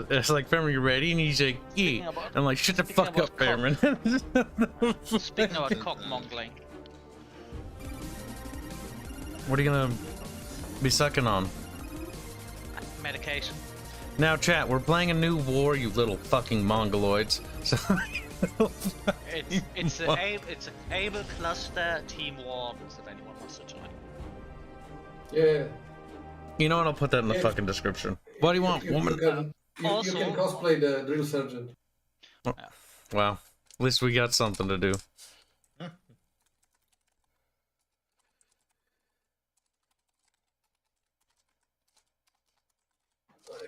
It's like, Fairman, you ready? And he's like, yeah. I'm like, shut the fuck up, Fairman. Speaking about cockmongling. What are you gonna be sucking on? Medication. Now, chat, we're playing a new war, you little fucking mongoloids. So it's an able cluster team Wardens if anyone wants to join. Yeah. You know what? I'll put that in the fucking description. What do you want, woman? You can cosplay the drill sergeant. Oh, wow. At least we got something to do.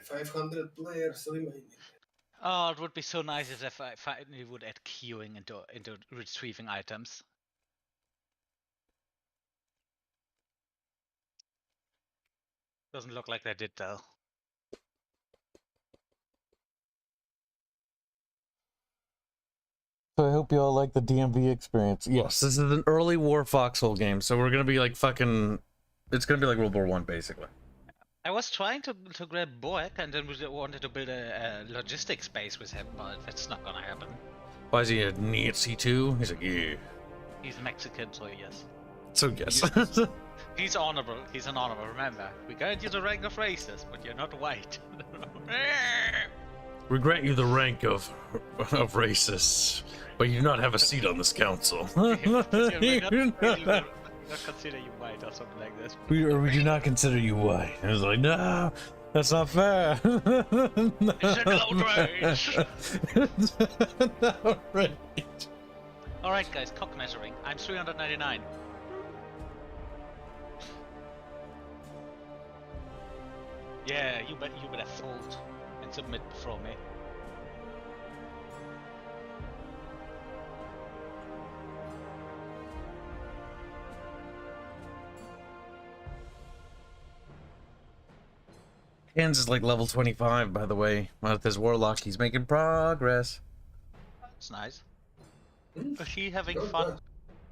500 players remaining. Oh, it would be so nice if they finally would add queuing into retrieving items. Doesn't look like they did though. So I hope you all like the DMV experience. Yes, this is an early war foxhole game, so we're gonna be like fucking. It's gonna be like World War I, basically. I was trying to grab Boek, and then we wanted to build a logistics base with him, but that's not gonna happen. Why is he a Nazi too? He's like, yeah. He's Mexican, so yes. So yes. He's honorable. He's an honorable. Remember, we grant you the rank of racist, but you're not white. We grant you the rank of racists, but you do not have a seat on this council. Not consider you white or something like this. We do not consider you white. I was like, no, that's not fair. It's an outrage. It's an outrage. Alright guys, cock measuring. I'm 399. Yeah, you better fold and submit before me. Hanse is like level 25, by the way. With his warlock, he's making progress. That's nice. Is he having fun?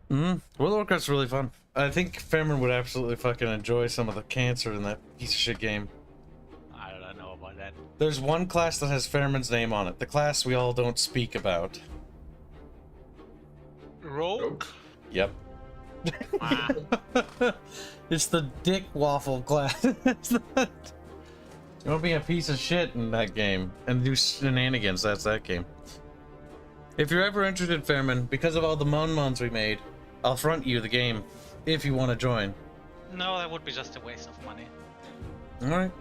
World of Warcraft's really fun. I think Fairman would absolutely fucking enjoy some of the cancer in that piece of shit game. I don't know about that. There's one class that has Fairman's name on it. The class we all don't speak about. Rogue? Yep. It's the dick waffle class. You want to be a piece of shit in that game and do shenanigans, that's that game. If you're ever interested, Fairman, because of all the Mon-Mons we made, I'll front you the game if you want to join. No, that would be just a waste of money. Alright.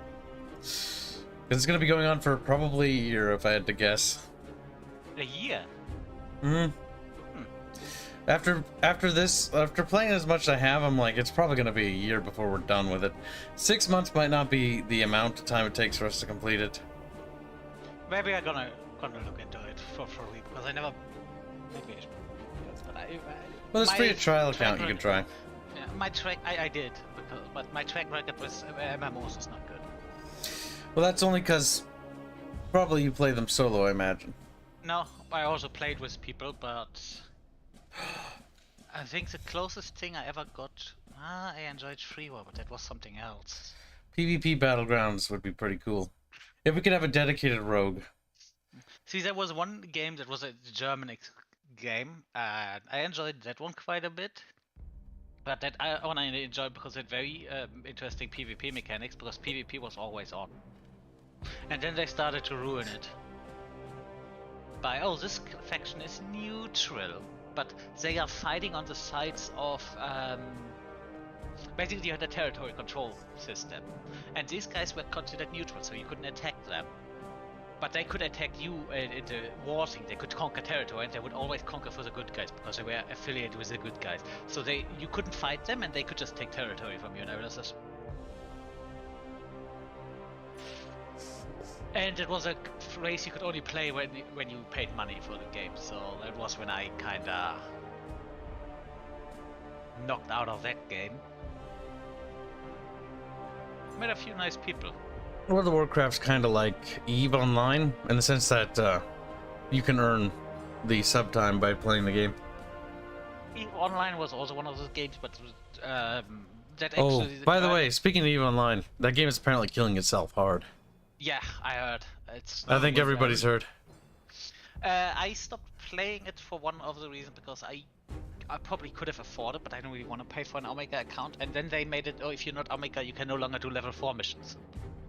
Because it's going to be going on for probably a year, if I had to guess. A year? After playing as much as I have, I'm like, it's probably going to be a year before we're done with it. 6 months might not be the amount of time it takes for us to complete it. Maybe I'm gonna look into it for a week, because I never... Maybe I should... But Well, there's free trial account you can try. Yeah, my track... I did, but my track record with MMOs is not good. Well, that's only because probably you play them solo, I imagine. No, I also played with people, but... I think the closest thing I ever got... I enjoyed Free War, but that was something else. PvP Battlegrounds would be pretty cool. If we could have a dedicated rogue. See, there was one game that was a German game. I enjoyed that one quite a bit. But that I only enjoyed because it had very interesting PvP mechanics, because PvP was always on. And then they started to ruin it. By, oh, this faction is neutral. But they are fighting on the sides of basically you had a territory control system, and these guys were considered neutral, so you couldn't attack them. But they could attack you in the war thing. They could conquer territory, and they would always conquer for the good guys because they were affiliated with the good guys. So you couldn't fight them, and they could just take territory from you. And it was a race you could only play when you paid money for the game, so that was when I kinda knocked out of that game. Met a few nice people. World of Warcraft's kind of like EVE Online, in the sense that you can earn the sub time by playing the game. EVE Online was also one of those games, but that Oh, actually... by the way, speaking of EVE Online, that game is apparently killing itself hard. Yeah, I heard. It's. I think everybody's heard. I stopped playing it for one of the reasons because I probably could have afforded, but I don't really want to pay for an Omega account. And then they made it, oh, if you're not Omega, you can no longer do level 4 missions.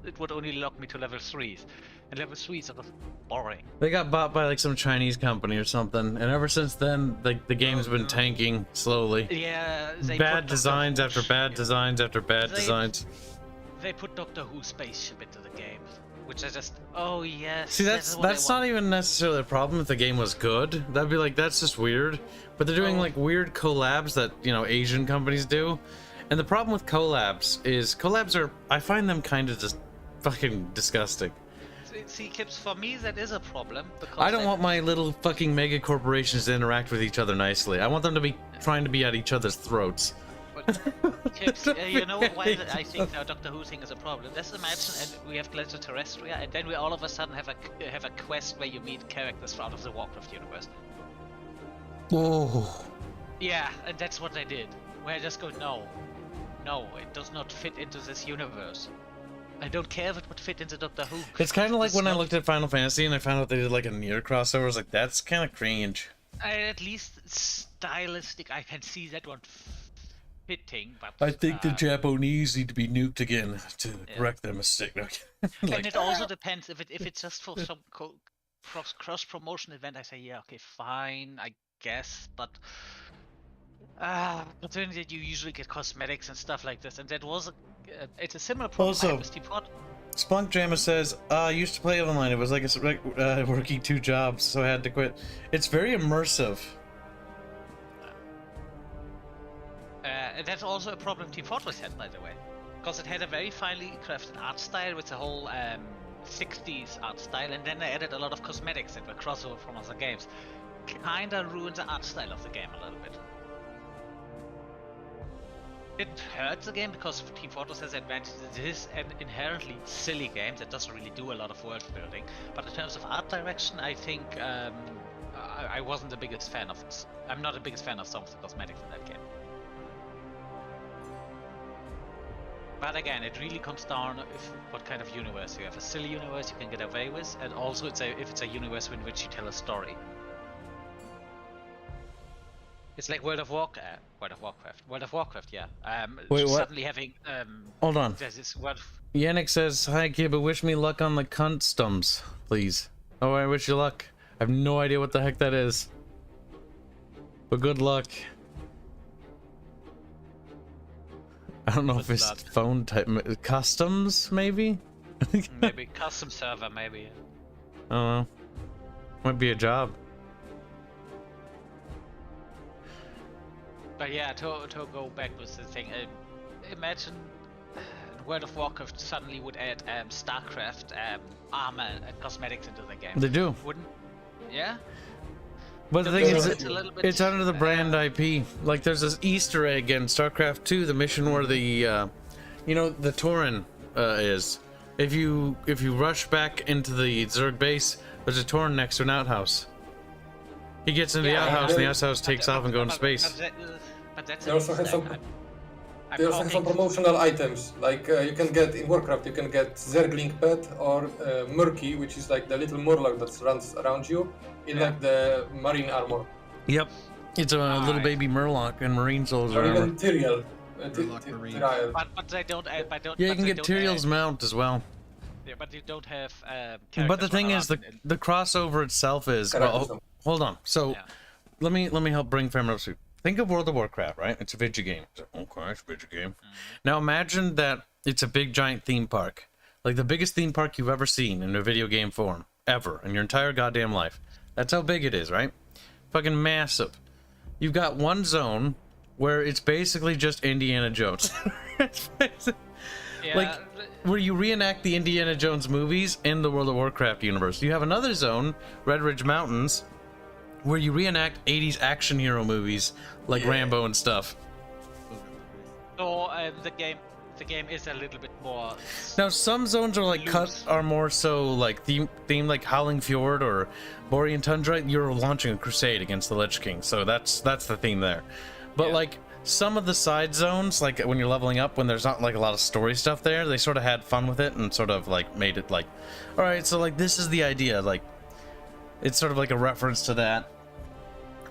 It would only lock me to level 3s. And level 3s are boring. They got bought by like some Chinese company or something, and ever since then, like the game's been tanking slowly. Yeah, bad designs after bad designs after bad designs. They put Doctor Who spaceship into the game, which I just, oh yes. See, that's not even necessarily a problem if the game was good. That'd be like, that's just weird. But they're doing like weird collabs that, you know, Asian companies do. And the problem with collabs is I find them kind of just fucking disgusting. See, Kibs, for me that is a problem because I don't want my little fucking mega corporations to interact with each other nicely. I want them to be trying to be at each other's throats. Kibs, you know why I think now Doctor Who thing is a problem? Let's imagine and we have Glacier Terrestria, and then we all of a sudden have a quest where you meet characters out of the Warcraft universe. Oh. Yeah, and that's what they did. Where I just go, no, it does not fit into this universe. I don't care if it would fit into Doctor Who. It's kind of like when I looked at Final Fantasy and I found out they did like a Nier crossover. I was like, that's kind of cringe. At least stylistic, I can see that one fitting, but I think the Japanese need to be nuked again to correct their mistake. Like, and it also depends if it's just for some cross promotion event. I say yeah, okay, fine, I guess, but considering that you usually get cosmetics and stuff like this, and that was it's a similar problem. Also, Splunk Jammer says, I used to play online. It was like working 2 jobs, so I had to quit. It's very immersive. And that's also a problem Team Fortress had, by the way, because it had a very finely crafted art style with the whole 60s art style, and then they added a lot of cosmetics that were crossover from other games. Kinda ruined the art style of the game a little bit. It hurts the game because Team Fortress has the advantage that it is an inherently silly game that doesn't really do a lot of world building. But in terms of art direction, I think I wasn't the biggest fan of this. I'm not the biggest fan of some of the cosmetics in that game. But again, it really comes down to what kind of universe you have. A silly universe you can get away with, and also if it's a universe in which you tell a story. It's like World of Warcraft, yeah. Wait, what? Suddenly having Hold on. There's this word. Yannick says, hi kid, but wish me luck on the customs, please. Oh, I wish you luck. I have no idea what the heck that is. But good luck. I don't know if it's phone type. Customs, maybe? Maybe custom server, maybe. I don't know. Might be a job. But yeah, to go back with the thing, imagine World of Warcraft suddenly would add StarCraft armor and cosmetics into the game. They do. Wouldn't? Yeah. But the thing is, it's under the brand IP. Like, there's this Easter egg in StarCraft 2, the mission where the, you know, the Tauren is. If you rush back into the Zerg base, there's a Tauren next to an outhouse. He gets into the outhouse, and the outhouse takes off and goes into space. But that's They also have some promotional items, like you can get in Warcraft, you can get Zergling Pet or Murky, which is like the little Murloc that runs around you in like the marine armor. Yep, it's a little baby Murloc and marine soldier or armor. even Tyrael. But they don't. Yeah, you can get Tyrael's mount as well. Yeah, but you don't have. But the thing is, the crossover itself is. Well, hold on. So, let me help bring Fairman up to. Think of World of Warcraft, right? It's a video game. Okay, it's a video game. Now imagine that it's a big giant theme park. Like the biggest theme park you've ever seen in a video game form. Ever. In your entire goddamn life. That's how big it is, right? Fucking massive. You've got one zone where it's basically just Indiana Jones. Like, where you reenact the Indiana Jones movies in the World of Warcraft universe. You have another zone, Red Ridge Mountains, where you reenact 80s action hero movies like Rambo and stuff. So the game is a little bit more. Now some zones are like are more so like theme like Howling Fjord or Borean Tundra. You're launching a crusade against the Lich King, so that's the theme there. But like some of the side zones, like when you're leveling up, when there's not like a lot of story stuff there, they sort of had fun with it and sort of like made it like, all right, so like this is the idea, like it's sort of like a reference to that.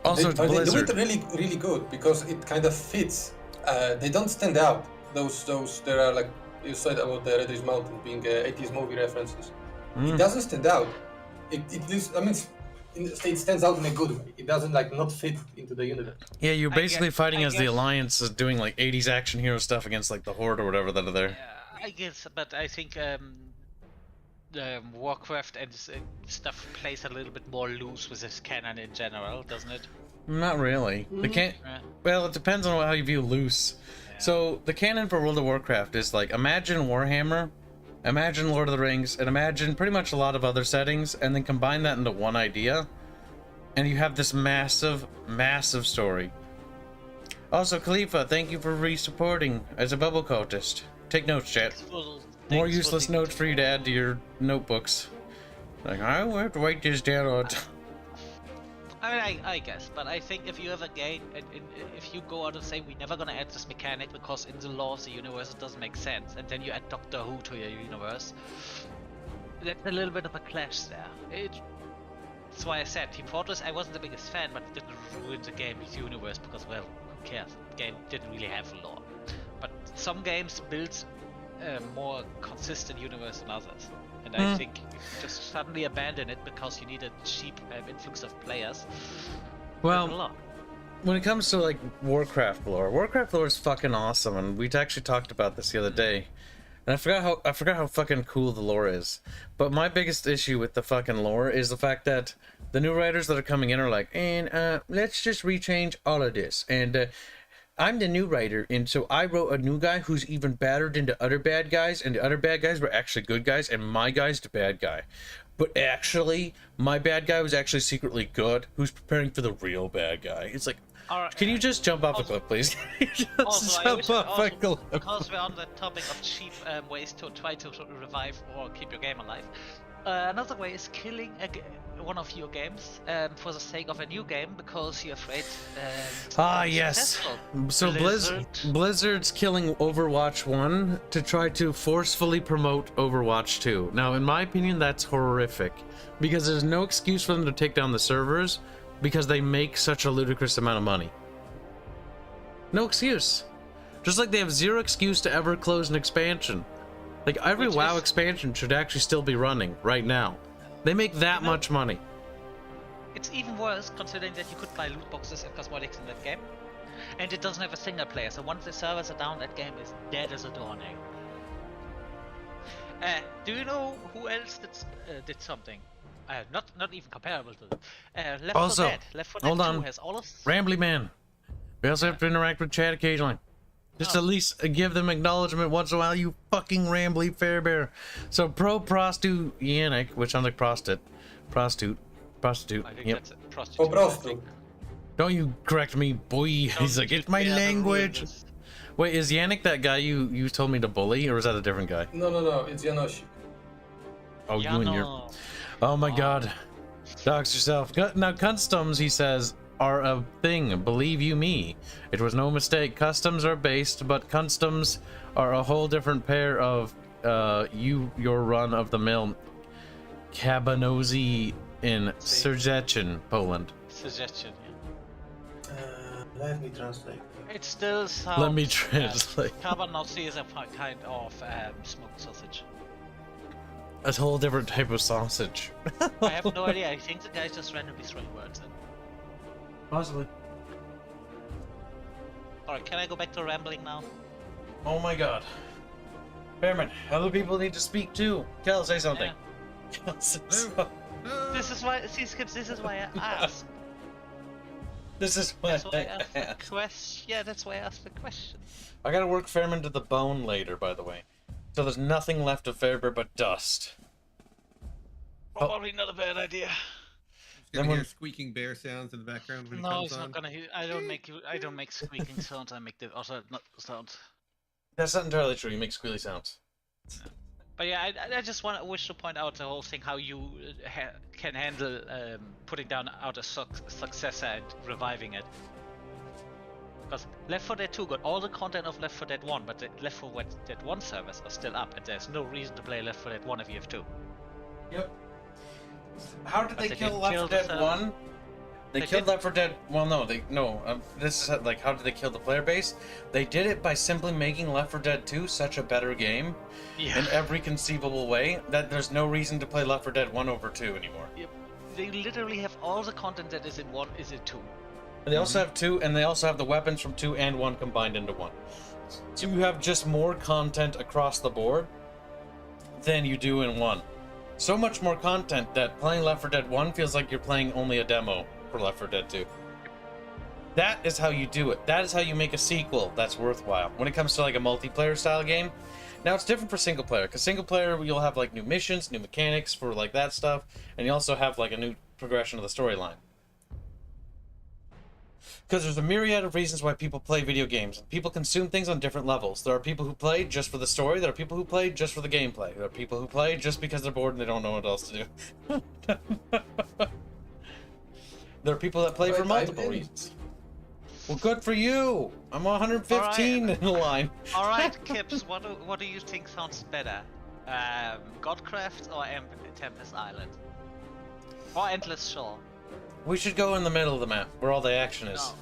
Also, they do Blizzard. it really good because it kind of fits. They don't stand out. Those there are like you said about the Reddish Mountain being 80s movie references. It doesn't stand out. It stands out in a good way. It doesn't like not fit into the universe. Yeah, you're basically fighting as the Alliance, doing like 80s action hero stuff against like the Horde or whatever that are there. I guess, but I think Warcraft and stuff plays a little bit more loose with this canon in general, doesn't it? Not really. The can well, it depends on how you view loose. Yeah. So the canon for World of Warcraft is like, imagine Warhammer, imagine Lord of the Rings, and imagine pretty much a lot of other settings, and then combine that into one idea, and you have this massive, massive story. Also, Khalifa, thank you for re-supporting as a bubble cultist. Take notes, chat. More useless notes for you to add to your notebooks. Like, I will have to write this down. I mean, I guess, but I think if you have a game, and if you go out and say we're never gonna add this mechanic because in the law of the universe it doesn't make sense, and then you add Doctor Who to your universe, that's a little bit of a clash there. That's why I said Team Fortress, I wasn't the biggest fan, but it didn't ruin the game's universe because, well, who cares? The game didn't really have a lore. But some games build a more consistent universe than others. And I think if you just suddenly abandon it because you need a cheap influx of players. Well, when it comes to like Warcraft lore is fucking awesome, and we actually talked about this the other day. And I forgot how fucking cool the lore is. But my biggest issue with the fucking lore is the fact that the new writers that are coming in are like, and let's just rechange all of this. And I'm the new writer, and so I wrote a new guy who's even badder than the other bad guys, and the other bad guys were actually good guys, and my guy's the bad guy. But actually, my bad guy was actually secretly good, who's preparing for the real bad guy. It's like, can you just jump off a cliff, please? Because we're on the topic of cheap ways to try to revive or keep your game alive. Another way is killing one of your games for the sake of a new game because you're afraid. Yes. So Blizzard's killing Overwatch 1 to try to forcefully promote Overwatch 2. Now, in my opinion, that's horrific because there's no excuse for them to take down the servers because they make such a ludicrous amount of money. No excuse. Just like they have zero excuse to ever close an expansion. Like, every WoW expansion should actually still be running right now. They make that much money. It's even worse considering that you could buy loot boxes and cosmetics in that game. And it doesn't have a single player, so once the servers are down, that game is dead as a doornail. Do you know who else did something? Not even comparable to them. Left 4 Dead. Left 4 Dead 2 has all of... Rambly Man. We also have to interact with chat occasionally. Just at least give them acknowledgement once in a while, you fucking rambly fairbear. So pro-prostitute Yannick, which sounds like prostitute. I think that's a prostitute. Oh, prostitute. Don't you correct me, boy. He's like, it's my language. Wait, is Yannick that guy you told me to bully, or is that a different guy? No, it's Janosch. Oh, you and your... Oh my god. Dox yourself. Now, customs, he says, are a thing, believe you me. It was no mistake. Customs are based, but customs are a whole different pair of your run-of-the-mill kabanozy in Szczecin, Poland. Suggestion, yeah. Let me translate. It still sounds... Let me translate. Kabanozy is a kind of smoked sausage. A whole different type of sausage. I have no idea. I think the guy's just randomly throwing words in. Possibly. Alright, can I go back to rambling now? Oh my god. Bearman, other people need to speak too. Kel, say something. Yeah. This is why, see, Skips, this is why I asked. This is why I asked the question. Yeah, that's why I asked the question. I gotta work Fairman to the bone later, by the way. So there's nothing left of Fairbear but dust. Probably not a bad idea. Gonna hear squeaking bear sounds in the background when he comes on? No, it's not gonna hear. I don't make squeaking sounds. I make the not sounds. That's not entirely true. You make squealy sounds. Yeah. But yeah, I just wish to point out the whole thing how you can handle putting down out a successor and reviving it. Because Left 4 Dead 2 got all the content of Left 4 Dead 1, but the Left 4 Dead 1 servers are still up, and there's no reason to play Left 4 Dead 1 if you have 2. Yep. How did But they kill didn't Left kill 4 the Dead 1? They killed did. Left 4 Dead. Well, no, this is like, how did they kill the player base? They did it by simply making Left 4 Dead 2 such a better game in every conceivable way that there's no reason to play Left 4 Dead 1 over 2 anymore. Yep. They literally have all the content that is in 1 is in 2. And they also have 2, and they also have the weapons from 2 and 1 combined into 1. So you have just more content across the board than you do in 1. So much more content that playing Left 4 Dead 1 feels like you're playing only a demo for Left 4 Dead 2. That is how you do it. That is how you make a sequel that's worthwhile. When it comes to like a multiplayer style game, now it's different for single player, because single player you'll have like new missions, new mechanics for like that stuff, and you also have like a new progression of the storyline. Because there's a myriad of reasons why people play video games. People consume things on different levels. There are people who play just for the story. There are people who play just for the gameplay. There are people who play just because they're bored and they don't know what else to do. There are people that play for multiple reasons. Well, good for you! I'm 115 in the line. Alright, Kibs, what do you think sounds better? Godcraft or Tempest Island? Or Endless Shore? We should go in the middle of the map, where all the action is.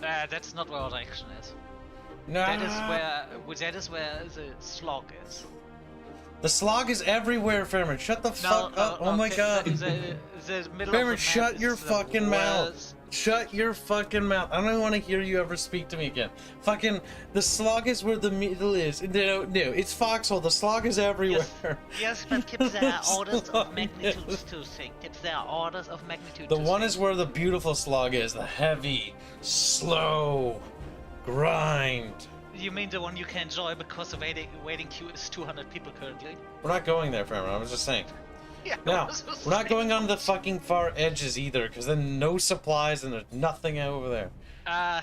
No. That's not where all the action is. No. That is where the slog is. The slog is everywhere, Fairman. Shut the fuck up. Oh my god. The middle Fairman, of the shut map your is the fucking mouth. worst. Shut your fucking mouth. I don't want to hear you ever speak to me again. Fucking, the slog is where the middle is. No, it's Foxhole. The slog is everywhere. Yes, but Kibs, there are orders of magnitudes to think. Kibs, there are orders of magnitude The to one think. is where the beautiful slog is. The heavy, slow grind. You mean the one you can enjoy because the waiting queue is 200 people currently? We're not going there, Fairman. I was just saying. Yeah. No, we're not going on the fucking far edges either, because then no supplies and there's nothing over there.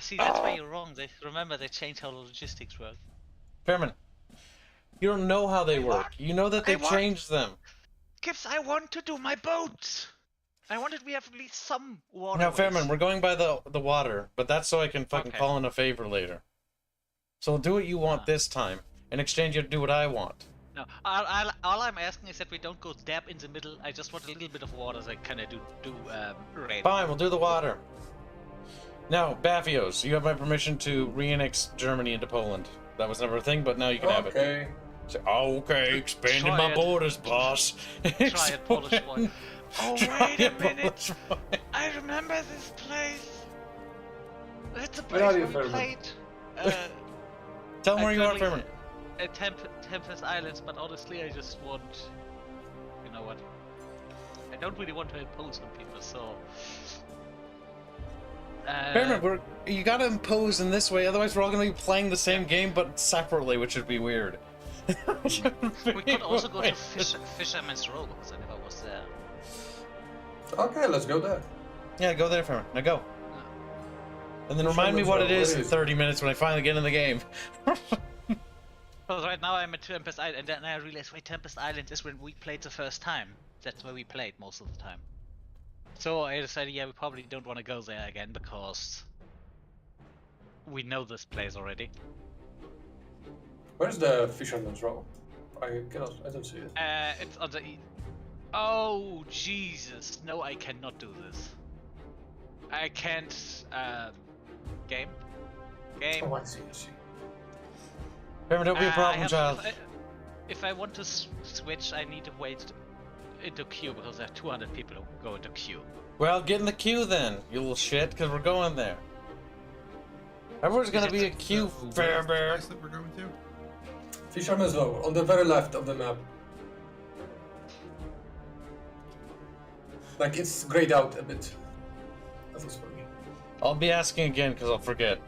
See, that's why you're wrong. Remember, they changed how the logistics work. Fairman, you don't know how they work. You know that they changed them. Kibs, I want to do my boats! I wanted we have at least some water. Now, Fairman, we're going by the water, but that's so I can fucking Okay. call in a favor later. So do what you want this time. In exchange, you do what I want. No, all I'm asking is that we don't go dab in the middle. I just want a little bit of water so I kind of do raid. Fine, we'll do the water. Now, Baffios, you have my permission to re-annex Germany into Poland. That was never a thing, but now you can have it. Okay. So, okay, expanding Try my it. borders, boss. Try it, Polish boy. Oh, Try wait a it, minute. Polish boy. I remember this place. It's a Where are place you, where we Fairman? played. Tell them where you are, currently- Fairman. At Tempest Islands, but honestly, I just want. You know what? I don't really want to impose on people, so. Fairman, you gotta impose in this way, otherwise we're all gonna be playing the same game but separately, which would be weird. We could also go to Fisherman's Row because I never was there. Okay, let's go there. Yeah, go there, Fairman. Now go. And then remind me Fisherman's what Row, it is where in is it? 30 minutes when I finally get in the game. Because right now I'm at Tempest Island, and then I realized, wait, Tempest Island is when we played the first time. That's where we played most of the time. So I decided, yeah, we probably don't want to go there again because we know this place already. Where's the Fisherman's Row? I don't see it. It's on the. Oh Jesus! No, I cannot do this. I can't. Game. Oh, I see. Fairman, don't be a I problem, have- child. If I want to switch, I need to wait into queue because there are 200 people who go into queue. Well, get in the queue then, you little shit, because we're going there. Everyone's gonna be a queue, So, where's Fair the Bear. place that we're going to? Fisherman's Row, on the very left of the map. Like, it's grayed out a bit. That was for me. I'll be asking again because I'll forget.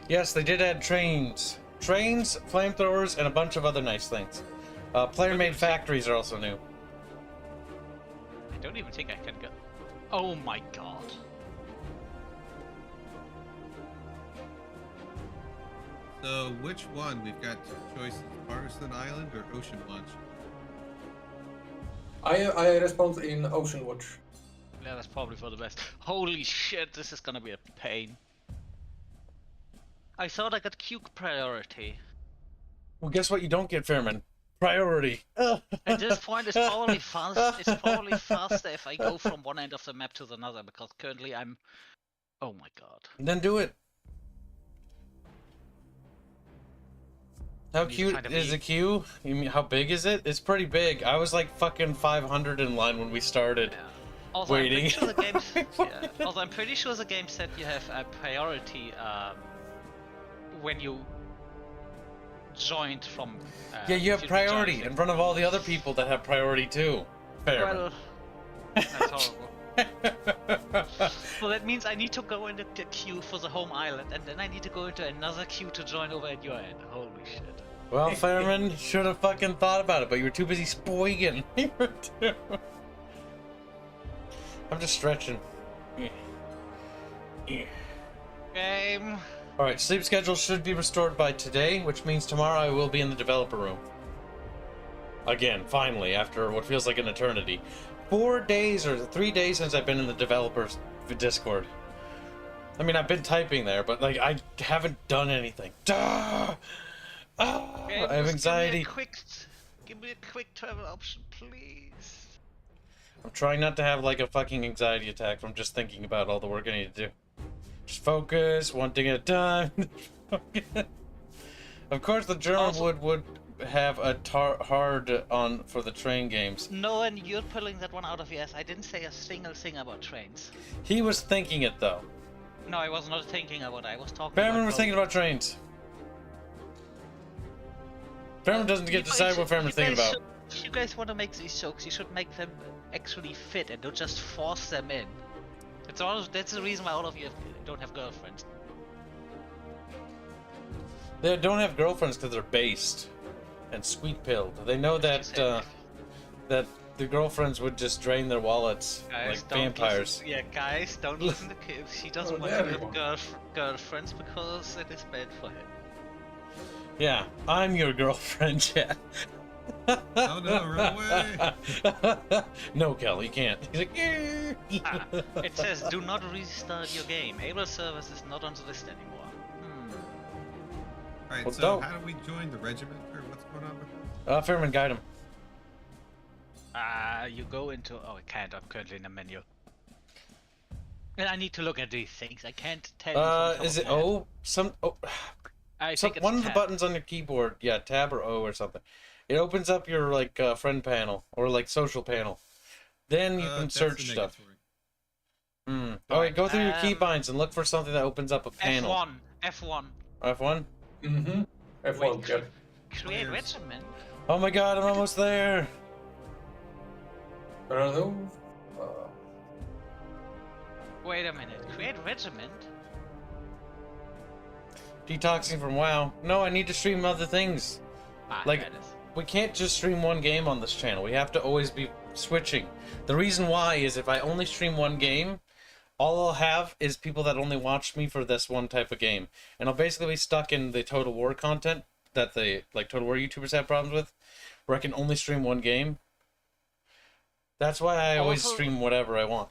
Yes, they did add trains. Trains, flamethrowers, and a bunch of other nice things. Player-made factories are also new. I don't even think I can go. Oh my god. So, which one? We've got two choices: Partisan Island or Ocean Watch. I respond in Ocean Watch. Yeah, that's probably for the best. Holy shit, this is gonna be a pain. I thought I got queue priority. Well, guess what? You don't get, Fairman. Priority. At this point, it's probably fast. It's probably faster if I go from one end of the map to another, because currently I'm. Oh my god. Then do it. How Need to cute find a is bee. the queue? You mean how big is it? It's pretty big. I was like fucking 500 in line when we started. Yeah. Also, Waiting. I'm pretty sure the games. Yeah. Also, I'm pretty sure the game said you have a priority when you joined from. Yeah, you have if joined priority from- in front of all the other people that have priority too. Fairman. Well, that's horrible. So that means I need to go in the queue for the home island, and then I need to go into another queue to join over at your end. Holy shit. Well, Fairman should have fucking thought about it, but you were too busy spoiling. You were too... I'm just stretching. Game. Alright, sleep schedule should be restored by today, which means tomorrow I will be in the developer room. Again, finally, after what feels like an eternity. 4 days or 3 days since I've been in the developers Discord. I mean, I've been typing there, but like I haven't done anything. Duh! Ah, Game, I have just anxiety. Give me a quick travel option, please. I'm trying not to have like a fucking anxiety attack from just thinking about all the work I need to do. Just focus, one thing at a time. Of course, the German Also- would have a hard on for the train games. No, and you're pulling that one out of your ass. I didn't say a single thing about trains. He was thinking it though. No, I was not thinking about it. I was talking Fairman about was thinking about trains. Fairman doesn't get to decide what Fairman's thinking about. If you guys want to make these jokes, you should make them actually fit and don't just force them in. That's the reason why all of you don't have girlfriends. They don't have girlfriends because they're based and sweet-pilled. They know that that the girlfriends would just drain their wallets Guys, like don't vampires. Listen, yeah, guys, don't listen to Kibs. He doesn't want to have girlfriends because it is bad for him. Yeah, I'm your girlfriend, yeah. Oh no, run away! No, Kel, you can't. He's like, It says, do not restart your game. Able service is not on the list anymore. Alright, Well, so don't. how do we join the regiment, or what's going on with this? Fairman, guide him. You go into... Oh, I can't. I'm currently in the menu. And I need to look at these things. I can't tell you from the top Is of it my head. O? I Some think it's one of the tab. buttons on your keyboard, yeah, tab or O or something. It opens up your like friend panel or like social panel. Then you can That's search the stuff. negatory. Alright, go through your Um, keybinds and look for something that opens up a panel. F1. F1? Mm-hmm. F1, yeah. Create Players. regiment. Oh my god, I'm almost there! I don't know. Wait a minute. Create regiment? Detoxing from WoW. No, I need to stream other things. Like- There it is. We can't just stream one game on this channel. We have to always be switching. The reason why is if I only stream one game, all I'll have is people that only watch me for this one type of game. And I'll basically be stuck in the Total War content that the like Total War YouTubers have problems with, where I can only stream one game. That's why I always Also- stream whatever I want.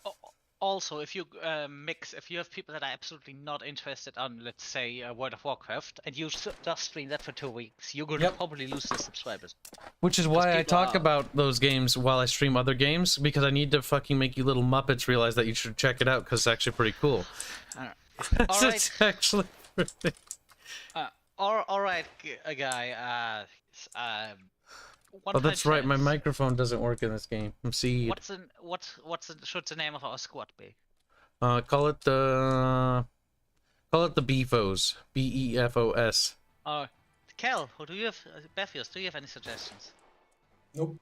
Also, if you if you have people that are absolutely not interested on, let's say, World of Warcraft, and you just stream that for 2 weeks, you're going to Yep. probably lose the subscribers. Which is why I people talk are- about those games while I stream other games, because I need to fucking make you little Muppets realize that you should check it out, because it's actually pretty cool. All right. It's actually pretty... All right, guy. Oh, that's right, my microphone doesn't work in this game. I'm seed. Should the name of our squad be? Call it the Beefos. Befos. Kel, who do you have? Befios, do you have any suggestions? Nope.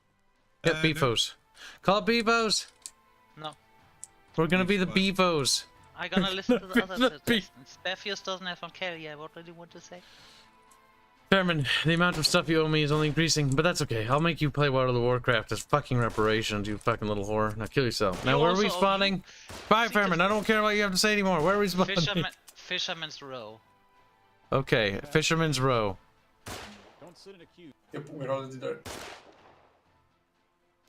Yeah, No. Beefos. Call it Beefos. No. We're gonna be the What? Beefos. I'm gonna listen to the other The beef- suggestions. Befios doesn't have one. Kel, yeah, what do you want to say? Fairman, the amount of stuff you owe me is only increasing, but that's okay. I'll make you play World of Warcraft as fucking reparations, you fucking little whore. Now kill yourself. Now You where are also we owe spawning? Bye, See, Fairman. I don't care what you have to say anymore. Where are we spawning? Fisherman's Row. Okay, Fisherman's Row. Don't sit in a queue. Yep, we're already there.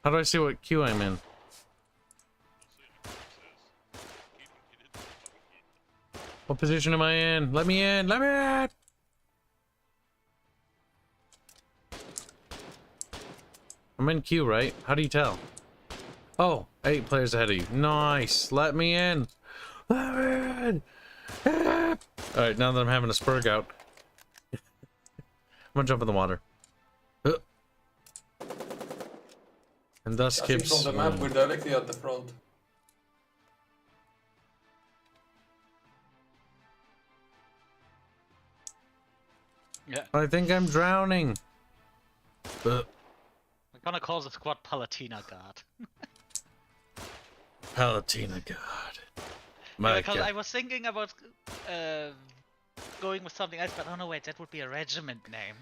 How do I see what queue I'm in? What position am I in? Let me in! Let me in! I'm in queue, right? How do you tell? Oh, 8 players ahead of you. Nice! Let me in! Let me in! Alright, now that I'm having a spurg out. I'm gonna jump in the water. And thus I think Kibs. from the map we're directly at the front. Yeah. I think I'm drowning. We're gonna call the squad Palatina Guard. Palatina God. Yeah, because I was thinking about going with something else, but oh no, wait, that would be a regiment name.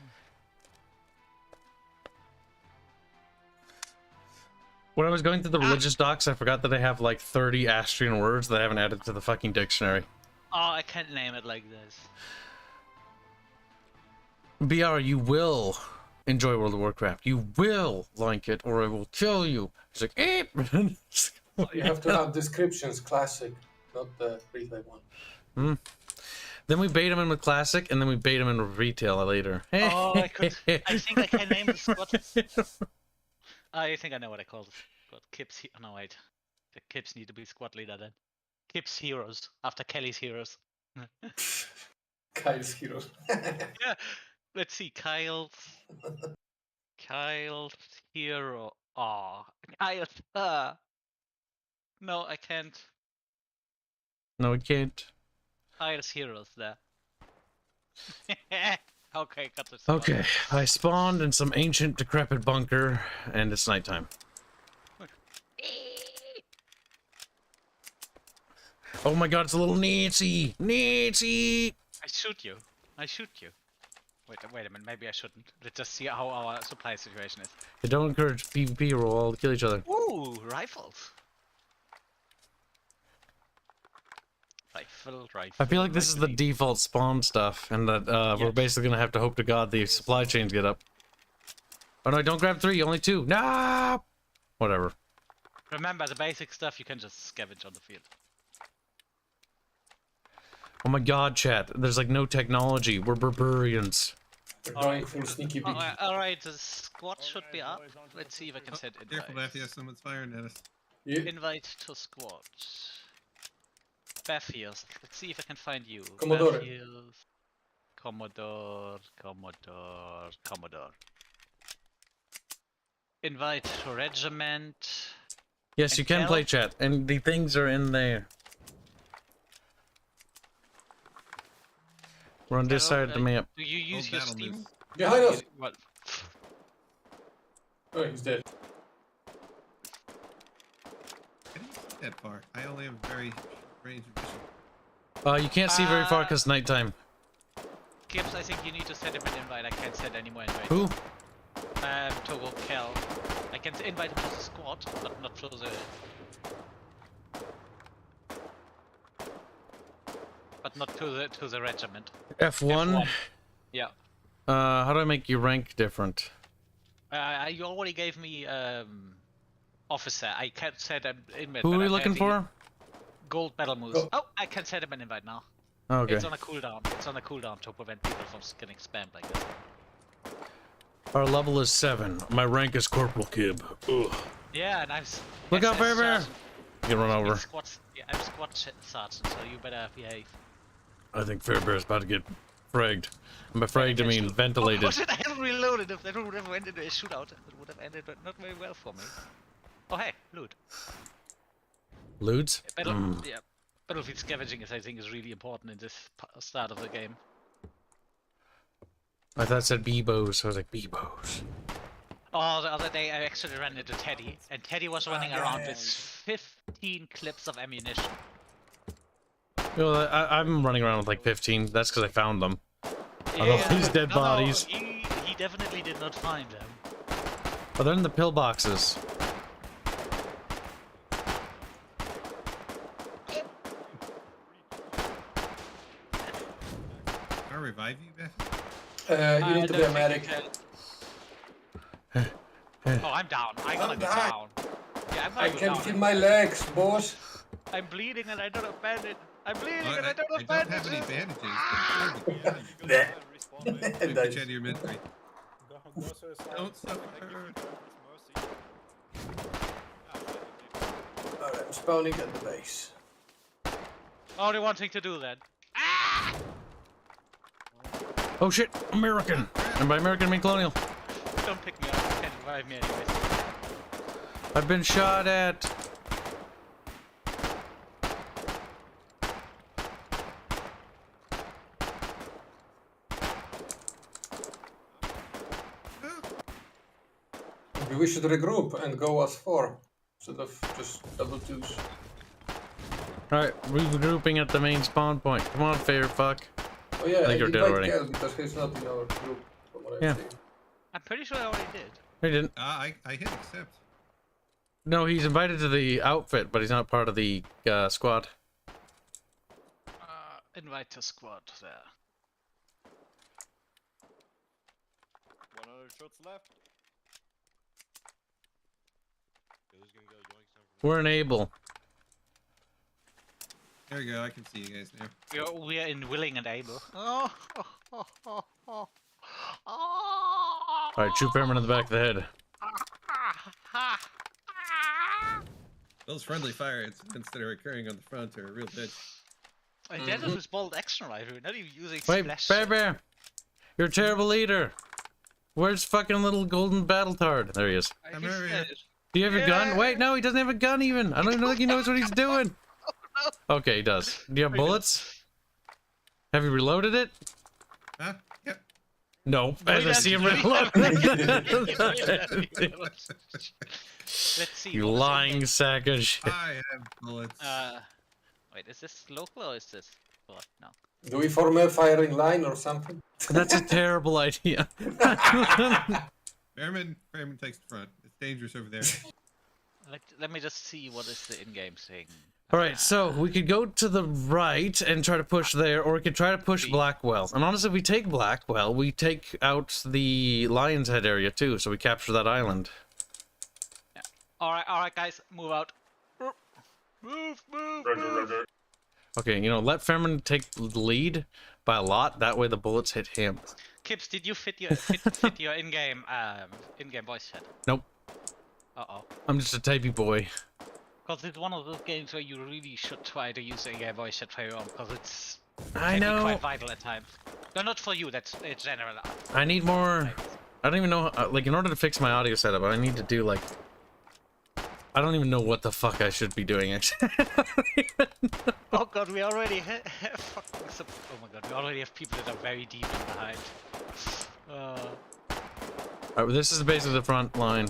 When I was going through the religious docs, I forgot that I have like 30 Astrian words that I haven't added to the fucking dictionary. Oh, I can't name it like this. BR, you will enjoy World of Warcraft. You will like it, or I will kill you. It's like, eh. You have to have descriptions, classic, not the replay one. Then we bait him in with classic, and then we bait him in with retail later. Oh, I think I can name the squad. I think I know what I call the squad. Kibs. Oh, no, wait. The Kibs need to be squad leader then. Kibs Heroes, after Kelly's Heroes. Kyle's heroes. Yeah. Let's see, Kyle's hero. Oh, Kyle's. No, I can't. No, we can't. Kyle's heroes there. Okay, got this. Okay, I spawned in some ancient decrepit bunker, and it's nighttime. Oh my god, it's a little Nancy! Nancy! I shoot you. I shoot you. Wait a minute, maybe I shouldn't. Let's just see how our supply situation is. They don't encourage PvP or we'll all kill each other. Ooh, rifles. Rifle. I feel like this is the default spawn stuff, and that we're basically gonna have to hope to god the supply chains get up. Oh no, don't grab 3, only 2. No! Whatever. Remember, the basic stuff you can just scavenge on the field. Oh my god, chat. There's like no technology. We're barbarians. We're going full sneaky peeky. Alright, the squad should be up. Let's see if I can set Careful, invite. Matthew, someone's firing at us. Yeah. Invite to squad. Baffios. Let's see if I can find you. Commodore. Baffios. Commodore. Invite to regiment. Yes, you can Cal? play chat, and the things are in there. We're on this side of the map. Do you use Oh, your battle Steam? moves. Behind us! What? Oh, he's dead. I didn't see that far. I only have very range of vision. You can't see very far because nighttime. Kibs, I think you need to send him an invite. I can't send any more invite. Who? Togo Kel. I can invite him to the squad, but not to the. But not to the regiment. F1? Yeah. How do I make your rank different? You already gave me officer. I can't set an invite. Who but are we I'm looking having for? Gold battle moves. Oh, I can set him an invite now. Okay. It's on a cooldown. It's on a cooldown to prevent people from getting spammed like this. Our level is 7. My rank is Corporal Kib. Ugh. Yeah, and I'm. Look out, SS Bear! sergeant. You can run over. I'm squad sergeant, so you better behave. I think Fairbear's about to get fragged. I'm afraid to mean ventilated. Oh, shit, I haven't reloaded. If that would have ended a shootout, it would have ended not very well for me. Oh, hey, loot. Loots? Yeah, battlefield scavenging I think is really important in this start of the game. I thought it said Beebos, so I was like, Beebos. Oh, the other day I actually ran into Teddy, and Teddy was running around with 15 clips of ammunition. Well, I'm running around with like 15. That's because I found them. Although these dead bodies. No, he definitely did not find them. Oh, they're in the pillboxes. Can I revive you, Beth? You need to be a medic. Oh, I'm down. I'm gonna go down. Yeah, I'm gonna I go can't down. feel my legs, boss. I'm bleeding and I don't have bandage. I'm bleeding Well, and I don't I have don't have any bandages. bandages. But Bleh. Respawn, mate. Quick, Nice. get your inventory. Go to the side. Don't suffer. Thank you, mercy. Alright, I'm spawning at the base. Only wanting to do that. Oh shit, American. And by American I mean colonial. Don't pick me up. You can't revive me anyways. I've been shot at. Maybe we should regroup and go as 4 instead of just double twos. Alright, regrouping at the main spawn point. Come on, fair fuck. Oh yeah, think you're dead invite already. Kel because he's not in our group from what Yeah. I've seen. I'm pretty sure I already did. He didn't. I hit accept. No, he's invited to the outfit, but he's not part of the squad. Invite to squad there. 100 shots left. We're unable. There we go. I can see you guys now. We are in willing and able. Alright, shoot Fairman in the back of the head. Those friendly fire incidents that are occurring on the front are a real bitch. And that is his bold action rifle. We're not even using Wait, splash. Bear Bear! You're a terrible leader! Where's fucking little golden battle tard? There he is. I'm here. Do you have a gun? Wait, no, he doesn't have a gun even! I don't even think he knows what he's doing! Okay, he does. Do you have bullets? Have you reloaded it? Huh? Yep. No, No, as he I see him doesn't. reload. Let's see. You what is in lying there. sack of shit. I have bullets. Wait, is this local or is this what? No. Do we form a firing line or something? That's a terrible idea. Fairman takes the front. It's dangerous over there. Let me just see what is the in-game thing. Alright, so we could go to the right and try to push there, or we could try to push Blackwell. And honestly, if we take Blackwell, we take out the Lion's Head area too, so we capture that island. Yeah. Alright, guys, move out. Move. Okay, you know, let Fairman take the lead by a lot, that way the bullets hit him. Kibs, did you fit your in-game voice chat? Nope, Uh-oh. I'm just a typey boy. Because it's one of those games where you really should try to use in-game voice chat for your own, because it's I can be know. quite vital at times. No, not for you, that's it's general. I need more... I don't even know, like, in order to fix my audio setup, I need to do, like... I don't even know what the fuck I should be doing, actually. Oh god, we already have fucking oh my god, we already have people that are very deep in behind. Alright, this is the base of the front line.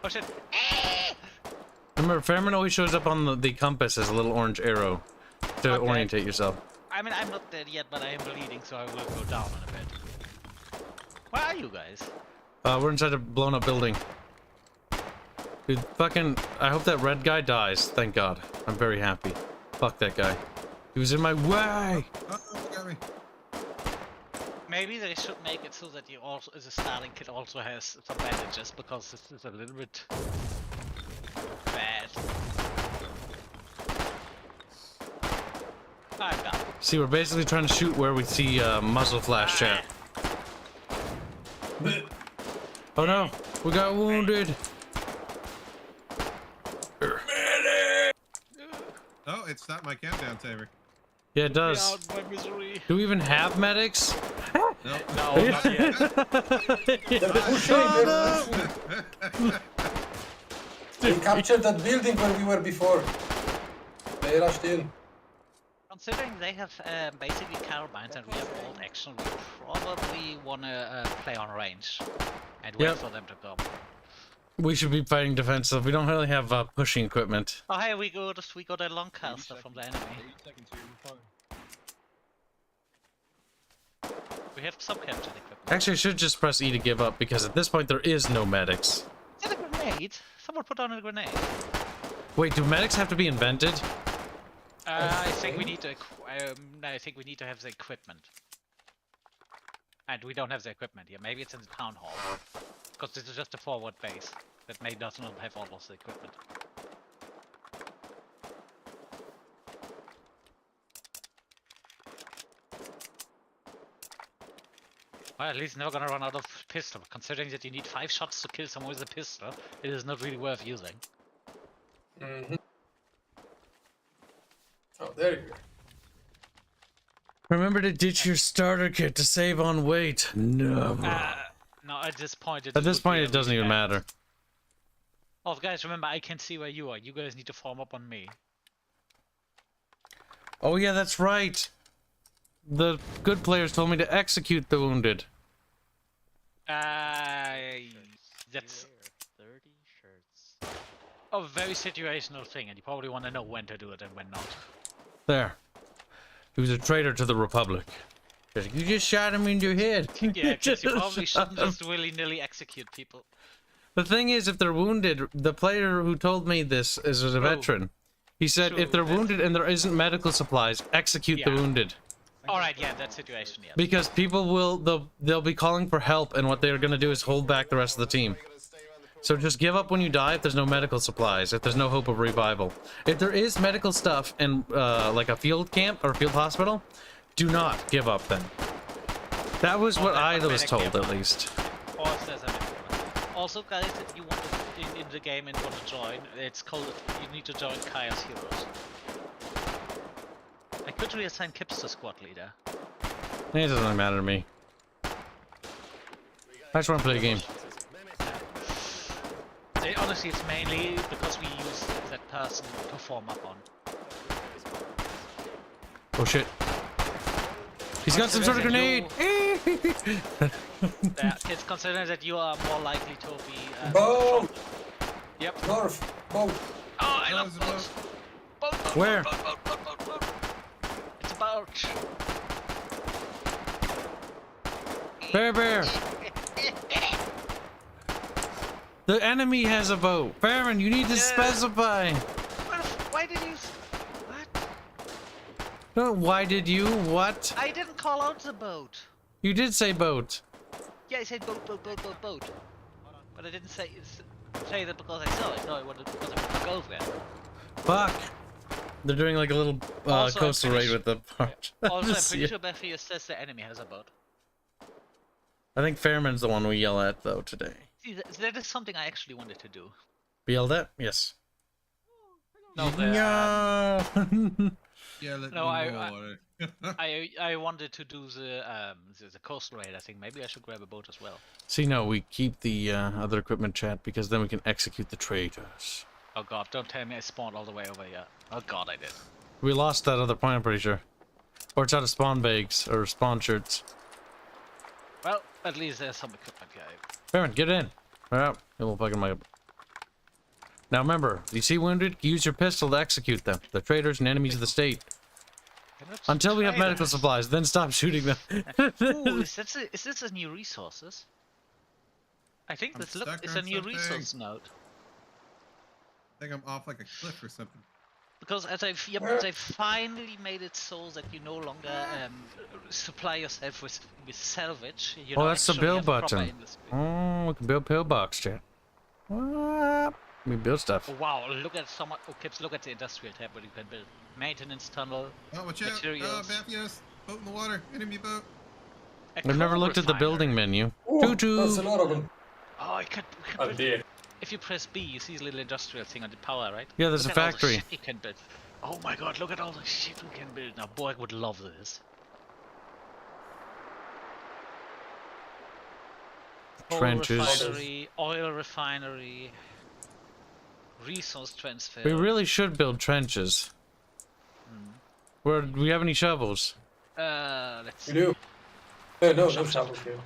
Oh shit! Remember, Fairman always shows up on the compass as a little orange arrow to Okay. orientate yourself. I mean, I'm not dead yet, but I am bleeding, so I will go down in a bit. Where are you guys? We're inside a blown up building. Dude, fucking, I hope that red guy dies. Thank God. I'm very happy. Fuck that guy. He was in my way! Oh, got me. Maybe they should make it so that you also, as a starting kit, also has some bandages, because this is a little bit bad. I'm down. See, we're basically trying to shoot where we see muzzle flash chat. Oh no! We got wounded! Oh, it stopped my countdown timer. Yeah, it Get does. out of my misery. Do we even have medics? No. No, not yet. They're pushing! They captured that building where we were before. They rushed in. Considering they have basically carbines and we have bolt action, we probably wanna play on range and wait Yep. for them to come. We should be fighting defensive. We don't really have pushing equipment. Oh hey, we got a Longcaster from the enemy. We have some captured equipment. Actually, I should just press E to give up, because at this point there is no medics. Is that a grenade? Someone put down a grenade. Wait, do medics have to be invented? I think we need to. I think we need to have the equipment, and we don't have the equipment here. Maybe it's in the town hall, because this is just a forward base that may does not have all of the equipment. Well, at least never gonna run out of pistol. Considering that you need 5 shots to kill someone with a pistol, it is not really worth using. Mm-hmm. Oh, there you go. Remember to ditch your starter kit to save on weight. No. No, at this point, At this point, it doesn't even matter. Oh, guys, remember, I can see where you are. You guys need to form up on me. Oh yeah, that's right. The good players told me to execute the wounded. That's 30 shirts. a very situational thing, and you probably want to know when to do it and when not. There. He was a traitor to the Republic. You just shot him in your head. Yeah, because you probably shouldn't just willy-nilly execute people. The thing is, if they're wounded, the player who told me this is a veteran. He said True, if they're that's- wounded and there isn't medical supplies, execute the Yeah. wounded. Alright, yeah, that situation, yeah. Because people will, they'll be calling for help, and what they're gonna do is hold back the rest of the team. So just give up when you die if there's no medical supplies, if there's no hope of revival. If there is medical stuff in like a field camp or field hospital, do not give up then. That was what I was told, at least. Or if there's anything. Also, guys, if you want to, in the game and want to join, it's called, you need to join Kaya's Heroes. I could reassign Kibs to squad leader. It doesn't really matter to me. I just want to play a game. Honestly, it's mainly because we use that person to form up on. Oh shit. He's got some sort of grenade! Yeah, it's considered that you are more likely to be... Boom! Yep. North! Boom! Oh, I love boats! Boat, Where? boat. It's a boat! Bear! The enemy has a boat. Baron, you need to specify. Why did you... What? No, why did you? What? I didn't call out the boat. You did say boat. Yeah, I said boat. But I didn't say that because I saw it. No, I wanted because I wanted to go there. Fuck. They're doing like a little Also, I'm coastal pretty raid with the part. Also, I'm pretty sure Buffy says the enemy has a boat. I think Fairman's the one we yell at though today. See, that is something I actually wanted to do. We yelled at? Yes. No, No. Yeah, let No, me I- roll on it. I wanted to do the coastal raid. I think maybe I should grab a boat as well. See, no, we keep the other equipment chat because then we can execute the traitors. Oh god, don't tell me I spawned all the way over here. Oh god, I did. We lost that other point, I'm pretty sure. Or it's out of spawn bags or spawn shirts. Well, at least there's some equipment here. Baron, get in. Alright, we'll fucking my. Now remember, you see wounded, use your pistol to execute them. They're traitors and enemies of the state. Until we have medical supplies, then stop shooting them. Ooh, is this a new resources? I think I'm this stuck it's on a new something. resource node. I think I'm off like a cliff or something. Because as I finally made it so that you no longer supply yourself with salvage. You Oh, now that's the actually build have proper button. industry. Oh, we can build pillbox, chat. What? We build stuff. Oh, wow, look at some. Oh, Kibs, look at the industrial tab where you can build maintenance tunnel. Oh, watch out! Oh, Materials. Matthews! Boat in the water! Enemy boat! I've never looked at the building menu. Ooh, Toot that's a toot. lot of them. Oh, I could Oh build- dear. If you press B, you see this little industrial thing on the power, right? Yeah, there's Look a at all the factory. shit you can build. Oh my god, look at all the shit we can build. Now, boy, I would love this. Trenches. Oil refinery, resource transfer. We really should build trenches. Where do we have any shovels? Let's We see. do. No, no Shop, shop. shovels here.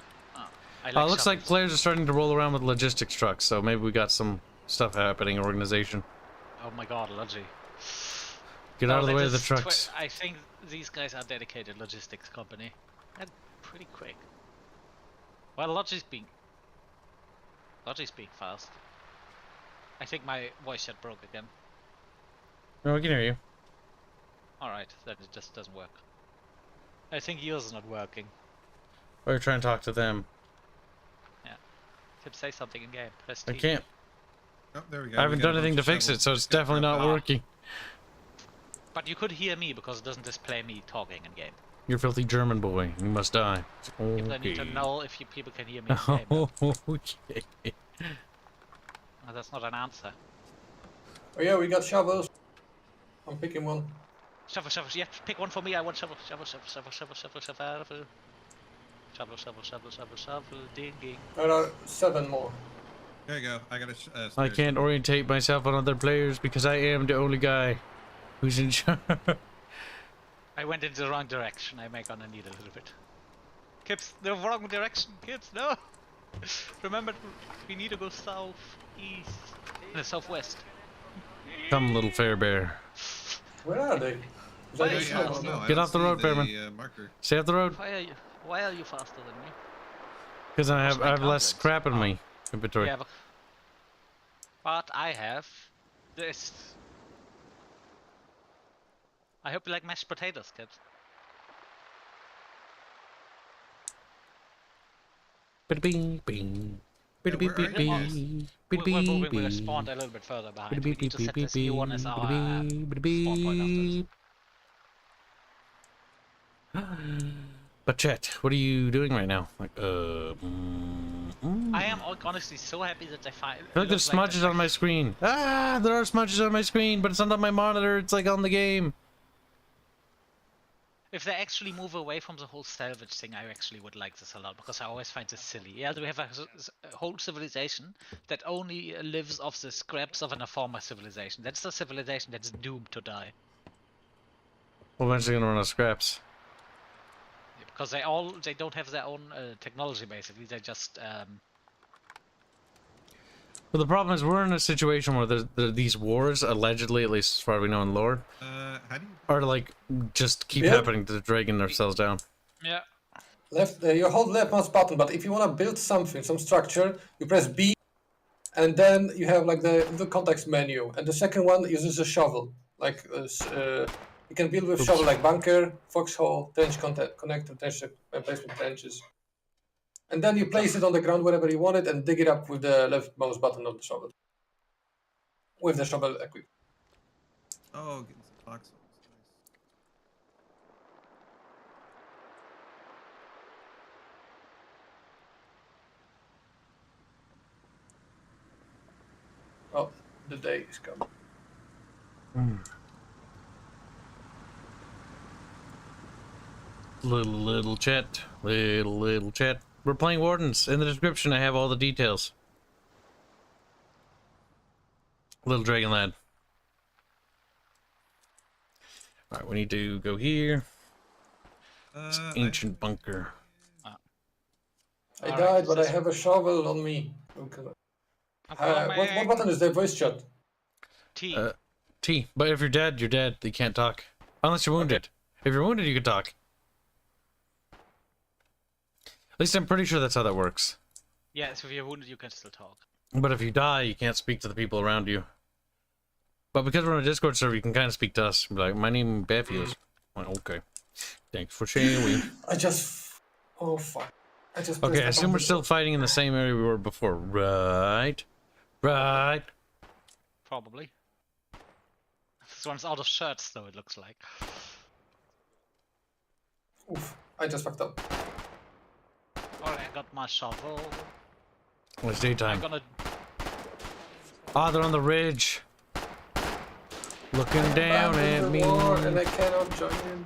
I It looks like shovels. players are starting to roll around with logistics trucks, so maybe we got some stuff happening. Organization. Oh my god, Logi. Get out of the way of the trucks. I think these guys are dedicated logistics company. And pretty quick. Well, Logi's being fast. I think my voice chat broke again. No, we can hear you. Alright, then it just doesn't work. I think yours is not working. Or trying to talk to them. Tip, say something in game. Press I T. can't. Oh, there we go. I haven't We got done a anything to bunch of fix it, shovels. so it's Got definitely crap not out. working. But you could hear me because it doesn't display me talking in game. You're a filthy German boy. You must die. People I need to Okay. know if you people can hear me. In game. Okay. Oh, that's not an answer. Oh yeah, we got shovels. I'm picking one. Shovel, shovel. Yeah, pick one for me. I want shovel, shovel, shovel, shovel, shovel, shovel, shovel. Shovel, shovel, shovel, shovel, shovel, digging. There are 7 more. There you go. I got a. I spare can't shovel. orientate myself on other players because I am the only guy who's in charge. I went in the wrong direction. I may gonna need a little bit. Kibs, the wrong direction. Kibs, no. Remember, we need to go south, east, southwest. Come, little fair bear. Where are they? Is that Why a are you snow? faster? No, I Get don't off the see road, Fairman. Marker. Stay off the road. Why are you faster than me? Because I have less Content. crap in my inventory. Yeah, but I have this. I hope you like mashed potatoes, kids. Bing, bing. Yeah, where are you guys? We're moving. We're spawned a little bit further behind. We need to set this new one as our spawn point after. But chat, what are you doing right now? Like, I am honestly so happy that they find. I feel like there's smudges on my screen. Ah, there are smudges on my screen, but it's not on my monitor. It's like on the game. If they actually move away from the whole salvage thing, I actually would like this a lot because I always find this silly. Yeah, we have a whole civilization that only lives off the scraps of a former civilization. That's a civilization that's doomed to die We're eventually gonna run out of scraps. because they don't have their own technology. Basically, they just But the problem is we're in a situation where these wars, allegedly, at least as far as we know in lore, How do you? are like just keep Yeah. happening to dragging themselves down. yeah. Left, you hold left mouse button, but if you want to build something, some structure, you press B, and then you have like the context menu, and the second one uses a shovel. Like you can build with shovel like bunker, foxhole, trench connector, trench placement trenches, and then you place it on the ground wherever you want it, and dig it up with the left mouse button of the shovel. With the shovel equipped. Oh, getting some foxholes. Nice. Oh, the day is coming. Little chat, little chat. We're playing Wardens. In the description, I have all the details. Little dragon lad. All right, we need to go here. It's ancient bunker. I Alright, died, but I this- have a shovel on me. Okay. I'm What coming. button is the voice chat? T. T. But if you're dead, you're dead. You can't talk. Unless you're wounded. If you're wounded, you can talk. At least I'm pretty sure that's how that works. Yeah, so if you're wounded, you can still talk. But if you die, you can't speak to the people around you. But because we're on a Discord server, you can kind of speak to us. Be like, my name is Baffius. Well, okay. Thanks for sharing. I just. Oh fuck. I just. Okay, I pressed the assume we're button. still fighting in the same area we were before, right? Right. Probably. This one's out of shirts, though, it looks like. Oof, I just fucked up. Alright, I got my shovel. Well, it's I'm daytime. gonna. Ah, they're on the ridge. Looking down Abandon at the me. war and I cannot join in.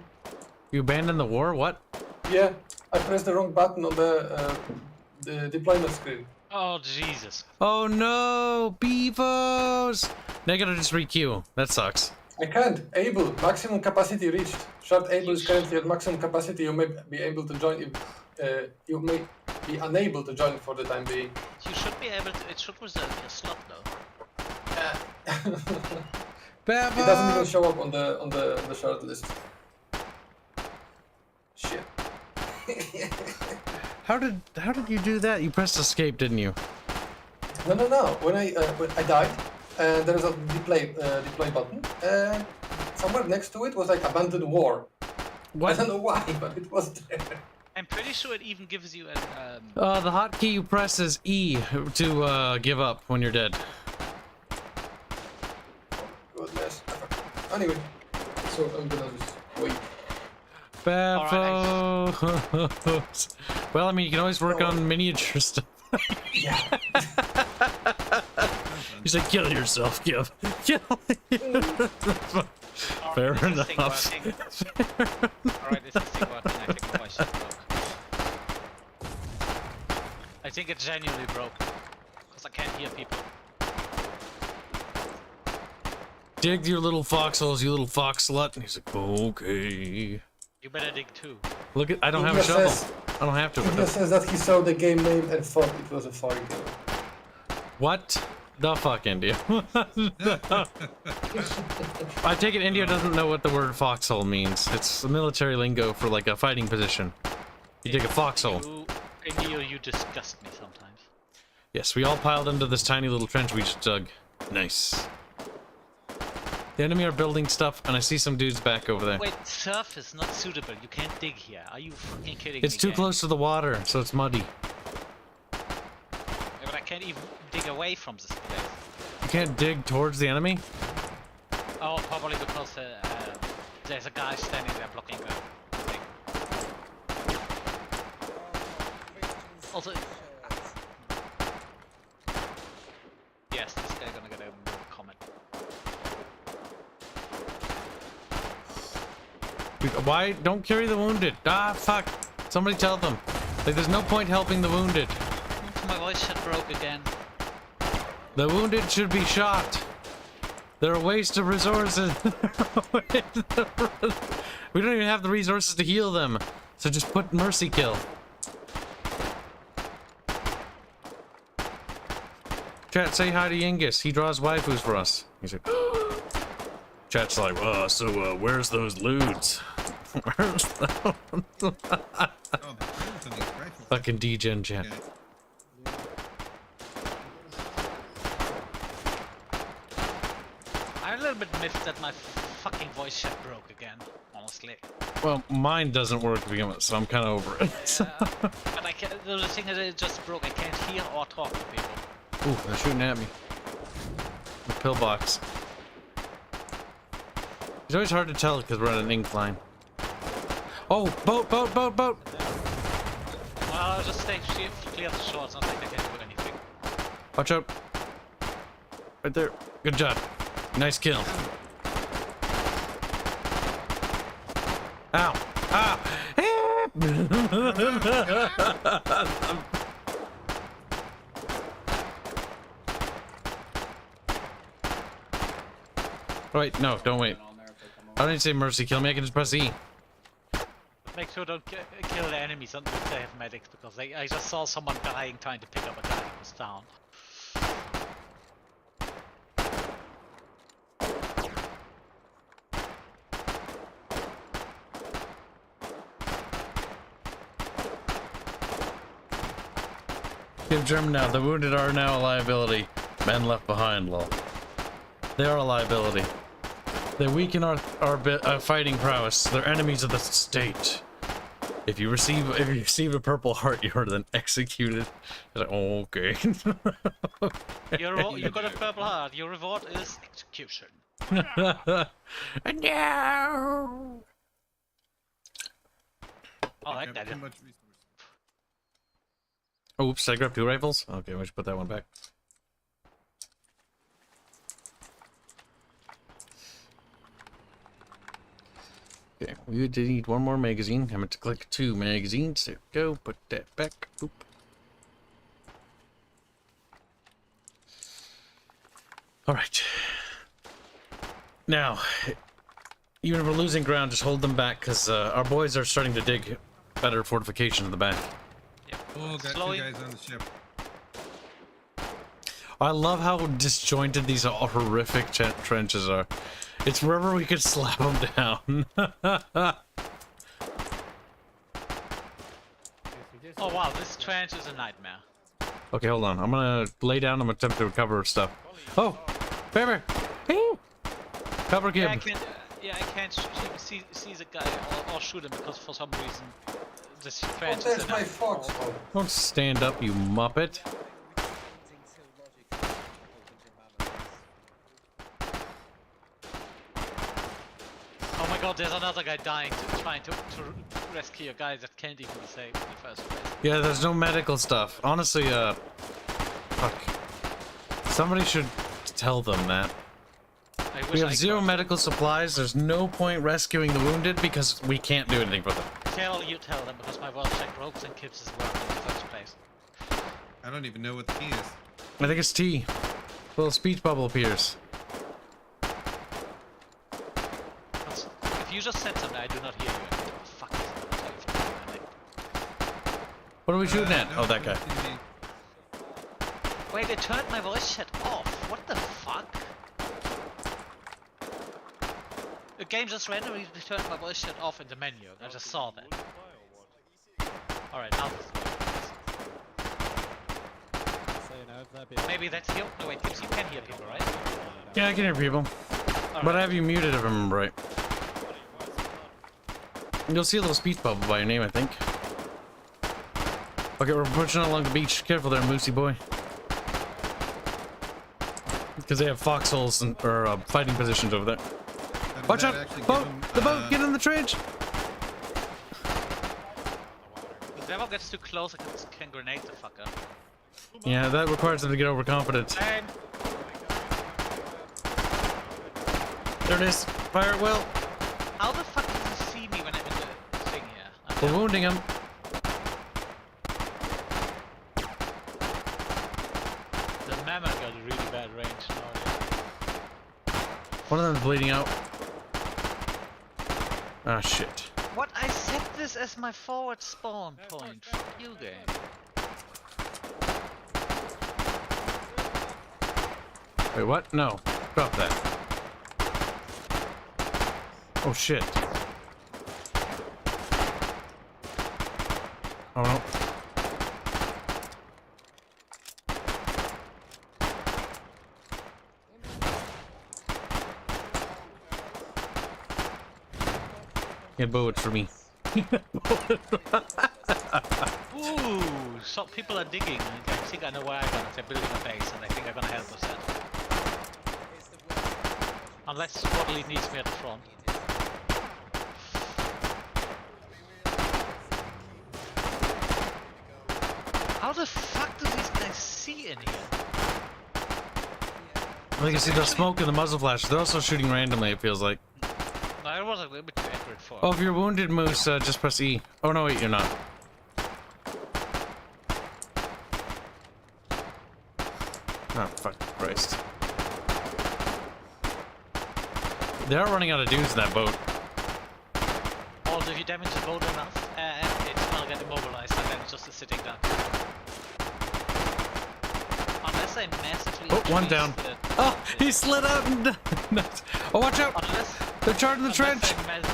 You abandoned the war? What? Yeah, I pressed the wrong button on the deployment screen. Oh, Jesus. Oh no! Beavos! Now you gotta just re-queue. That sucks. I can't. Able. Maximum capacity reached. Short able is currently at maximum capacity. You may be able to join if you may be unable to join for the time being. You should be able to. It should reserve your slot, though. It doesn't even show up on the short list. Shit. How did you do that? You pressed escape, didn't you? No. When I died, there was a deploy button, and somewhere next to it was like abandoned war. What? I don't know why, but it was there. I'm pretty sure it even gives you an. The hotkey you press is E to give up when you're dead. Goodness. Anyway, so I'm gonna just wait. Bavos. Well, I mean, you can always work on miniature stuff. Yeah. He's like, kill yourself, Kib. Kill yourself. Fair enough. Alright, this is thing working. I think my voice just broke. I think it genuinely broke. Because I can't hear people. Dig your little foxholes, you little fox slut. And he's like, okay. You better dig too. Look at, I don't have a India shovel. says- I don't have to. India says that he saw the game name and thought it was a funny game. What the fuck, India? I take it India doesn't know what the word foxhole means. It's a military lingo for like a fighting position. You dig a foxhole. You disgust me sometimes. Yes, we all piled into this tiny little trench we just dug. Nice. The enemy are building stuff, and I see some dudes back over there. Wait, surf is not suitable. You can't dig here. Are you fucking kidding It's me? too gang? close to the water, so it's muddy. Yeah, but I can't even dig away from this place. You can't dig towards the enemy? Oh, probably because there's a guy standing there blocking the thing. Also, yes, this guy gonna get a comment. Dude, why? Don't carry the wounded. Ah, fuck. Somebody tell them. Like, there's no point helping the wounded. My voice shit broke again. The wounded should be shot. They're a waste of resources. We don't even have the resources to heal them. So just put mercy kill. Chat, say hi to Yengus. He draws waifus for us. He's like, Chat's like, so where's those lewds? Where's those? Oh, the friends and these rifles. Fucking degen chat. Okay. I'm a little bit miffed that my fucking voice shit broke again, honestly. Well, mine doesn't work to begin with, so I'm kind of over it. But I can't, the thing is it just broke. I can't hear or talk to people. Ooh, they're shooting at me. The pillbox. It's always hard to tell because we're on an incline. Oh, boat! Well, I'll just stay clear of the shore. It's not like they can do anything. Watch out. Right there. Good job. Nice kill. Ow. Ah. Wait, no, don't wait. I don't need to say mercy kill me, I can just press E. Make sure don't kill the enemies until they have medics, because I just saw someone dying trying to pick up a guy who was down. Give German now. The wounded are now a liability. Men left behind, lol. They are a liability. They weaken our fighting prowess. They're enemies of the state. If you receive a purple heart, you are then executed. Like, oh, okay. You got a purple heart. Your reward is execution. No. I like that. Too much resources. Oops, I grabbed 2 rifles. Okay, we should put that one back. Okay, we did need 1 more magazine. I meant to click 2 magazines. There we go. Put that back. Oop. All right. Now, even if we're losing ground, just hold them back, because our boys are starting to dig better fortification in the back. Oh, got Slowly. 2 guys on the ship. I love how disjointed these horrific trenches are. It's wherever we could slap them down. Oh wow, this trench is a nightmare. Okay, hold on. I'm gonna lay down. I'm gonna attempt to recover stuff. Oh, Bear! Hey! Cover Yeah, Kib. I can't see the guy or shoot him because for some reason this trench is There's in my a foxhole. Don't stand up, you muppet. Oh my god, there's another guy dying trying to rescue a guy that can't even be saved in the first place. Yeah, there's no medical stuff. Honestly, fuck. Somebody should tell them that. I wish We have I zero could. medical supplies. There's no point rescuing the wounded because we can't do anything for them. You tell them because my world check ropes and Kibs as well in the first place. I don't even know what the key is. I think it's T. A little speech bubble appears. If you just said something, I do not hear you. What the fuck is that? What are we shooting at? No, Oh, that guy. Wait, it turned my voice chat off. What the fuck? The game just randomly turned my voice chat off in the menu. I just saw that. Alright, now this works. Maybe that's you. No, wait, Kibs, you can hear people, right? Yeah, I can hear people. But I have you muted if I remember right. You'll see a little speech bubble by your name, I think. Okay, we're pushing along the beach. Careful there, Moosey boy. Because they have foxholes and, or fighting positions over there. Watch out! Boat! The boat! Get in the trench! Whoever gets too close, I can grenade the fucker. Yeah, that requires them to get overconfident. And There it is. Fire it well. how the fuck does he see me when I'm in the thing here? We're wounding him. The mammoth got a really bad range now. One of them's bleeding out. Ah, shit. What? I set this as my forward spawn point. Fuck you, game. Wait, what? No. Drop that. Oh, shit. Oh, no. Get bullets for me. Ooh, so people are digging. I think I know where I'm going. They're building a base, and I think I'm gonna help with that. Unless Waddley needs me at the front. How the fuck do these guys see in here? I think I see the smoke and the muzzle flash. They're also shooting randomly, it feels like. No, I was a little bit too accurate for. Oh, if you're wounded, Moose, just press E. Oh, no, wait, you're not. Oh, fuck Christ. They are running out of dudes in that boat. Also, if you damage the boat enough, it will get immobilized, and then it's just sitting down. Unless I massively. Oh, one increase down. the- Oh, he slid out and... Oh, watch out! Unless. They're charging the trench! Unless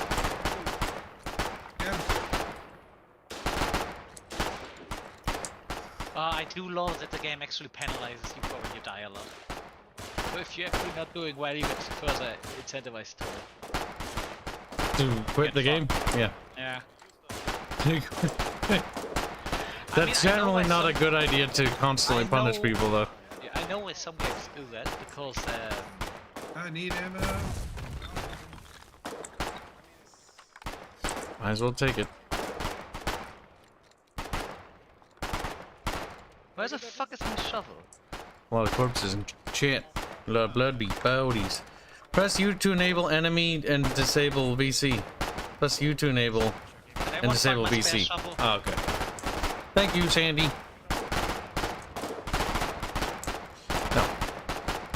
I I do love that the game actually penalizes you for when you die a lot. So if you're actually not doing well, you get further incentivized To quit the game? Yeah. Yeah. That's generally not a good idea to constantly punish know- people, though. Yeah, I know why some games do that because I need ammo. Might as well take it. where the fuck is my shovel? A lot of corpses and shit. A lot of bloody bodies. Press U to enable enemy and disable VC. Press U to enable And I and won't find disable my spare VC. shovel. Oh, okay. Thank you, Sandy. No.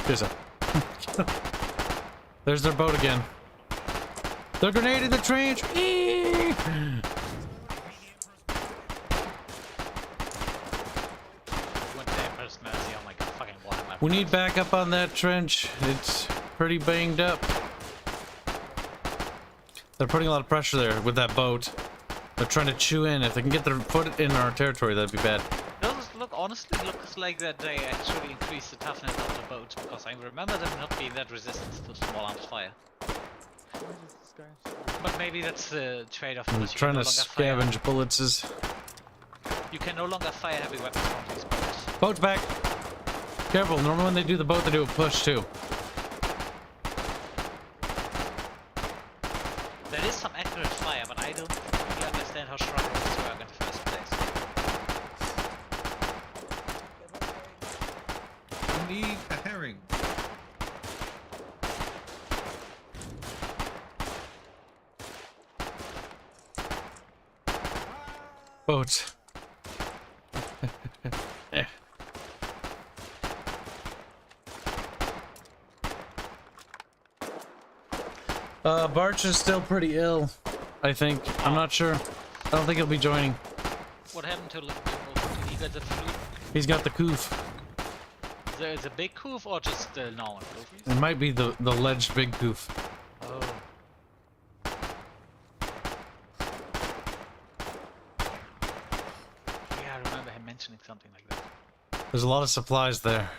There's a. There's their boat again. They're grenading the trench. Eee! One day, first mercy. Oh my god, fucking why am I? We need backup on that trench. It's pretty banged up. They're putting a lot of pressure there with that boat. They're trying to chew in. If they can get their foot in our territory, that'd be bad. Those honestly looks like that they actually increased the toughness of the boats because I remember them not being that resistant to small arms fire. But maybe that's the trade-off. I'm because you trying can to no longer scavenge bullets. You can no longer fire heavy weapons from these boats. Boat's back. Careful. Normally when they do the boat, they do a push too. There is some accurate fire, but I don't really understand how strong rockets work in the first place. We need a herring. Boat. Eh. Barch is still pretty ill, I think. I'm not sure. I don't think he'll be joining. What happened to Did he get the flu? He's got the coof. Is it a big coof or just the normal coof? It might be the alleged big coof. Oh. Yeah, I remember him mentioning something like that. There's a lot of supplies there.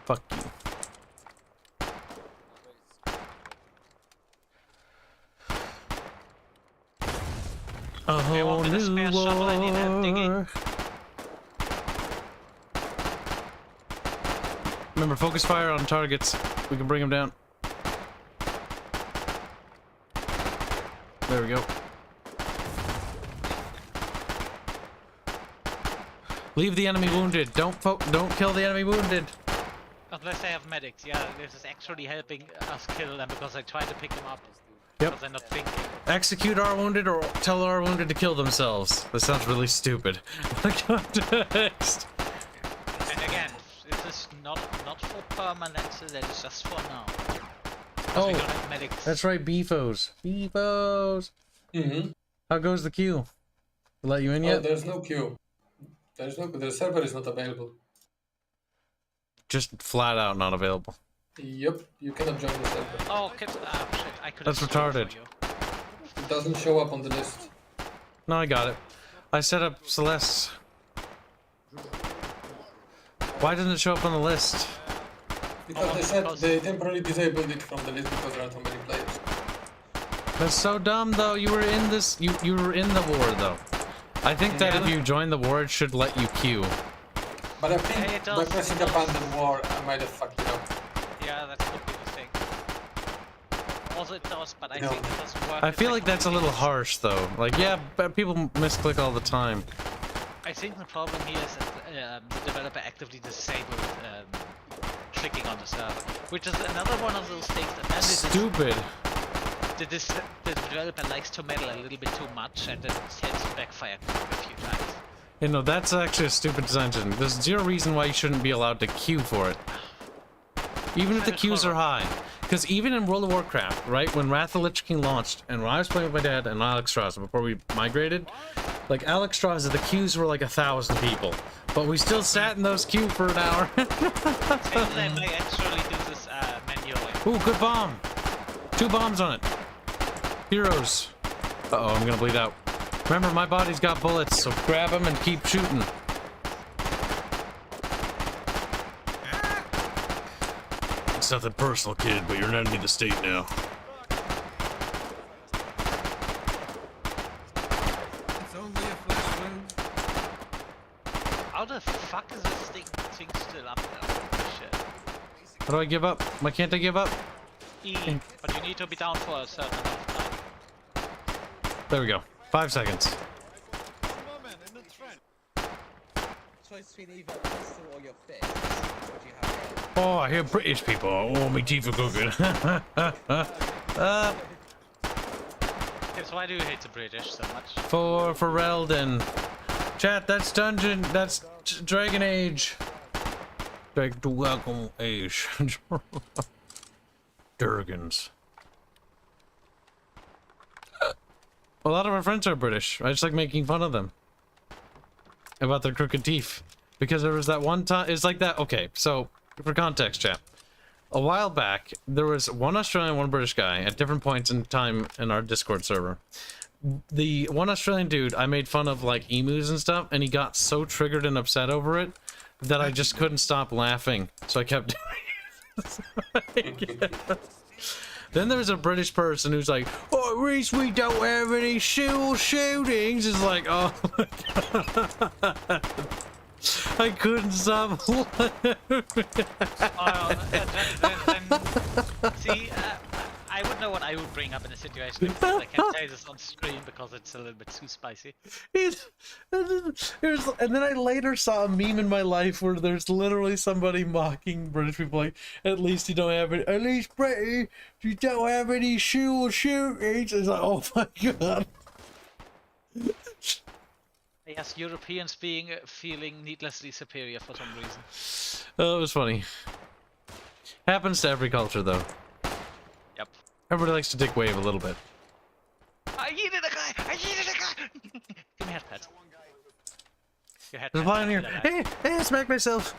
Fuck you. A whole want me to new spare shovel any of that digging? war. Remember, focus fire on targets. We can bring them down. There we go. Leave the enemy wounded. Don't kill the enemy wounded. Unless they have medics, yeah, this is actually helping us kill them because I try to pick them up. Yep. Because they're not thinking. Execute our wounded or tell our wounded to kill themselves. That sounds really stupid. Context. And again, this is not for permanent, that is just for now. Oh, we don't have medics. that's right, beefos. Beefos. Mm-hmm. How goes the queue? Let you in yet? Oh, there's no queue. The server is not available. Just flat out not available. Yep, you cannot join the server. Oh, Kibs, shit, I could That's retarded. It doesn't show up on the list. No, I got it. I set up Celeste. Why doesn't it show up on the list? Because they said they temporarily disabled it from the list because there are too many players. That's so dumb, though. You were in this. You were in the war, though. I think that if you join the war, it should let you queue. But I think Hey, it does, by pressing it does. abandon war, I might have fucked it up. Yeah, that could be the thing. Also, it does, but I No. think it doesn't work. I if feel like that's a little completely- harsh, though. Like, yeah, but people misclick all the time. I think the problem here is that the developer actively disabled clicking on the server, which is another one of those things that Stupid. the developer likes to meddle a little bit too much, and it tends to backfire a few times. You know, that's actually a stupid design decision. There's zero reason why you shouldn't be allowed to queue for it. Even if the queues are high. Because even in World of Warcraft, right, when Wrath of the Lich King launched, and when I was playing with my dad and Alex Strauss before we migrated, like Alex Strauss, the queues were like 1,000 people. But we still sat in those queues for an hour. They may actually do this manually. Ooh, good bomb. 2 bombs on it. Heroes. Uh-oh, I'm gonna bleed out. Remember, my body's got bullets, so grab them and keep shooting. It's nothing personal, kid, but you're an enemy of the state now. It's only a flesh wound. How the fuck is this thing still up there? Holy shit. How do I give up? Why can't I give up? E, but you need to be down for a certain amount of time. There we go. 5 seconds. Moment, in the trend. Choice between either pistol or your fist. What do you have here? Oh, I hear British people. Oh, my teeth are cooking. Yes, why do you hate the British so much? for Redone. Chat, that's dungeon. That's Dragon Age. Dragon Age. Durgans. A lot of our friends are British. I just like making fun of them about their crooked teeth. Because there was that one time, it's like that. Okay, so for context, chat. A while back, there was one Australian, one British guy at different points in time in our Discord server. The one Australian dude, I made fun of like emus and stuff, and he got so triggered and upset over it that I just couldn't stop laughing. So I kept doing it. Then there was a British person who's like, oh, at least we don't have any shootings. It's like, oh my God. I couldn't stop. See, I would know what I would bring up in a situation like this. I can't say this on stream because it's a little bit too spicy. And then I later saw a meme in my life where there's literally somebody mocking British people like, at least you don't have it. At least British, you don't have any shootings. It's like, oh my god. Yes, Europeans feeling needlessly superior for some reason. Oh, it was funny. Happens to every culture, though. Yep. Everybody likes to dick wave a little bit. I yeeted a guy! I yeeted a guy! Give me a headpad. Your headpad. There's a line here. Hey, I smacked myself.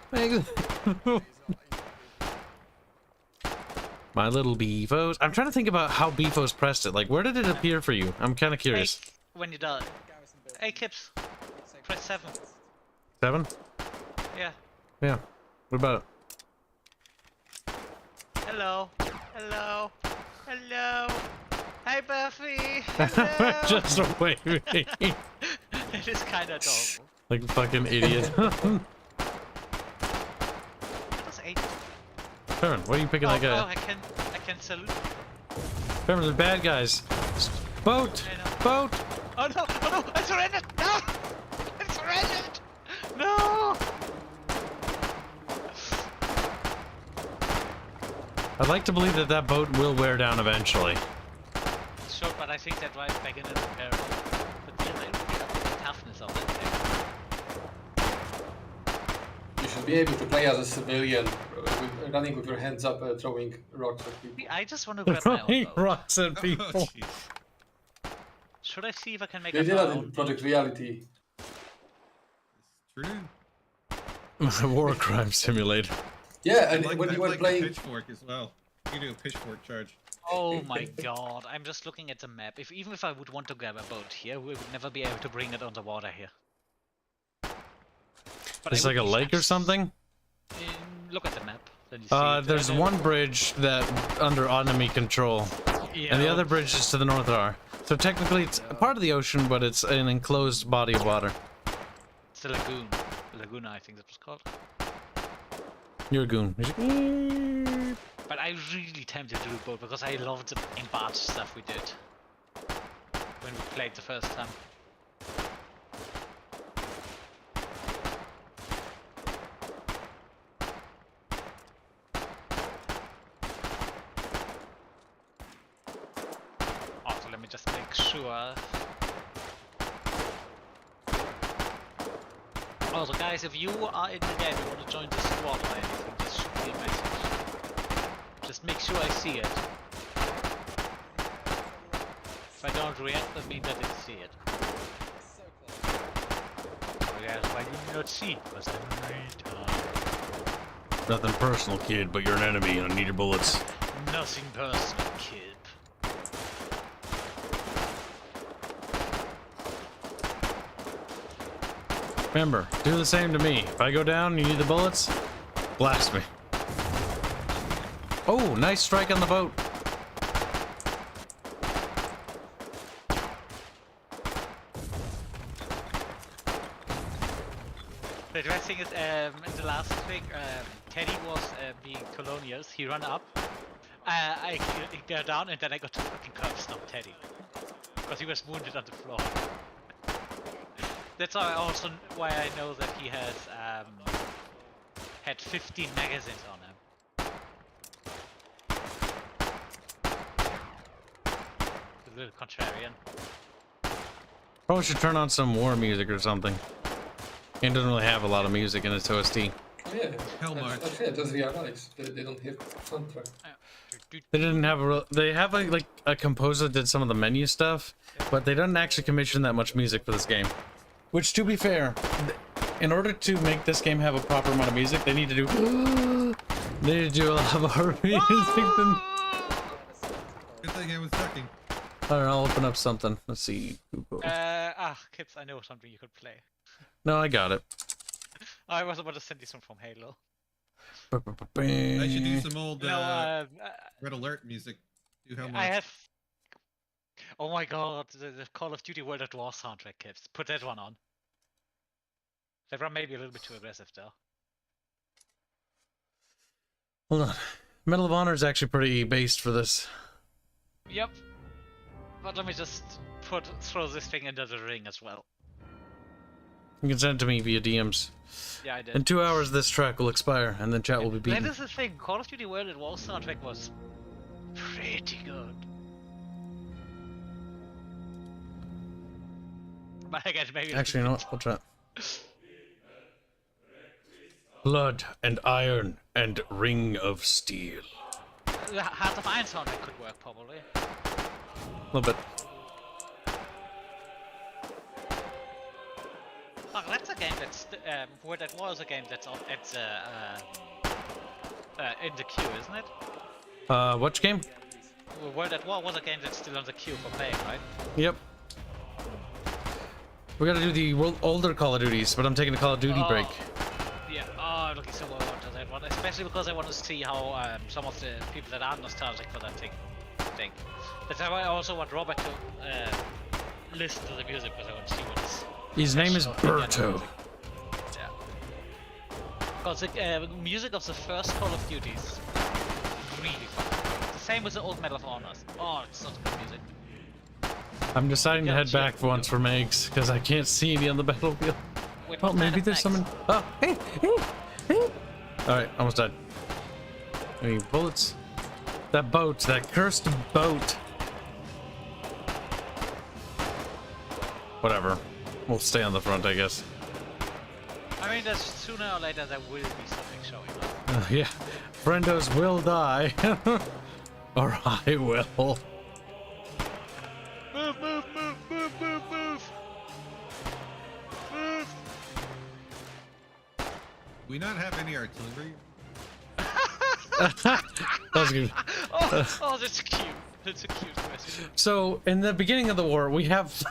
My little beefos. I'm trying to think about how beefos pressed it. Like, where did it appear for you? I'm kind of curious. Hey, when you die. Hey, Kibs. Press 7. 7? Yeah. Yeah. What about it? Hello. Hello. Hello. Hi, Buffy. Hello. Just waving. It is kind of adorable. Like a fucking idiot. What is 8? Perrin, why are you picking that guy? Oh, I can salute. Perrin, they're bad guys. Boat! I know. Boat! Oh no! Oh no! I surrendered! No! I surrendered! No! I'd like to believe that that boat will wear down eventually. Sure, but I think that drives back into the peril. But still, I don't get the toughness of it. You should be able to play as a civilian, running with your hands up, throwing rocks at people. I just want to grab my own Throwing boat. rocks at Oh, people. jeez. Should I see if I can make They a did that own in Project Reality. True. War crime simulator. Yeah, and Like, when you were like playing, a pitchfork as well. You do a pitchfork charge. Oh my god, I'm just looking at the map. Even if I would want to grab a boat here, we would never be able to bring it on the water here. But It's like a lake or something? Look at the map. Then you see it. There's one bridge that under enemy control, and the Yeah. other bridges to the north are. So technically it's a part of the ocean, but it's an enclosed body of water. It's the lagoon. Laguna, I think that was called. You're a goon. But I really tempted to do both because I loved the barge stuff we did when we played the first time. Also, let me just make sure. Also, guys, if you are in the game and want to join the squad or anything, just shoot me a message. Just make sure I see it. If I don't react, that means I didn't see it. Oh yes, why did you not see? Because I'm retard. Nothing personal, kid, but you're an enemy and I need your bullets. Nothing personal, kid. Remember, do the same to me. If I go down and you need the bullets, blast me. Oh, nice strike on the boat. The interesting is, in the last thing, Teddy was being colonials. He ran up. I go down, and then I got to fucking curb stop Teddy because he was wounded on the floor. That's why I know that he has had 15 magazines on him. A little contrarian. Probably should turn on some war music or something. It doesn't really have a lot of music in its OST. yeah, Hell March. actually, I just realized they don't have soundtrack. They didn't have they have like a composer that did some of the menu stuff, but they didn't actually commission that much music for this game. Which, to be fair, in order to make this game have a proper amount of music, they need to do they need to do a lot more music than. Good thing I was ducking. Alright, I'll open up something. Let's see. Kibs, I know something you could play. No, I got it. I was about to send you some from Halo. I should do some old Red Alert music. Do Hell I March. have. Oh my god, the Call of Duty World at War soundtrack, Kibs. Put that one on. They run maybe a little bit too aggressive though. Hold on. Medal of Honor is actually pretty based for this. Yep. But let me just throw this thing into the ring as well. You can send it to me via DMs. Yeah, I did. In 2 hours, this track will expire, and then chat will be beaten. That is the thing. Call of Duty World at War soundtrack was pretty good. But again, maybe Actually, you know what? We'll try. Blood and iron and ring of steel. The Heart of Iron soundtrack could work probably. A little bit. Oh, that's a game that's World at War is a game that's on. It's in the queue, isn't it? Which game? World at War was a game that's still on the queue for playing, right? Yep. We gotta do the older Call of Duties, but I'm taking a Call of Duty break. Yeah, oh, I'm looking so forward to that one, especially because I want to see how some of the people that are nostalgic for that thing think. That's why I also want Robert to listen to the music, because I want to see what His name is Berto. Yeah. Because the music of the first Call of Duty is really fun. The same with the old Medal of Honors. Oh, it's such good music. I'm deciding to head back once for Megs, because I can't see any on the battlefield. Wait, Oh, what kind maybe of there's Megs? someone. Oh, hey, hey, hey. Alright, almost died. Any bullets? That boat, that cursed boat. Whatever. We'll stay on the front, I guess. I mean, there's sooner or later there will be something showing up. Yeah. Friendos will die. Or I will. Move, move, move, move, move, move! Move! We not have any artillery? That was good. Oh, that's cute. That's a cute question. So, in the beginning of the war, we have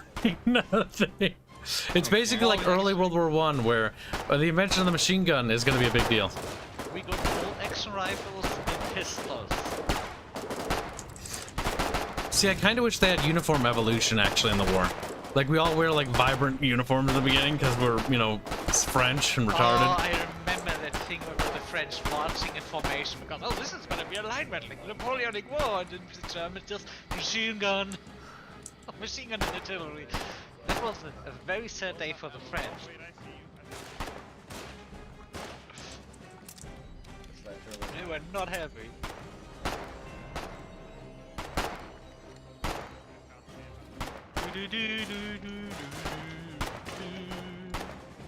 nothing. It's basically like early World War I, where the invention of the machine gun is going to be a big deal. We got bolt action rifles and pistols. See, I kind of wish they had uniform evolution actually in the war. Like, we all wear like vibrant uniforms in the beginning because we're, you know, French and retarded. Oh, I remember that thing with the French marching in formation because, oh, this is gonna be a line battling Napoleonic War, and then the Germans just machine gun and artillery. That was a very sad day for the French. They were not happy.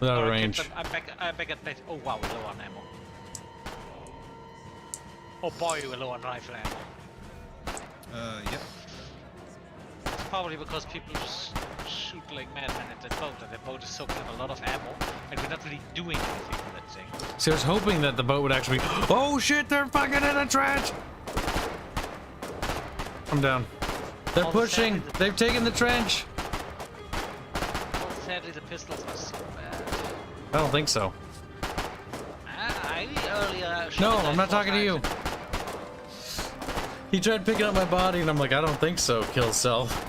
Without a Alright, range. Captain, I'm back at base. Oh wow, we're low on ammo. Oh boy, we're low on rifle ammo. Yep. It's probably because people just shoot like madmen at that boat, and that boat is soaking up a lot of ammo, and we're not really doing anything with that thing. See, I was hoping that the boat would actually. Oh shit! They're fucking in a trench. I'm down. They're All pushing. sadly, They've taken the trench. sadly the pistols are so bad. I don't think so. I earlier. No, I'm not talking to you. He tried picking up my body, and I'm like, I don't think so. Kill self.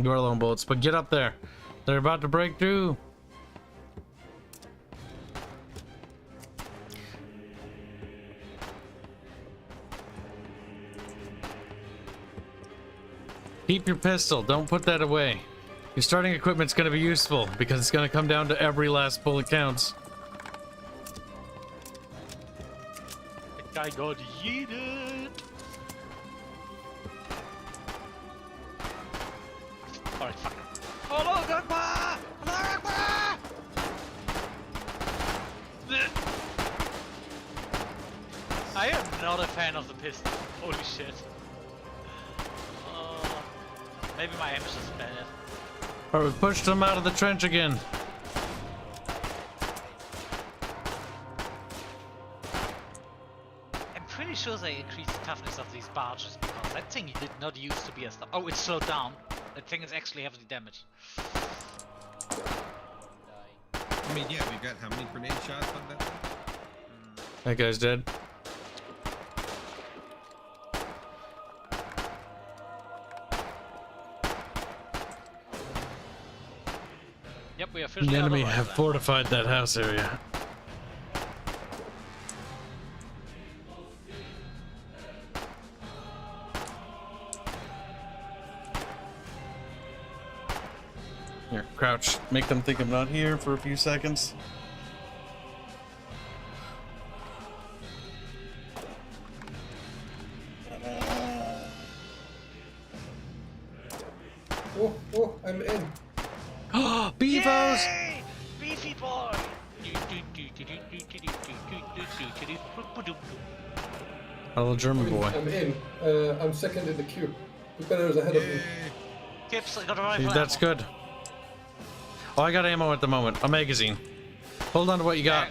Door alone bullets, but get up there. They're about to break through. Keep your pistol. Don't put that away. Your starting equipment's going to be useful because it's going to come down to every last bullet counts. The guy got yeeted. Alright, fuck. Oh no, Akbar! Allah Akbar! I am not a fan of the pistol. Holy shit. Maybe my aim is just bad. Alright, we pushed them out of the trench again. I'm pretty sure they increased the toughness of these barges because that thing did not used to be as tough. Oh, it's slowed down. That thing is actually heavily damaged. I mean, yeah, we've got how many grenade shots on that? That guy's dead. Yep, we officially The out of enemy order have then. fortified that house area. Here, crouch. Make them think I'm not here for a few seconds. Oh, I'm in. Beavos! Yay! Beefy boy! A little German boy. I'm in. I'm second in the queue. 2 players ahead of me. Kibs, I got a rifle. That's ammo. good. Oh, I got ammo at the moment. A magazine. Hold on to what you got.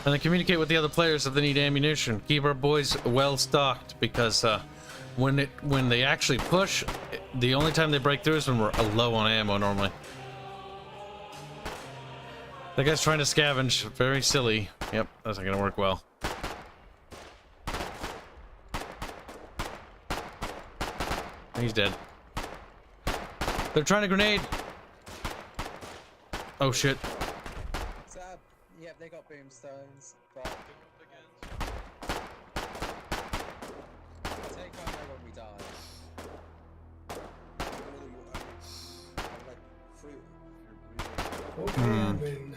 And then communicate with the other players if they need ammunition. Keep our boys well stocked because when they actually push, the only time they break through is when we're low on ammo normally. That guy's trying to scavenge. Very silly. Yep, that's not gonna work well. He's dead. They're trying to grenade. Oh shit. Sad. Yep, they got boomstones, but take ammo when we die. Okay, I'm in.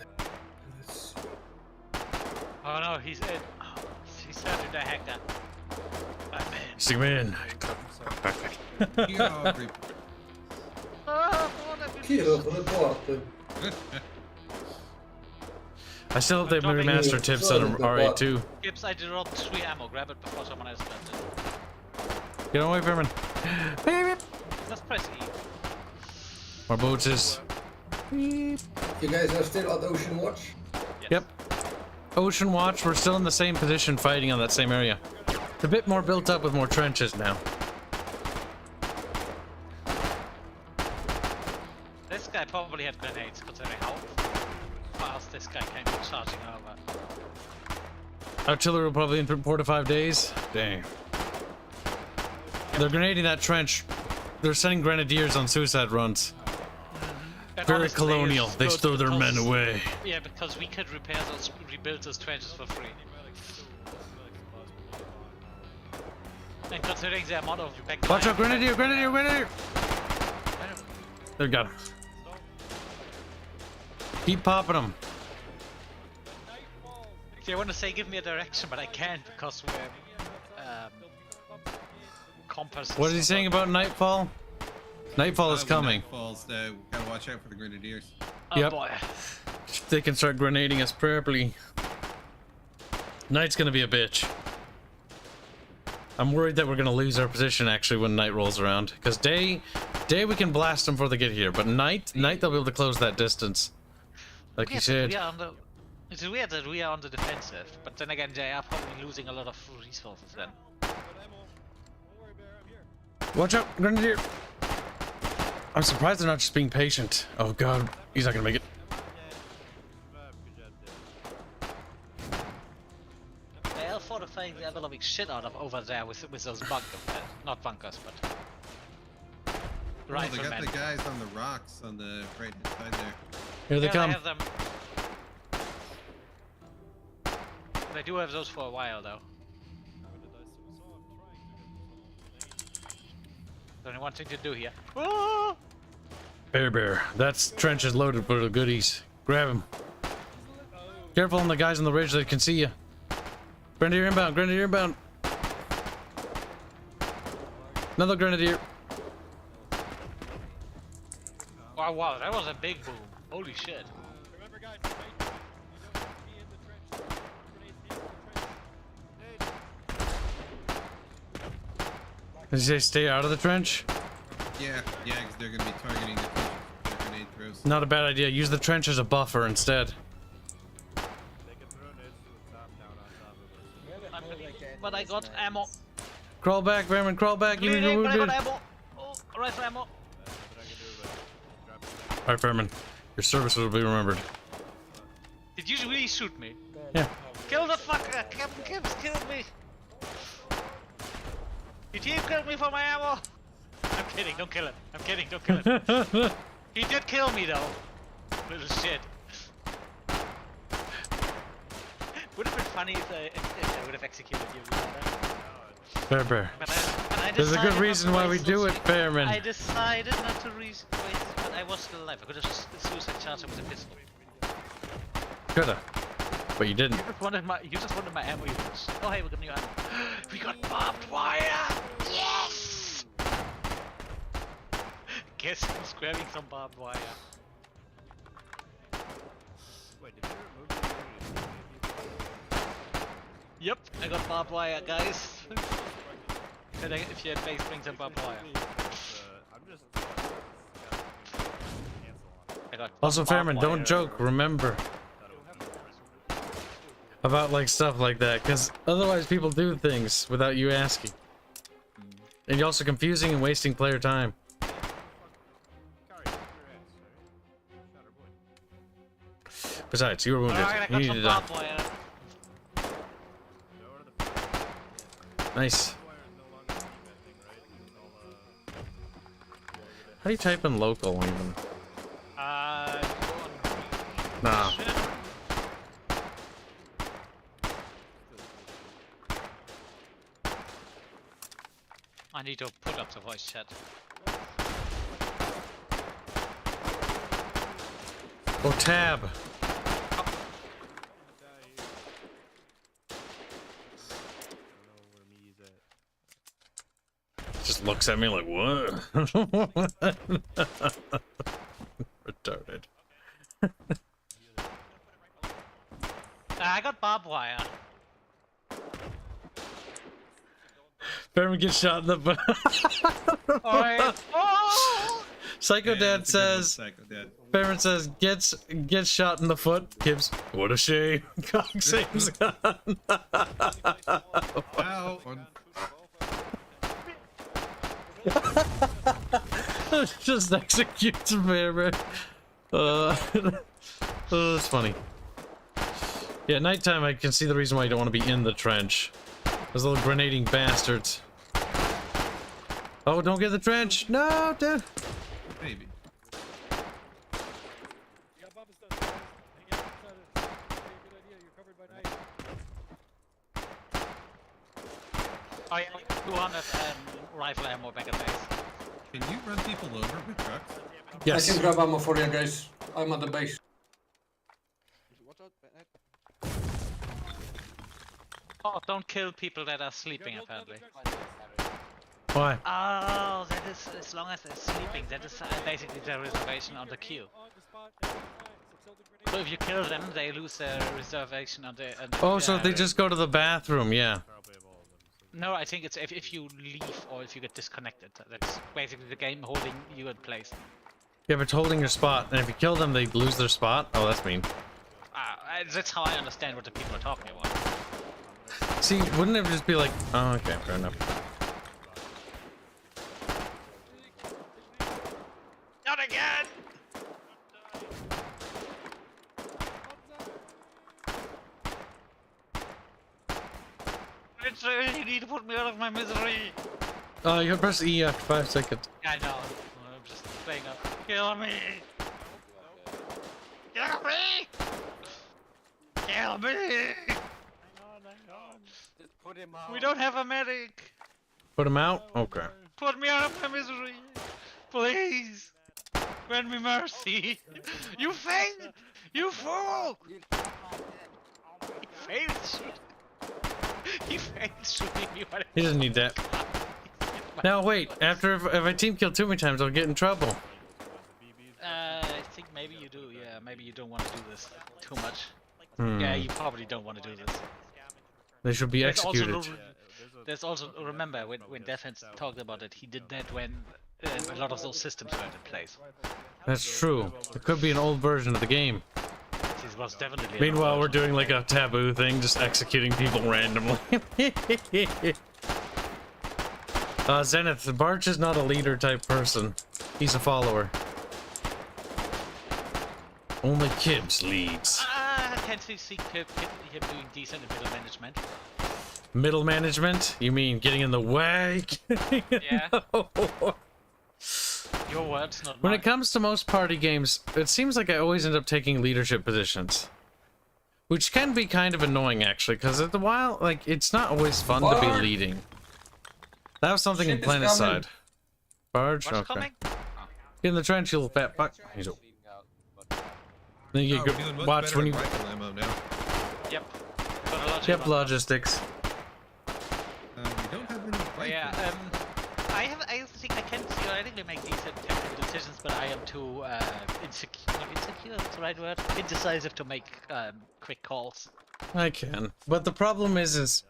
Oh no, he's in. Oh, he's starting to hack that. I'm in. Stick him in. Kiro, reported. I still hope they Dropping remaster you. tips on RA2. Kibs, I did drop 3 ammo. Grab it before someone else grabs it. Get away from him. Just press E. Our boats is. You guys are still at Ocean Watch? Yes. Yep. Ocean Watch, we're still in the same position fighting on that same area. It's a bit more built up with more trenches now. This guy probably had grenades, considering how fast this guy came charging over. Artillery will probably in 4 to 5 days. Dang. They're grenading that trench. They're sending grenadiers on suicide runs. And Very honestly, colonial. it's They good stole their men because- away. Yeah, because we could rebuild those trenches for free. And considering the amount of back Watch out, grenadier, grenadier, grenadier! There, got him. Keep popping them. See, I want to say give me a direction, but I can't because we're compass. What is he saying about nightfall? Nightfall is coming. Nightfall's, gotta watch out for the grenadiers. Oh Yep. boy. They can start grenading us properly. Night's gonna be a bitch. I'm worried that we're gonna lose our position actually when night rolls around. Because day we can blast them before they get here, but night they'll be able to close that distance. Like you said. It's weird that we are on the defensive, but then again they are probably losing a lot of resources then. Watch out, grenadier! I'm surprised they're not just being patient. Oh god, he's not gonna make it. They are fortifying the ever-loving shit out of over there with those bunkers. Not bunkers, but Oh, they got riflemen. the guys on the rocks on the right hand side there. Here they Yeah, come. They have them. They do have those for a while though. There's only one thing to do here. Oh! Bear. That trench is loaded for the goodies. Grab him. Careful on the guys on the ridge that can see you. Grenadier inbound, grenadier inbound. Another grenadier. Oh, wow, that was a big boom. Holy shit. Remember, guys, right? You don't want to be in the trench. Grenades in the trench. Did you say stay out of the trench? Yeah, because they're gonna be targeting the trenches with their grenade throws. Not a bad idea. Use the trench as a buffer instead. They can throw nades to the top down on top of us. Where the hell are they getting But I these got nades? ammo. Crawl back, Vermin, crawl back. You Bleeding, but I got wounded. ammo. Oh, rifle ammo. What I can do is grab it. Alright, Vermin. Your service will be remembered. Did you really shoot me? Yeah. Kill the fucker! Captain Kibs killed me! Did you kill me for my ammo? I'm kidding, don't kill him. I'm kidding, don't kill him. He did kill me though. Little shit. Would have been funny if I would have executed you. Fair bear. But I There's a good decided not reason to why we waste do those it, Fairman. I decided not to waste, but I was still alive. I could have just suicide charged him with a pistol. Coulda. But you didn't. You just wanted my ammo. Oh hey, we got new ammo. We got barbed wire! Yes! Guess who's grabbing some barbed wire? Wait, did you remove the Yep, I got barbed wire, guys. If you had base, bring some barbed wire. I'm just I got Also, barbed Fairman, wire. don't joke. Remember about like stuff like that, because otherwise people do things without you asking, and you're also confusing and wasting player time. Besides, you were wounded. Alright, I You got needed some to barbed die. wire. Nice. How do you type in local even? Nah. I need to put up the voice chat. Oh, tab. Just looks at me like, what? Retarded. I got barbed wire. Fairman gets shot in the butt. Alright. Oh! Psycho Yeah, Dad that's a good one, says, Psycho Dad. Fairman says, gets shot in the foot. Kibs, what a shame. Cock saves gun. Ow! Just executes Fairman. That's funny. Yeah, at nighttime I can see the reason why you don't want to be in the trench. Those little grenading bastards. Oh, don't get the trench! No, dude! Maybe. Oh yeah, 200 rifle ammo back at base. Can you run people over with trucks? Yes. I can grab ammo for you guys. I'm at the base. Watch out, Batman. Oh, don't kill people that are sleeping apparently. Why? Oh, that is, as long as they're sleeping, that is basically their reservation on the queue. So if you kill them, they lose their reservation on the... Oh, so they just go to the bathroom, yeah. No, I think it's if you leave or if you get disconnected. That's basically the game holding you in place. Yeah, but it's holding your spot, and if you kill them, they lose their spot? Oh, that's mean. That's how I understand what the people are talking about. See, wouldn't it just be like, oh, okay, fair enough. Not again! You need to put me out of my misery! You can press E after 5 seconds. I know. I'm just playing up. Kill me! Kill me! Kill me! Hang on. Just put him out. We don't have a medic! Put him out? Okay. Put me out of my misery! Please! Grant me mercy! You failed! You fool! He failed shooting. He failed shooting me. He doesn't need that. Now wait, after if I team kill too many times, I'll get in trouble. I think maybe you do, yeah. Maybe you don't want to do this too much. Hmm. Yeah, you probably don't want to do this. They should be executed. There's also, remember, when Defense talked about it, he did that when a lot of those systems weren't in place. That's true. It could be an old version of the game. This was definitely. Meanwhile, we're doing like a taboo thing, just executing people randomly. Zenith, Barch is not a leader type person. He's a follower. Only Kibs leads. Can't we see him doing decent in middle management? Middle management? You mean getting in the way? Yeah. No. You Your words, not When mine. it comes to most party games, it seems like I always end up taking leadership positions. Which can be kind of annoying, actually, because at the while, like, it's not always fun to be Bard! leading. That was something in Ship is Planet coming. Side. Barge? What's Okay. coming? Get in the trench, you little fat fuck. He's Leaving out, but Then you Oh, get we're doing much watch better when on you rifle ammo now. Yep. Chronological yep amount. logistics. We don't have any rifles. Yeah, I think I can theoretically make decent tactical decisions, but I am too insecure. Not insecure, that's the right word. Indecisive to make quick calls. I can, but the problem is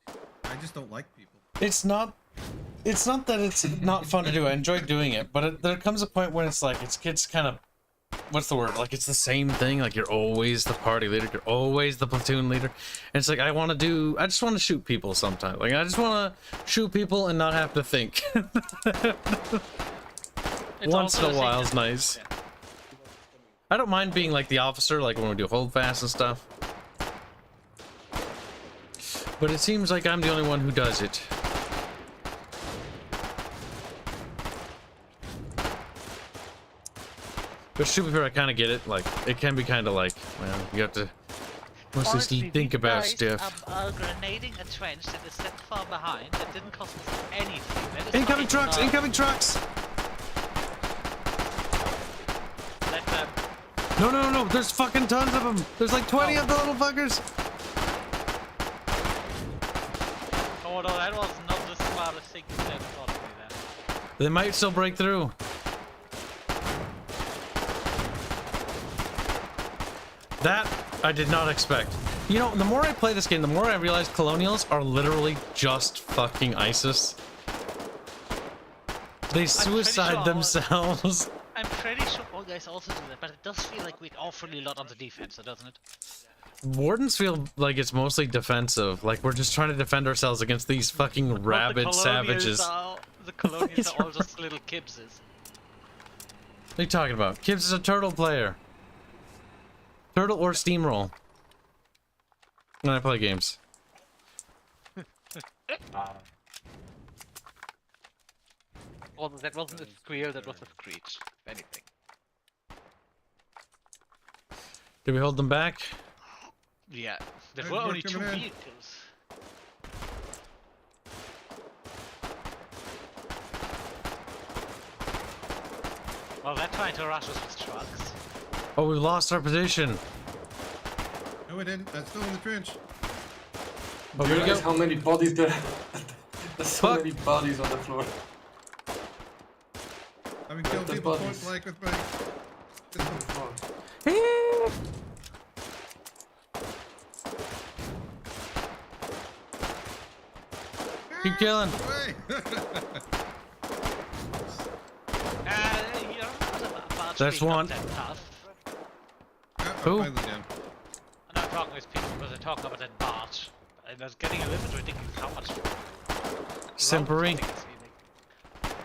I just don't like people. it's not that it's not fun to do. I enjoy doing it, but there comes a point when it's like it gets kind of, what's the word? Like it's the same thing. Like you're always the party leader, you're always the platoon leader, and it's like I just want to shoot people sometimes. Like I just want to shoot people and not have to think. It's Once in also a the while thing is nice. I don't mind being like the officer, like when we do hold fast and stuff. But it seems like I'm the only one who does it. But to be fair, I kind of get it. Like, it can be kind of like, well, you have to mostly Honestly, think these about guys stuff. are grenading a trench that is that far behind that didn't cost us anything. That is Incoming fucking trucks! nuts. Incoming trucks! Let them. No, no, no, no! There's fucking tons of them! There's like 20 of the little fuckers! Oh no, that was not the smartest thing you said. Thought to do that. They might still break through. That I did not expect. You know, the more I play this game, the more I realize Colonials are literally just fucking ISIS. They suicide sure themselves. I'm pretty sure all guys also do that, but it does feel like we're awfully lot on the defense, doesn't it? Wardens feel like it's mostly defensive. Like we're just trying to defend ourselves against these fucking rabid savages. The colonials are all just little Kibses. What are you talking about? Kibs is a turtle player. Turtle or steamroll. When I play games. Well, that wasn't a squeal, that was a screech. If anything. Did we hold them back? Yeah, there Hey, were we're only 2 coming in. vehicles. Well, they're trying to rush us with trucks. Oh, we lost our position. No, I didn't. That's still in the trench. Oh, Do here you we realize go. how many bodies there? There's so Fuck. many bodies on the floor. I've been killing the people point bodies? blank with my. Keep killing. Way! You know, barge That's being not one. that tough. Who? I'm finally down. I'm not talking with people because they're talking about that barge. And that's getting a little bit ridiculous how much. Simpering.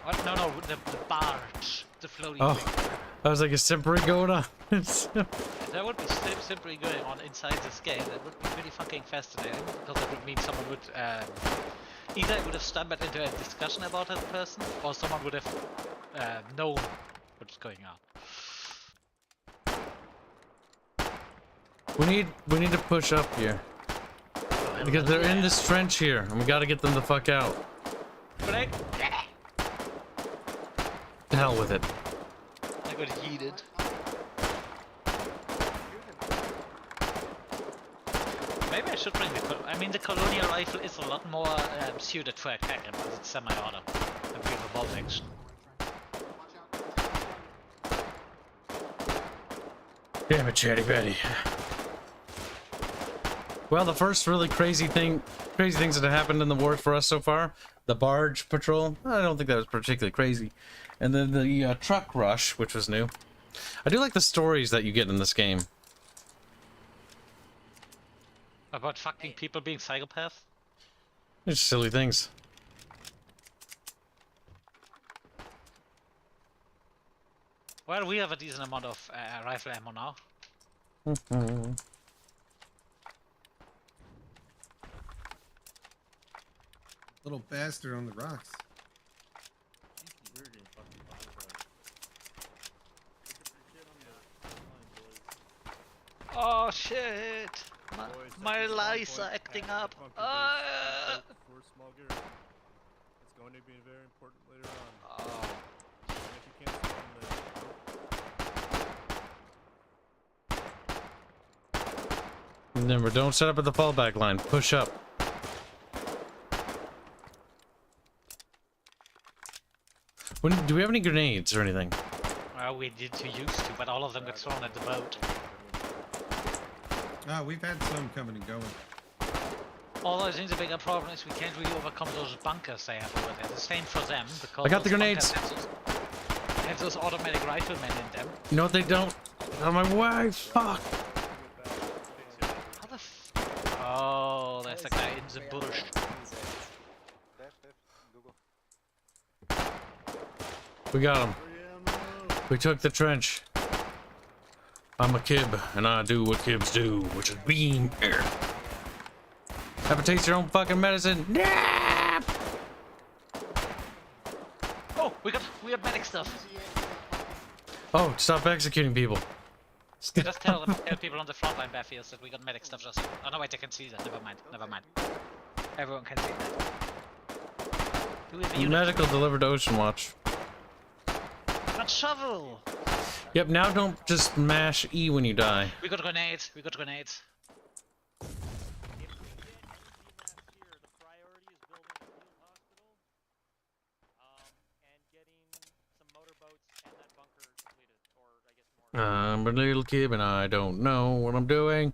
What? No, no, the barge. The floating Oh, thing. I was like, is simpering going on? There would be simply going on inside this game. That would be pretty fucking fascinating because it would mean someone would either it would have stumbled into a discussion about that person, or someone would have known what's going on. we need to push up here. Because they're in this trench here, and we gotta get them the fuck out. But To hell with it. I got heated. Maybe I should bring I mean, the colonial rifle is a lot more suited for attack because it's semi-auto than being a bolt action. Damn it, Chatty Patty. Well, the first really crazy things that have happened in the war for us so far, the barge patrol, I don't think that was particularly crazy. And then the truck rush, which was new. I do like the stories that you get in this game. About fucking people being psychopaths? They're just silly things. Well, we have a decent amount of rifle ammo now. Little bastard on the rocks. shit! Boys, My at this lies point, are acting half up. the bunker base is built for small garrison. It's going to be very important later on. Oh. Even if you can't storm this. Remember, don't set up at the fallback line. Push up. Do we have any grenades or anything? Well, we did to used to, but all of them got thrown at the boat. Ah, we've had some coming and going. Although I think the bigger problem is we can't really overcome those bunkers they have over there. The same for them, because I got the those grenades. bunkers have those automatic riflemen in them. No, they don't. Oh my wife. Fuck. How the Oh, there's a guy in the bush. We got him. We took the trench. I'm a Kib, and I do what Kibs do, which is beam air. Have a taste of your own fucking medicine. Yeah! Oh, we have medic stuff. Oh, stop executing people. Just tell people on the front line battlefields that we got medic stuff. Just oh no, wait, they can see that. Never mind. Everyone can see that. Do we have a unit? Medical delivered to Ocean Watch. Got shovel. Yep, now don't just mash E when you die. We got grenades. If we get last year, the priority is building a field hospital, and getting some motorboats and that bunker completed, or I guess more. I'm a little Kib and I don't know what I'm doing.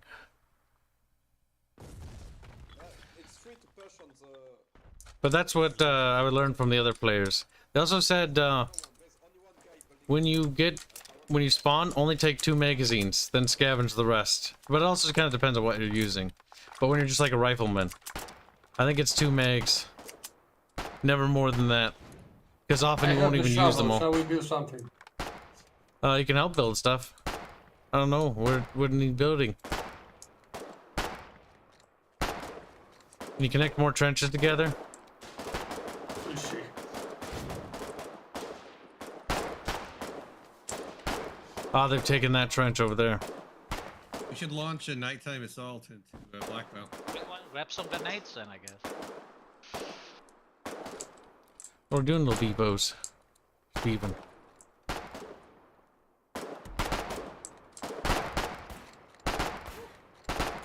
It's free to push on the... But that's what I would learn from the other players. They also said when you spawn, only take 2 magazines, then scavenge the rest. But it also kind of depends on what you're using. But when you're just like a rifleman, I think it's 2 mags. Never more than that. Because often you won't even use them all. Shall we build something? You can help build stuff. I don't know, what need building? Can you connect more trenches together? We'll see. Ah, they've taken that trench over there. We should launch a nighttime assault into Blackwell. Grab some grenades then, I guess. We're doing little beepos. Beeping.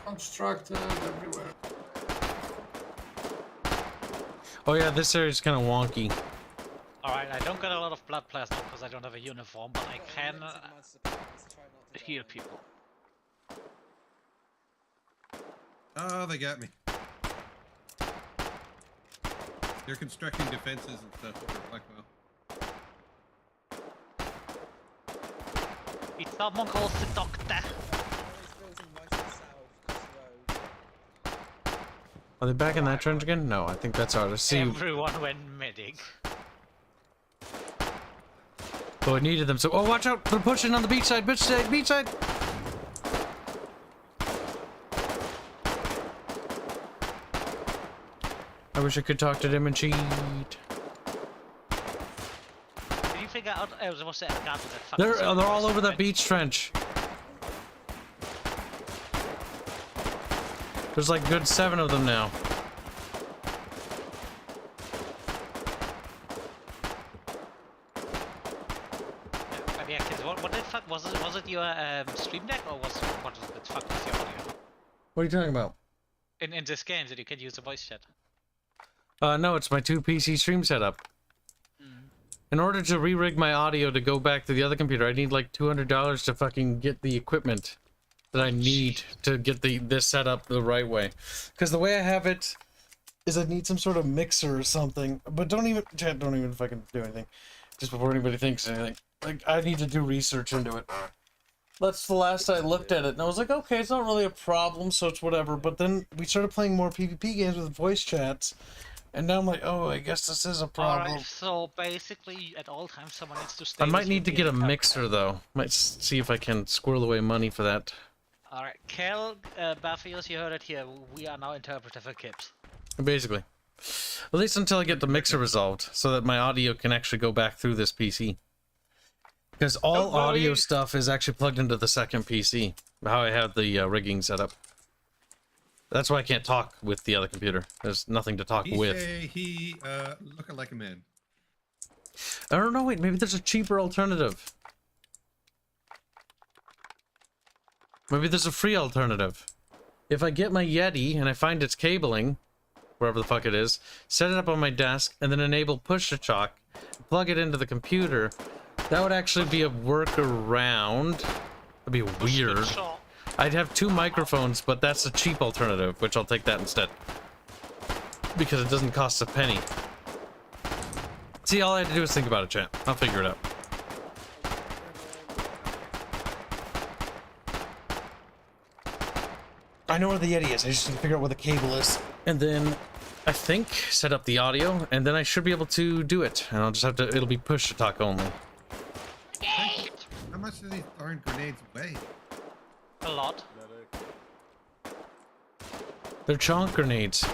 Constructed everywhere. Oh yeah, this area's kind of wonky. Alright, I don't get a lot of blood plasma because I don't have a uniform, but I can heal people. Oh, they got me. They're constructing defenses and stuff over Blackwell. It's someone calls the doctor. Are they back in that trench again? No, I think that's ours. I see. Everyone went medic. Oh, I needed them. So, oh, watch out! They're pushing on the beach side. Beach side. Beach side. I wish I could talk to them and cheat. Did you figure out? What's that guy with that fucking? They're all over that beach trench. There's like good 7 of them now. Yeah, kids, what the fuck was it? Was it your stream deck or what was it? Fuck with your audio? What are you talking about? In this game, that you can use the voice chat. No, it's my 2 PC stream setup. In order to re-rig my audio to go back to the other computer, I need like $200 to fucking get the equipment that I need to get this set up the right way. Because the way I have it is I need some sort of mixer or something. But don't even fucking do anything. Just before anybody thinks anything. Like, I need to do research into it. That's the last I looked at it, and I was like, okay, it's not really a problem, so it's whatever. But then we started playing more PvP games with voice chats, and now I'm like, oh, I guess this is a problem. Alright, so basically, at all times, someone needs to stay. I might with need to you get a in the mixer, though. Might see if I can squirrel away money for that. Alright, Kel, Barfios, you heard it here. We are now interpreter for Kibs. Basically. At least until I get the mixer resolved, so that my audio can actually go back through this PC. Because all audio stuff is actually plugged into the second PC. how I have the rigging set up. That's why I can't talk with the other computer. There's nothing to talk with. He looking like a man. I don't know, wait, maybe there's a cheaper alternative. Maybe there's a free alternative. If I get my Yeti and I find its cabling, wherever the fuck it is, set it up on my desk, and then enable push-to-talk, plug it into the computer, that would actually be a workaround. That'd be weird. I'd have 2 microphones, but that's a cheap alternative, which I'll take that instead. Because it doesn't cost a penny. See, all I had to do is think about it, chat. I'll figure it out. I know where the Yeti is. I just need to figure out where the cable is. And then, I think, set up the audio, and then I should be able to do it. And I'll just have to, it'll be push-to-talk only. How much do these darn grenades weigh? A lot. They're chonk grenades.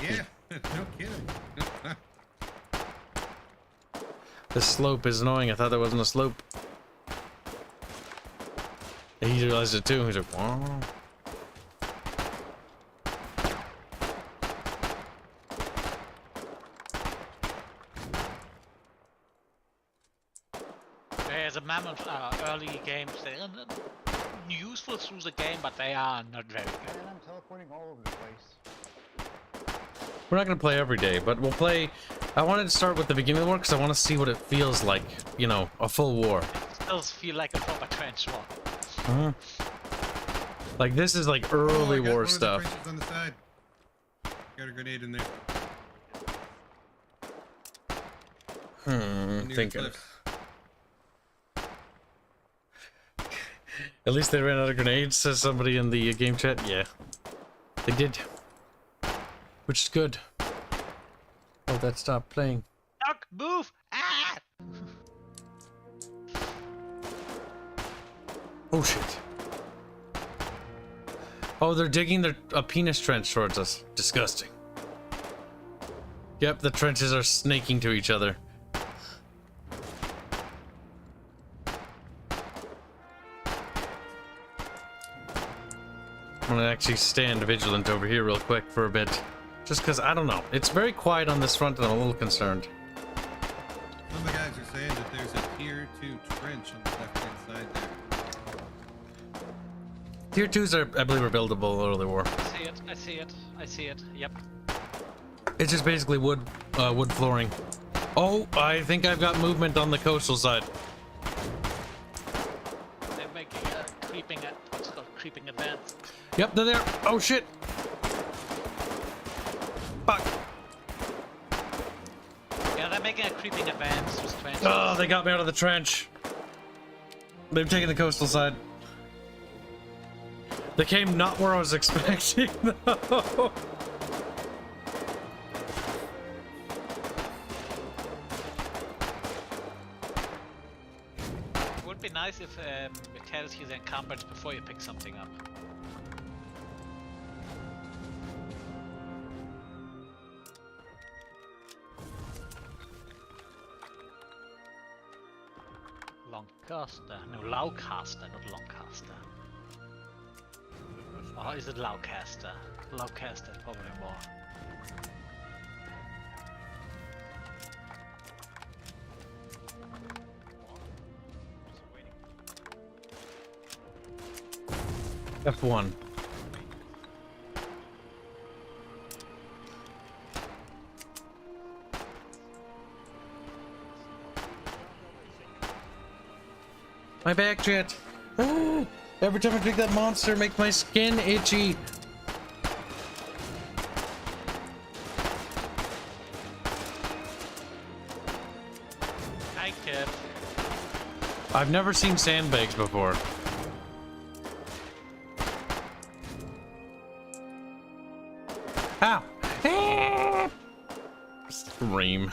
Yeah, no kidding. The slope is annoying. I thought that wasn't a slope. He realized it too. He's like, wow. There's a mammoth early games. They're useful through the game, but they are not very good. Man, I'm teleporting all over the place. We're not gonna play every day, but we'll play. I wanted to start with the beginning of the war because I want to see what it feels like. You know, a full war. It does feel like a proper trench war. Like this is like early I got war one of the stuff. trenches on the side. Got a grenade in there. Near the Thinking. cliffs. At least they ran out of grenades, says somebody in the game chat. Yeah, they did. Which is good. Oh, that stopped playing. Duck, move! Ah! Oh shit. Oh, they're digging a penis trench towards us. Disgusting. Yep, the trenches are snaking to each other. I'm gonna actually stand vigilant over here real quick for a bit. Just because, I don't know. It's very quiet on this front and I'm a little concerned. Some of the guys are saying that there's a tier 2 trench on the left-hand side there. Tier 2s are, I believe, are buildable early war. I see it, I see it, I see it, yep. It's just basically wood flooring. Oh, I think I've got movement on the coastal side. They're making a what's called creeping advance. Yep, they're there. Oh shit. Fuck. Yeah, they're making a creeping advance with trenches. Oh, they got me out of the trench. They've taken the coastal side. They came not where I was expecting, though. It would be nice if it tells you the encumbrance before you pick something up. Longcaster? No, Lowcaster, not Longcaster. Or is it Lowcaster? Lowcaster is probably more. F1. My back, chat. Ah, every time I drink that monster, it makes my skin itchy. Hi, kid. I've never seen sandbags before. Ow! Ah! Scream.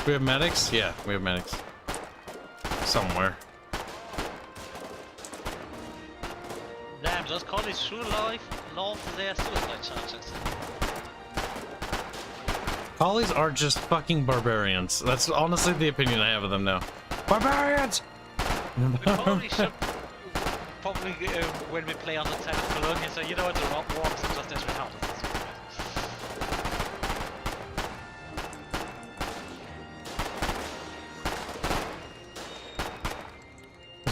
We have medics? Yeah, we have medics. Somewhere. Damn, those collies sure love their suicide charges. Collies are just fucking barbarians. That's honestly the opinion I have of them now. Barbarians! The collies should probably when we play on the side of Colonia, so you know the walks are just as retarded.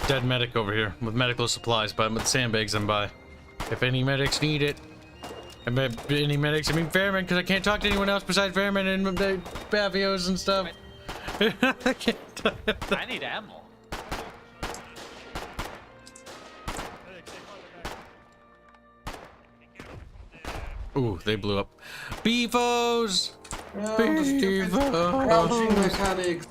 Dead medic over here with medical supplies, but with sandbags and by. If any medics need it, I mean any medics, I mean Fairman, because I can't talk to anyone else besides Fairman and the Bavios and stuff. I can't I need ammo. Ooh, they blew up. Beefos! Crouching Beefos! mechanics.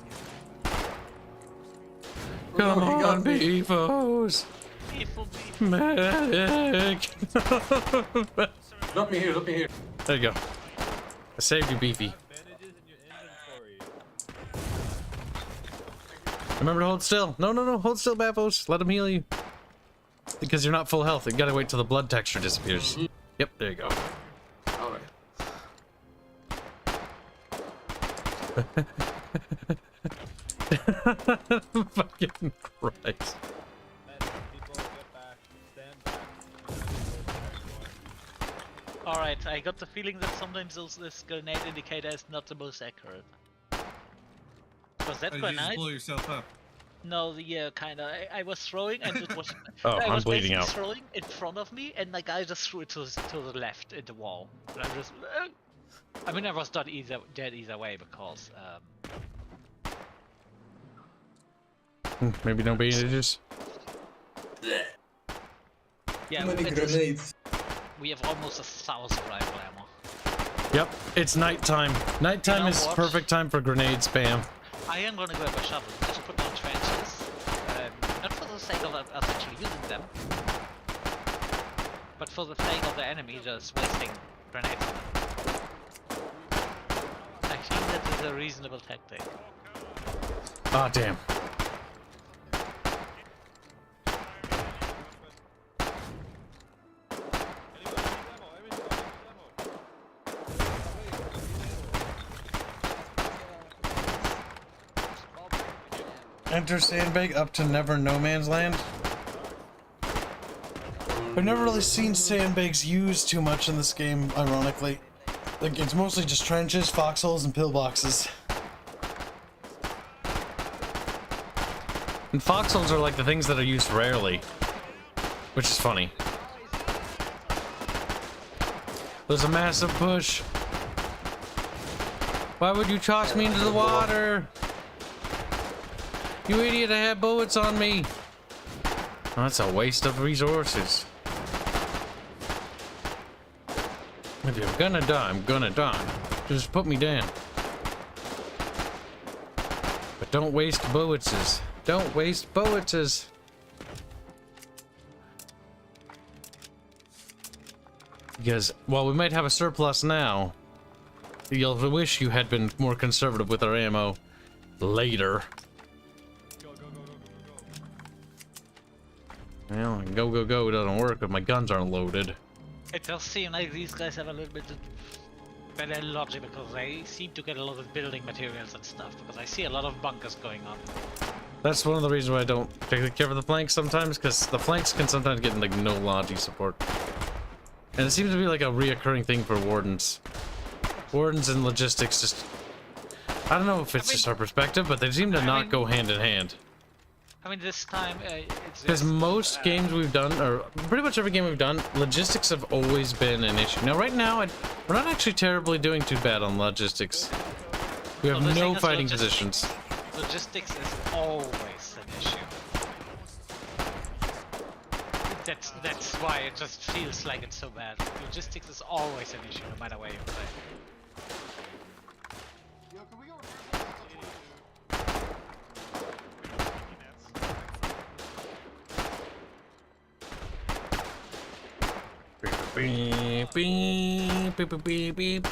Come Oh, he got on, me. Beefos! Medic! Drop me here, drop me here. There you go. I saved you, Beefy. Bandages in your inventory. Remember to hold still. No, no, no. Hold still, Baffos. Let him heal you. Because you're not full health. You gotta wait till the blood texture disappears. Yep, there you go. Alright. Fucking Christ. People get back. Stand back. Alright, I got the feeling that sometimes this grenade indicator is not the most accurate. Was that Did you just grenade? blow yourself up? No, yeah, kinda. I was throwing and it was. Oh, I I'm was bleeding basically out. throwing in front of me, and my guy just threw it to the left in the wall. And I just. I mean, I was not dead either way because. Maybe no bandages. Yeah, Too many it's grenades. we have almost 1,000 rifle ammo. Yep, it's nighttime. Nighttime You know is what? perfect time for grenade spam. I am gonna grab a shovel just put down trenches. Not for the sake of us actually using them, but for the sake of the enemy just wasting grenades on them. I think that is a reasonable tactic. Ah, damn. Enter sandbag up to never no man's land. I've never really seen sandbags used too much in this game, ironically. Like, it's mostly just trenches, foxholes, and pillboxes. And foxholes are like the things that are used rarely, which is funny. There's a massive push. Why would you toss me into the water? You idiot, I had bullets on me. Oh, that's a waste of resources. If you're gonna die, I'm gonna die. Just put me down. But don't waste bullets. Don't waste bullets. Because while we might have a surplus now, you'll wish you had been more conservative with our ammo later. Well, go doesn't work if my guns aren't loaded. It does seem like these guys have a little bit of better logic because they seem to get a lot of building materials and stuff, because I see a lot of bunkers going on. That's one of the reasons why I don't particularly care for the flanks sometimes, because the flanks can sometimes get like no logi support. And it seems to be like a reoccurring thing for Wardens. Wardens and logistics just... I don't know if it's just our perspective, but they seem to not go hand in hand. I mean, this time it's Because just, most games we've done, or pretty much every game we've done, logistics have always been an issue. Now, right now, we're not actually terribly doing too bad on logistics. We have the thing no is fighting logistics. positions. Logistics is always an issue. That's why it just feels like it's so bad. Logistics is always an issue, no matter where you play. Beep, beep, beep, beep, beep, beep, beep.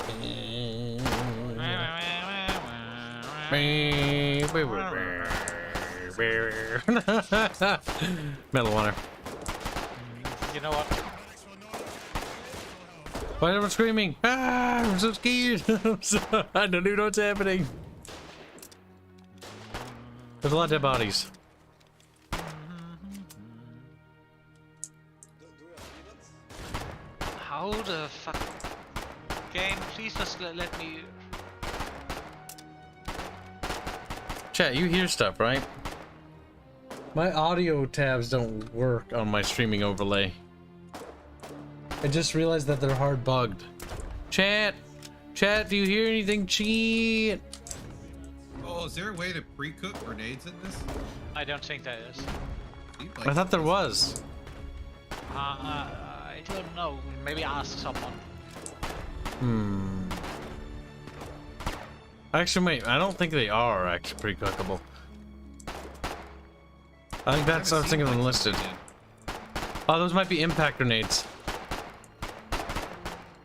Beep, beep, beep, beep. Metal Water. You know what? Why is everyone screaming? Ah, I'm so scared. I don't even know what's happening. There's a lot of dead bodies. Oh, the fuck. Game, please just let me. Chat, you hear stuff, right? My audio tabs don't work on my streaming overlay. I just realized that they're hard bugged. Chat, do you hear anything? Cheat. Oh, is there a way to pre-cook grenades in this? I don't think that is. I thought there was. I don't know. Maybe ask someone. Actually, wait. I don't think they are actually pre-cookable. I think that's. I was thinking unlisted. Oh, those might be impact grenades.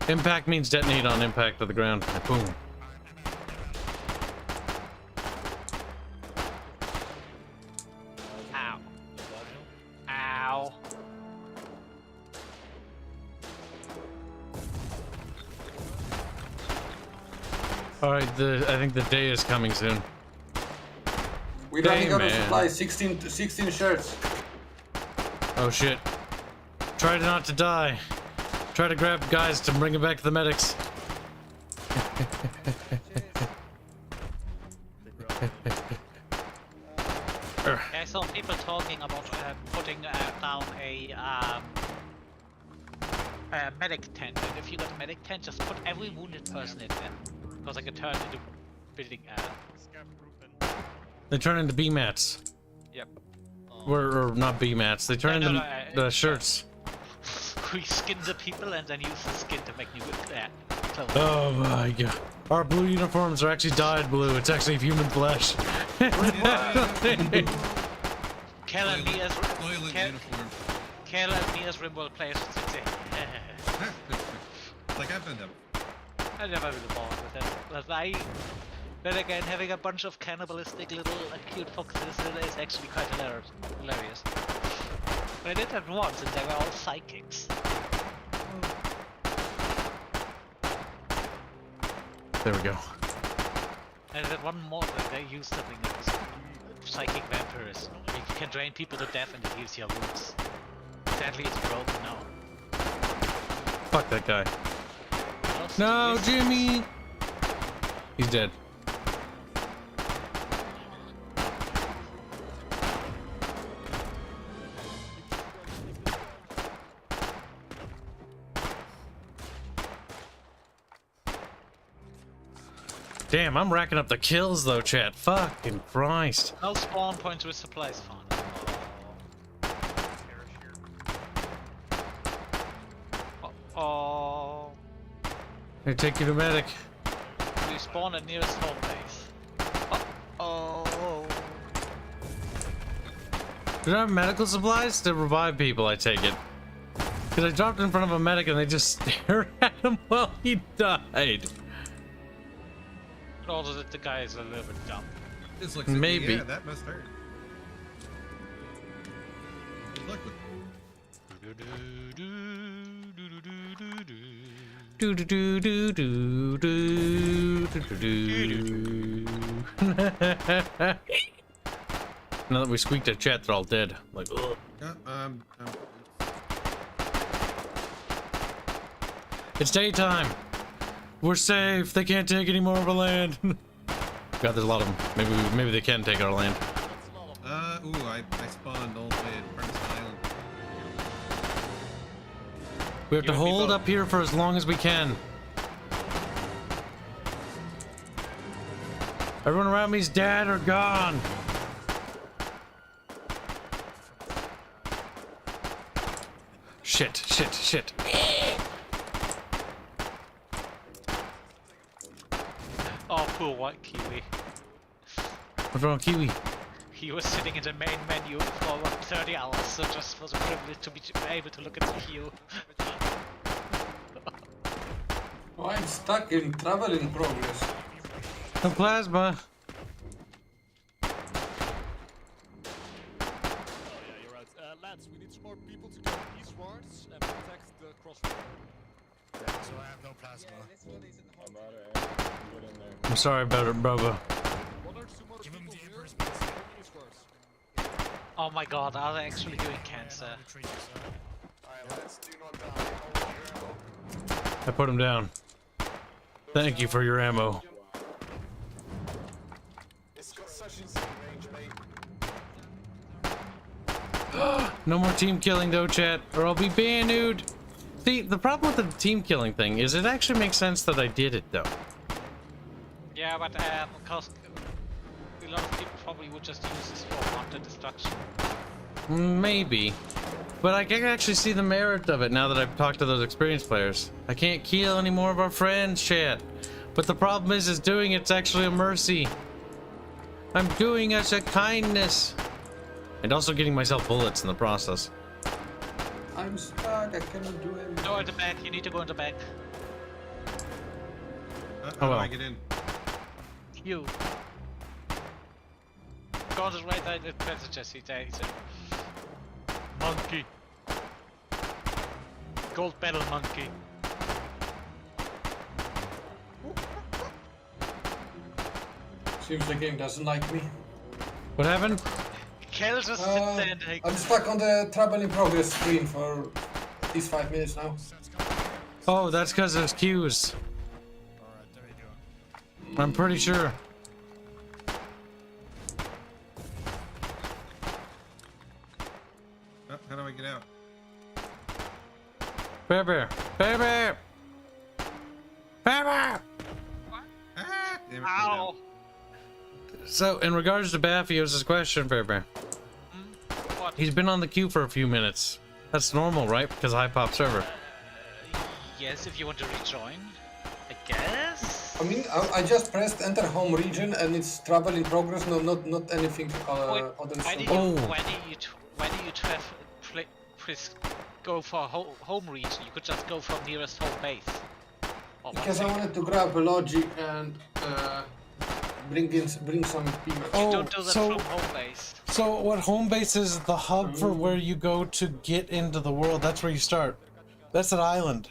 Impact means detonate on impact of the ground. Boom. Ow. Ow. All right. I think the day is coming soon. We're running out of man. supplies. 16 shirts. Oh shit. Try not to die. Try to grab guys to bring it back to the medics. I saw people talking about putting down a medic tent, and if you got a medic tent, just put every wounded person in there, because I can turn into building. They turn into B-mats. Yep. Or not B-mats. They turn into the shirts. We skin the people and then use the skin to make new clothes. Oh my god. Our blue uniforms are actually dyed blue. It's actually human flesh. Kel and me as Toilet uniform. Kel and me as Rimworld players would say. Like I've been them. I never been bored with it. Then again, having a bunch of cannibalistic little cute foxes is actually quite hilarious. I did that once and they were all psychics. There we go. And then one more that they used something that was psychic vampires. You can drain people to death and it heals your wounds. Sadly it's broken now. Fuck that guy. No, Jimmy! He's dead. Damn, I'm racking up the kills though, chat. Fucking Christ. No spawn points with supplies found. Oh. Here, take you to medic. We spawn at nearest home base. Oh. Do you have medical supplies to revive people? I take it. Because I dropped in front of a medic and they just stared at him while he died. Also, that the guy is a little bit dumb. This looks Maybe. Yeah, that must hurt. Good luck with Do do do do do do do do. Now that we squeaked at chat, they're all dead. Like, ugh. It's daytime. We're safe. They can't take any more of our land. God, there's a lot of them. Maybe they can take our land. Ooh, I spawned all the way at Prince Island. We have to hold up here for as long as we can. Everyone around me's dead or gone. Shit. Oh, poor white Kiwi. What's wrong with Kiwi? He was sitting in the main menu for about 30 hours, so just was a privilege to be able to look at the queue. Oh, I'm stuck in travel in progress. No plasma. Oh yeah, you're right. Lads, we need some more people to go eastwards and protect the crossroad. Yeah, so I have no plasma. Yeah, this one isn't hot. I'm sorry about it, brother. One or two more Give him people the here, Emperor's go blessing. eastwards. Oh my god, are they actually doing cancer? Retreat, sir. Alright, let's do not die. Hold your I put him down. Thank you for your ammo. No more team killing though, chat, or I'll be banned. See, the problem with the team killing thing is it actually makes sense that I did it though. Yeah, but because a lot of people probably would just use this for content destruction. Maybe. But I can actually see the merit of it now that I've talked to those experienced players. I can't kill any more of our friends, chat. But the problem is doing it's actually a mercy. I'm doing it as a kindness. And also getting myself bullets in the process. I'm stuck, I cannot do anything. Go in the back, you need to go in the back. How do well. I get in? You. Go on the right side, that's Jesse, there, he's a monkey. Gold medal monkey. Seems the game doesn't like me. What happened? Kel just sits there and takes. I'm stuck on the trouble in progress screen for at least 5 minutes now. Oh, that's because there's queues. Alright, there you go. I'm pretty sure. How do I get out? Bear bear. Bear bear. Bear bear. Ah, damn it, Ow! So, in regards to Baffios' question, Bear bear. What? He's been on the queue for a few minutes. That's normal, right? Because high pop server. Yes, if you want to rejoin, I guess. I mean, I just pressed enter home region and it's travel in progress, no, not anything Wait, other why do than... you, Oh. why do you press go for home region? You could just go from nearest home base. Or Because I one wanted to grab a logic and bring some people. Oh, don't do that so- from home base. So, what home base is the hub for where you go to get into the world. That's where you start. That's an island.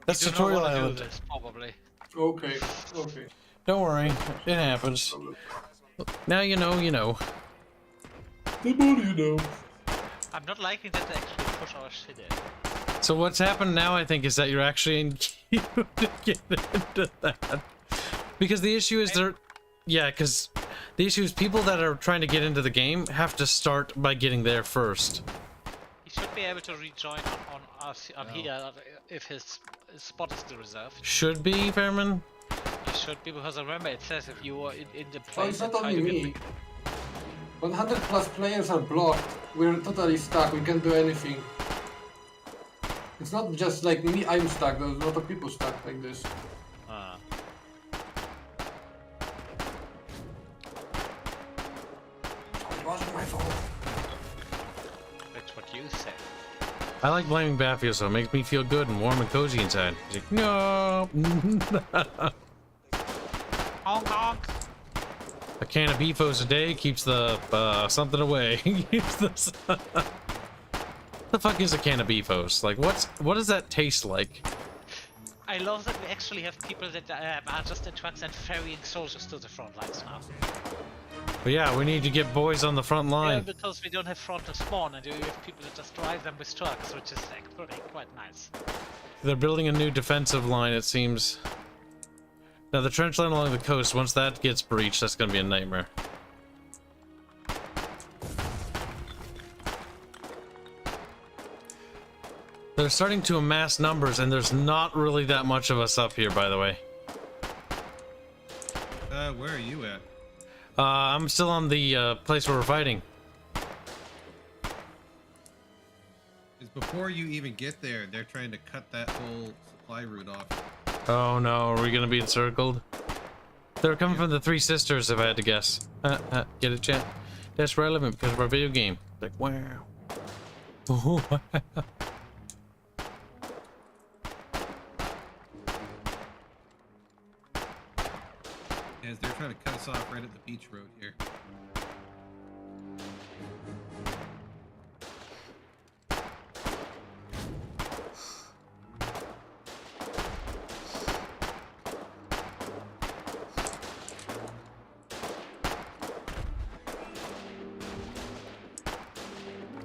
That's You do not tutorial wanna do island. this, probably. Okay, okay. Don't worry, it happens. Now you know, you know. The more you know. I'm not liking that they actually push our shit in. So what's happened now, I think, is that you're actually in queue to get into that. Because the issue is yeah, because the issue is people that are trying to get into the game have to start by getting there first. He should be able to rejoin on us on here if his spot is still reserved. Should be, Fairman? He should be, because remember it says if you are in the Oh, place it's not and try only to get me. 100 plus players are blocked. We're totally stuck. We can't do anything. It's not just like me. I'm stuck. There's a lot of people stuck like this. It wasn't my fault. That's what you said. I like blaming Baffios, so it makes me feel good and warm and cozy inside. He's like, no. Honk honk! A can of beefos a day keeps the something away. Keeps the fuck is a can of beefos? Like, what does that taste like? I love that we actually have people that are just in trucks and ferrying soldiers to the front lines now. But yeah, we need to get boys on the front Yeah, line. because we don't have front to spawn, and you have people that just drive them with trucks, which is actually quite nice. They're building a new defensive line, it seems. Now the trench line along the coast, once that gets breached, that's gonna be a nightmare. They're starting to amass numbers, and there's not really that much of us up here, by the way. Where are you at? I'm still on the place where we're fighting. Is before you even get there, they're trying to cut that whole supply route off. Oh no, are we gonna be encircled? They're coming from the Three Sisters, if I had to guess. Get it, chat? That's relevant because of our video game. Like, wow. As they're trying to cut us off right at the beach road here.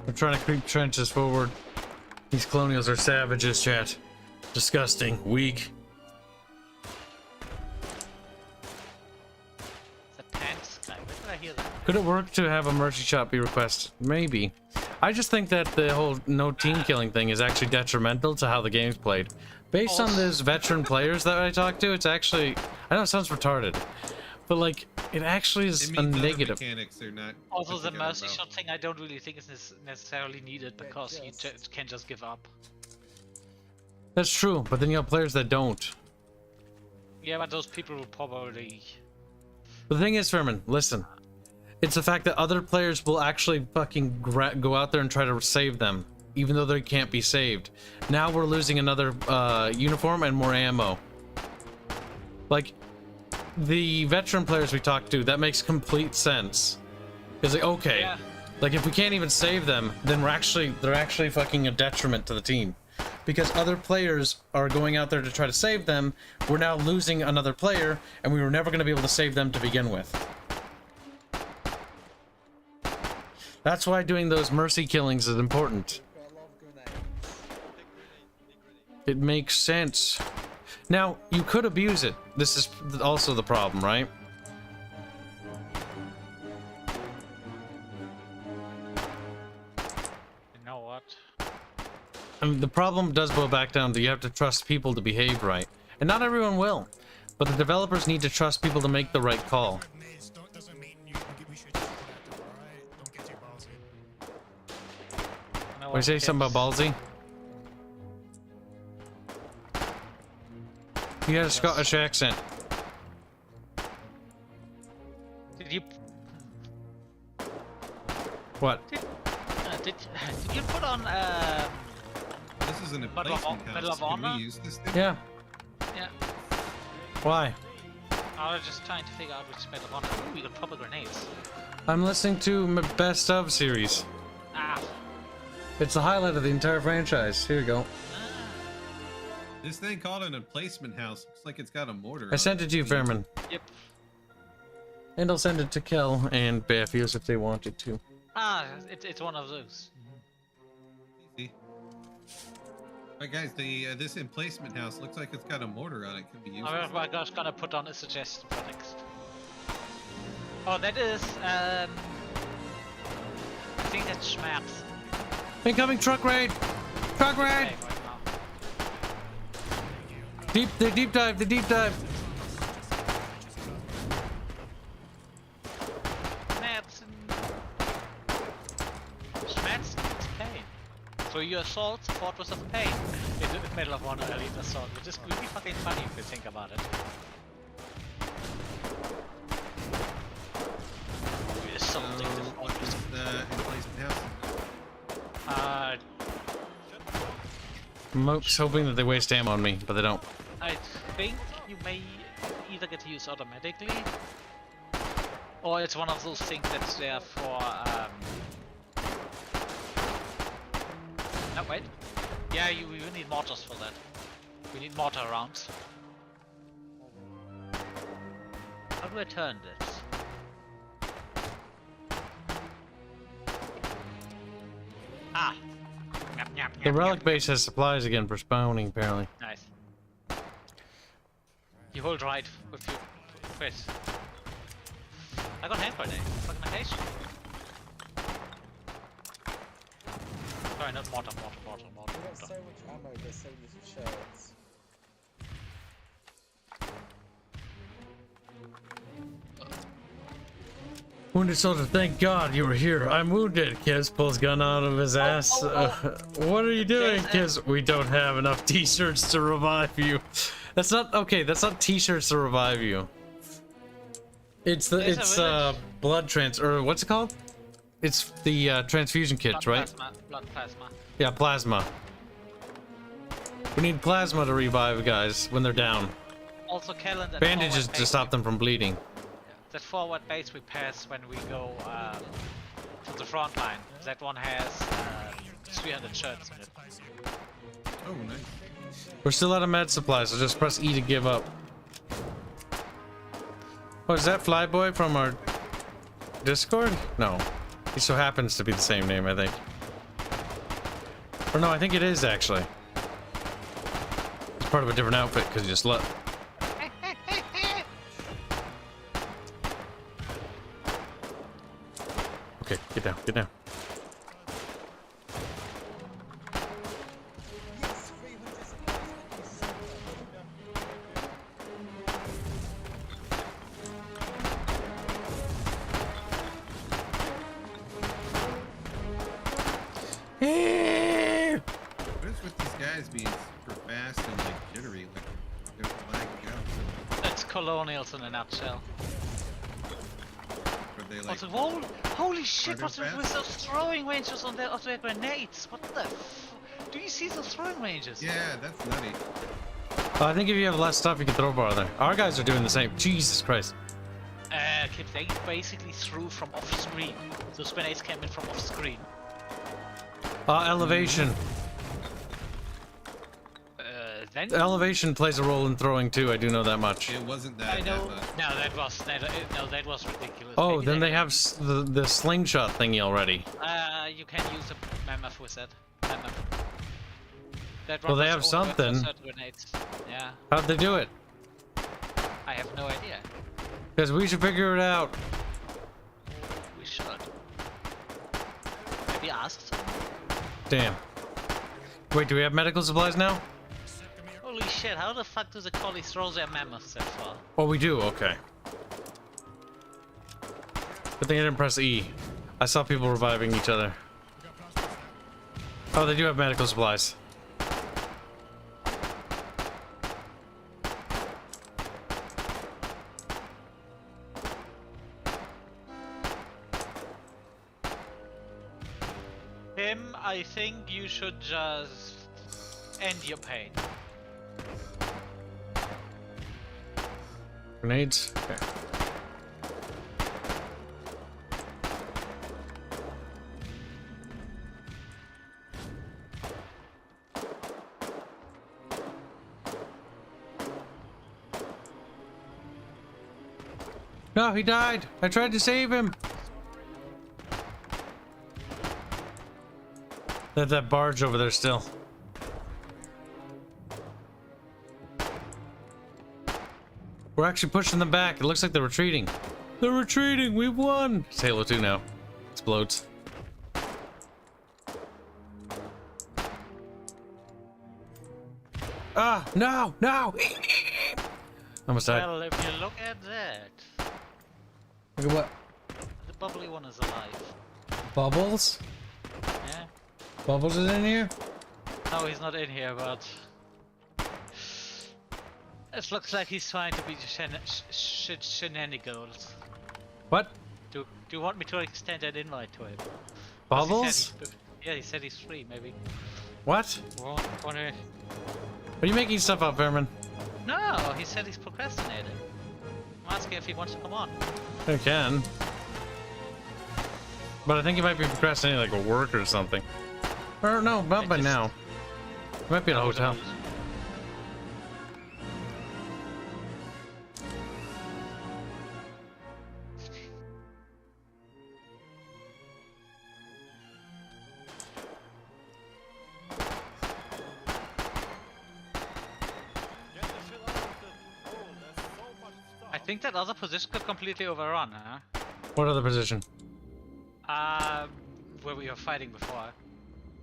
We're trying to creep trenches forward. These colonials are savages, chat. Disgusting. Weak. The tanks guy. Where did I hear that? Could it work to have a mercy shot be requested? Maybe. I just think that the whole no team killing thing is actually detrimental to how the game's played. Based on those veteran players that I talked to, it's actually... I know it sounds retarded, but like, it actually is It a means other negative. mechanics are not Also, put the together mercy well. shot thing I don't really think is necessarily needed because you can just give up. That's true, but then you have players that don't. Yeah, but those people will probably... The thing is, Furman, listen. It's the fact that other players will actually fucking go out there and try to save them, even though they can't be saved. Now we're losing another uniform and more ammo. Like, the veteran players we talked to, that makes complete sense. It's like, okay, Yeah. like if we can't even save them, then they're actually fucking a detriment to the team. Because other players are going out there to try to save them, we're now losing another player, and we were never going to be able to save them to begin with. That's why doing those mercy killings is important. Got a lot of grenades. It makes sense. Now, you could abuse it. This is also the problem, right? You know what? I mean, the problem does boil back down to you have to trust people to behave right. And not everyone will. But the developers need to trust people to make the right call. Doesn't mean we should just go after, alright? Don't get too ballsy. You know What, you say Kibs? something about ballsy? You got a Scottish accent. Did you What? did you put on This is an Medal of emplacement Medal house. of Can Honor? we use this thing? Yeah. Yeah. Why? I was just trying to figure out which Medal of Honor. Ooh, we got proper grenades. I'm listening to my Best Of series. Ah. It's the highlight of the entire franchise. Here you go. This thing called an emplacement house looks like it's got a mortar. I sent it to you, Fairman. Yep. And I'll send it to Kel and Befius if they wanted to. Ah, it's one of those. Easy. Alright guys, this emplacement house looks like it's got a mortar on it. Can be used. I'm just gonna put on a suggestion for next. Oh, that is I think that's Schmerz. Incoming truck raid! Truck raid! Okay, right now. The deep dive, the deep dive! Schmerz is pain. So you assault Fortress of Pain in the Medal of Honor Elite Assault, which is really fucking funny if you think about it. It is something to What's the emplacement house? I'm hoping that they waste ammo on me, but they don't. I think you may either get to use automatically, or it's one of those things that's there for, no, wait. Yeah, we need mortars for that. We need mortar rounds. How do I turn this? Ah! Nyap, nyap, The nyap, relic nyap. base has supplies again for spawning, apparently. Nice. You hold right with your press. I got hand grenade. Fucking my case. Sorry, not mortar. We got so much ammo, there's so little shells. Wounded soldier, thank God you were here. I'm wounded. Kibs pulls gun out of his ass. What are you doing, Kibs? We don't have enough t-shirts to revive you. That's not okay. That's not t-shirts to revive you. It's blood or what's it called? It's the transfusion kits, right? Blood plasma. Yeah, plasma. We need plasma to revive guys when they're down. Also, Kellen, that Bandages forward to base stop them from bleeding. That forward base we pass when we go to the front line. That one has 300 shirts in it. Oh, nice. We're still out of med supplies, so just press E to give up. Oh, is that Flyboy from our Discord? No. He so happens to be the same name, I think. Or no, I think it is actually. part of a different outfit because you just left. Okay, get down, get down. Yes, 300 supplies. What is with these guys being super fast and like jittery, like they're lagging out? That's colonials in a nutshell. Are they like? Also, holy shit! they What's fast? with those throwing ranges on their grenades? What the? Do you see those throwing ranges? Yeah, that's nutty. I think if you have less stuff, you can throw farther. Our guys are doing the same. Jesus Christ. Kibs, they basically threw from off screen. Those grenades came in from off screen. Elevation. Then Elevation plays a role in throwing too. I do know that much. It wasn't that. I know. That That was ridiculous. Oh, Maybe then they have the slingshot thingy already. You can use a mammoth with it. Mammoth. That Well, one they was have only something. for certain grenades. Yeah, How'd they do it? I have no idea. Because we should figure it out. We should. Maybe ask. Damn. Wait, do we have medical supplies now? Holy shit! How the fuck do the collies throw their mammoths that far? Oh, we do? Okay. Good thing I didn't press E. I saw people reviving each other. Oh, they do have medical supplies. Tim, I think you should just end your pain. Grenades? Okay. No, he died. I tried to save him. They have that barge over there still. We're actually pushing them back. It looks like they're retreating. They're retreating. We've won. It's Halo 2 now. Explodes. Ah, no, no. Almost died. Well, if you look at that, Look at what? the bubbly one is alive. Bubbles? Yeah. Bubbles is in here? No, he's not in here, but it looks like he's trying to be shenanigans. What? Do you want me to extend an invite to him? 'Cause Bubbles? Yeah, he said he's free. Maybe. What? Wanna... Are you making stuff up, Fairman? No, he said he's procrastinating. I'm asking if he wants to come on. I can. But I think he might be procrastinating like a work or something. Or no, not by now. He might be at a hotel. Get the shit out of the hole. There's so much stuff. I think that other position got completely overrun, huh? What other position? Where we were fighting before.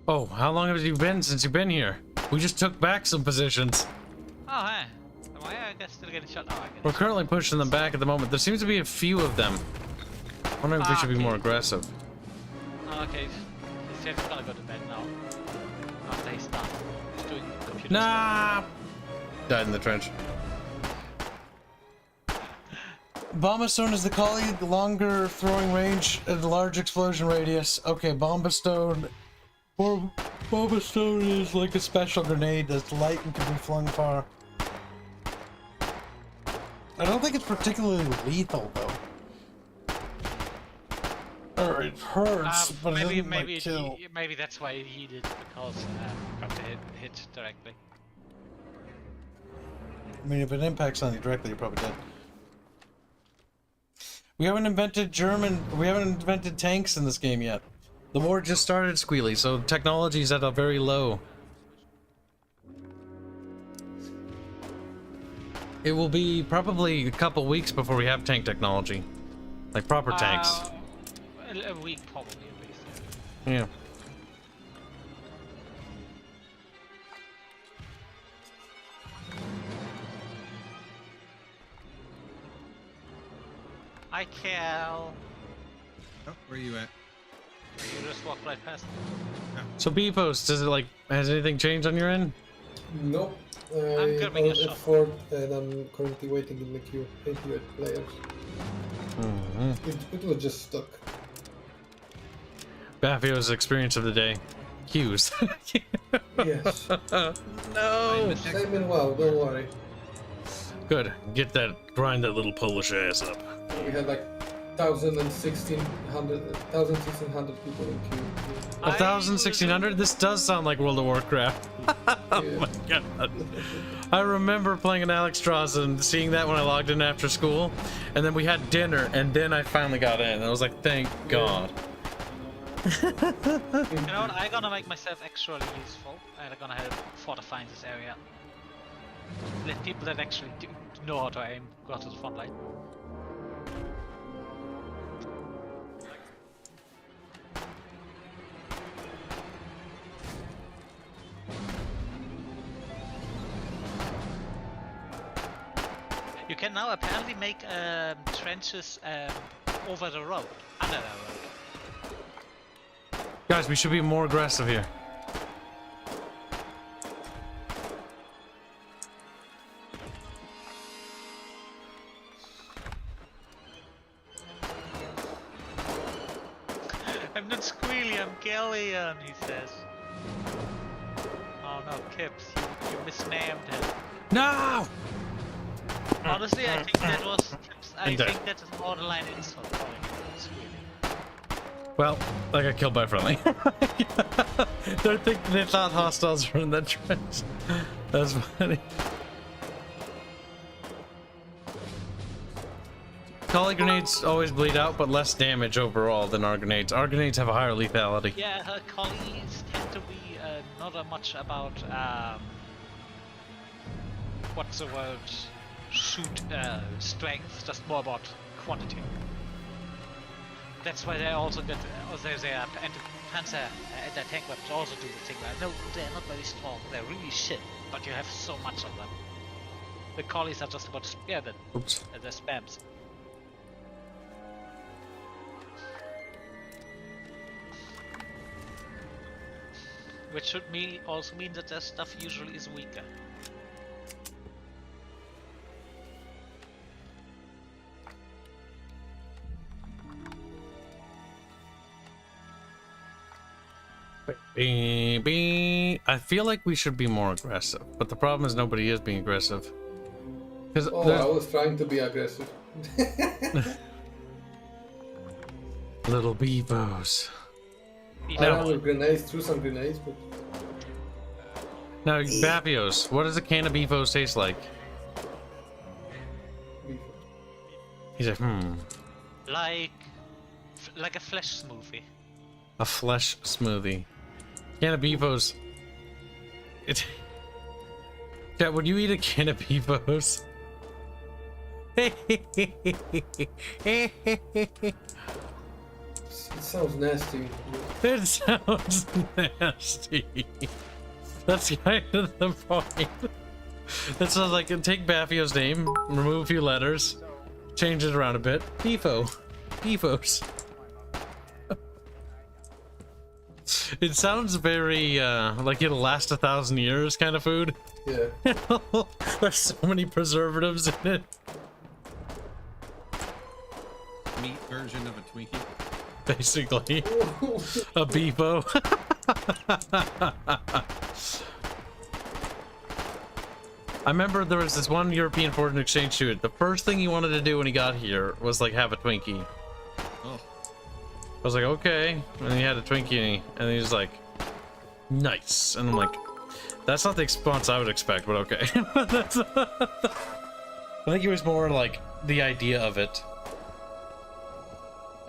Oh, how long have you been since you've been here? We just took back some positions. Oh, hey. Am I guess still getting shot? Oh, I get We're it. currently pushing them back at the moment. There seems to be a few of them. Wondering if we should be Okay. more aggressive. Oh, okay. He said he's gonna go to bed now. After he's done. He's doing computer Nah! Died in the trench. Bomba Stone is the collie, longer throwing range, and large explosion radius. Okay, Bomba Stone. Or Bomba Stone is like a special grenade that's light and can be flung far. I don't think it's particularly lethal though. Or it hurts, but it doesn't like kill. maybe that's why he did, because got the hit directly. I mean, if it impacts on you directly, you're probably dead. We haven't invented tanks in this game yet. The war just started, Squealy, so technology's at a very low. It will be probably a couple weeks before we have tank technology. Like proper tanks. A week probably at least. Yeah. Hi, Cal. Oh, where are you at? You just walked right past me. So B-Post, does it like, has anything changed on your end? Nope. I'm grabbing a on shot. F4 and I'm currently waiting in the queue. 88 players. It was just stuck. Baffio's experience of the day. Queues. Yes. No! Same in WoW, don't worry. Good. Get that, grind that little Polish ass up. We had like 1,1600 people in queue. 1,000, 1,600? This does sound like World of Warcraft. Oh my god. I remember playing an Alex Strauss and seeing that when I logged in after school. And then we had dinner, and then I finally got in. I was like, thank god. You know what? I'm gonna make myself extra useful, and I'm gonna help fortify this area. Let people that actually do know how to aim go to the front line. You can now apparently make trenches over the road, under the road. Guys, we should be more aggressive here. I'm not squealy, I'm Galleon, he says. Oh no, Kibs, you misnamed him. No! Honestly, I think that was Kibs. I Indeed. think that's a borderline insult calling him squealy. Well, I got killed by a friendly. They thought hostiles were in that trench. That's funny. Collie grenades always bleed out, but less damage overall than our grenades. Our grenades have a higher lethality. Yeah, her collies tend to be not that much about what's the word? Shoot strength, just more about quantity. That's why they also get and Hanse anti-tank weapons also do the thing like, no, they're not very strong, they're really shit, but you have so much of them. The collies are just about to spare them. Oops. They're spams. Which should also mean that their stuff usually is weaker. I feel like we should be more aggressive, but the problem is nobody is being aggressive. Because Oh, I was trying to be aggressive. little beavos. I ran with grenades, threw some grenades, but Now, Bapios, what does a can of beefos taste like? He's like, Like a flesh smoothie. a flesh smoothie. Can of beefos. Yeah, would you eat a can of beefos? it sounds nasty. It sounds nasty. That's kind of the point. It sounds like, take Baffio's name, remove a few letters, change it around a bit. Beefo. Beefos. It sounds very, like it'll last 1,000 years kind of food. Yeah. There's so many preservatives in it. Meat version of a Twinkie. Basically. A beefo. I remember there was this one European foreign exchange student. The first thing he wanted to do when he got here was like have a Twinkie. Oh. I was like, okay. And he had a Twinkie and he was like, nice. And I'm like, that's not the response I would expect, but okay. That's I think it was more like the idea of it.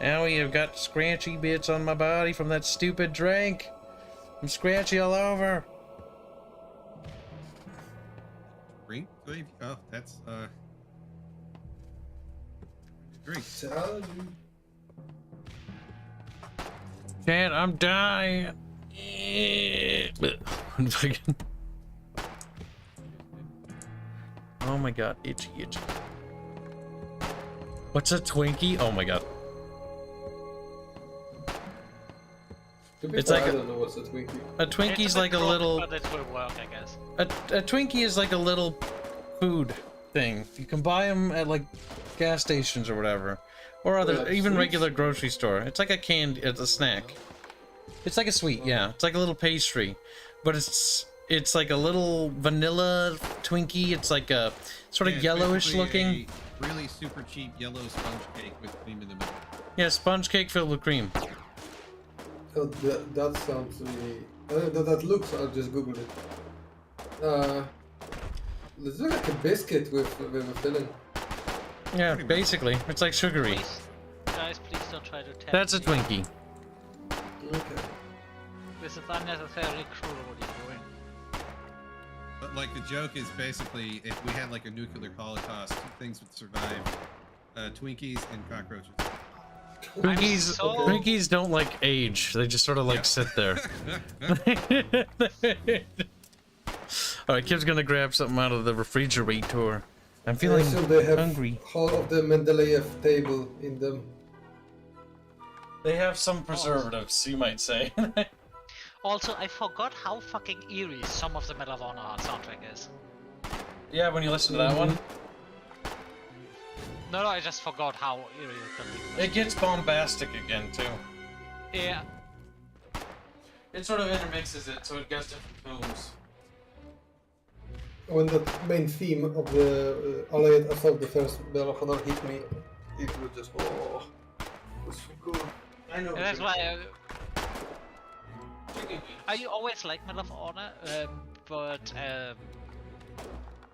Now you've got scratchy bits on my body from that stupid drink. I'm scratchy all over. Drink? Conclave. Oh, that's drink. Chat, I'm dying. Oh my god, itchy, itchy. What's a Twinkie? Oh my god. It's like I don't know what's a Twinkie. A Twinkie's like a little. But it will work, I guess. A Twinkie is like a little food thing. You can buy them at like gas stations or whatever, or other Like even sweets? regular grocery store. It's like a candy. It's a snack. It's like a sweet, yeah. It's like a little pastry, but it's like a little vanilla Twinkie. It's like a sort of Yeah, it's yellowish basically looking. a really super cheap yellow sponge cake with cream in the middle. Yeah, sponge cake filled with cream. Oh, that sounds really. That looks. I'll just Google it. It's like a biscuit with a filling. Yeah, Pretty much. basically, it's like sugary. Please, guys, please don't try to tap That's a me. Twinkie. Okay. This is unnecessarily cruel what you're doing. But like the joke is basically if we had like a nuclear holocaust, two things would survive: Twinkies and cockroaches. Twinkies, so- Twinkies don't like age. They just sort of like Yeah. sit there. All right, Kib's gonna grab something out of the refrigerator. I'm I feeling assume they have hungry. all of the Mendeleev table in them. They have some preservatives, you might say. Also, I forgot how fucking eerie some of the Medal of Honor soundtrack is. Yeah, when you listen to that one, No, I just forgot how eerie it can be. it gets bombastic again too. Yeah. It sort of intermixes it, so it gets different tones. When the main theme of the Allied Assault Defense Medal of Honor hit me, it was just oh, it was so good. I know. And that's why I always like Medal of Honor, but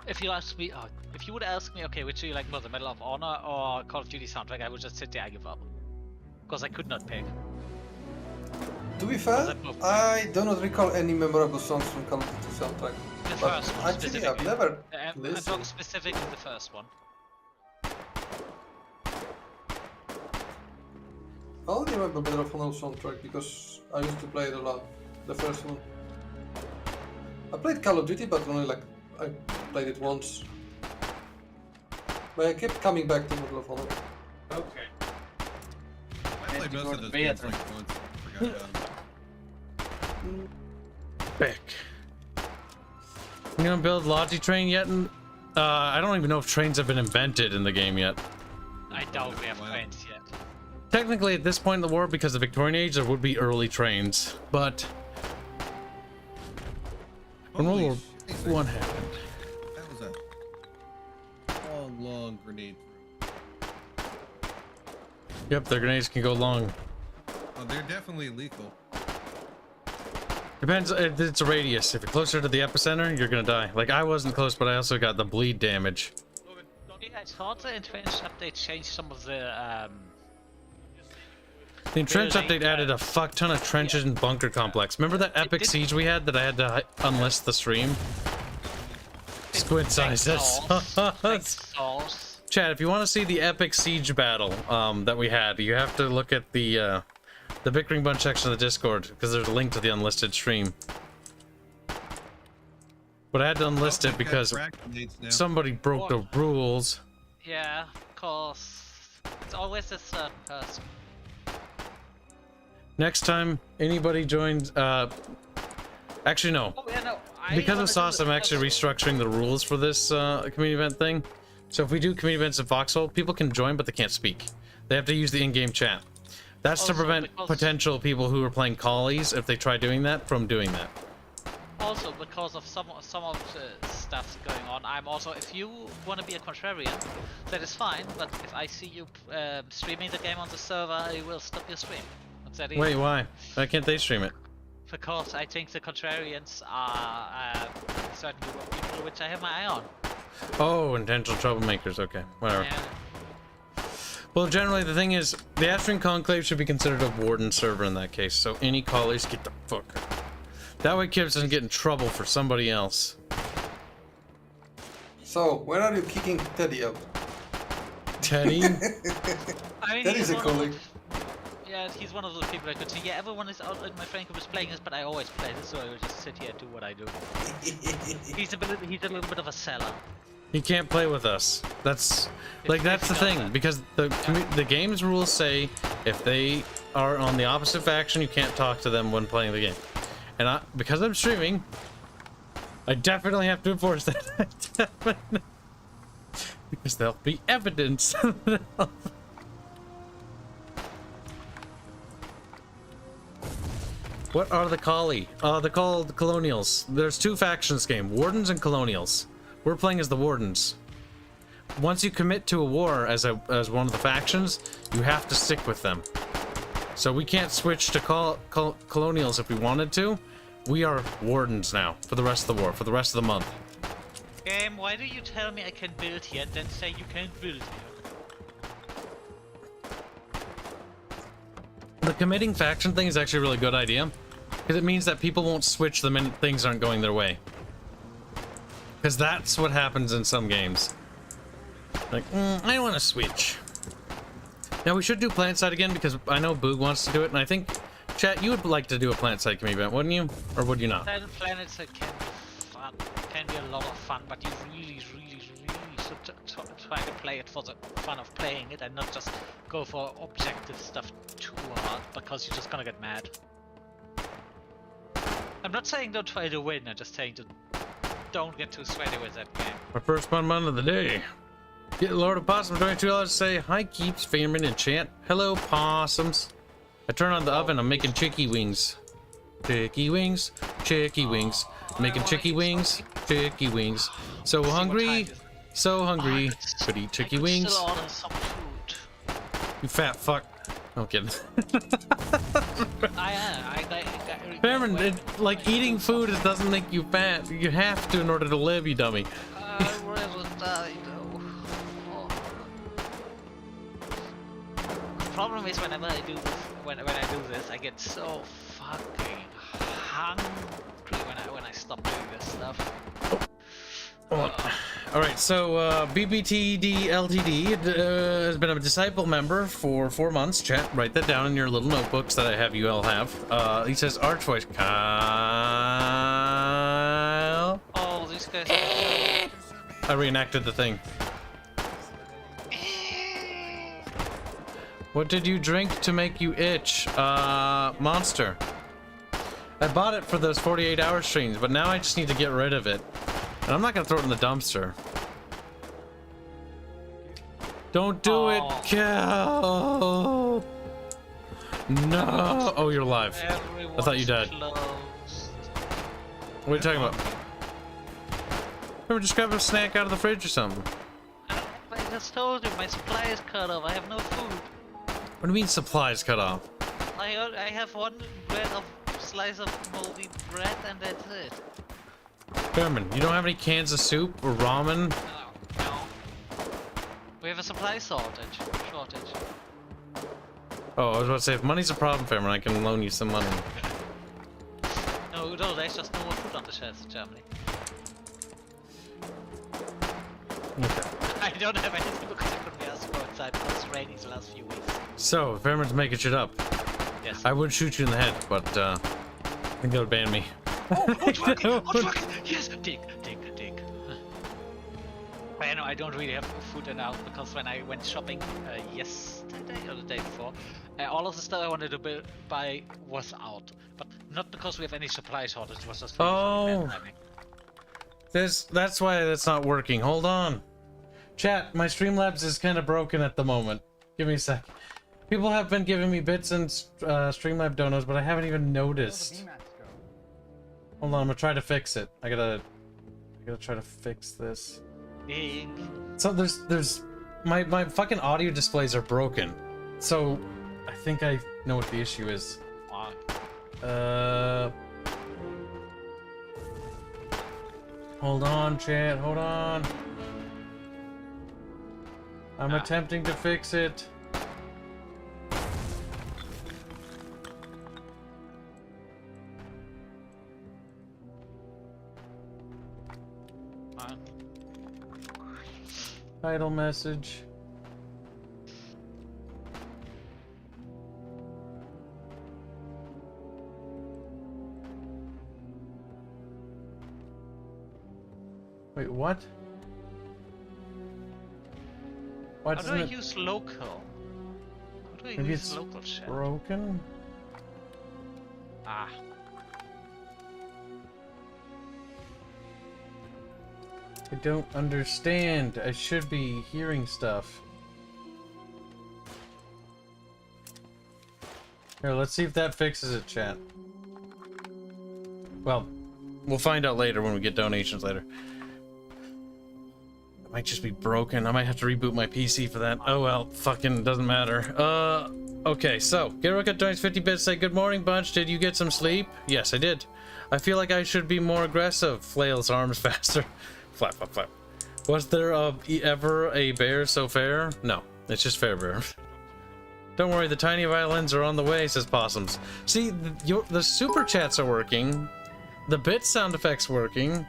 if you ask me, if you would ask me, okay, which do you like more, the Medal of Honor or Call of Duty soundtrack, I would just sit there and give up, because I could not pick. To be fair, I do not recall any memorable songs from Call of Duty soundtrack. The But first one actually, I've specifically. never I'm listened. talking specifically the first one. I only remember Medal of Honor soundtrack because I used to play it a lot. The first one. I played Call of Duty, but only like I played it once. But I kept coming back to Medal of Honor. Okay. I played to most go of to those bed games then. like once. Forgot about them. Back. You gonna build Logi train yet? I don't even know if trains have been invented in the game yet. I doubt we have Wow. trains yet. Technically, at this point in the war, because of the Victorian age, there would be early trains, but when World Holy War shit, I happened. That was a long grenade throw. Yep, their grenades can go long. Oh, they're definitely lethal. Depends if it's a radius. If you're closer to the epicenter, you're gonna die. Like, I wasn't close, but I also got the bleed damage. You guys thought the entrenched update changed some of the The entrenched Building, update added a fuck ton of trenches and bunker complex. Remember that epic did- siege we had that I had to unlist the stream? Squid size. That's sauce. Chad, if you want to see the epic siege battle that we had, you have to look at the Bickering Bunch section of the Discord, because there's a link to the unlisted stream. But I had to unlist it because Crack grenades now. somebody broke the rules. Yeah, cause it's always a third person. Next time anybody joins, actually no. Oh yeah, no. Because of Sauce, I'm actually restructuring the rules for this community event thing. So if we do community events in Foxhole, people can join, but they can't speak. They have to use the in-game chat. That's to Also, prevent because- potential people who are playing collies, if they try doing that, from doing that. Also, because of some of the stuff going on, I'm also, if you want to be a contrarian, that is fine. But if I see you streaming the game on the server, I will stop your stream. That's that easy. Wait, why? Why can't they stream it? Because I think the contrarians are certain group of people which I have my eye on. Oh, intentional troublemakers. Okay, whatever. Yeah. Well, generally, the thing is, the Astrian Conclave should be considered a Warden server in that case, so any collies get the fuck out. That way Kibs doesn't get in trouble for somebody else. So, where are you kicking Teddy out? Teddy? I mean, That he's is a one of colleague. yeah, he's one of those people I could say, yeah, everyone is out in my friend group is playing this, but I always play this, so I will just sit here and do what I do. He's a little bit of a seller. He can't play with us. That's like If that's he the does thing that. because the game's rules say if they are on the opposite faction, you can't talk to them when playing the game. And because I'm streaming, I definitely have to enforce that. Because there'll be evidence. What are the Collie? They're called Colonials. There's two factions game, Wardens and Colonials. We're playing as the Wardens. Once you commit to a war as one of the factions, you have to stick with them. So we can't switch to Colonials if we wanted to. We are Wardens now for the rest of the war, for the rest of the month. Game, why do you tell me I can build here and then say you can't build here? The committing faction thing is actually a really good idea. Because it means that people won't switch the minute things aren't going their way. Because that's what happens in some games. Like, I want to switch. Now we should do plant side again because I know Boog wants to do it, and I think, chat, you would like to do a plant side community event, wouldn't you? Or would you not? Planets can be fun, can be a lot of fun, but you really should try to play it for the fun of playing it and not just go for objective stuff too hard because you're just gonna get mad. I'm not saying don't try to win, I'm just saying to don't get too sweaty with that game. My first fun month of the day. Get Lord of Possum $22 to say hi, Keeps, Fairman, and chant. Hello, possums. I turn on the oven. I'm making chicky wings. Chicky wings. Chicky wings. Making chicky wings. Chicky wings. So hungry. So hungry. Could eat chicky wings. Still order some food. You fat fuck. No kidding. Fairman, like eating food, it doesn't make you fat. You have to in order to live, you dummy. I really died. The problem is whenever I do this, when I do this, I get so fucking hungry when I stop doing this stuff. Alright, so BBTD LTD has been a disciple member for 4 months. Chat, write that down in your little notebooks that I have you all have. He says, Archvoice Kyle. Oh, these guys. I reenacted the thing. What did you drink to make you itch? Monster. I bought it for those 48-hour streams, but now I just need to get rid of it. And I'm not gonna throw it in the dumpster. Don't do it, Cal! No! Oh, you're alive. I thought you died. What are you talking about? Remember, just grab a snack out of the fridge or something. I just told you, my supply is cut off. I have no food. What do you mean supplies cut off? I have one slice of moldy bread and that's it. Fairman, you don't have any cans of soup or ramen? No. We have a supply shortage. Oh, I was about to say, if money's a problem, Fairman, I can loan you some money. No, there's just no more food on the shelves in Germany. Okay. I don't have anything because I couldn't be asked to go inside because it's raining the last few weeks. So, Fairman's making shit up. Yes. I would shoot you in the head, but I think that would ban me. Oh, it's working! Yes! Dig. I know I don't really have food now because when I went shopping yesterday or the day before, all of the stuff I wanted to buy was out. But not because we have any supply shortage, it was just really bad timing. That's why that's not working. Hold on. Chat, my Streamlabs is kind of broken at the moment. Give me a sec. People have been giving me bits and Streamlab donos, but I haven't even noticed. Hold on, I'm gonna try to fix it. I gotta try to fix this. So there's my fucking audio displays are broken. So I think I know what the issue is. Hold on, chat, hold on. I'm attempting to fix it. Title message. Wait, what? Why How do doesn't I it? use local? How do I Maybe use it's local shit? broken? Ah. I don't understand. I should be hearing stuff. Here, let's see if that fixes it, chat. Well, we'll find out later when we get donations later. It might just be broken. I might have to reboot my PC for that. Oh well, fucking doesn't matter. Okay, so Garuka donates 50 bits. Say good morning, bunch. Did you get some sleep? Yes, I did. I feel like I should be more aggressive. Flails arms faster. Flap, flap, flap. Was there ever a bear so fair? No, it's just fair bear. Don't worry, the tiny violins are on the way, says Possums. See, the super chats are working, the bit sound effects working,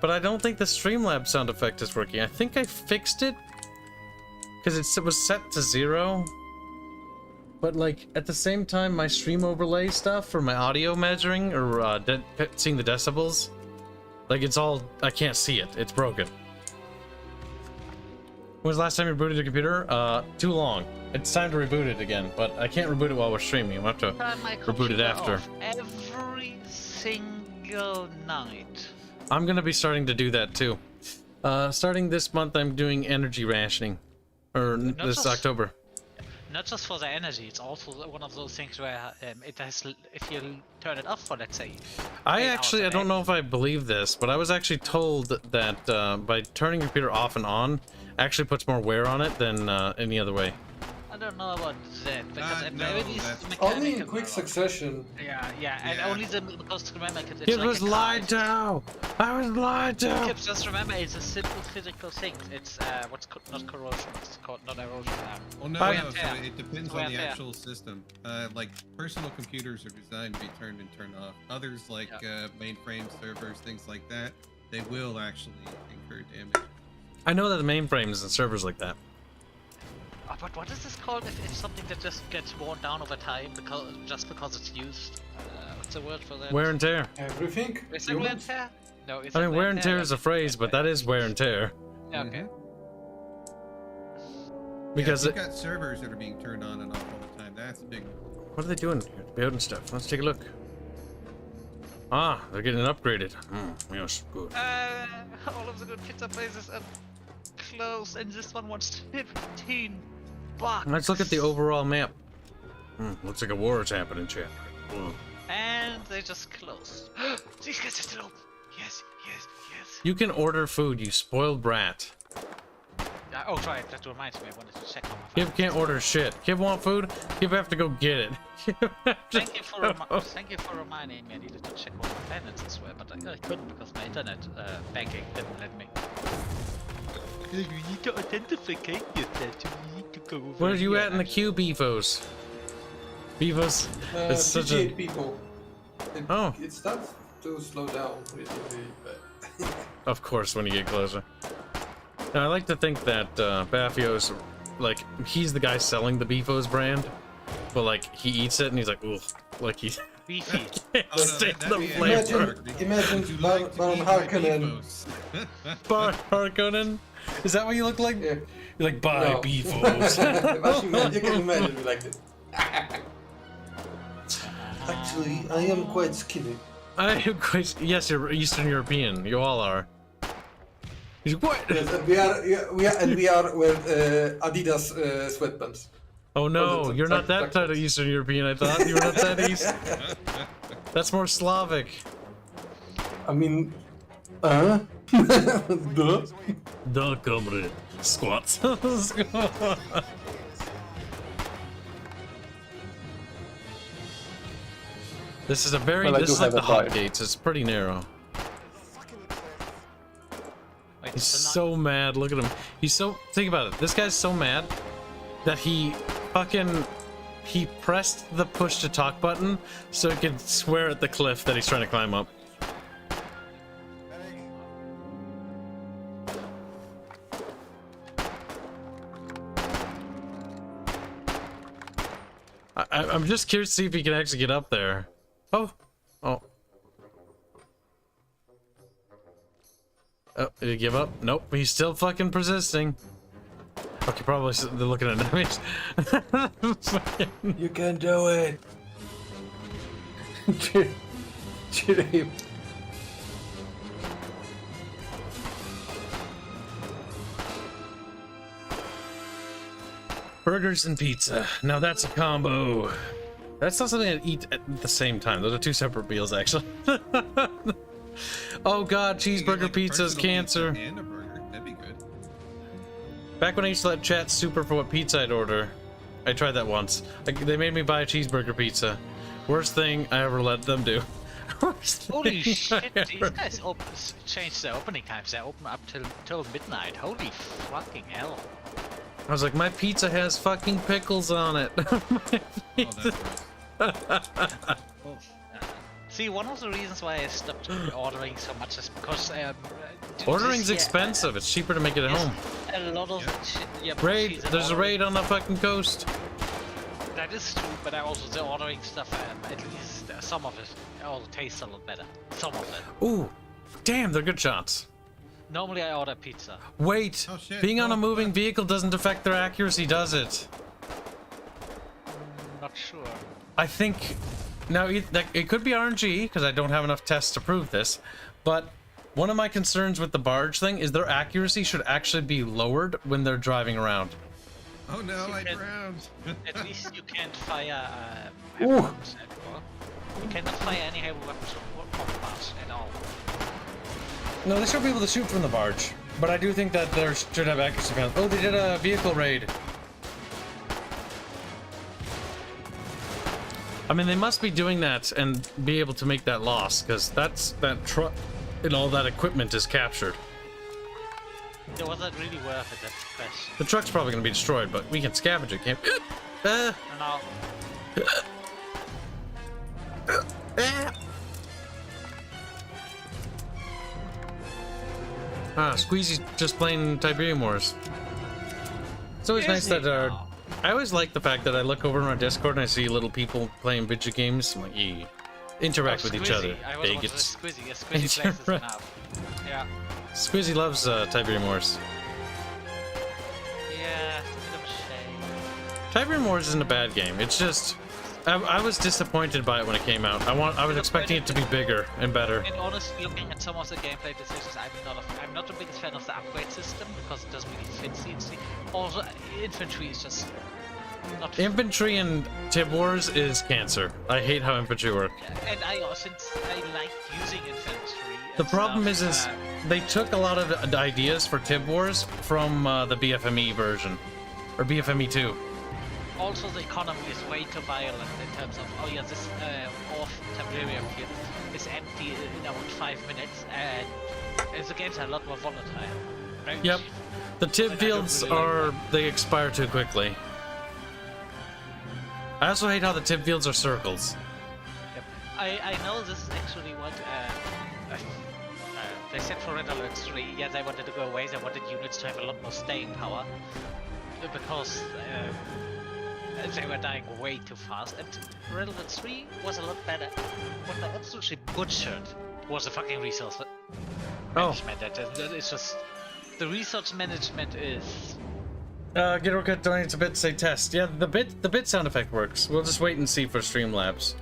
but I don't think the Streamlabs sound effect is working. I think I fixed it because it was set to 0. But like at the same time, my stream overlay stuff for my audio measuring or seeing the decibels, like it's all, I can't see it. It's broken. When was the last time you rebooted your computer? Too long. It's time to reboot it again, but I can't reboot it while we're streaming. I'm gonna have to reboot it after. Every single night. I'm gonna be starting to do that too. Starting this month, I'm doing energy rationing, or this October. Not just for the energy, it's also one of those things where it has, if you turn it off for, let's say, I don't know if I believe this, but I was actually told that by turning your computer off and on, actually puts more wear on it than any other way. I don't know about that, because at no, very least that's- Only in quick succession. Yeah, and Yeah. only the, because remember, it's It like was a car, lied it's just- to! I was lied to! Kibs, just remember, it's a simple physical thing. It's not corrosion, it's called not erosion. Well, no, Wear no, and so tear. it depends It's wear on the and tear. actual system. Like, personal computers are designed to be turned and turned off. Others, like mainframe servers, things like that, they will actually incur damage. I know that the mainframes and servers like that. Oh, but what is this called if something that just gets worn down over time just because it's used? What's the word for that? Wear and tear. Everything? Is it wear and tear? No, it's I mean, wear and tear is a phrase, but that is wear and tear. Yeah, okay. Because we've got servers that are being turned on and off all the time. That's a big one. what are they doing here? Building stuff. Let's take a look. Ah, they're getting upgraded. Yes, good. All of the good pizza places are closed, and this one wants 15 bucks. Let's look at the overall map. Looks like a war is happening, chat. And they just closed. These guys are still open. Yes, yes, yes. You can order food, you spoiled brat. Oh, right. That reminds me. I wanted to check on my Kib can't order shit. Kib want food? Kib have to go get it. Thank you for reminding me. I needed to check all my planets as well, but I couldn't because my internet banking didn't let me. You need to authenticate yourself. You need to go over Where are you here, at in the queue, Beefos? Beefos? It's such 58 a... people. Oh. It starts to slow down recently, but... Of course, when you get closer. Now, I like to think that Baffio's, like, he's the guy selling the Beefos brand, but, like, he eats it and he's like, ooh, like he beefy. can't Oh, no, stand that'd the be flavor. Imagine Would you like to Baron eat Harkonnen. Beefos? Bar Harkonnen? Is that what you look like? Yeah. You're like, bye, No. Beefos. You can imagine me like this. Actually, I am quite skinny. I am quite... Yes, you're Eastern European. You all are. He's like, what? Yes, and we are with Adidas sweatpants. Oh no, the you're not that tuck- kind of Eastern European, I thought. You were not that East. That's more Slavic. I mean, duh. Duh, comrade. Squats. This is a very... Well, I this do is like have the a hot vibe. gates. It's pretty narrow. Wait, He's so so mad. Look at him. He's so... Think about it. This guy's so mad that he fucking... He pressed the push to talk button so he could swear at the cliff that he's trying to climb up. I'm just curious to see if he can actually get up there. Oh. Oh. Oh, did he give up? Nope, he's still fucking persisting. Okay, probably they're looking at damage. You can do it. Cheer him. Burgers and pizza. Now that's a combo. That's not something I'd eat at the same time. Those are two separate meals, actually. Oh god, cheeseburger pizza is cancer. And a burger. That'd be good. Back when I used to let chat super for what pizza I'd order. I tried that once. They made me buy a cheeseburger pizza. Worst thing I ever let them do. Holy shit, these guys changed their opening times. They open up till midnight. Holy fucking hell. I was like, my pizza has fucking pickles on it. Oh, that's gross. See, one of the reasons why I stopped ordering so much is because Ordering's expensive. It's cheaper to make it at home. A lot of shit. Yeah, Raid. she's an There's a ordering- raid on the fucking coast. That is true, but I also the ordering stuff. At least some of it all tastes a lot better. Some of it. Ooh, damn, they're good shots. Normally I order pizza. Wait, Oh, shit. being on a Oh, moving fuck. vehicle doesn't affect their accuracy, does it? Not sure. I think now it could be RNG because I don't have enough tests to prove this, but one of my concerns with the barge thing is their accuracy should actually be lowered when they're driving around. Oh no, I can- drowned. At least you can't fire Ooh. heavy weapons anymore. You cannot fire any heavy weapons from the barge at all. No, they should be able to shoot from the barge, but I do think that there should have accuracy penalties. Oh, they did a vehicle raid. I mean, they must be doing that and be able to make that loss, because that truck and all that equipment is captured. It wasn't really worth it, that crash. The truck's probably going to be destroyed, but we can scavenge it, can't we? No. Squeezy's just playing Tiberium Wars. It's always nice that I always like the fact that I look over on our Discord and I see little people playing video games. I'm like, yeah, interact with each other. I was Bigots. Squizzy. Yeah, Squizzy plays this enough. Yeah. Squeezy loves Tiberium Wars. Yeah, it's a bit of a shame. Tiberium Wars isn't a bad game. It's just I was disappointed by it when it came out. I was expecting it to be bigger and better. And honestly, looking at some of the gameplay decisions, I'm not the biggest fan of the upgrade system because it doesn't really fit CNC. Also, infantry is just not. Infantry in Tib Wars is cancer. I hate how infantry work. And since I like using infantry. The problem is they took a lot of ideas for Tib Wars from the BFME version, or BFME 2. Also, the economy is way too violent in terms of, oh yeah, this off Tiberium field is empty in about 5 minutes, and the games are a lot more volatile. Right? Yep. The Tib And I don't fields really like they expire too quickly. I also hate how the Tib fields are circles. Yep. I know this is actually what they said for Red Alert 3. Yeah, they wanted to go away. They wanted units to have a lot more staying power because they were dying way too fast. And Red Alert 3 was a lot better. What they absolutely butchered was the fucking resource management. It's just the resource management is. Gittercut donates a bit to say test. Yeah, the bit sound effect works. We'll just wait and see for Streamlabs.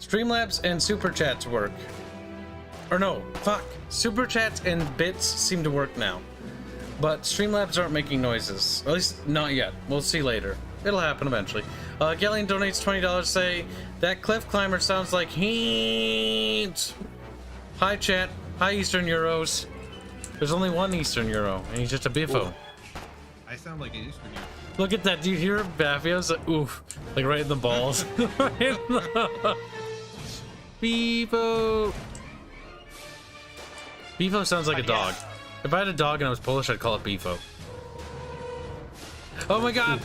Streamlabs and Super Chats work. Or no, fuck. Super Chats and bits seem to work now. But Streamlabs aren't making noises. At least not yet. We'll see later. It'll happen eventually. Galleon donates $20 say, that cliff climber sounds like heat. Hi chat. Hi Eastern Euros. There's only one Eastern Euro, and he's just a biffo. Ooh. I sound like an Eastern Europe. Look at that, do you hear it? Baffio's like, oof, like right in the balls. Right in the... Beefo. Beefo sounds like a dog. If I had a dog and I was Polish, I'd call it Beefo. Oh my god!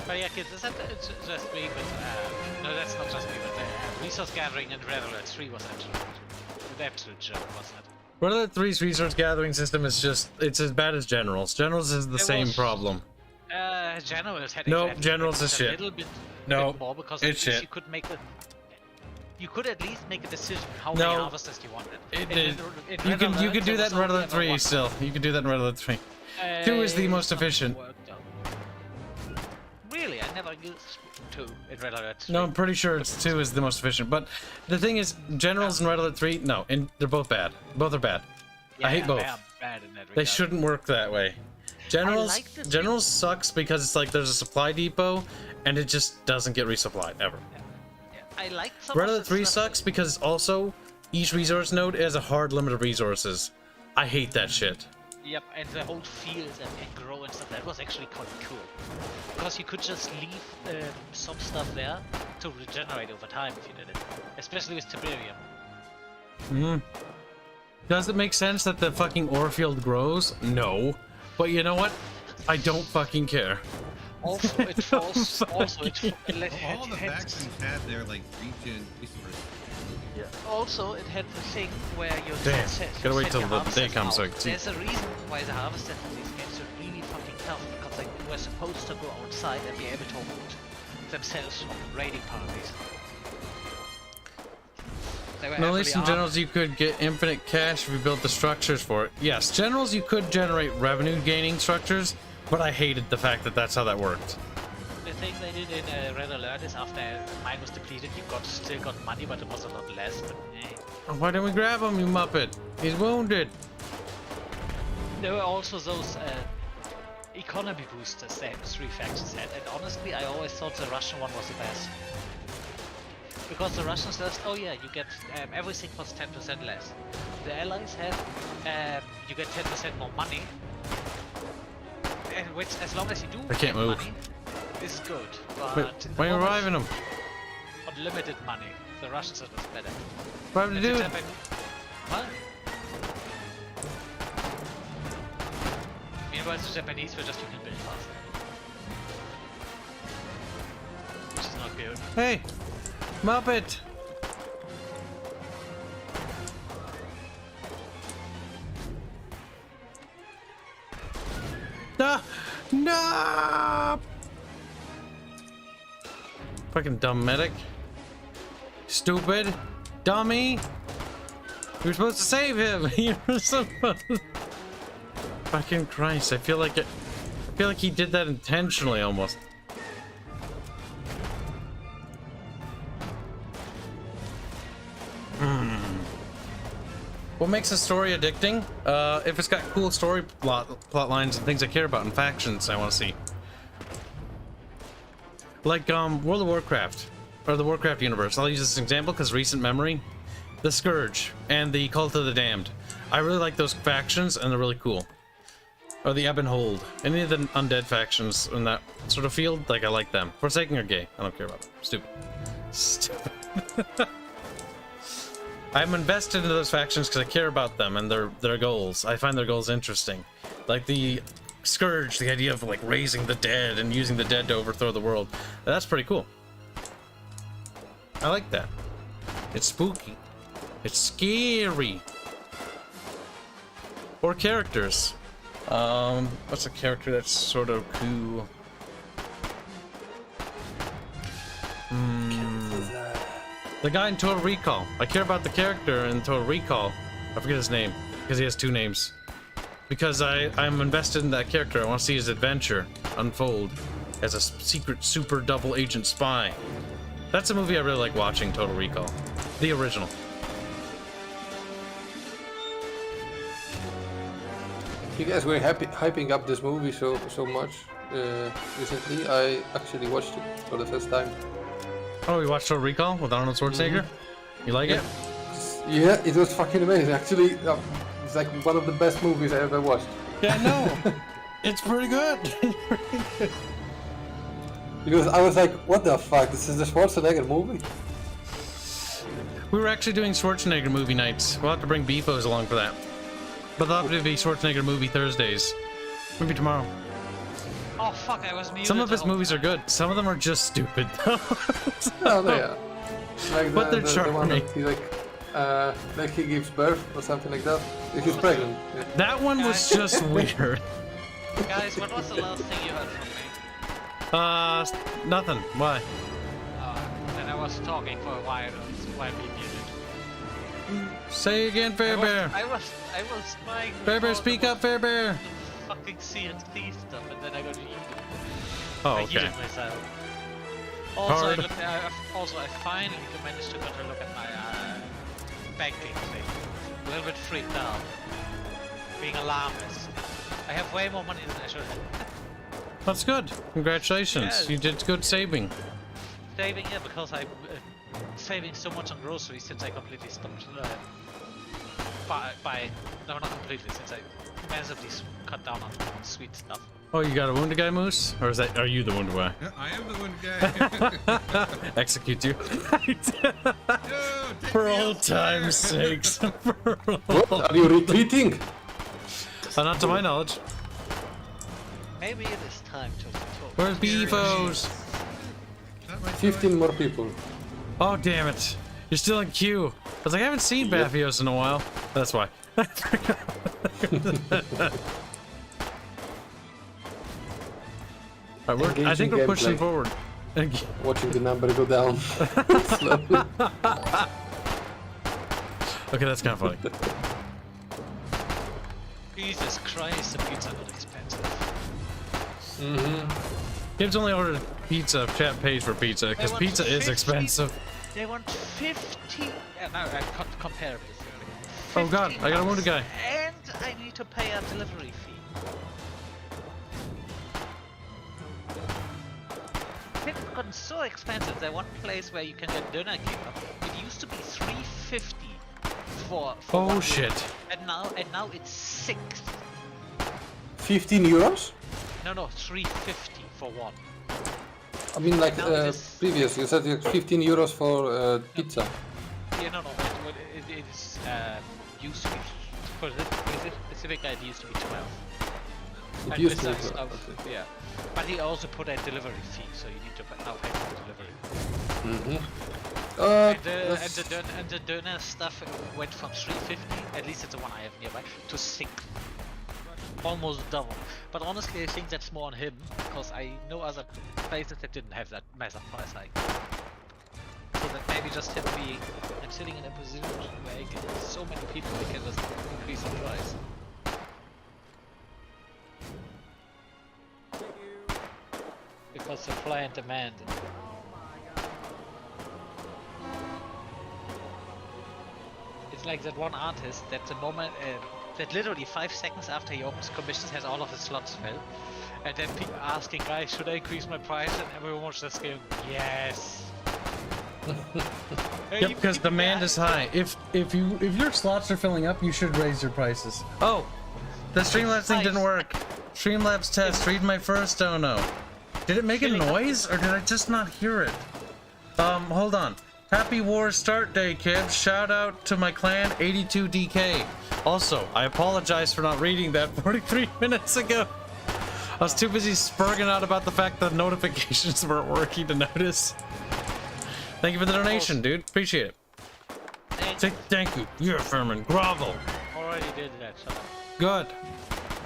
But yeah, kids, it's just me, but no, that's not just me, but resource gathering in Red Alert 3 was an absolute joke, wasn't it? Red Alert 3's resource gathering system is just, it's as bad as Generals. Generals is the same problem. Generals had No, exactly Generals is a shit. little bit, No, bit more because it's at least shit. you could at least make a decision how No. many harvesters you wanted. You can do that in Red Alert 3 still. You can do that in Red Alert 3. 2 is the most efficient. Really, I never used 2 in Red Alert 3. No, I'm pretty sure it's 2 is the most efficient. But the thing is, Generals in Red Alert 3, no, and they're both bad. Both are bad. I hate both. They are bad in that They regard. shouldn't work that way. Generals sucks because it's like there's a supply depot and it just doesn't get resupplied ever. I like some Red of Alert the 3 stuff. sucks because also each resource node has a hard limit of resources. I hate that shit. Yep, and the whole fields and grow and stuff, that was actually quite cool. Because you could just leave some stuff there to regenerate over time if you did it. Especially with Tiberium. Does it make sense that the fucking ore field grows? No. But you know what? I don't fucking care. Also, it falls. All the factions had their like regen resources. Also, it had the thing where you Damn, gotta wait till the day comes so I can see. There's a reason why the harvesters in these games are really fucking tough, because they were supposed to go outside and be able to hold themselves from raiding parties. They were No, at least in heavily Generals you could get infinite cash if you built the structures for it. Yes, Generals you could generate revenue gaining structures, but I hated the fact that that's how that worked. The thing they did in Red Alert is after mine was depleted, you still got money, but it was a lot less. But, Why didn't we grab him, you muppet? He's wounded. There were also those economy boosters that 3 factions had, and honestly, I always thought the Russian one was the best. Because the Russians says, oh yeah, you get everything costs 10% less. The Allies have, you get 10% more money, and which, as long as you do I can't get move. money, is good. Wait, But why are you reviving him? unlimited money, the Russians are just better. What happened to And do the it? What? Meanwhile, the Japanese were just you can build faster. Which is not good. Hey, muppet! Ah, no! Fucking dumb medic. Stupid. Dummy. You were supposed to save him. You were supposed. Fucking Christ! I feel like he did that intentionally almost. What makes a story addicting? If it's got cool story plot lines and things I care about and factions I want to see. Like World of Warcraft or the Warcraft universe. I'll use this example because recent memory. The Scourge and the Cult of the Damned. I really like those factions and they're really cool. Or the Ebb and Hold. Any of the undead factions in that sort of field, like I like them. Forsaken are gay. I don't care about them. Stupid. Stupid. I'm invested into those factions because I care about them and their goals. I find their goals interesting. Like the Scourge, the idea of like raising the dead and using the dead to overthrow the world. That's pretty cool. I like that. It's spooky. It's scary. Or characters. What's a character that's sort of cool? The guy in Total Recall. I care about the character in Total Recall. I forget his name because he has 2 names. Because I'm invested in that character. I want to see his adventure unfold as a secret super double agent spy. That's a movie I really like watching, Total Recall. The original. You guys were hyping up this movie so much recently. I actually watched it for the first time. Oh, you watched Total Recall with Arnold Schwarzenegger? You like it? Yeah, it was fucking amazing. Actually, it's like one of the best movies I ever watched. Yeah, I know. It's pretty good. Because I was like, what the fuck? This is the Schwarzenegger movie? We were actually doing Schwarzenegger movie nights. We'll have to bring Beefos along for that. But that'll have to be Schwarzenegger movie Thursdays. Maybe tomorrow. Oh fuck, I was muted. Some of his movies are good. Some of them are just stupid, though. Oh, they are. Like But they're the one charming. that he like he gives birth or something like that. He's pregnant. Yeah. That one was just weird. Guys, what was the last thing you heard from me? Nothing. Why? And I was talking for a while we muted. Say again, Fairbear. I was trying. Fairbear, speak up, Fairbear. Fucking CNC stuff, and then I got yeeted. Oh, I okay. yeeted myself. Also, Hard. I finally managed to get a look at my banking thing. A little bit freaked out. Being alarmist. I have way more money than I should have. That's good. Congratulations. Yes. You did good saving. Saving, yeah, because I'm saving so much on groceries since I completely stopped no, not completely, since I massively cut down on sweet stuff. Oh, you got a wounded guy, Moose? Or are you the wounded guy? Yeah, I am the one guy. Execute you. No, take For me old elsewhere. time's sakes. What? Are you retreating? Not to my knowledge. Maybe it is time to talk. Where's Beefos? Not my 15 more people. Oh, damn it. You're still in queue. I was like, I haven't seen Yep. Bafios in a while. That's why. Alright, I think Engaging we're pushing gameplay. forward. Watching the number go down. Slowly. Okay, that's kind of funny. Jesus Christ, the pizza got expensive. Kibs only ordered pizza if chat pays for pizza, because want pizza is 50. expensive. They want 50. No, I can't compare this. Oh god, I got a wounded guy. And I need to pay a delivery fee. It's gotten so expensive. There's one place where you can get dinner kebab. It used to be $3.50 for Oh one shit. meal. And now it's 6. 15 euros? No, $3.50 for one. I mean, like Now it is- previous, you said it's 15 euros for pizza. Yeah, no. It is used to be for this specific guy. It used to be 12. It And used to be besides 12, of- okay. Yeah, but he also put a delivery fee, so you need to now pay for the delivery. And the doner stuff went from 350, at least it's the one I have nearby, to 6. Almost double. But honestly, I think that's more on him, because I know other places that didn't have that massive price hike. So that maybe just him being, I'm sitting in a position where I get so many people they can just increase the price. Because supply and demand. It's like that one artist that the moment, that literally 5 seconds after he opens commissions has all of his slots filled. And then people asking, guys, should I increase my price? And everyone was just going, yes. Yep, because demand is high. If your slots are filling up, you should raise your prices. Oh, the Streamlabs thing didn't work. Streamlabs test. Read my first dono. Did it make a noise, or did I just not hear it? Hold on. Happy War Start Day, kids. Shout out to my clan, 82DK. Also, I apologize for not reading that 43 minutes ago. I was too busy spurging out about the fact that notifications weren't working to notice. Thank you for the donation, dude. Appreciate it. Thank you. You're a Furman. Grovel. Already did that, shut up. Good.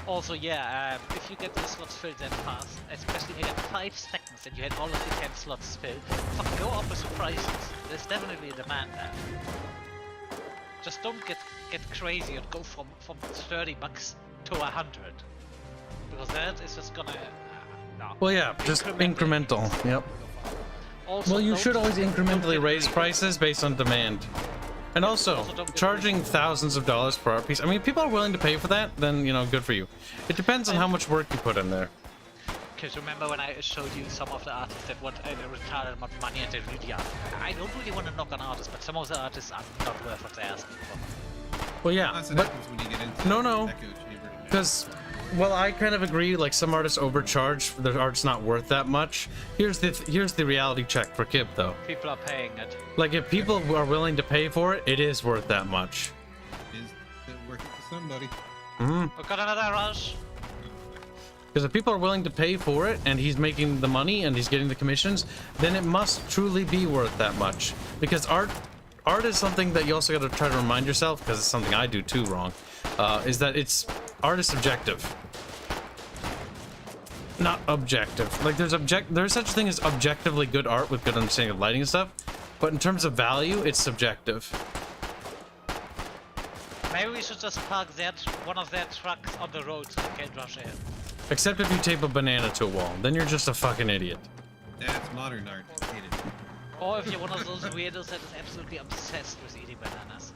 Also, yeah, if you get the slots filled that fast, especially in 5 seconds and you had all of the 10 slots filled, fuck, go up with the prices. There's definitely a demand there. Just don't get crazy and go from $30 to 100. Because that is just gonna... no. Well, yeah, just incremental. Yep. Also, Well, you don't- should always don't incrementally get raise greedy. prices based on demand. And also, Also don't get charging thousands of dollars per art piece. I mean, if people are willing to pay for that, then, you know, good for you. It depends on how much work you put in there. Because remember when I showed you some of the artists that want a retarded amount of money and they really are. I don't really want to knock on artists, but some of the artists are not worth what they're asking for. Well, yeah, That's what but happens when you get into no, the echo chamber. because, well, I kind of agree. Like, some artists overcharge. Their art's not worth that much. Here's the reality check for Kib, though. People are paying it. Like, if people are willing to pay for it, it is worth that much. Is it working for somebody? We've got another rush. Because if people are willing to pay for it, and he's making the money, and he's getting the commissions, then it must truly be worth that much. Because art is something that you also got to try to remind yourself, because it's something I do too wrong, is that art is subjective. not objective. Like there's such a thing as objectively good art with good understanding of lighting and stuff, but in terms of value, it's subjective. Maybe we should just park one of their trucks on the road so we can't rush in. Except if you tape a banana to a wall, then you're just a fucking idiot. That's modern art. I hate it. Or if you're one of those weirdos that is absolutely obsessed with eating bananas.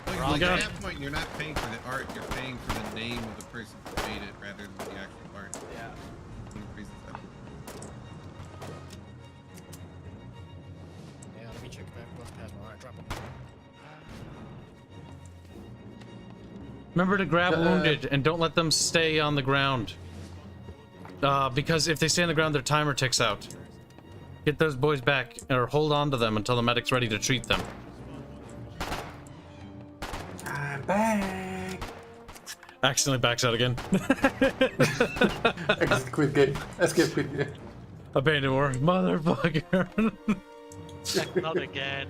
Well, like, at that point, you're not paying for the art, you're paying for the name of the person who made it rather than the actual art. Yeah. Yeah, let me check if I have plus plasma. Alright, drop them. Remember to grab wounded and don't let them stay on the ground. Because if they stay on the ground, their timer ticks out. Get those boys back, or hold on to them until the medic's ready to treat them. I'm back. Accidentally backs out again. Exit quit game. Escape quit game. Abandoned war. Motherfucker. Not again.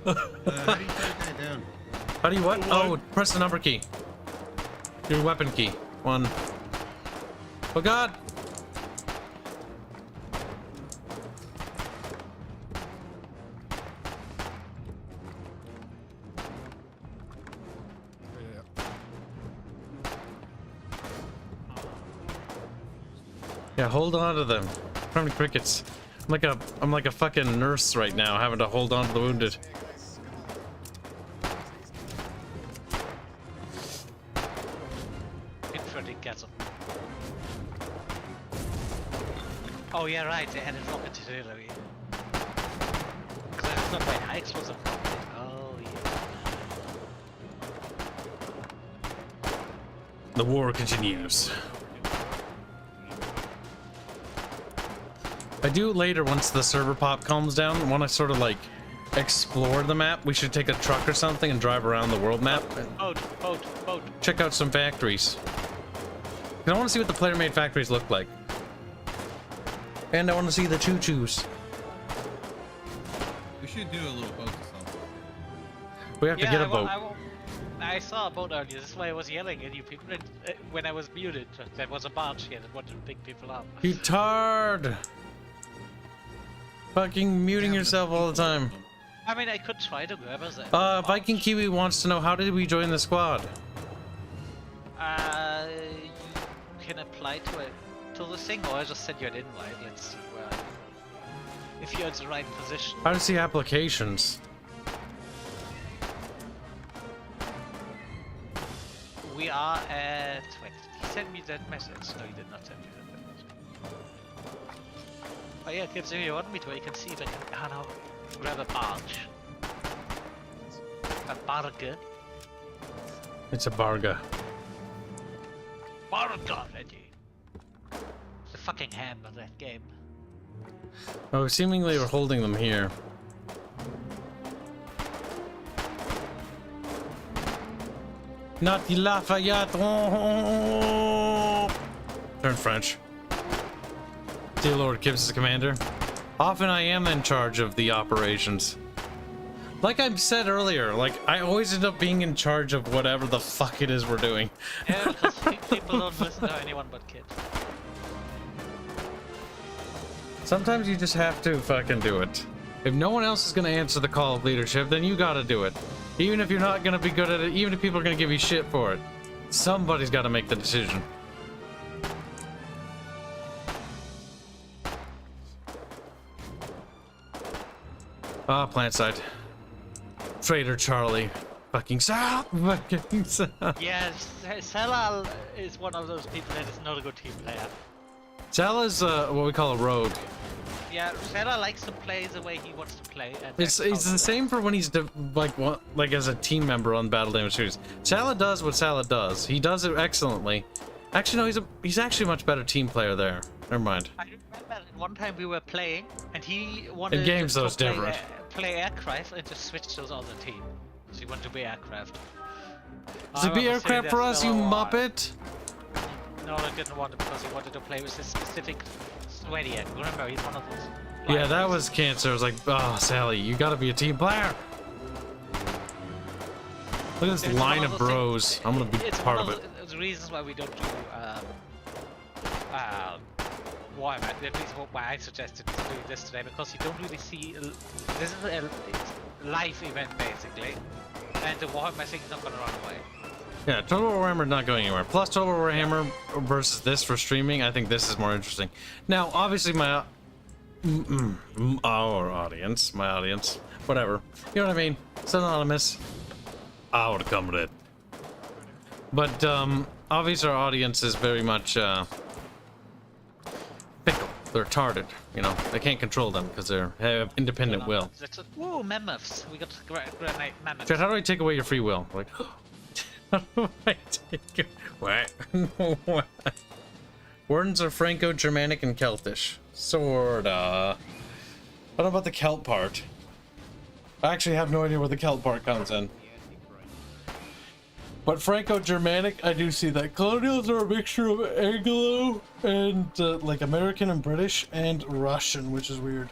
How do you take that down? How do you what? Oh, press the number key. Your weapon key. 1. Oh god! Yeah, hold on to them. How many crickets? I'm like a fucking nurse right now, having to hold on to the wounded. Oh yeah, right, they had a rocket artillery. Because it's not very high explosive rocket. Oh yeah. The war continues. I do later, once the server pop calms down, want to sort of like explore the map. We should take a truck or something and drive around the world map. Boat. Check out some factories. I want to see what the player-made factories look like. And I want to see the choo-choos. We should do a little boat assault. We have to get a boat. I saw a boat earlier, this is why I was yelling at you people when I was muted. There was a barge here that wanted to pick people up. You tard! Fucking muting yourself all the time. I mean, I could try to grab us. Viking Kiwi wants to know, how did we join the squad? You can apply to the thing, or I just send you an invite. Let's see where. If you're in the right position. How to see applications? We are at. Wait, he sent me that message. No, he did not send me that message. Oh yeah, Kibs, if you want me to, I can see if I can. I don't know. Grab a barge. A barge. It's a barga. Barga, Reggie. The fucking ham of that game. Oh, seemingly we're holding them here. Not the Lafayette. Turn French. Dear Lord Kibs is commander. Often I am in charge of the operations. Like I said earlier, like I always end up being in charge of whatever the fuck it is we're doing. Yeah, because people don't listen to anyone but kids. Sometimes you just have to fucking do it. If no one else is gonna answer the call of leadership, then you gotta do it. Even if you're not gonna be good at it, even if people are gonna give you shit for it, somebody's gotta make the decision. Ah, plant side. Trader Charlie. Fucking Sala! Fucking Sala. Yeah, Sala is one of those people that is not a good team player. Sala's what we call a rogue. Yeah, Sala likes to play the way he wants to play. And It's the same for when he's like as a team member on Battle Damage Series. Sala does what Sala does. He does it excellently. Actually, no, he's actually a much better team player there. Never mind. I remember that one time we were playing, and he wanted In games, to though, it's different. play aircraft and just switch to the other team. So he wanted to be aircraft. Does it be aircraft for us, you muppet? No, I didn't want it because he wanted to play with this specific Swediak. Remember, he's one of those. Yeah, that was cancer. I was like, oh, Sally, you gotta be a team player. Look at this line of bros. I'm gonna be part of it. It's the reasons why we don't do why at least why I suggested doing this today, because you don't really see. This is a live event basically, and the Warhammer thing is not gonna run away. Yeah, Total Warhammer not going anywhere. Plus Total Warhammer versus this for streaming, I think this is more interesting. Now, obviously my our audience, my audience, whatever. You know what I mean? It's anonymous. I would come with it. But obviously our audience is very much fickle. They're retarded. You know, they can't control them because they have independent will. Whoa, mammoths! We got grenade mammoths. Chad, how do I take away your free will? Like, how do I take it? What? What? Wardens are Franco-Germanic and Celtish. Sorta. I don't know about the Celt part. I actually have no idea where the Celt part comes in. But Franco-Germanic, I do see that. Colonials are a mixture of Anglo and like American and British and Russian, which is weird.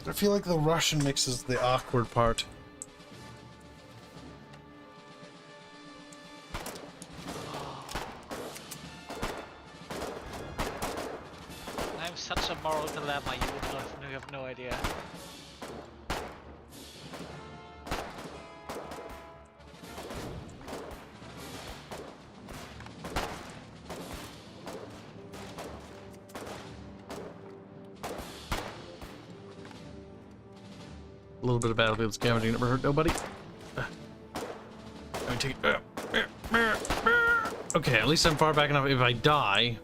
I feel like the Russian mix is the awkward part. I'm such a moral dilemma, you have no idea. A little bit of battlefield scavenging never hurt nobody. Let me take it. Okay, at least I'm far back enough. If I die,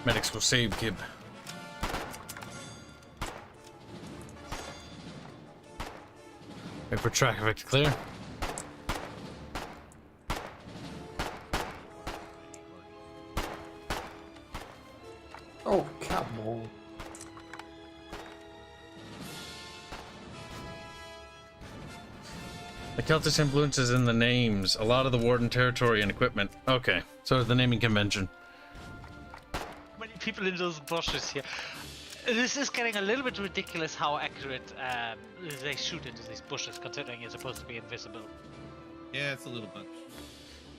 medics will save Kib. Wait for traffic to clear. Oh, come on. The Celtic influence is in the names. A lot of the Warden territory and equipment. Okay, so is the naming convention. Many people in those bushes here. This is getting a little bit ridiculous how accurate they shoot into these bushes, considering you're supposed to be invisible. Yeah, it's a little bunch.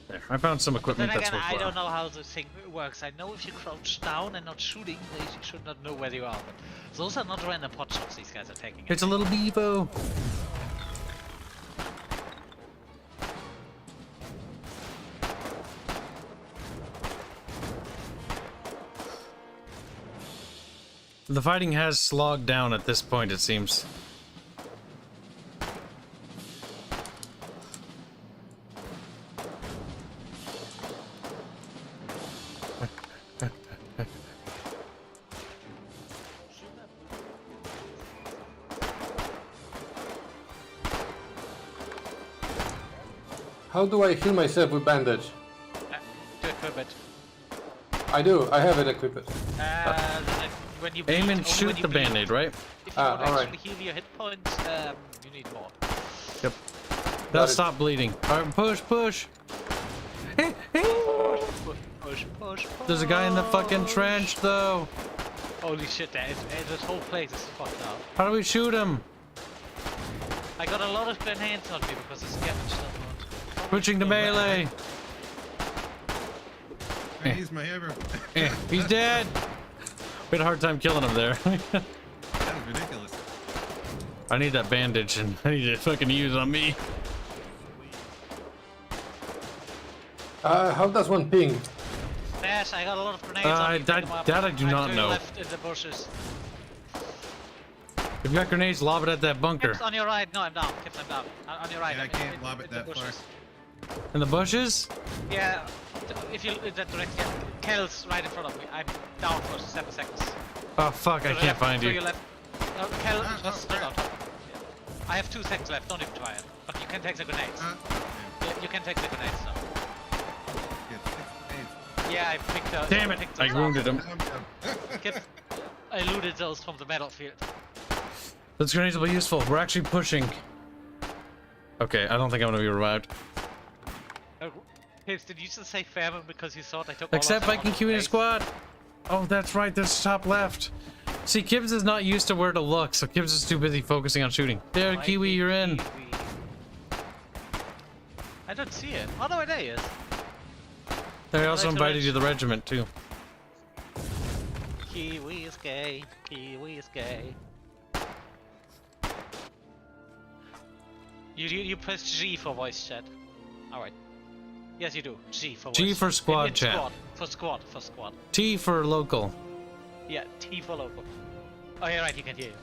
There, I found some Then equipment again, that's I worthwhile. don't know how the thing works. I know if you crouch down and not shooting, they should not know where you are. But those are not random pot shots these guys are taking. It's a little bevo. The fighting has slogged down at this point, it seems. How do I heal myself with bandage? To equip it. I do, I have it equipped. When you Aim bleed, and only shoot when you the bleed. band-aid, right? If you want to alright. actually heal your hit points, you need more. Yep. That'll it. stop bleeding. Alright, push, push. Push, push, push. There's a guy in the fucking trench, though. Holy shit, this whole place is fucked up. How do we shoot him? I got a lot of grenades on me because the scavenge stuff won't. Switching to melee. I use my hammer. He's dead. We had a hard time killing him there. That was ridiculous. I need that bandage and I need to fucking use on me. How does one ping? Dash, I got a lot of grenades on me. Pick 'em up. that I do not to your know. left in the bushes. If you got grenades, lob it at that bunker. Kips on your right. No, I'm down. Kips, I'm down. On your right. Yeah, I I'm can't lob it in the that far. bushes. In the bushes? Yeah, if you in that direction, Kel's right in front of me. I'm down for 7 seconds. Oh fuck, I To the can't left, find to you. your left. No, Kel, Oh, just stood crap. on top. Yeah. I have 2 seconds left. Don't even try it. But you can take the grenades. You can take the grenades now. Yeah, I picked the. Damn it! picked I those wounded him. Kip, I looted those from the battlefield. Those grenades will be useful. We're actually pushing. Okay, I don't think I'm gonna be revived. Kips, did you just say famine because you thought I took Except all of them Viking on Q in a base? squad. Oh, that's right. There's top left. See, Kibs is not used to where to look, so Kibs is too busy focusing on shooting. There, Viking Kiwi, you're in. Kiwi. I don't see it. Oh no, there he is. They also Like the invited rich. you to the regiment too. Kiwi is gay. Kiwi is gay. You press G for voice chat. Alright. Yes, you do. G for voice G for chat. squad In chat. Squad. For squad. T for local. Yeah, T for local. Oh, yeah, right, you can hear you.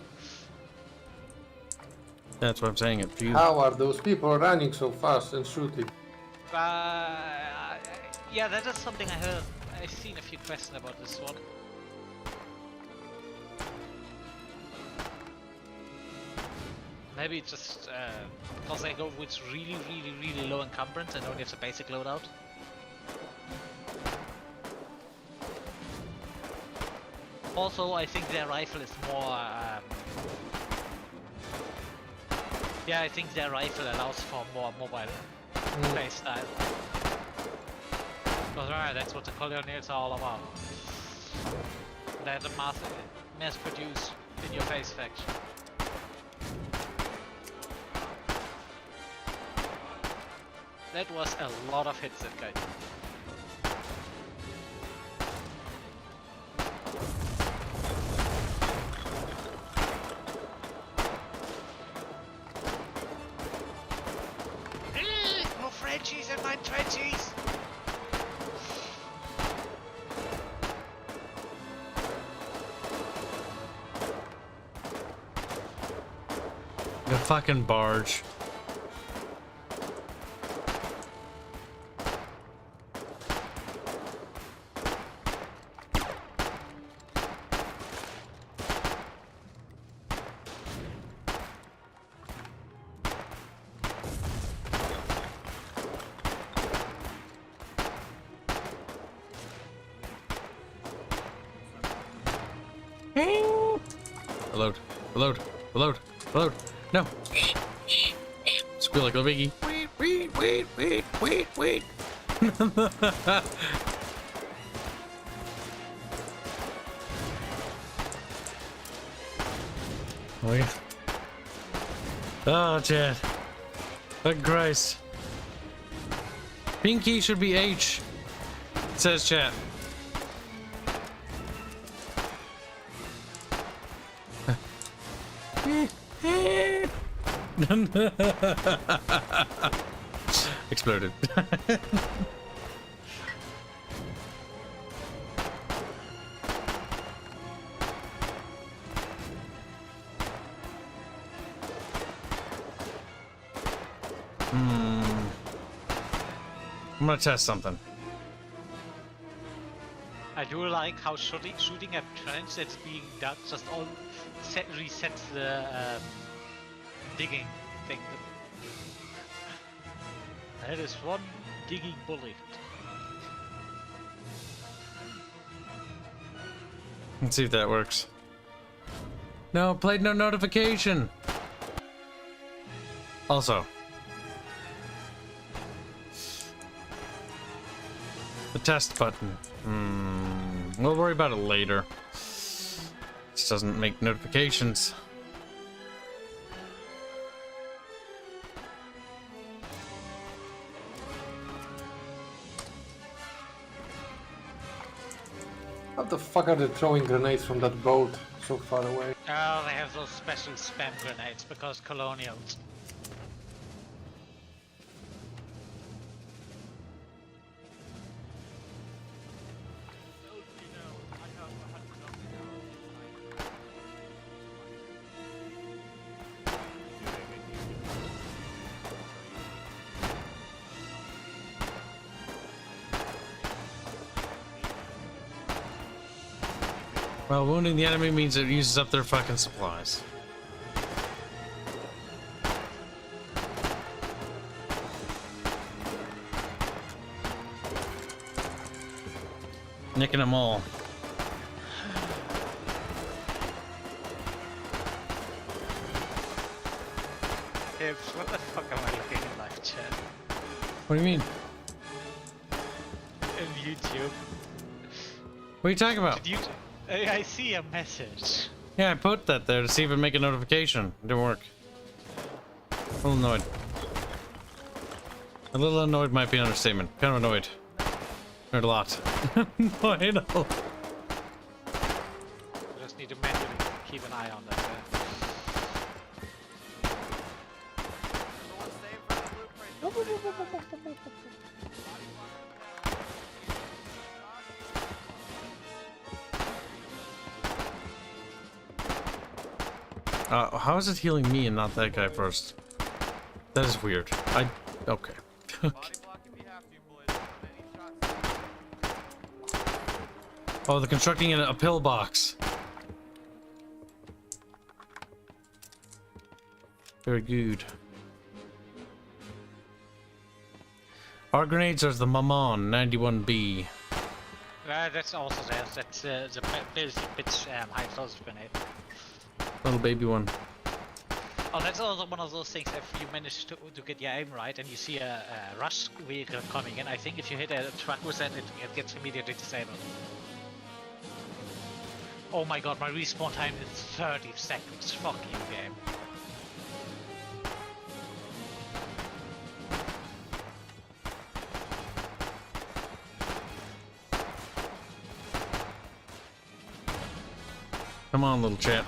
That's what I'm saying. It. T. How are those people running so fast and shooting? Yeah, that is something I heard. I've seen a few questions about this one. Maybe it's just because they go with really low encumbrance and only have the basic loadout. Also, I think their rifle is more. Yeah, I think their rifle allows for more mobile play style. Because that's what the colonials are all about. They're the mass-produced in-your-face faction. That was a lot of hits, that guy. No Frenchies in my trenches! The fucking barge. Reload. No. Squeal like a biggie. Wait. Oh yeah. Oh, Chad. Good Christ. Pinky should be H. Says chat. Exploded. I'm gonna test something. I do like how shooting a trench that's being done just all resets the digging thing. That is one digging bullet. Let's see if that works. No, played no notification. Also, the test button. We'll worry about it later. This doesn't make notifications. How the fuck are they throwing grenades from that boat so far away? Oh, they have those special spam grenades because colonials. Well, wounding the enemy means it uses up their fucking supplies. Nicking them all. Kibs, what the fuck am I looking in live chat? What do you mean? In YouTube. What are you talking about? Did you? I see a message. Yeah, I put that there to see if it make a notification. It didn't work. I'm a little annoyed. A little annoyed might be an understatement. Kind of annoyed. Annoyed a lot. Annoyed a lot. Just need to manually keep an eye on that. How is it healing me and not that guy first? That is weird. Okay. Oh, they're constructing a pillbox. Very good. Our grenades are the Mammon 91B. That's also there. That's the basic bitch high explosive grenade. Little baby one. Oh, that's also one of those things. If you manage to get your aim right and you see a rush vehicle coming in, I think if you hit a truck with that, it gets immediately disabled. Oh my god, my respawn time is 30 seconds. Fuck you, game. Come on, little chat.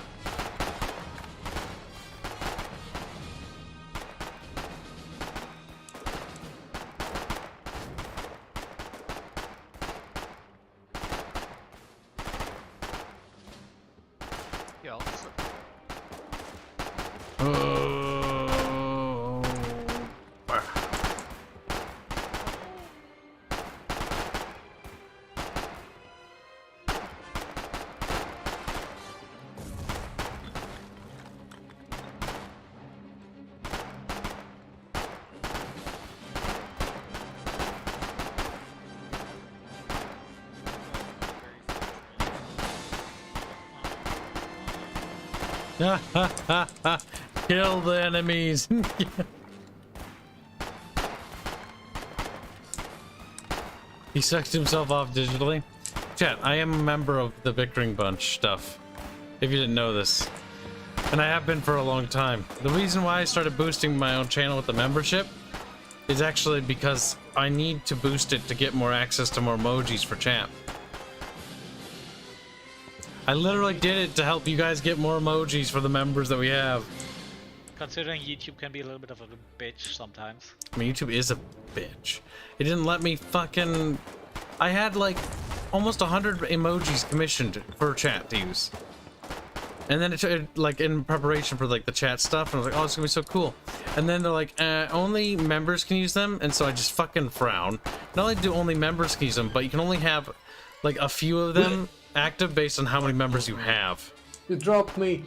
Kill the enemies. He sucked himself off digitally. Chat, I am a member of the Bickering bunch stuff, if you didn't know this. And I have been for a long time. The reason why I started boosting my own channel with the membership is actually because I need to boost it to get more access to more emojis for chat. I literally did it to help you guys get more emojis for the members that we have. Considering YouTube can be a little bit of a bitch sometimes. I mean, YouTube is a bitch. It didn't let me fucking... I had like almost 100 emojis commissioned for chat to use. And then it like in preparation for like the chat stuff, and I was like, oh, it's gonna be so cool. And then they're like, only members can use them, and so I just fucking frown. Not only do only members can use them, but you can only have like a few of them active based on how many members you have. You dropped me.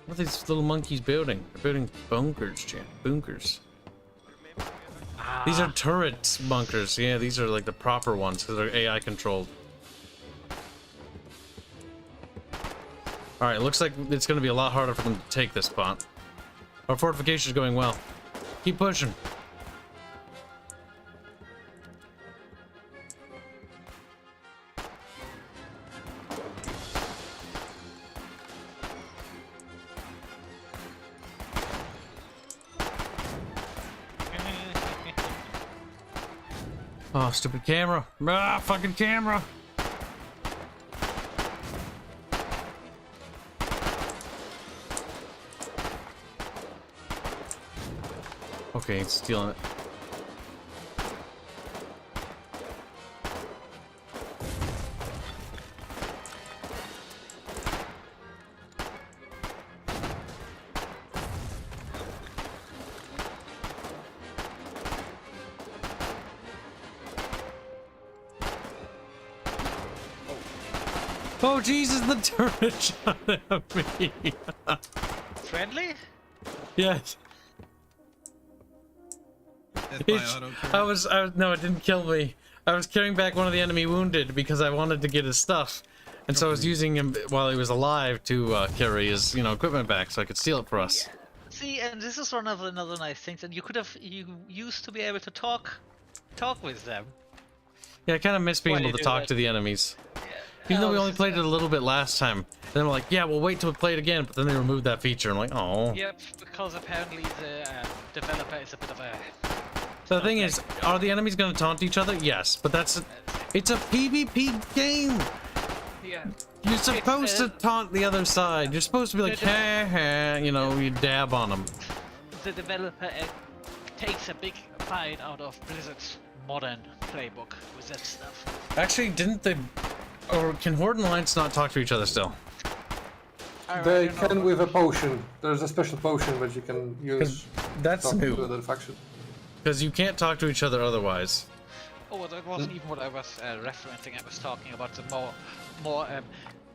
What are these little monkeys building? They're building bunkers, chat. Bunkers. These are turret bunkers. Yeah, these are like the proper ones because they're AI controlled. Alright, looks like it's going to be a lot harder for them to take this spot. Our fortification is going well. Keep pushing. Oh, stupid camera. Ah, fucking camera. Okay, it's stealing it. Oh Jesus, the turret shot at me. Friendly? Yes. That's my auto turret. No, it didn't kill me. I was carrying back one of the enemy wounded because I wanted to get his stuff. And so I was using him while he was alive to carry his, equipment back so I could steal it for us. Yeah. See, and this is one of another nice things, and you used to be able to talk with them. Yeah, I kind of miss being Why able you to do talk that? to the enemies. Even though we this only is, played it a little bit last time. And then we're like, yeah, we'll wait till we play it again. But then they removed that feature. I'm like, oh. Yep, because apparently the developer is a bit of a... The thing is, are the enemies going to taunt each other? Yes, but it's a PvP game. Yeah. You're supposed to taunt the other side. You're supposed to be like, ha ha, you know, you dab on them. The developer takes a big bite out of Blizzard's modern playbook with that stuff. Actually, didn't they... Or can Horde and Alliance not talk to each other still? They can with a potion. There's a special potion that you can use. That's to new. the other faction. Because you can't talk to each other otherwise. Oh, well, that wasn't even what I was referencing. I was talking about the more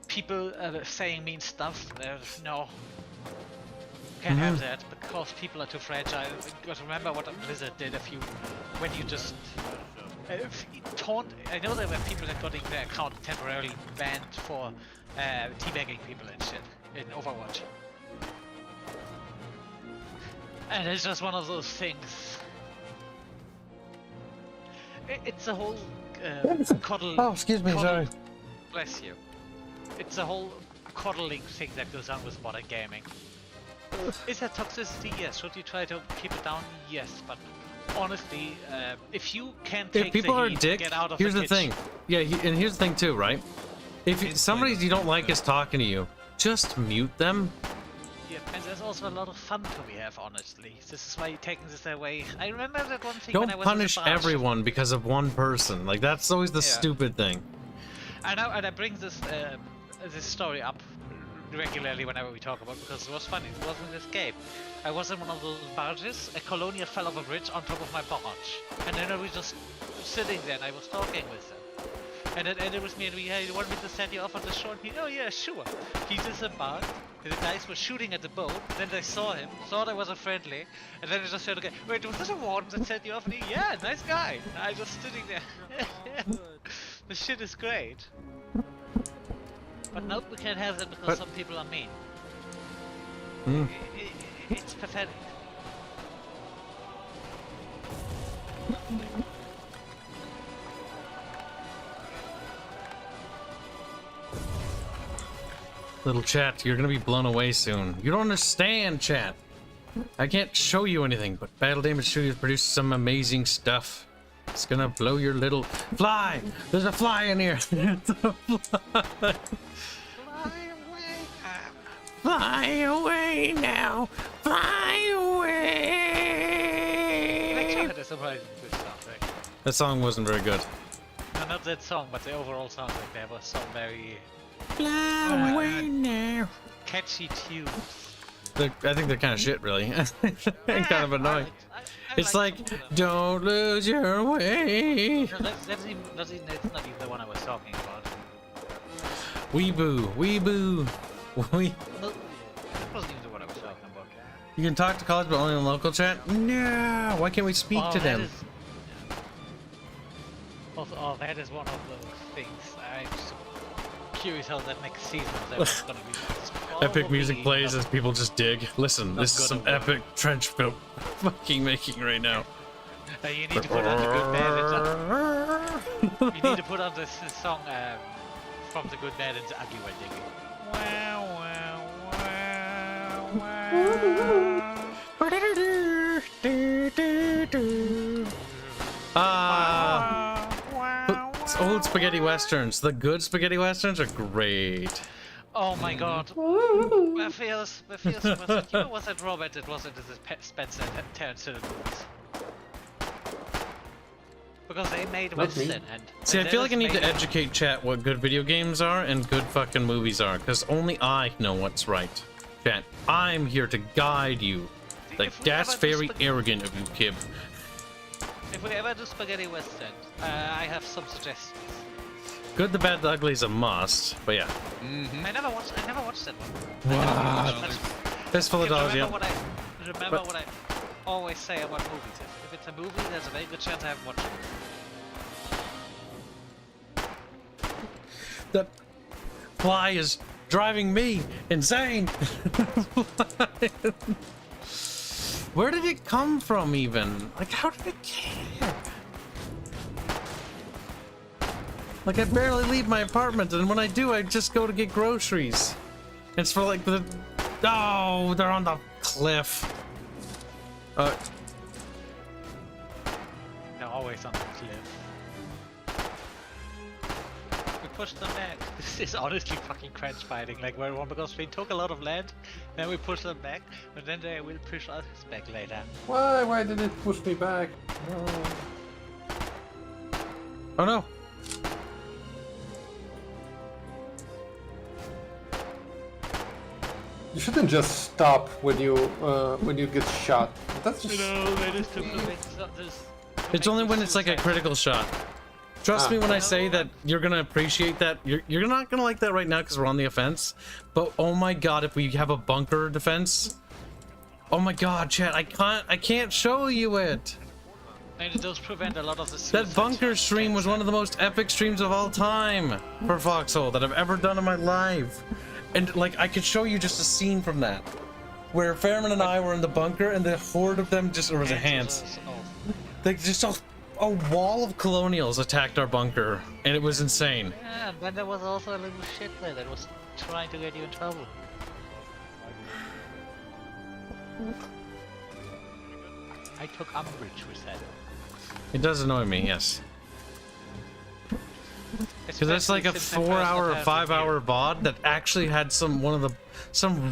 people saying mean stuff. No, can't have that because people are too fragile. You got to remember what Blizzard did when you just taunt. I know there were people that got their account temporarily banned for teabagging people and shit in Overwatch. And it's just one of those things. It's a whole coddle. Oh, excuse me, sorry. Bless you. It's a whole coddling thing that goes on with modern gaming. Is there toxicity? Yes. Should you try to keep it down? Yes. But honestly, if you can't take If people the are a heat, dick, get out of here's the the thing. Yeah, and here's the thing too, right? If somebody you don't like is talking to you, just mute them. Yeah, and there's also a lot of fun to be had, honestly. This is why you're taking this away. I remember that one thing when I Don't was punish in the barge. everyone because of one person. Like, that's always the stupid thing. I know, and I bring this story up regularly whenever we talk about it because it was funny. It wasn't in this game. I was in one of those barges. A colonial fell off a bridge on top of my barge, and then I was just sitting there and I was talking with them. And it ended with me and hey, you want me to send you off on the shore? And he, oh yeah, sure. He disembarked. The guys were shooting at the boat. Then they saw him, thought I wasn't friendly, and then they just said, okay, wait, was this a warden that sent you off? And he, yeah, nice guy. And I was sitting there. The shit is great. But nope, we can't have that because some people are mean. It's pathetic. Little chat, you're gonna be blown away soon. You don't understand, chat. I can't show you anything, but Battle Damage Studios produced some amazing stuff. It's gonna blow your little fly. There's a fly in here. It's a fly. Fly away now. Fly away. Actually, had a surprisingly good soundtrack. That song wasn't very good. No, not that song, but the overall soundtrack. There was some very Fly away now. catchy tunes. I think they're kind of shit, really. And kind of annoying. It's like, don't lose your way. No, that's not even the one I was talking about. Weeaboo, weeaboo. No, that wasn't even the one I was talking about. You can talk to college, but only in local chat? No, why can't we speak to them? That is one of those things. I'm just curious how that next season is going to be. Epic music plays as people just dig. Listen, this is some epic trench foot fucking making right now. You need to put on the good bad and you need to put on this song from the good bad and the ugly one digging. Wow, old spaghetti westerns. The good spaghetti westerns are great. Oh my god. It feels you know was that Robert that was into this Spencer and Terrence Hill movies? Because they made Western and see, I feel like I need to educate chat what good video games are and good fucking movies are, because only I know what's right. Chat, I'm here to guide you. Like, that's very arrogant of you, Kib. If we ever do spaghetti Western, I have some suggestions. Good, the bad, the ugly is a must, but yeah. I never watched that one. Wow. Fistful of dollars, yeah. Remember what I always say about movies. If it's a movie, there's a very good chance I haven't watched it. The fly is driving me insane. Where did it come from even? Like, how did it care? Like, I barely leave my apartment, and when I do, I just go to get groceries. It's for like the... Oh, they're on the cliff. They're always on the cliff. We pushed them back. This is honestly fucking crunch fighting. Like, because we took a lot of land, then we pushed them back, but then they will push us back later. Why? Why did it push me back? No. Oh no. You shouldn't just stop when you get shot. That's just. It's only when it's like a critical shot. Trust me when I say that you're gonna appreciate that. You're not gonna like that right now because we're on the offense. But oh my god, if we have a bunker defense, oh my god, chat, I can't show you it. And it does prevent a lot of the That bunker stream was one of the most epic streams of all time for Foxhole that I've ever done in my life. And like, I could show you just a scene from that, where Fairman and I were in the bunker, and the horde of them just, or was it Hanse? They just a wall of colonials attacked our bunker, and it was insane. Yeah, but there was also a little shit there that was trying to get you in trouble. I took umbrage with that. It does annoy me, yes. Because it's like a 4-hour or 5-hour VOD that actually had some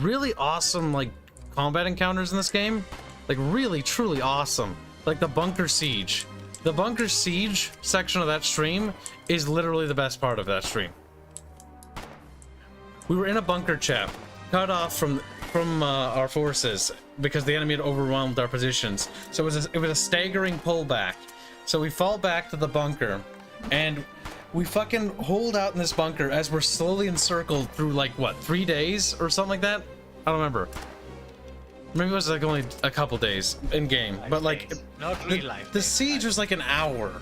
really awesome like combat encounters in this game, like really truly awesome, like the bunker siege. The bunker siege section of that stream is literally the best part of that stream. We were in a bunker, chat, cut off from our forces because the enemy had overwhelmed our positions. So it was a staggering pullback. So we fall back to the bunker, and we fucking hold out in this bunker as we're slowly encircled through like what, 3 days or something like that? I don't remember. Maybe it was like only a couple days in game, but like the siege was like an hour,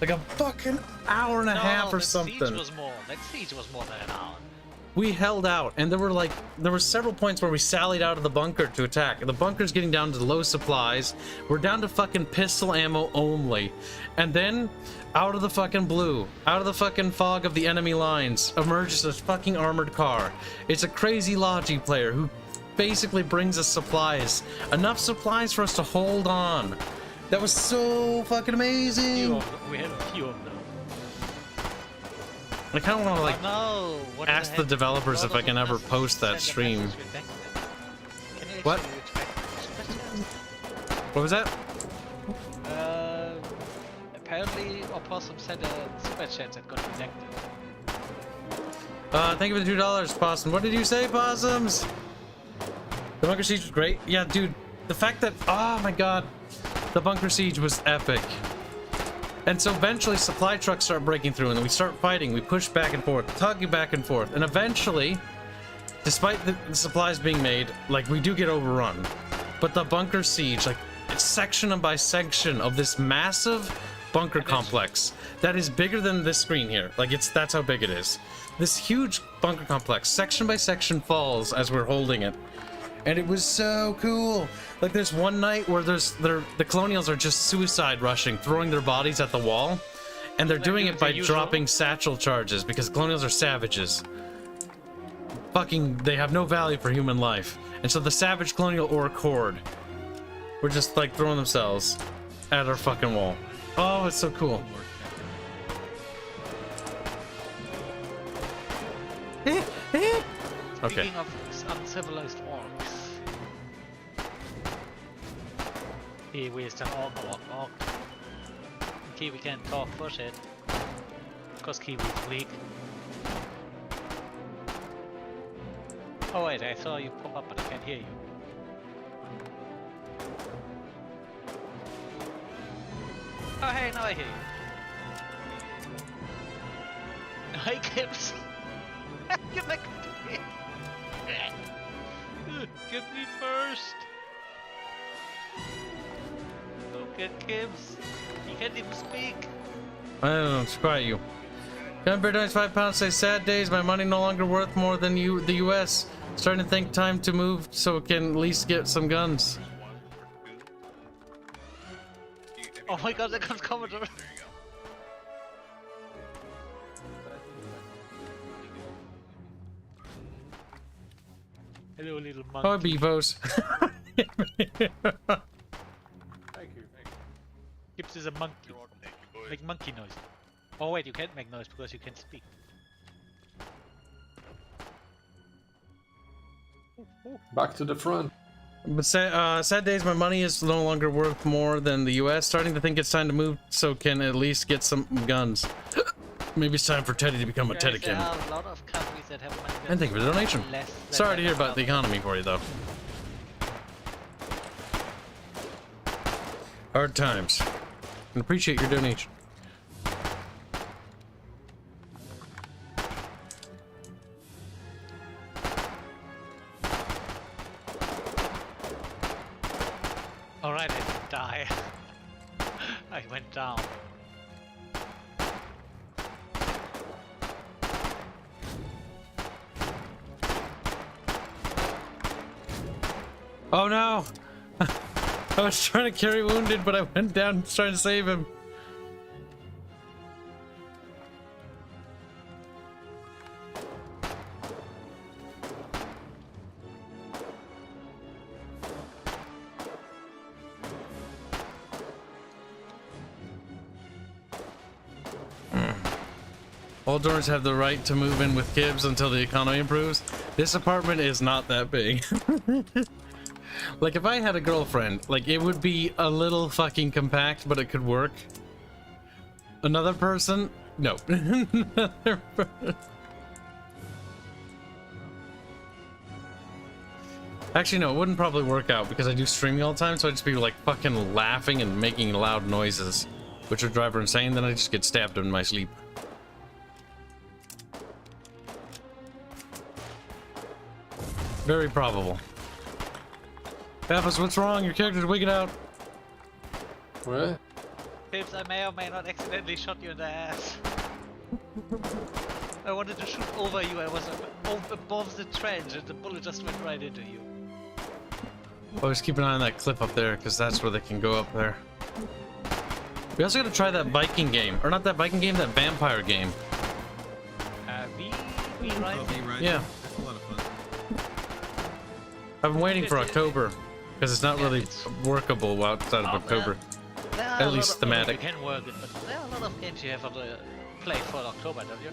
like a fucking hour and a half or something. That siege was more than an hour. We held out, and there were several points where we sallied out of the bunker to attack. The bunker's getting down to low supplies. We're down to fucking pistol ammo only, and then out of the fucking blue, out of the fucking fog of the enemy lines, emerges a fucking armored car. It's a crazy Logi player who basically brings us supplies, enough supplies for us to hold on. That was so fucking amazing. We had a few of them. I kind of want to like ask the developers if I can ever post that stream. What? What was that? Apparently Opossum sent a super chat that got rejected. Thank you for the $2, Possum. What did you say, Possums? The bunker siege was great. Yeah, dude. The fact that, oh my god, the bunker siege was epic. And so eventually supply trucks start breaking through, and then we start fighting. We push back and forth, tugging back and forth, and eventually, despite the supplies being made, like, we do get overrun. But the bunker siege, like, it's section by section of this massive bunker complex that is bigger than this screen here. Like, that's how big it is. This huge bunker complex, section by section, falls as we're holding it. And it was so cool. Like, there's one night where the colonials are just suicide rushing, throwing their bodies at the wall, and they're doing it by dropping satchel charges because colonials are savages. Fucking, they have no value for human life. And so the savage colonial or horde were just like throwing themselves at our fucking wall. Oh, it's so cool. Okay. Speaking of uncivilized orcs, Kiwi is an orc. Kiwi can't talk for shit, because Kiwi is weak. Oh wait, I saw you pop up, but I can't hear you. Oh hey, now I hear you. Hi Kibs! Get back to me! Get me first! Don't get Kibs! He can't even speak! I don't know, it's quiet you. Gunbear donates £5, says sad days, my money no longer worth more than the US. Starting to think time to move so it can at least get some guns. Oh my god, there comes Commodore! Hello, little monkey. Oh, Beavos. Thank you, thank you. Kibs is a monkey. Make monkey noise. Oh wait, you can't make noise because you can speak. Back to the front. But sad days, my money is no longer worth more than the US. Starting to think it's time to move so can at least get some guns. Maybe it's time for Teddy to become a There Teddykin. are a lot of countries that have money And thank you for the donation. less than Sorry to hear other about the economy for you, though. Hard times. And appreciate your donation. Alright, I didn't die. I went down. Oh no! I was trying to carry wounded, but I went down trying to save him. All donors have the right to move in with Kibs until the economy improves. This apartment is not that big. Like, if I had a girlfriend, like, it would be a little fucking compact, but it could work. Another person? No. Another person. Actually, no, it wouldn't probably work out because I do streaming all the time, so I'd just be, like, fucking laughing and making loud noises, which would drive her insane, then I just get stabbed in my sleep. Very probable. Pappas, what's wrong? Your character's wigging out. What? Kibs, I may or may not accidentally shot you in the ass. I wanted to shoot over you, I was above the trench and the bullet just went right into you. Always keep an eye on that clip up there, because that's where they can go up there. We also gotta try that Viking game. Or not that Viking game, that vampire game. V right? Oh, right. Yeah. That's a lot of fun. I've been waiting for October, because it's not really workable outside of October. At least thematic. You can work it, but there are a lot of games you have to play for October, don't you?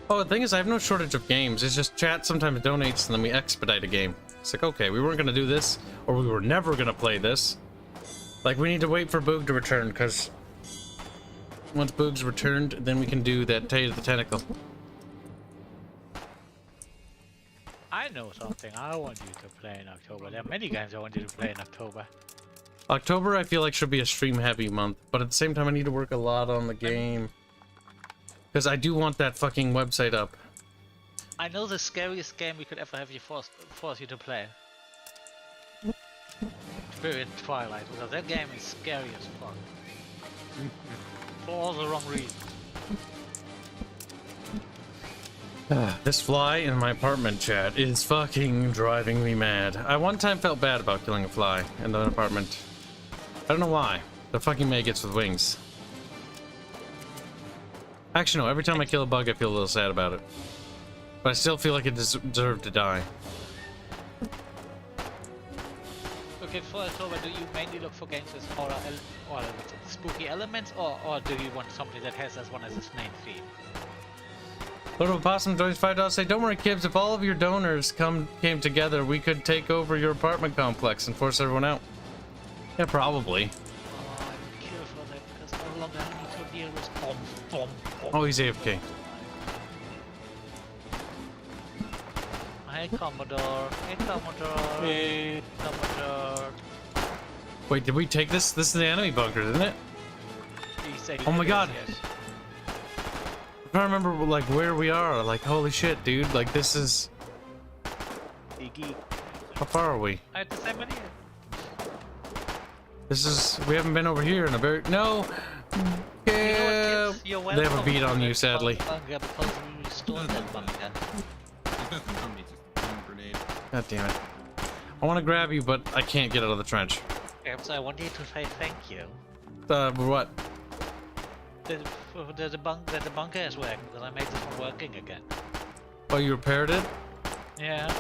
Oh, the thing is, I have no shortage of games. It's just chat sometimes donates and then we expedite a game. It's like, okay, we weren't gonna do this, or we were never gonna play this. Like, we need to wait for Boog to return, because once Boog's returned, then we can do that Tay of the Tentacle. I know something I want you to play in October. There are many games I want you to play in October. October, I feel like, should be a stream-heavy month, but at the same time, I need to work a lot on the game. Because I do want that fucking website up. I know the scariest game we could ever have you force you to play. Spirit Twilight, because that game is scary as fuck. For all the wrong reasons. This fly in my apartment chat is fucking driving me mad. I one time felt bad about killing a fly in the apartment. I don't know why. They're fucking maggots with wings. Actually, no, every time I kill a bug, I feel a little sad about it. But I still feel like it deserved to die. Okay, for October, do you mainly look for games with horror or spooky elements, or do you want something that has as one as its main theme? Lord of Opossum joins $5. Say, don't worry, Kibs. If all of your donors came together, we could take over your apartment complex and force everyone out. Yeah, probably. Oh, I would kill for that because no longer I need to deal with bomb. Oh, he's AFK. Hey, Commodore. Hey, Commodore. Hey, Commodore. Wait, did we take this? This is the enemy bunker, isn't it? He said Oh my yes, god. yes. I don't remember like where we are. Like, holy shit, dude. Like, this is. Iggy. How far are we? I had the same idea. This is. We haven't been over here in a very. No. Yeah. You're They have a welcome beat to on the you, sadly. bunker because you stole that bunker. There's nothing on me, just one grenade. God damn it. I want to grab you, but I can't get out of the trench. Perhaps I wanted to say thank you. What? The bunker is working, because I made this one working again. Oh, you repaired it? Yeah.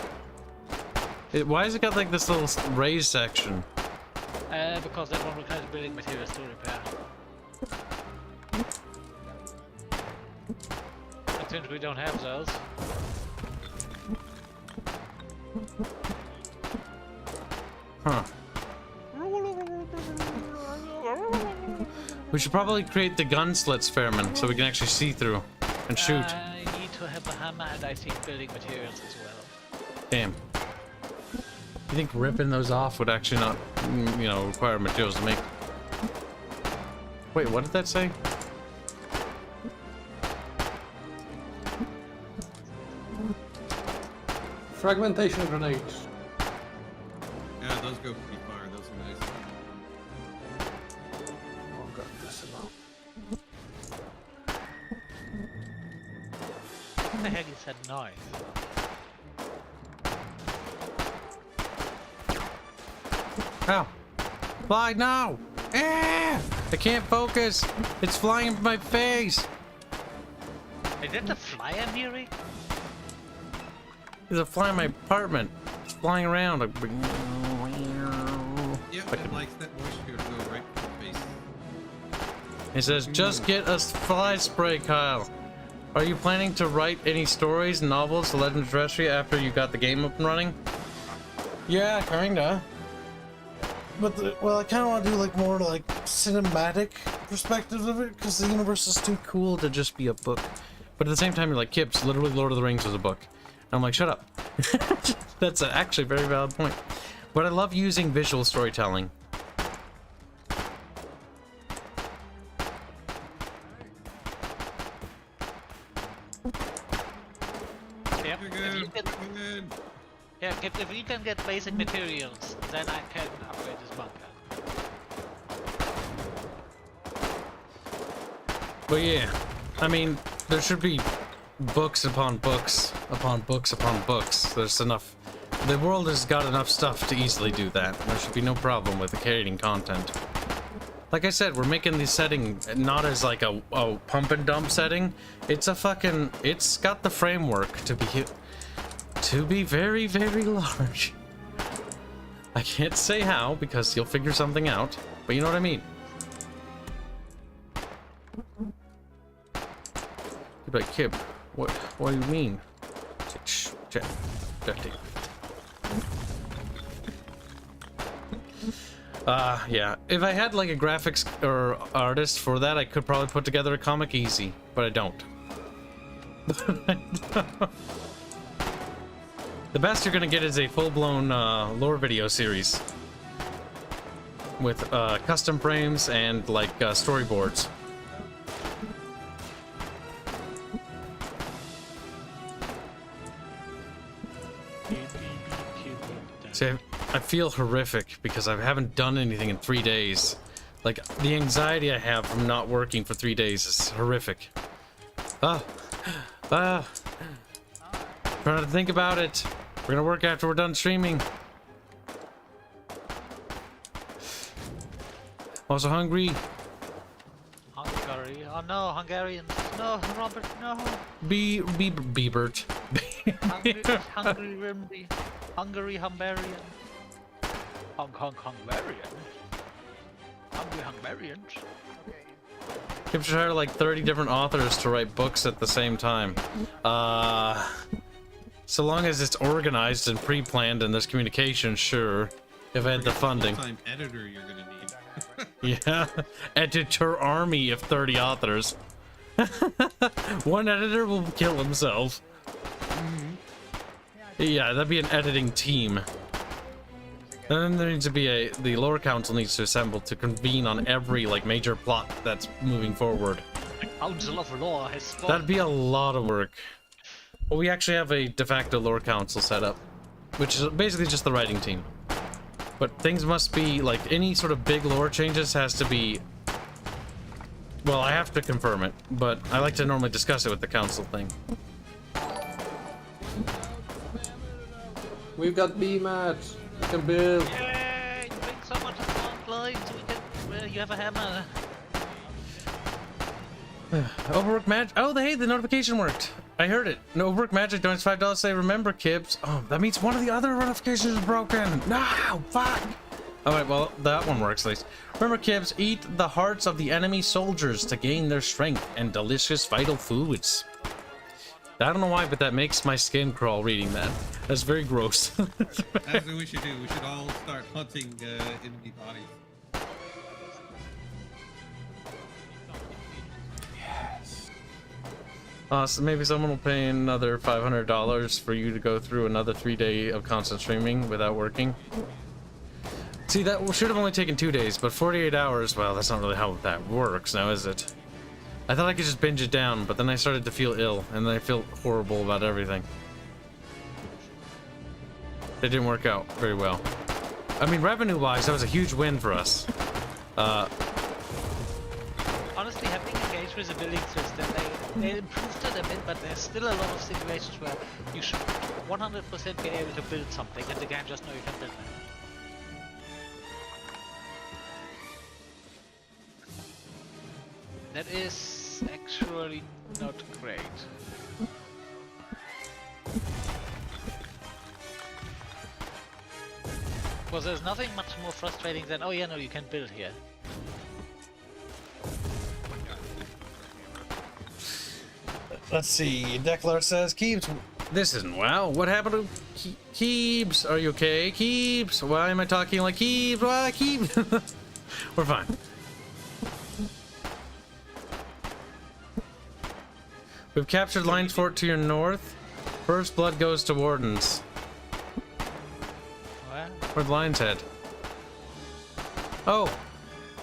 Why has it got like this little raised section? Because that one requires building materials to repair. And since we don't have those, Huh. We should probably create the gun slits, Fairman, so we can actually see through and shoot. I need to have a hammer and I think building materials as well. Damn. You think ripping those off would actually not, you know, require materials to make? Wait, what did that say? Fragmentation grenades. Yeah, those go pretty far. Those are nice. Oh god, this is What the heck is that noise? Ow. Fly now! Ah! I can't focus! It's flying in my face! Is that the fly I'm hearing? There's a fly in my apartment. It's flying around. Like... Yeah, it likes that moisture to go right to the face. It says, just get a fly spray, Kyle. Are you planning to write any stories, novels, to Legend of Terrestria after you got the game up and running? Yeah, kinda. But, well, I kinda want to do, like, more, like, cinematic perspective of it, because the universe is too cool to just be a book. But at the same time, you're like, Kibs, literally Lord of the Rings was a book. And I'm like, shut up. That's actually a very valid point. But I love using visual storytelling. Yep. You're If good. you get, You're good. yeah, if we can get basic materials, then I can upgrade this bunker. But yeah, I mean, there should be books upon books upon books upon books. There's enough. The world has got enough stuff to easily do that. There should be no problem with creating content. Like I said, we're making the setting not as like a pump and dump setting. It's a fucking. It's got the framework to be very, very large. I can't say how because you'll figure something out, but you know what I mean. You'd be like, Kib, what do you mean? Shh, check. Yeah. If I had like a graphics or artist for that, I could probably put together a comic easy, but I don't. The best you're gonna get is a full-blown lore video series with custom frames and like storyboards. See, I feel horrific because I haven't done anything in 3 days. Like, the anxiety I have from not working for 3 days is horrific. Try not to think about it. We're gonna work after we're done streaming. Also hungry. Hungary. Oh no, Hungarians. No, Robert, no. Biebert. Hungary, Hungarian. Hungarian. Hungry Hungarians. Kibs should hire like 30 different authors to write books at the same time. So long as it's organized and pre-planned and there's communication, sure. If I had the funding. Full-time editor you're gonna need. Yeah. Editor army of 30 authors. One editor will kill himself. Yeah, that'd be an editing team. Then there needs to be the lore council needs to assemble to convene on every like major plot that's moving forward. The Council of Law has spoken. That'd be a lot of work. Well, we actually have a de facto lore council set up, which is basically just the writing team. But things must be like any sort of big lore changes has to be. Well, I have to confirm it, but I like to normally discuss it with the council thing. We've got B mats. We can build. Yay! Bring someone to the conclave so we can. You have a hammer. Overwork match. Oh, hey, the notification worked. I heard it. No Work Magic donates $5. Say remember, Kibs. Oh, that means one of the other notifications is broken. No, fuck. All right, well that one works at least. Remember, Kibs, eat the hearts of the enemy soldiers to gain their strength and delicious vital foods. I don't know why, but that makes my skin crawl reading that. That's very gross. That's what we should do. We should all start hunting enemy bodies. So maybe someone will pay another $500 for you to go through another 3 day of constant streaming without working. See, that should have only taken 2 days, but 48 hours, well, that's not really how that works now, is it? I thought I could just binge it down, but then I started to feel ill, and then I feel horrible about everything. It didn't work out very well. I mean, revenue-wise, that was a huge win for us. Honestly, having engaged with the building system, they improved it a bit, but there's still a lot of situations where you should 100% be able to build something, and the game just know you can build it. That is actually not great. Because there's nothing much more frustrating than, oh yeah, no, you can build here. Let's see. Declar says, Kibs, this isn't WoW. What happened to Kibs? Are you okay? Kibs? Why am I talking like Kibs? Why Kibs? We're fine. We've captured Lion's Fort to your north. First blood goes to Wardens. What? Where'd Lion's Head? Oh!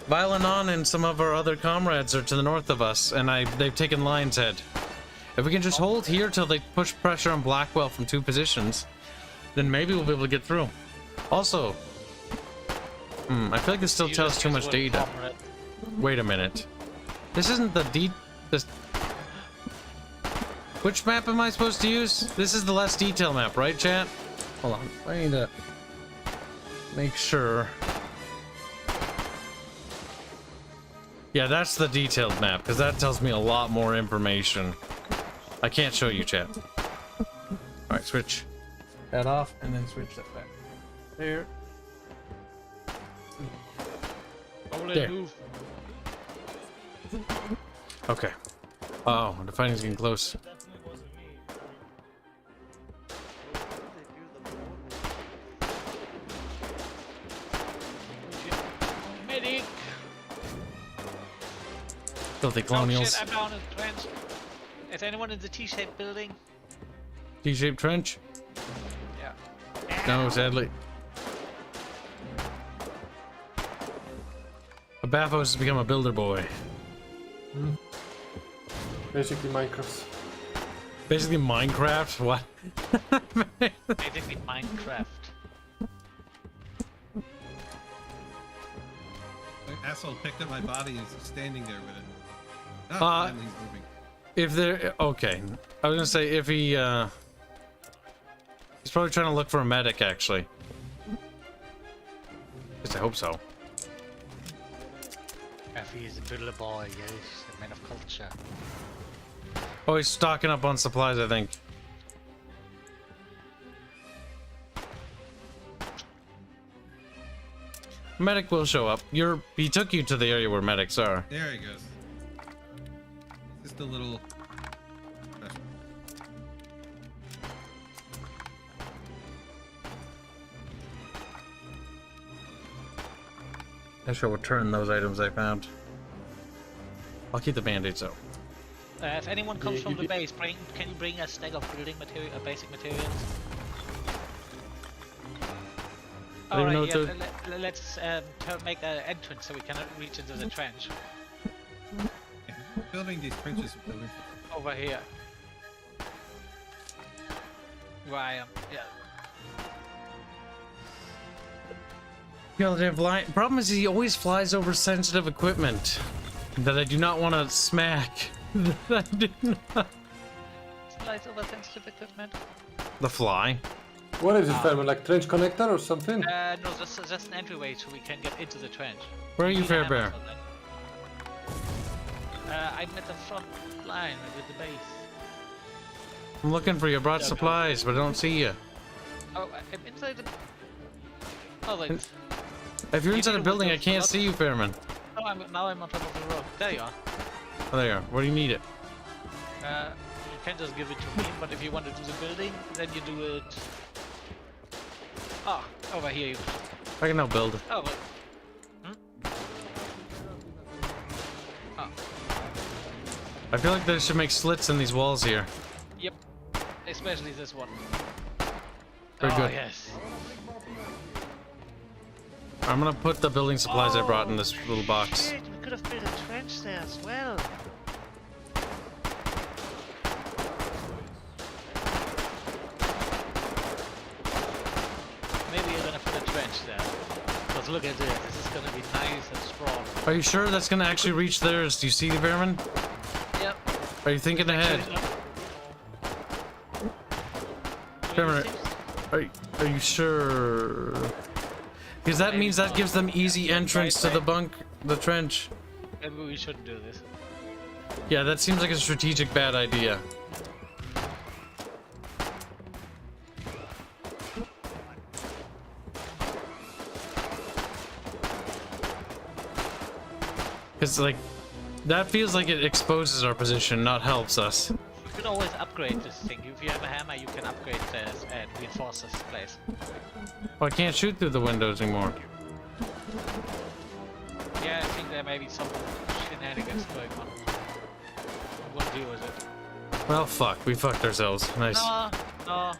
Violanon and some of our other comrades are to the north of us, and they've taken Lion's Head. If we can just hold here till they push pressure on Blackwell from 2 positions, then maybe we'll be able to get through. Also, I feel like this still tells too much data. Wait a minute. This isn't the this. Which map am I supposed to use? This is the less detail map, right, chat? Hold on. I need to make sure. Yeah, that's the detailed map, because that tells me a lot more information. I can't show you, chat. Alright, switch that off, and then switch that back. There. There. Move. Okay. Oh, the fighting's getting close. Medic! Filthy Oh colonials. shit, I'm down in the trench. Is anyone in the T-shaped building? T-shaped trench? Yeah. No, sadly. Bafos has become a builder boy. Basically Minecraft. Basically Minecraft? What? Basically Minecraft. The asshole picked up my body and is standing there with it. Oh, finally he's moving. If they're okay, I was gonna say if he he's probably trying to look for a medic actually. At least I hope so. Effie is a builder boy, yes, a man of culture. Oh, he's stocking up on supplies, I think. Medic will show up. He took you to the area where medics are. There he goes. Just a little. I shall return those items I found. I'll keep the band-aids though. If anyone comes from the base, can you bring a stack of building material, basic materials? Alright, yeah, let's make an entrance so we can reach into the trench. Building these trenches are building. Over here. Where I am, yeah. Yeah, the damn problem is he always flies over sensitive equipment that I do not want to smack. I do not. Flies over sensitive equipment? The fly. What is it, Fairman? Like trench connector or something? No, just an entryway so we can get into the trench. Where are you, Fairbear? I'm at the front line with the base. I'm looking for you. I brought supplies, but I don't see you. Oh, I'm inside the... Oh, wait. If you're inside a need building, I windows can't up? see you, Fairman. Oh, now I'm on top of the road. There you are. Oh, there you are. Where do you need it? You can just give it to me, but if you want to do the building, then you do it... Ah, over here. I can now build. Oh, but... Oh, I feel like they should make slits in these walls here. yep. Especially this one. Very oh, good. yes. I'm gonna put the building supplies I brought in this little box. Shit, we could have built a trench there as well. Maybe you're gonna put a trench there. Because look at this. This is gonna be nice and strong. Are you sure that's gonna actually reach theirs? Do you see the Fairman? Yep. Are you thinking ahead? Fairman, are you sure? Because that means that gives them easy entrance to the trench. Maybe we shouldn't do this. Yeah, that seems like a strategic bad idea. Because, like, that feels like it exposes our position, not helps us. You can always upgrade this thing. If you have a hammer, you can upgrade this and reinforce this place. Oh, I can't shoot through the windows anymore. Yeah, I think there may be some shenanigans going on. We'll deal with it. Well, fuck. We fucked ourselves. Nice. No, no.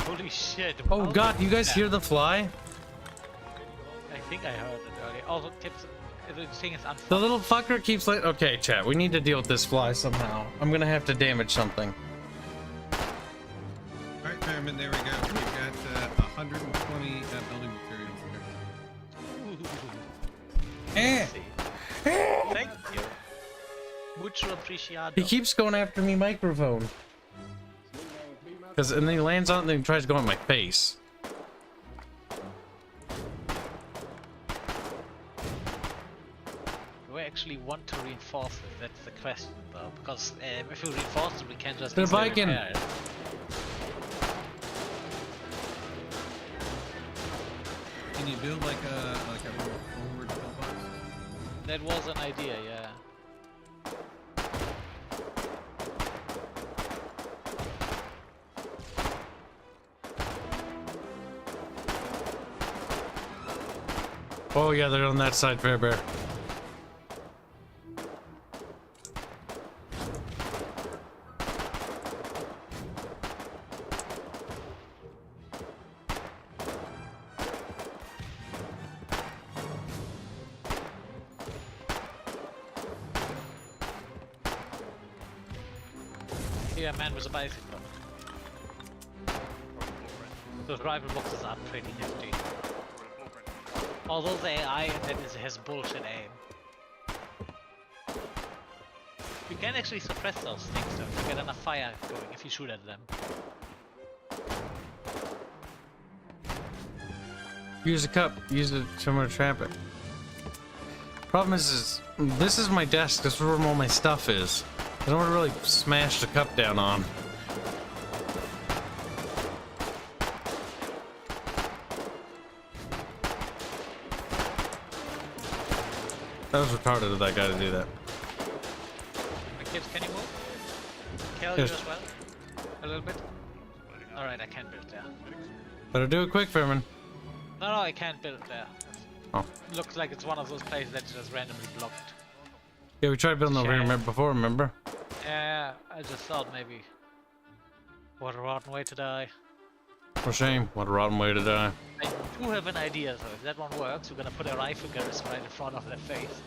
Holy shit. Oh how god, did you guys that- hear the fly? I think I heard it earlier. Also, tips. The thing is The unfucked. little fucker keeps like. Okay, chat. We need to deal with this fly somehow. I'm gonna have to damage something. Alright, Fairman, there we go. We've got 120 building materials there. Thank you. Mucho apreciado. He keeps going after me microphone. And then he lands on it and then he tries to go in my face. Do I actually want to reinforce it? That's the question, though. Because if we reinforce it, we can just. They're easily biking. repair it. Can you build like a forward pillbox? That was an idea, yeah. Oh yeah, they're on that side, Fair Bear. Yeah, man with a bicycle. Those rival boxes are pretty nifty. Although the AI that is has bullshit aim. You can actually suppress those things though, to get enough fire going if you shoot at them. Use a cup. Use it to trap it. Problem is this is my desk. This is where all my stuff is. I don't want to really smash the cup down on. That was retarded of that guy to do that. Kibs, can you move? Kill Yes. you as well? A little bit? Alright, I can't build there. Better do it quick, Fairman. No, I can't build there. Oh. Looks like it's one of those places that's just randomly blocked. Yeah, we tried building over here Yeah. before, remember? Yeah, I just thought maybe. What a rotten way to die. For shame. What a rotten way to die. I do have an idea, so if that one works, we're gonna put a rifle garrison right in front of their face.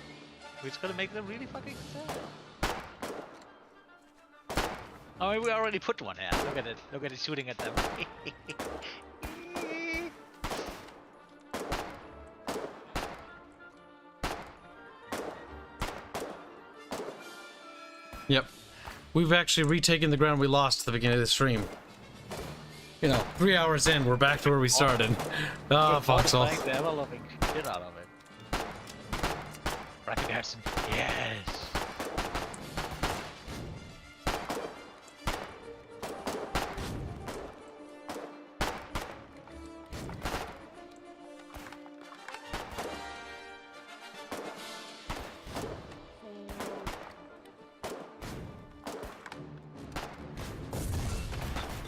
Which is gonna make them really fucking sad. I mean, we already put one there. Look at it. Look at it shooting at them. Yep. We've actually retaken the ground we lost at the beginning of the stream. You know, 3 hours in, we're back to where we started. Ah, Foxhole. The ever-loving shit out of it. Bracken Harrison. Yes.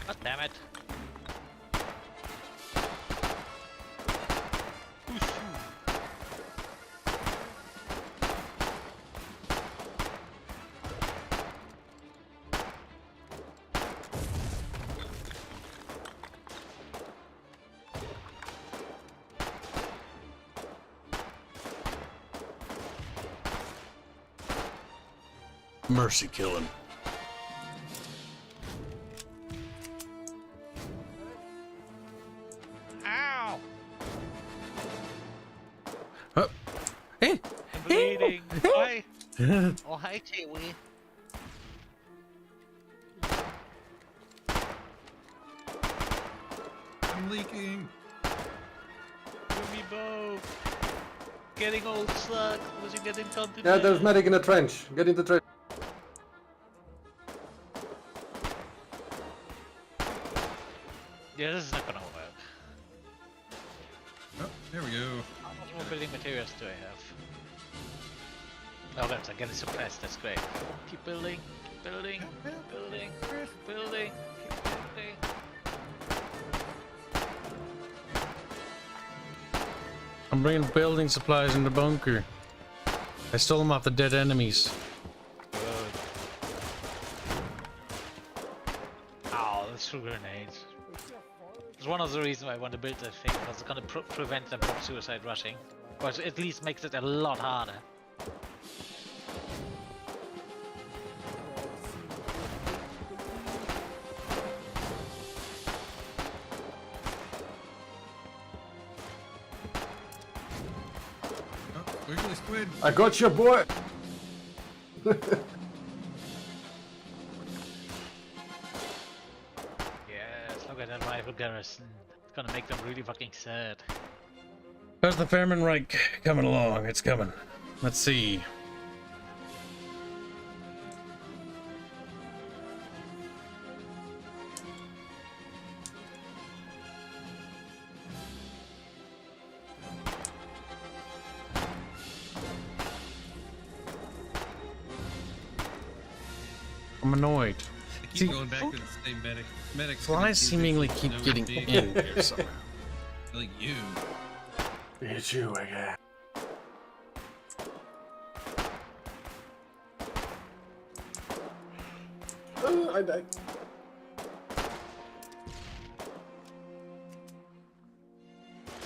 God damn it. Mercy killing. Ow! Hey! I'm bleeding. Hi. Oh, hi, Chewie. I'm leaking. Me both. Getting old sucks. Was you getting content? Yeah, there's medic in a trench. Get in the trench. Yeah, this is not gonna work. Oh, there we go. How much more building materials do I have? Oh, that's I'm getting suppressed. That's great. Keep building. Keep building. Keep building. Keep building. Keep building. I'm bringing building supplies in the bunker. I stole them off the dead enemies. Ow, that's two grenades. It's one of the reasons why I want to build that thing, because it's gonna prevent them from suicide rushing. Or at least makes it a lot harder. Oh, wiggly squid. I got you, boy. Yes, look at that rival garrison. It's gonna make them really fucking sad. How's the Fairman Reich coming along? It's coming. Let's see. I'm annoyed. I keep See, going back to the same medic. Medics. Flies seemingly keep getting in here somehow. Like you. It's you again. I died.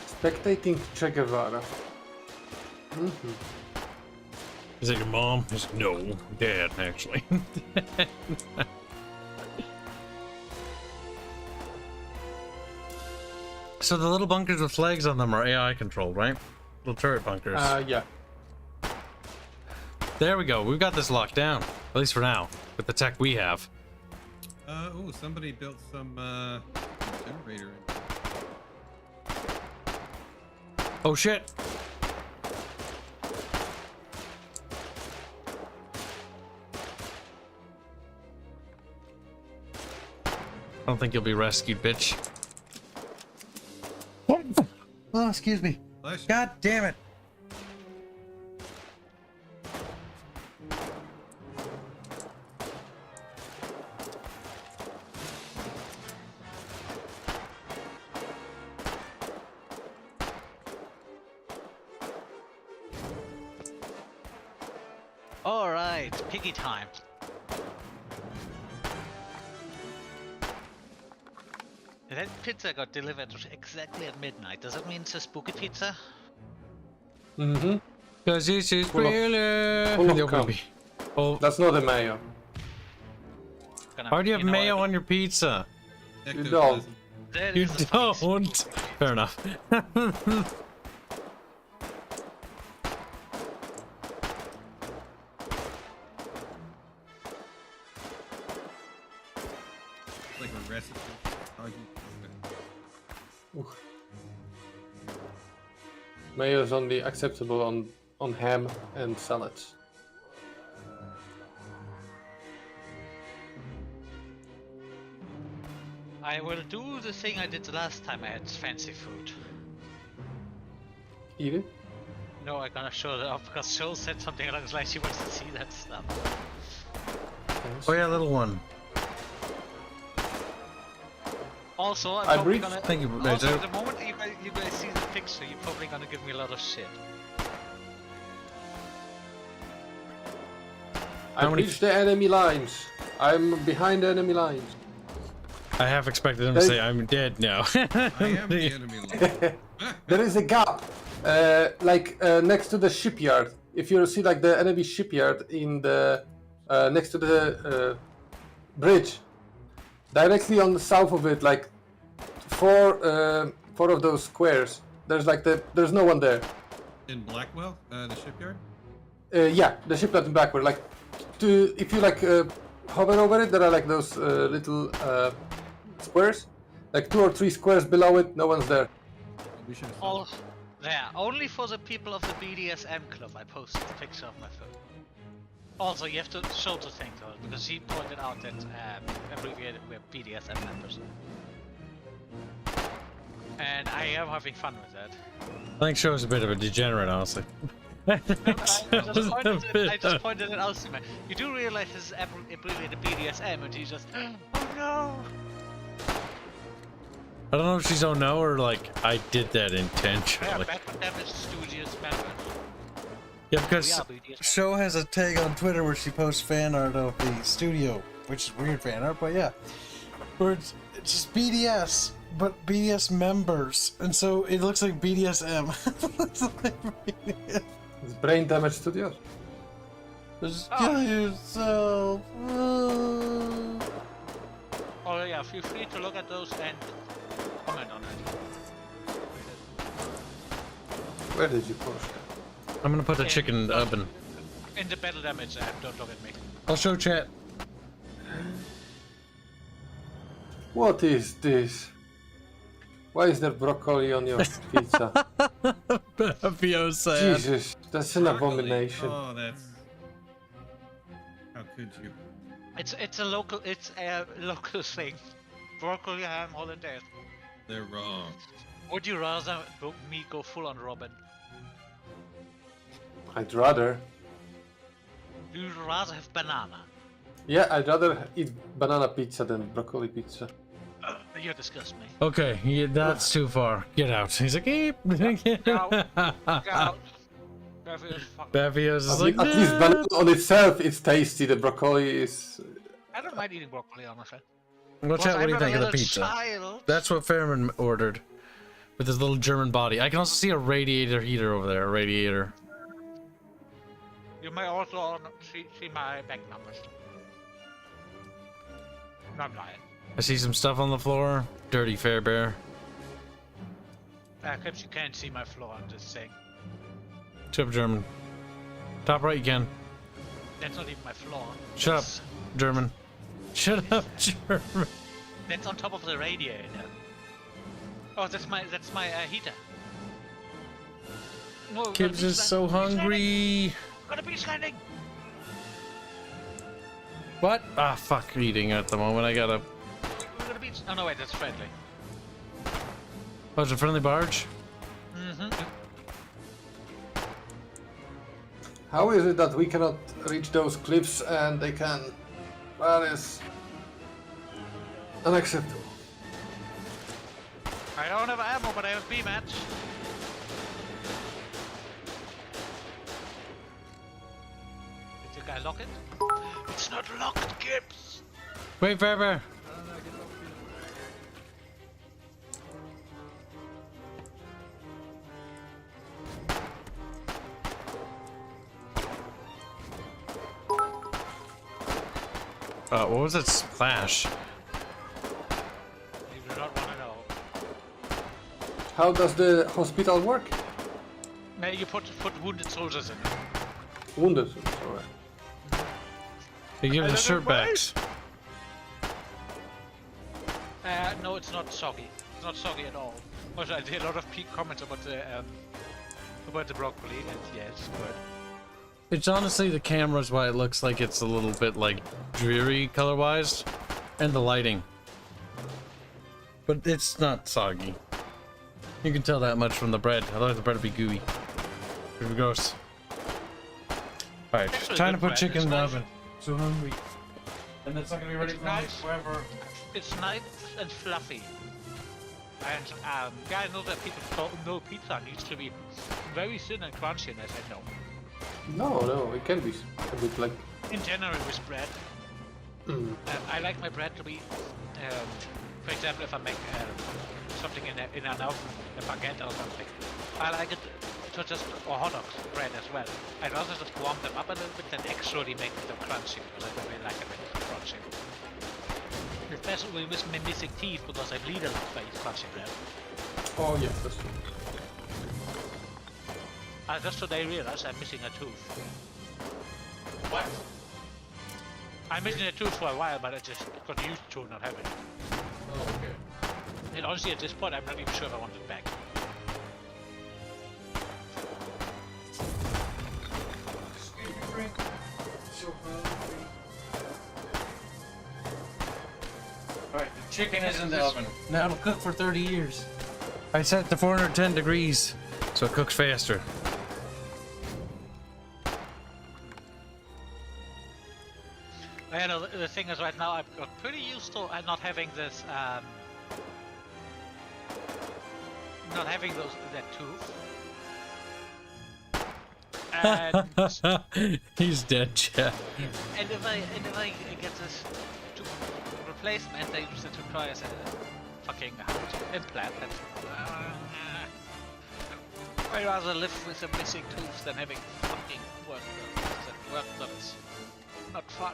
Spectating Che Guevara. Is that your mom? He's like, no, Dad, actually. So the little bunkers with flags on them are AI controlled, right? Little turret bunkers. Yeah. There we go. We've got this locked down. At least for now, with the tech we have. Oh, somebody built some generator. Oh shit! I don't think you'll be rescued, bitch. Oh, excuse me. Flash. God damn it. Alright, piggy time. That pizza got delivered exactly at midnight. Does that mean it's a spooky pizza? Mm-hmm. Cause this is Full of- really... full of There will cum. be. Oh, That's not a mayo. why do you have know mayo what? on your pizza? You don't. That You is a fucking don't. spooky. Fair enough. Like a recipe. how you do it. Mayo is only acceptable on ham and salads. I will do the thing I did the last time I had fancy food. Eat it? No, I'm gonna show it off because Show said something along the line she wants to see that stuff. Oh yeah, little one. Also, I'm I probably breathe. gonna. Thank you, Also, Major. the moment you guys see the picture, you're probably gonna give me a lot of shit. I reached the enemy lines. I'm behind the enemy lines. I half expected him to say, "I'm dead now." I am the enemy line. There is a gap, next to the shipyard. If you see like the enemy shipyard in the next to the bridge, directly on the south of it, like four of those squares. There's no one there. In Blackwell, the shipyard? Yeah, the shipyard in backward. Like, if you hover over it, there are like those little squares, like 2 or 3 squares below it. No one's there. We should have All there, only for the people of the BDSM club. I posted the picture of my phone. Also, you have to show the thing to her because she pointed out that abbreviated we're BDSM members, and I am having fun with that. I think Show's a bit of a degenerate, honestly. I just pointed it out to me. You do realize this is abbreviated BDSM, and she's just, oh no. I don't know if she's oh no or like I did that Yeah, intentionally. back when that was studious members. Yeah, because We are BDSM. Show has a tag on Twitter where she posts fan art of the studio, which is weird fan art, but yeah, where it's just BDS, but BDS members, and so it looks like BDSM. It's like BDS. It's Brain Damage Studios. Just kill yourself. Oh yeah, feel free to look at those and comment on it. Where did you post that? I'm gonna put the chicken in the oven. In the battle damage app, don't look at me. I'll show chat. What is this? Why is there broccoli on your pizza? Fio sad. Jesus, that's an abomination. Oh, that's. How could you? It's a local thing. Broccoli, ham, hollandaise. They're wrong. Would you rather me go full on Robin? I'd rather. Do you rather have banana? Yeah, I'd rather eat banana pizza than broccoli pizza. You disgust me. Okay, yeah, that's too far. Get out. He's like, eep. Get out. Bavio's is like, At least "No." banana on itself is tasty. The broccoli is. I don't mind eating broccoli, honestly. Well, chat, what do you think of the pizza? Child. That's what Fairman ordered. With his little German body. I can also see a radiator heater over there. A radiator. You may also see my back numbers. No, I'm lying. I see some stuff on the floor. Dirty Fairbear. Kibs, you can't see my floor on this thing. Shut up, German. Top right, you can. That's not even my floor. Shut up, That's- German. Shut up, German. That's on top of the radiator. Oh, that's my heater. No, we've got a Kibs beach is so landing. Beach landing. hungry. Got a beach landing. What? Ah, fuck eating at the moment. I gotta. We got a beach. Oh no, wait, that's friendly. Oh, it's a friendly barge? Mm-hmm. How is it that we cannot reach those cliffs and they can? That is unacceptable. I don't have ammo, but I have B match. Did the guy lock it? It's not locked, Kibs. Wait, Fairbear. What was that splash? You do not want to know. How does the hospital work? Maybe you put wounded soldiers in it. Wounded. Sorry. They give I the don't shirt know why. backs. no, it's not soggy. It's not soggy at all. Also, I did a lot of comments about the broccoli, and yeah, it's good. It's honestly the camera's why it looks like it's a little bit like dreary color-wise, and the lighting. But it's not soggy. You can tell that much from the bread. Otherwise the bread would be gooey. Pretty gross. Alright, Actually, trying to good put bread. chicken It's in the nice. oven. So hungry. And it's not gonna be ready It's for me nice. forever. It's nice and fluffy. And yeah, I know that people know pizza needs to be very thin and crunchy, and I said no. No, it can be a bit like. In general, with bread, I like my bread to be, for example, if I make something in an oven, a baguette or something, I like it to just, or hot dogs, bread as well. I'd rather just warm them up a little bit than actually make them crunchy, because I don't really like it when it's crunchy. Especially with my missing teeth, because I bleed a lot by crunchy bread. Oh yeah, that's true. I just today realized I'm missing a tooth. What? I'm missing a tooth for a while, but I just got used to not having it. Oh, okay. And honestly, at this point, I'm not even sure if I want it back. Alright, the chicken is in the oven. Now it'll cook for 30 years. I set it to 410 degrees, so it cooks faster. And the thing is, right now, I've got pretty used to not having this, not having that tooth. And He's dead, Chad. and if I get this replacement, I use it to try as a fucking implant. I'd rather live with a missing tooth than having fucking work that's not fun.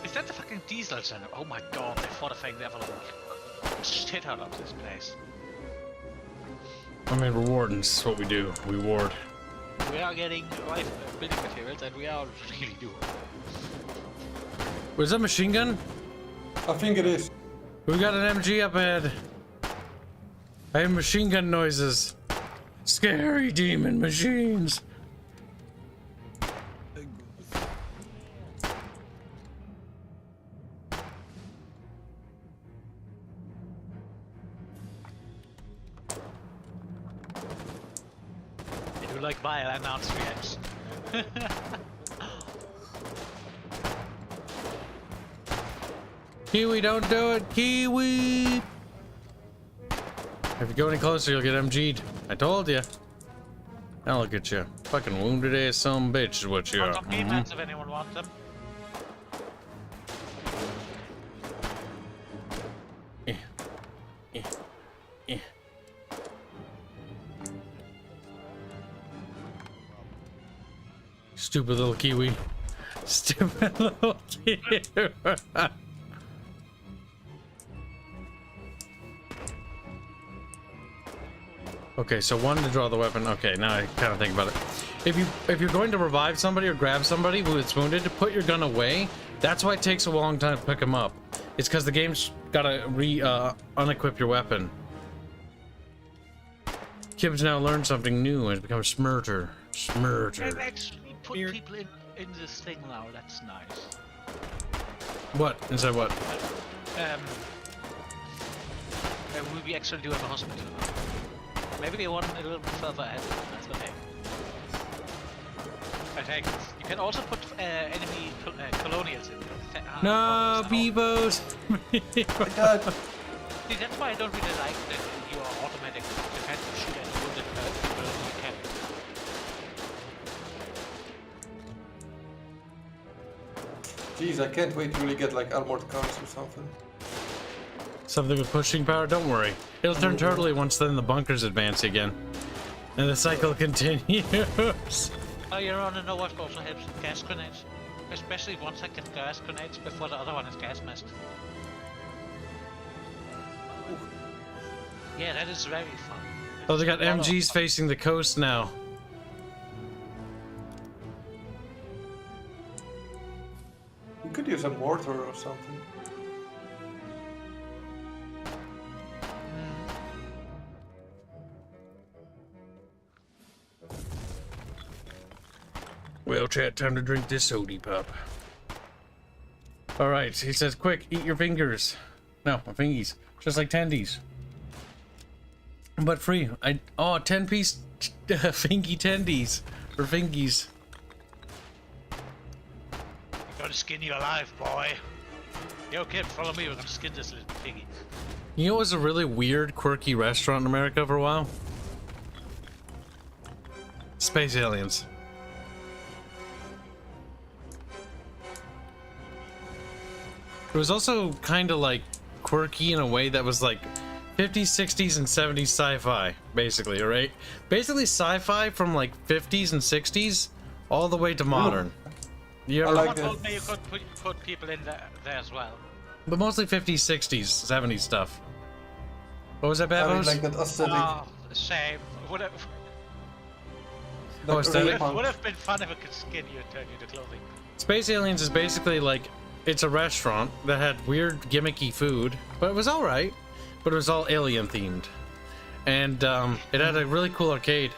Is that the fucking diesel channel? Oh my god, I thought I never shit out of this place. I mean, we're wardens. That's what we do. We ward. We are getting life building materials, and we are really doing. Was that machine gun? I think it is. We got an MG up ahead. I hear machine gun noises. Scary demon machines. I do like vile announcements. Kiwi, don't do it, Kiwi! If you go any closer, you'll get MG'd. I told you. Now look at you. Fucking wounded ass some bitch is what you are. Some game mats if anyone wants them. Stupid little Kiwi. Stupid little Kiwi. Okay, so one to draw the weapon. Okay, now I kind of think about it. If you're going to revive somebody or grab somebody who is wounded, to put your gun away. That's why it takes a long time to pick them up. It's because the game's gotta unequip your weapon. Kibs now learned something new and has become a smurter. I've actually put people in this thing now. That's nice. What? Inside what? We actually do have a hospital now. Maybe they want a little bit further ahead. That's okay. I think you can also put enemy colonials in there. No, Beavos! See, that's why I don't really like that you are automatic defensive shoot any wounded people you can. Jeez, I can't wait to really get like armored cars or something. Something with pushing power? Don't worry. It'll turn turtly once then the bunkers advance again. And the cycle continues. Oh, you want to know what also helps? Gas grenades. Especially once I get gas grenades before the other one is gas masked. Yeah, that is very fun. Oh, they got MGs facing the coast now. You could use is a mortar or something. Well, chat, time to drink this sody pop. Alright, he says, quick, eat your fingers. No, my fingies. Just like tendies. But free. 10-piece fingy tendies. Or fingies. I'm gonna skin you alive, boy. Yo, kid, follow me. We're gonna skin this little piggy. You know what was a really weird, quirky restaurant in America for a while? Space aliens. It was also kind of like quirky in a way that was like 50s, 60s, and 70s sci-fi, basically, right? Basically sci-fi from like 50s and 60s all the way to modern. You ever, like Someone told me you could put people in there as well. but mostly 50s, 60s, 70s stuff. What was that, I Babos? like that aesthetic. Oh, shame. Would have Oh, aesthetic? been fun if I could skin you and turn you to clothing. Space Aliens is basically like, it's a restaurant that had weird gimmicky food, but it was alright. But it was all alien themed. And it had a really cool arcade.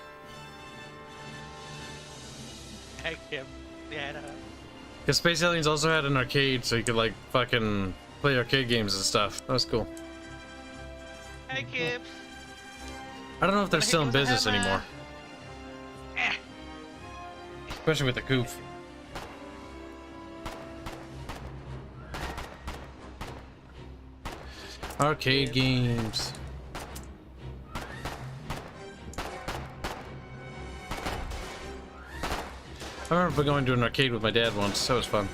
Thank him. Yeah. Because Space Aliens also had an arcade, so you could like fucking play arcade games and stuff. That was cool. Hey, Kibs. I don't know if they're Wanna still in hit you with a business hammer? anymore. Especially with the coof. Arcade games. I remember going to an arcade with my dad once. That was fun.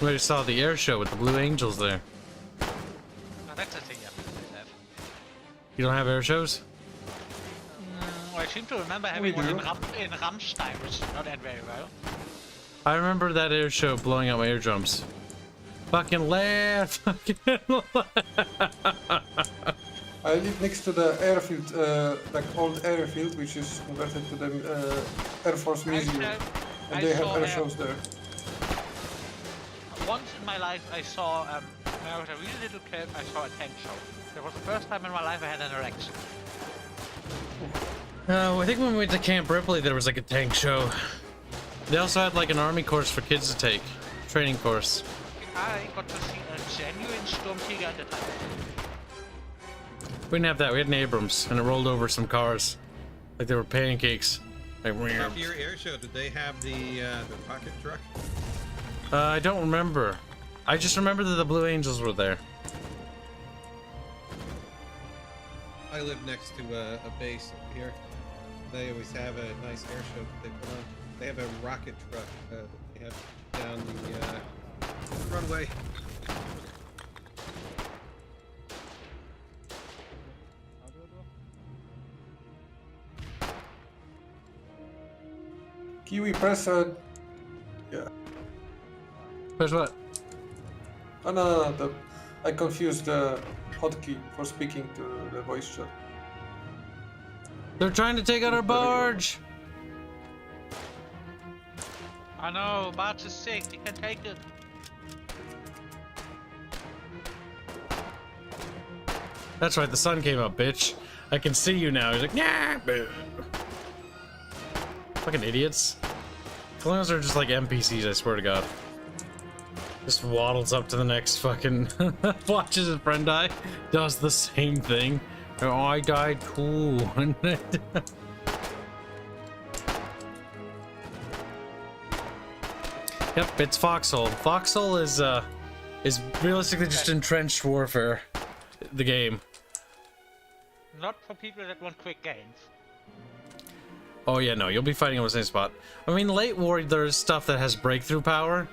We just saw the air show with the Blue Angels there. No, that's a thing you have to have. You don't have air shows? I seem to remember having one in Rammstein, which did not end very well. I remember that air show blowing out my eardrums. Fucking laugh! Fucking laugh! I live next to the airfield, like old airfield, which is converted to the Air Force Museum, and they have air shows there. Once in my life, I saw, when I was a really little kid, I saw a tank show. It was the first time in my life I had an erection. I think when we went to Camp Ripley, there was like a tank show. They also had like an army course for kids to take, training course. I got to see a genuine Sturmtiger at the time. We didn't have that. We had an Abrams, and it rolled over some cars, like they were pancakes. Like, After your air show, did they have the rocket truck? I don't remember. I just remember that the Blue Angels were there. I live next to a base up here. They always have a nice air show that they put on. They have a rocket truck that they have down the runway. Kiwi, press yeah. Press what? Oh no, I confused the hotkey for speaking to the voice chat. They're trying to take out our barge! I know, Bart's is sick, he can take it. That's right, the sun came up, bitch. I can see you now. He's like, nah! Fucking idiots. Clones are just like NPCs, I swear to God. Just waddles up to the next fucking... watches his friend die, does the same thing. Oh, I died too. Yep, it's Foxhole. Foxhole is realistically just entrenched warfare. The game. Not for people that want quick gains. Oh yeah, no, you'll be fighting on the same spot. I mean, late war, there's stuff that has breakthrough power,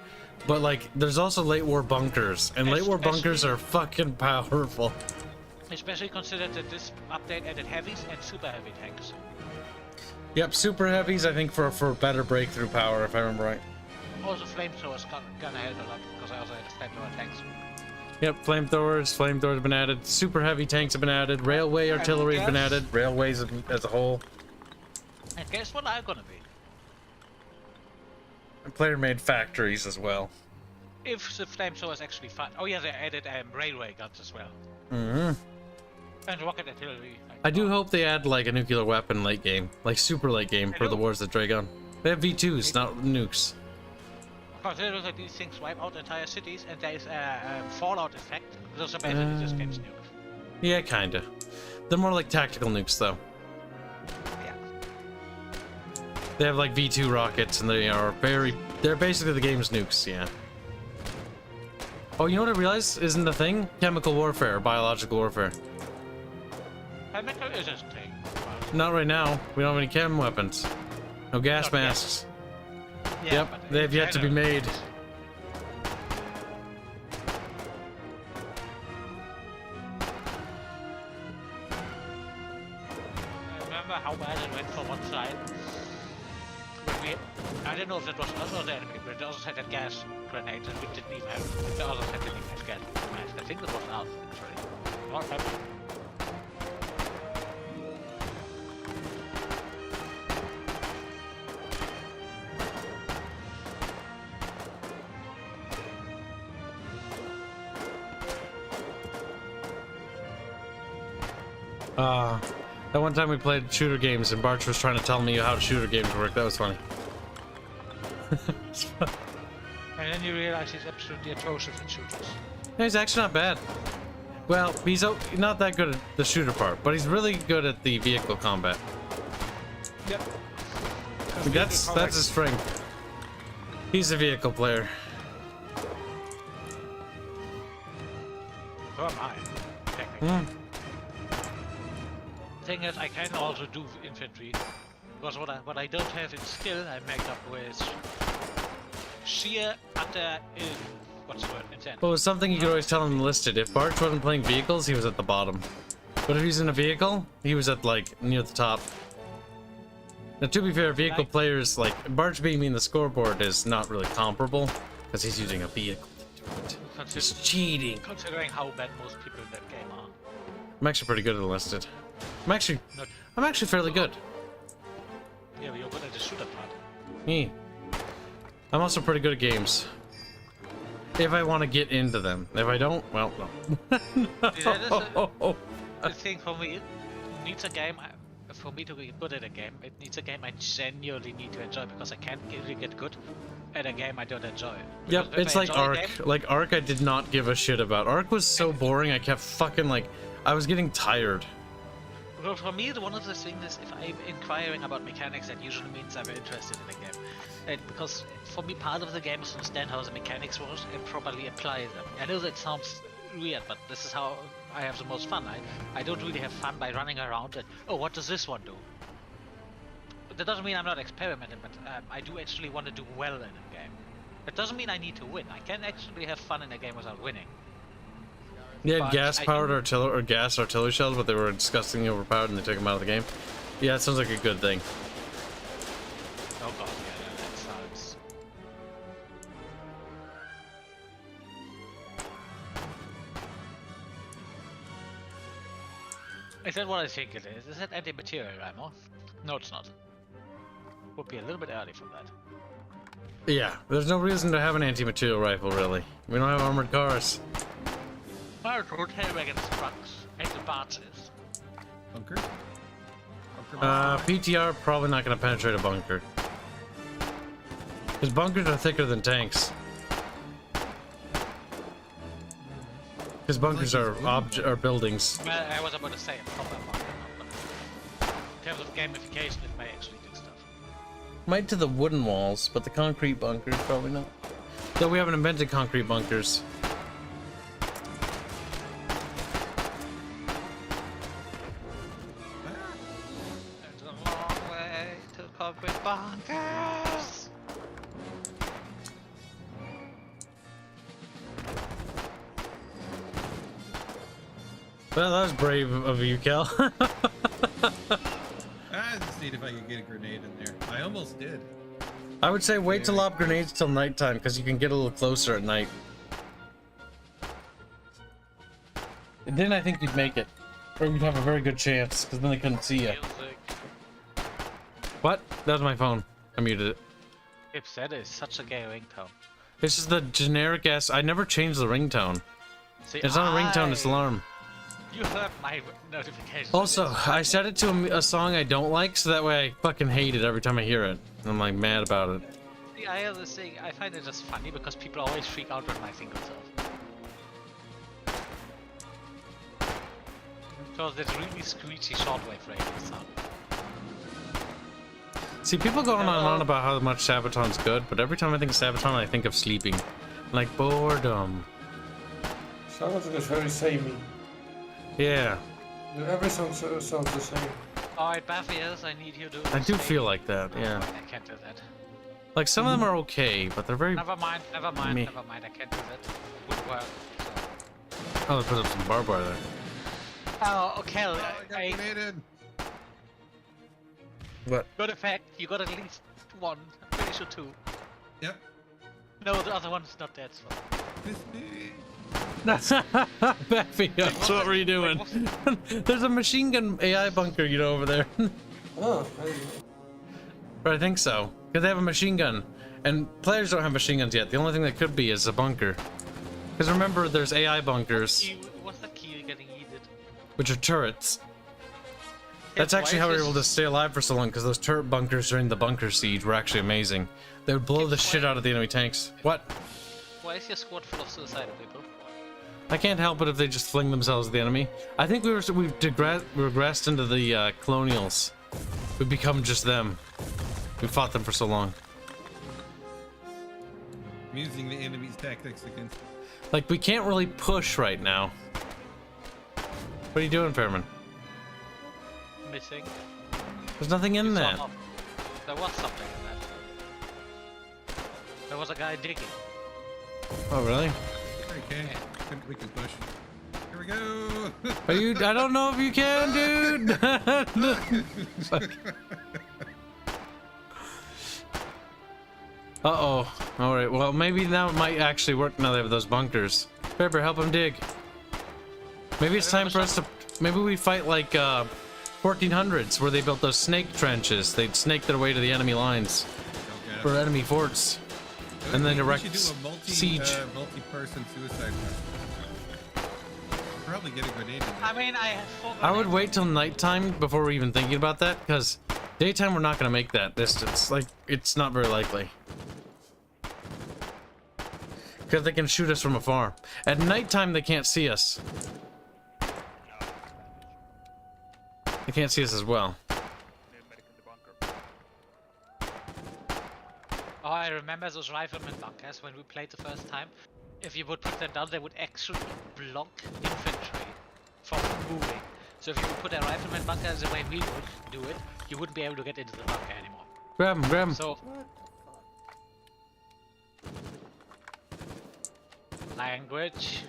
but like, there's also late war bunkers, and late war bunkers are fucking powerful. Especially considered that this update added heavies and super heavy tanks. Yep, super heavies, I think, for better breakthrough power, if I remember right. Also, flamethrowers gonna help a lot because I also had flamethrower tanks. Yep, flamethrowers have been added, super heavy tanks have been added, railway artillery has been added, railways as a whole. And guess what I'm gonna be? player-made factories as well. If the flamethrower is actually fun. Oh yeah, they added railway guns as well. Mm-hmm. And rocket artillery. I do hope they add like a nuclear weapon late game, like super late game for the Wars of Dragon. They have V2s, not nukes. Consider that these things wipe out entire cities, and there is a fallout effect. Those are basically just gets nuked. Yeah, kinda. They're more like tactical nukes, though. Yeah. They have like V2 rockets, and they're basically the game's nukes. Yeah. Oh, you know what I realized isn't the thing? Chemical warfare, biological warfare. Chemical is a thing. Not right now. We don't have any chem weapons. No gas Not masks. Yeah, Yep, but they have yet to be made. Remember how bad it went for one side? When I don't know if that was us or the enemy, but the other side had gas grenades and we didn't even have, the other side didn't even have gas grenades. I think it was us, actually. Not happening. That one time we played shooter games and Barch was trying to tell me how shooter games work. That was funny. And then you realize he's absolutely atrocious at shooters. No, he's actually not bad. Well, he's not that good at the shooter part, but he's really good at the vehicle combat. Yep. That's his strength. He's a vehicle player. So am I, technically. Thing is, I can also do infantry, because what I don't have in skill, I make up with sheer utter what's the word? Intent. Well, it was something you could always tell him listed. If Barch wasn't playing vehicles, he was at the bottom. But if he's in a vehicle, he was at like near the top. Now, to be fair, vehicle players like Barch being in the scoreboard is not really comparable because he's using a vehicle to do it. He's cheating. Considering how bad most people in that game are. I'm actually pretty good at enlisted. I'm actually fairly good. Yeah, but you're good at the shooter part. Me. I'm also pretty good at games. If I want to get into them. If I don't, well, no. The thing for me, it needs a game. For me to be good at a game, it needs a game I genuinely need to enjoy because I can't really get good at a game I don't enjoy. Yep, it's like Ark. Like Ark, I did not give a shit about. Ark was so boring. I kept fucking like, I was getting tired. Well, for me, one of the things is if I'm inquiring about mechanics, that usually means I'm interested in the game. And because for me, part of the game is to understand how the mechanics work and properly apply them. I know that sounds weird, but this is how I have the most fun. I don't really have fun by running around and, oh, what does this one do? But that doesn't mean I'm not experimenting, but I do actually want to do well in a game. That doesn't mean I need to win. I can actually have fun in a game without winning. Yeah, gas-powered artillery or gas artillery shells, but they were disgustingly overpowered and they took them out of the game. Yeah, it sounds like a good thing. Oh god, yeah, that sounds... Is that what I think it is? Is that anti-material ammo? No, it's not. Would be a little bit early for that. Yeah, there's no reason to have an anti-material rifle, really. We don't have armored cars. I would have against trucks and the barges. Bunker? PTR probably not going to penetrate a bunker. Because bunkers are thicker than tanks. Because bunkers are buildings. Well, I was about to say a proper bunker, but in terms of gamification, it may actually do stuff. Might to the wooden walls, but the concrete bunkers probably not. Though we haven't invented concrete bunkers. There's a long way to concrete bunkers. Well, that was brave of you, Cal. I just need if I could get a grenade in there. I almost did. I would say wait to lob grenades till nighttime, because you can get a little closer at night. And then I think you'd make it. Or you'd have a very good chance, because then they couldn't see you. What? That was my phone. I muted it. Kibs, that is such a gay ringtone. This is the generic ass. I never changed the ringtone. See, It's not a ringtone, it's an alarm. You heard my notification. Also, I set it to a song I don't like, so that way I fucking hate it every time I hear it. I'm like mad about it. See, I have this thing, I find it just funny because people always freak out when my thing goes off. So there's really screechy shortwave radio sound. See, people go on and on about how much Sabaton's good, but every time I think of Sabaton, I think of sleeping. Like boredom. Sabaton is very samey. Yeah. Every song sounds the same. Alright, Baffias, I need you to... I do feel like that, yeah. I can't do that. Like, some of them are okay, but they're very... Never mind, Me. never mind, I can't do that. Wouldn't work. So. Oh, they put up some barbed wire there. Oh, okay, I got grenaded. What? good effect, you got at least one, I'm pretty sure two. Yep. No, the other one's not dead, so... It's me. Baffy, what were you doing? There's a machine gun AI bunker, you know, over there. Oh, But I think so, because they have a machine gun, and players don't have machine guns yet. The only thing that could be is a bunker. Because remember, there's AI bunkers, What's the key getting eaten? which are turrets. That's Why actually is how we were this- able to stay alive for so long, because those turret bunkers during the bunker siege were actually amazing. They would blow the shit out of the enemy tanks. What? Why is your squad full of suicidal people? I can't help it if they just fling themselves at the enemy. I think we've regressed into the colonials. We've become just them. We fought them for so long. I'm using the enemy's tactics against. Like, we can't really push right now. What are you doing, Fairman? Missing. There's nothing in that. There was something in that. There was a guy digging. Oh, really? Okay, we can push. Here we go. Are you? I don't know if you can, dude. Uh-oh. Alright, well, maybe now it might actually work now they have those bunkers. Pepper, help him dig. Maybe it's time for us to... Maybe we fight like, 1400s, where they built those snake trenches. They'd snake their way to the enemy lines. For enemy forts. And then direct we should do a siege. multi-person suicide mission. Probably get a grenade in there. I mean, I have 4 I would wait till nighttime before we're even thinking about that, because daytime we're not going to make that distance. Like, it's not very likely. Because they can shoot us from afar. At nighttime, they can't see us. They can't see us as well. Oh, I remember those rifleman bunkers when we played the first time. If you would put them down, they would actually block infantry from moving. So if you would put a rifleman bunker the way we would do it, you wouldn't be able to get into the bunker anymore. Grab him, grab him. So... Language.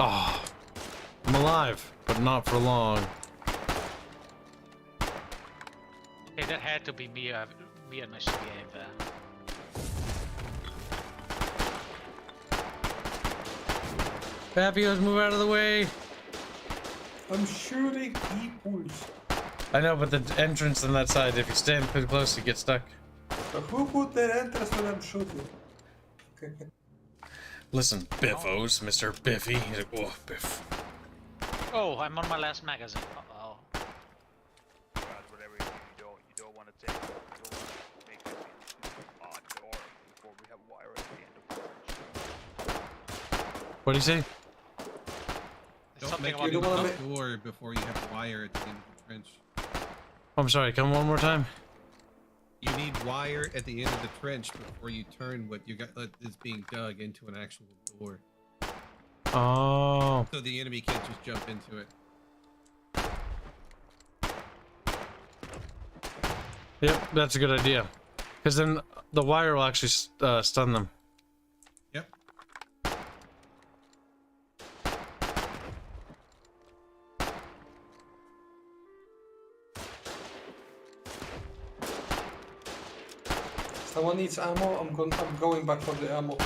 Oh, I'm alive, but not for long. Okay, that had to be me and my shitty aim there. Papios, move out of the way. I'm shooting people. I know, but the entrance on that side, if you stand too close, you get stuck. But who put their entrance when I'm shooting? Listen, Biffos, Mr. Biffy. He's like, whoa, Biff. Oh, I'm on my last magazine. Uh-oh. Whatever you don't want to take. You don't want to make it on door before we have wire at the end of the What do you say? Don't Something make about it You don't wanna a door before you have wire at the end of the trench. I'm sorry, come one more time. You need wire at the end of the trench before you turn what you got is being dug into an actual door. Oh. So the enemy can't just jump into it. Yep, that's a good idea. Because then the wire will actually stun them. Yep. Someone needs ammo. I'm going back for the ammo.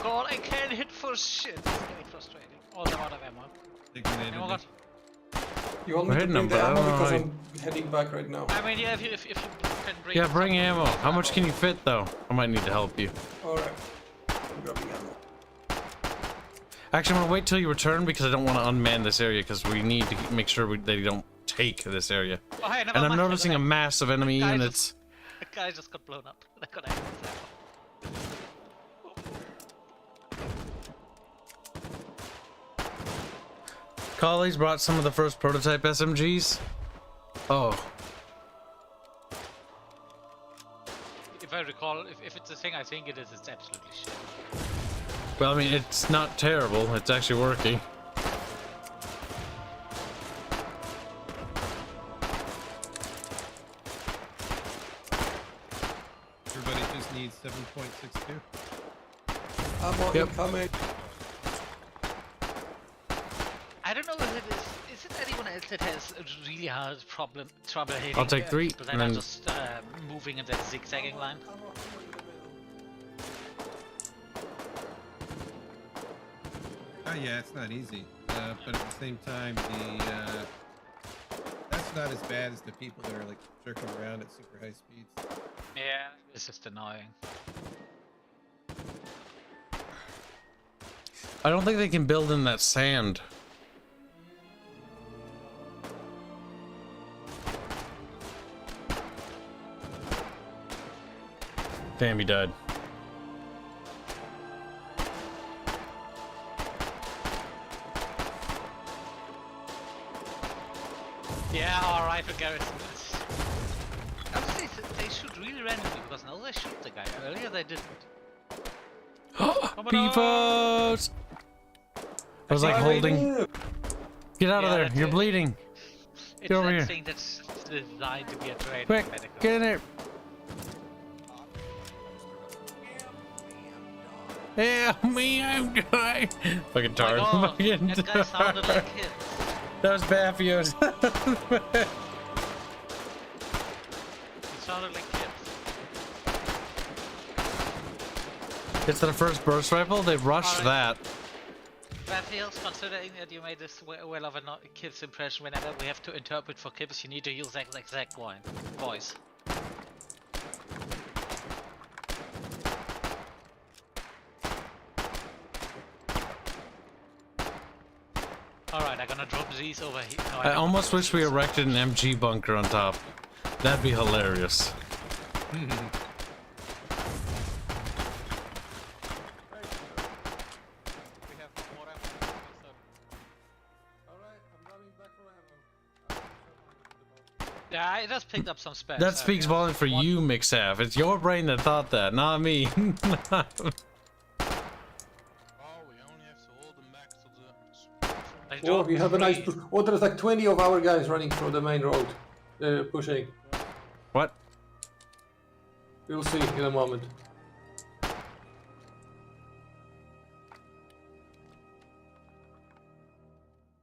god, I can't hit for shit. It's getting frustrating. Oh, I'm out of ammo. They grenaded Oh my me. god. You want me We're to hitting bring them, the but I ammo don't know because how I'm heading back right now. I mean, yeah, if you can bring. Yeah, bring some- ammo. How much can you fit though? I might need to help you. Alright. I'm grabbing ammo. Actually, I'm gonna wait till you return because I don't want to unman this area because we need to make sure they don't take this area. Oh, hey, never And I'm mind, I noticing a got mass of enemy guy units. The guy just got blown up. I got ammo. Collies brought some of the first prototype SMGs. Oh, If I recall, if it's a thing I think it is, it's absolutely shit. well, I mean, it's not terrible. It's actually working. Everybody just needs 7.62. Ammo Yep. incoming. I don't know if it is it anyone else that has a really hard trouble hitting I'll take 3, people that and are then- just moving in that zigzagging line? Oh yeah, it's not easy. But at the same time, that's not as bad as the people that are like jerking around at super high speeds. Yeah, it's just annoying. I don't think they can build in that sand. Damn, he died. Yeah, alright, for Garrison. Honestly, they shoot really randomly because now they shoot the guy. Earlier they didn't. Beefos! I was like holding. Get out of Yeah, there! that's You're it. bleeding. It's over that here. thing that's designed to be a trained Quick, medical. get in there! Help me! I'm dying. Fucking Oh tar. my god, Fucking that guy sounded tar. like him. That was Bafios. He sounded like Kibs. It's the first burst rifle. They rushed Alright. that. That feels, considering that you made this well of a Kibs impression, whenever we have to interpret for Kibs, you need to use that exact voice. Alright, I'm gonna drop these over here. No, I almost wish we erected an MG bunker on top. That'd be hilarious. Yeah, I just picked up some spares. That speaks volumes for you, Mixaf. It's your brain that thought that, not me. Oh, we only have to hold them back to the... Oh, we have a nice push. Oh, there's like 20 of our guys running through the main road. They're pushing. What? You'll see in a moment.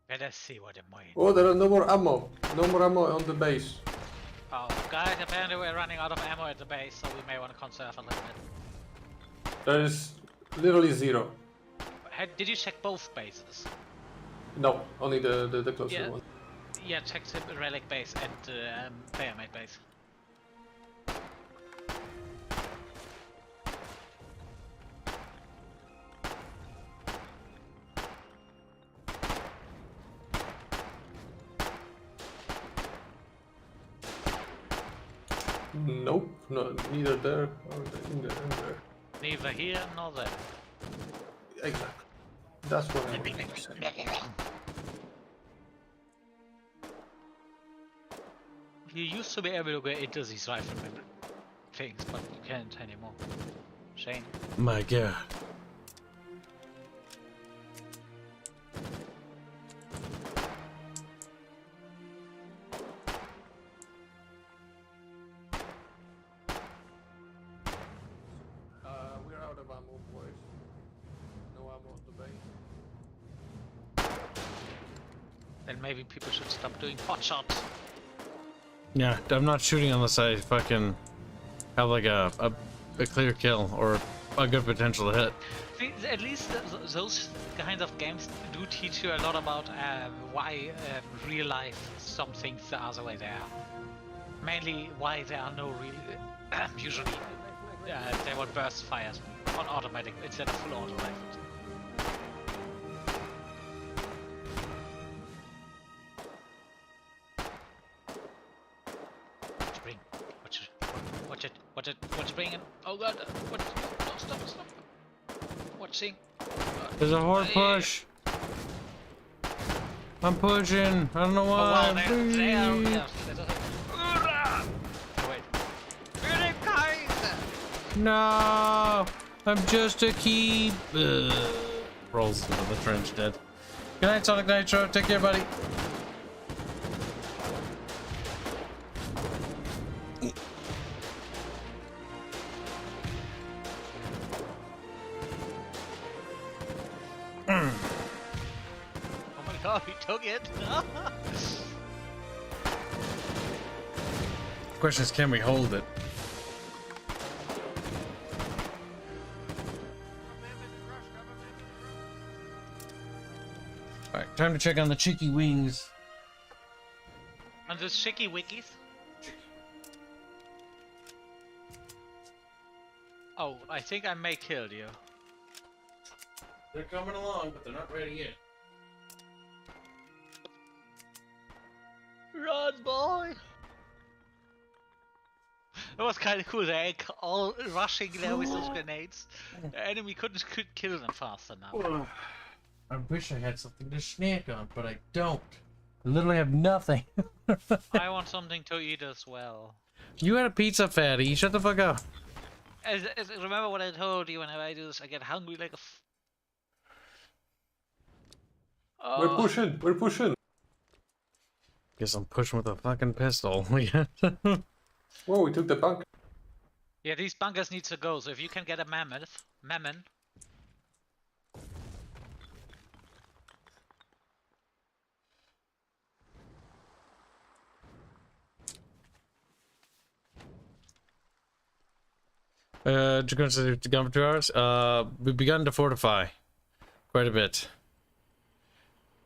Let us see what it might. Oh, there are no more ammo. No more ammo on the base. Oh, guys, apparently we're running out of ammo at the base, so we may want to conserve a little bit. There is literally 0. Did you check both bases? No, only the closer Yeah. one. Yeah, check the relic base and Bayamate base. Nope, no, neither there or in there. Neither here nor there. Exactly. That's what I wanted to say. You used to be able to get into these riflemen things, but you can't anymore. Shame. My god. We're out of ammo, boys. No ammo on the base. Then maybe people should stop doing pot shots. Yeah, I'm not shooting unless I fucking have like a clear kill or a good potential to hit. See, at least those kinds of games do teach you a lot about why real life some things are the way they are. Mainly why there are no real. Usually, they want burst fires on automatic instead of full auto rifles. Spring. Watch it bringing. Oh god, what? No, stop. Watching. There's a horde push. I'm pushing. I don't know why. Oh wow, they are. Yes, wait. No, I'm just a key. Rolls into the trench dead. Good night, Sonic Nitro. Take care, buddy. Oh my god, he took it. Question is, can we hold it? Alright, time to check on the cheeky wings. And those chicky wickies. Oh, I think I may kill you. They're coming along, but they're not ready yet. Run, boy! That was kind of cool. They're all rushing there with those grenades. The enemy couldn't kill them faster now. I wish I had something to snack on, but I don't. I literally have nothing. I want something to eat as well. You had a pizza, fatty. Shut the fuck up. Remember what I told you whenever I do this? I get hungry like a. We're pushing. Guess I'm pushing with a fucking pistol. Whoa, we took the bunker. Yeah, these bunkers need to go. So if you can get a mammon. Gone for 2 hours. We've begun to fortify quite a bit.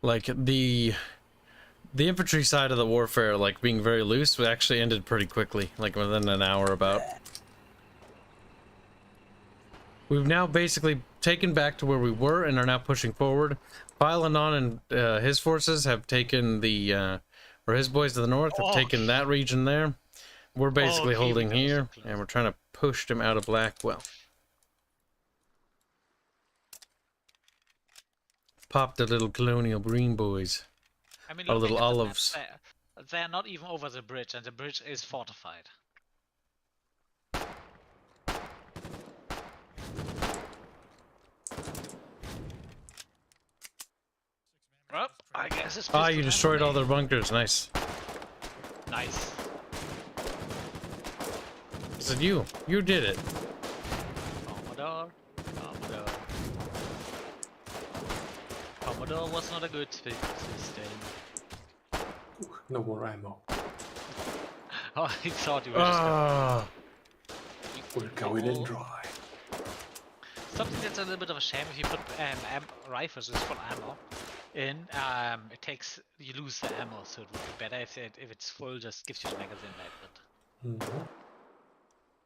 Like the infantry side of the warfare, like being very loose, we actually ended pretty quickly, like within an hour about. We've now basically taken back to where we were and are now pushing forward. Phylanon and his forces have taken the, or his boys to the north have taken that region there. We're basically holding here, and we're trying to push them out of Blackwell. Pop the little colonial green boys. I mean, Our looking little at the map, olives. they're not even over the bridge, and the bridge is fortified. Well, I guess it's. Ah, you destroyed all their bunkers. Nice. Nice. I said you did it. Commodore was not a good fit this time. No more ammo. Oh, I thought you were just We're going in dry. Something that's a little bit of a shame if you put rifles with full ammo in, you lose the ammo, so it would be better if it's full, just gives you the magazine back.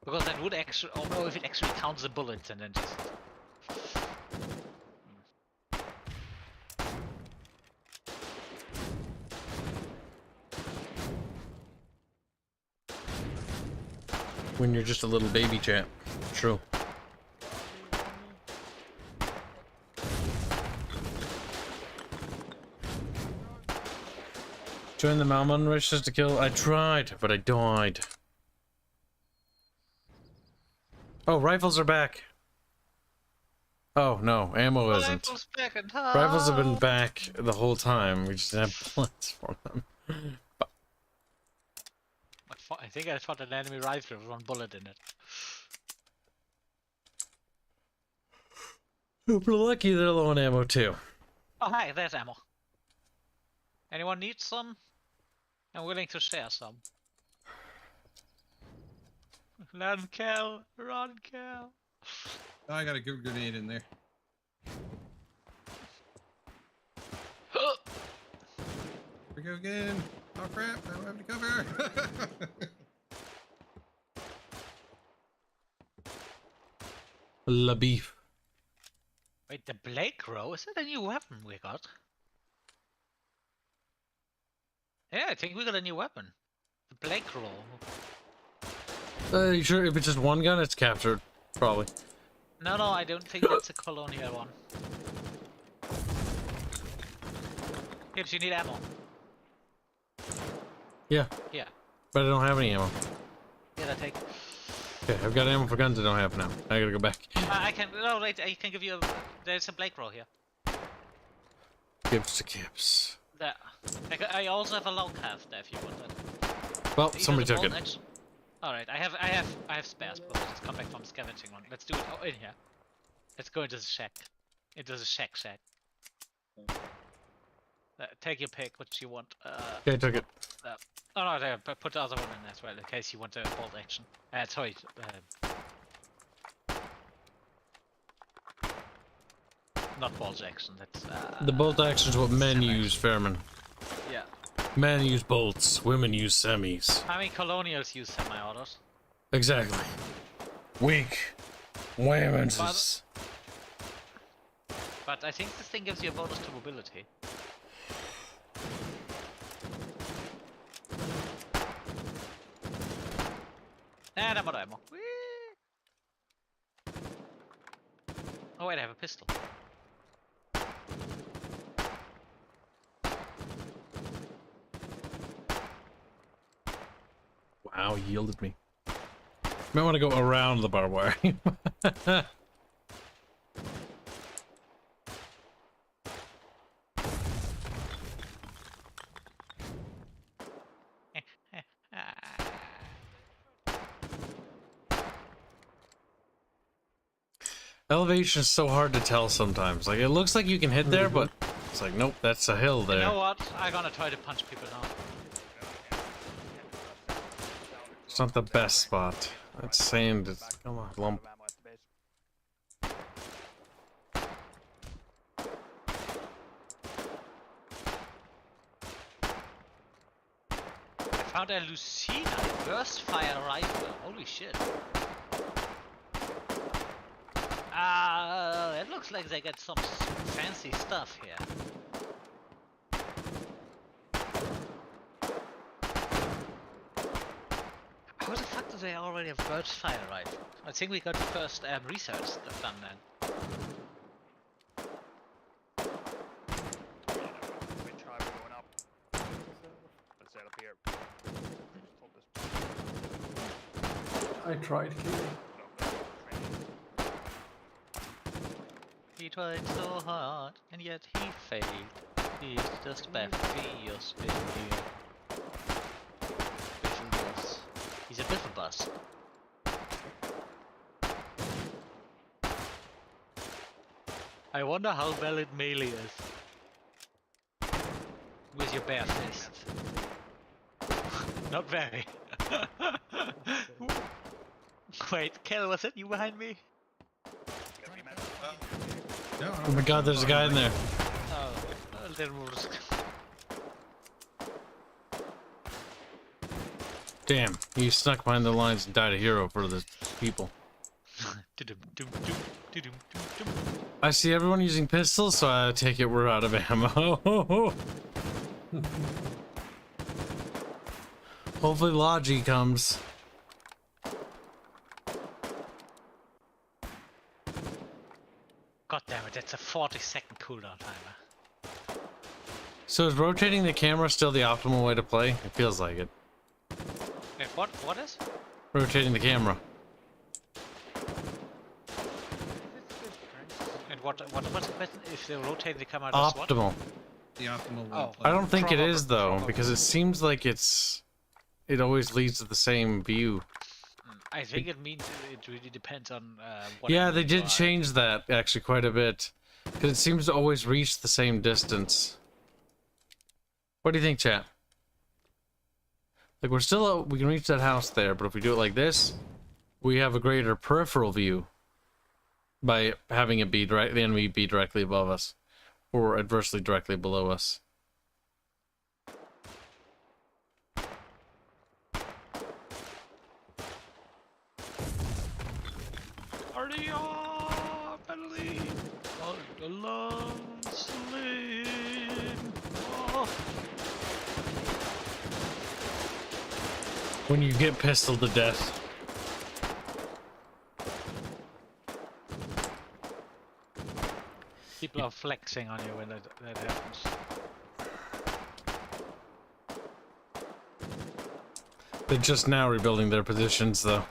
Because that would actually, oh no, if it actually counts the bullets and then just. When you're just a little baby chap. True. Join the Malmon wishes to kill. I tried, but I died. Oh, rifles are back. Oh no, ammo isn't. Rifles have been back the whole time. We just have bullets for them. I think I shot an enemy rifle with one bullet in it. We're lucky they're low on ammo too. Oh hi, there's ammo. Anyone need some? I'm willing to share some. Run, Cal! Run, Cal! Oh, I got a good grenade in there. Here we go again. Oh crap, I don't have any cover. La beef. Wait, the Blake Row? Is that a new weapon we got? Yeah, I think we got a new weapon. The Blake Row. You sure if it's just one gun, it's captured, probably. No, I don't think that's a colonial one. Kibs, you need ammo. Yeah, Yeah. but I don't have any ammo. Yeah, take. Okay, I've got ammo for guns I don't have now. I gotta go back. I can. No, wait. I can give you. There's a Blake Row here. Gibbs to Gibbs. There. I also have a low calf there if you want it. Well, Either somebody the took it. bolt edge- Alright, I have spares because I just come back from scavenging one. Let's do it in here. Let's go into the shack. Into the shack. Take your pick, what you want. Okay, I took it. Oh no, there, put the other one in as well in case you want a bolt action. Sorry. Not bolt action. That's The bolt action is what men use, Fairman. Yeah. Men use bolts, women use semis. I mean, colonials use semi-autos. Exactly. Weak. Women's. But I think this thing gives you a bonus to mobility. And I'm out of ammo. Whee! Oh wait, I have a pistol. Wow, yielded me. Might want to go around the barbed wire. Elevation is so hard to tell sometimes. Like, it looks like you can hit there, but it's like, nope, that's a hill there. You know what? I'm gonna try to punch people now. It's not the best spot. That's sand. It's, come on, lump. I found a Lucina burst fire rifle. Holy shit. It looks like they get some fancy stuff here. How the fuck do they already have burst fire rifle? I think we got the first research stuff done then. We try going up. Let's set up here. Hold this. I tried killing. He tried so hard, and yet he failed. He's just Baffios in here. Biffle boss. He's a Biffle boss. I wonder how well it melee is. With your bare fist. Not very. Wait, Kel, was it you behind me? No, Oh my god, there's a guy in there. Oh, then we'll just... Damn, he snuck behind the lines and died a hero for the people. I see everyone using pistols, so I take it we're out of ammo. Hopefully Logi comes. God damn it, that's a 40-second cooldown timer. So is rotating the camera still the optimal way to play? It feels like it. Wait, what is? Rotating the camera. And what's the question? If they rotate the camera, does what? Optimal. the optimal Oh. one. I don't think it is though, Probably. because it seems like it always leads to the same view. I think it means it really depends on what. Yeah, angle they you did are at. change that actually quite a bit, because it seems to always reach the same distance. What do you think, chat? Like we can reach that house there, but if we do it like this, we have a greater peripheral view. by having it be the enemy be directly above us, or adversely directly below us. Party on, penalty. Oh, the long sling. Oh. When you get pistoled to death. People are flexing on you when that happens. They're just now rebuilding their positions, though.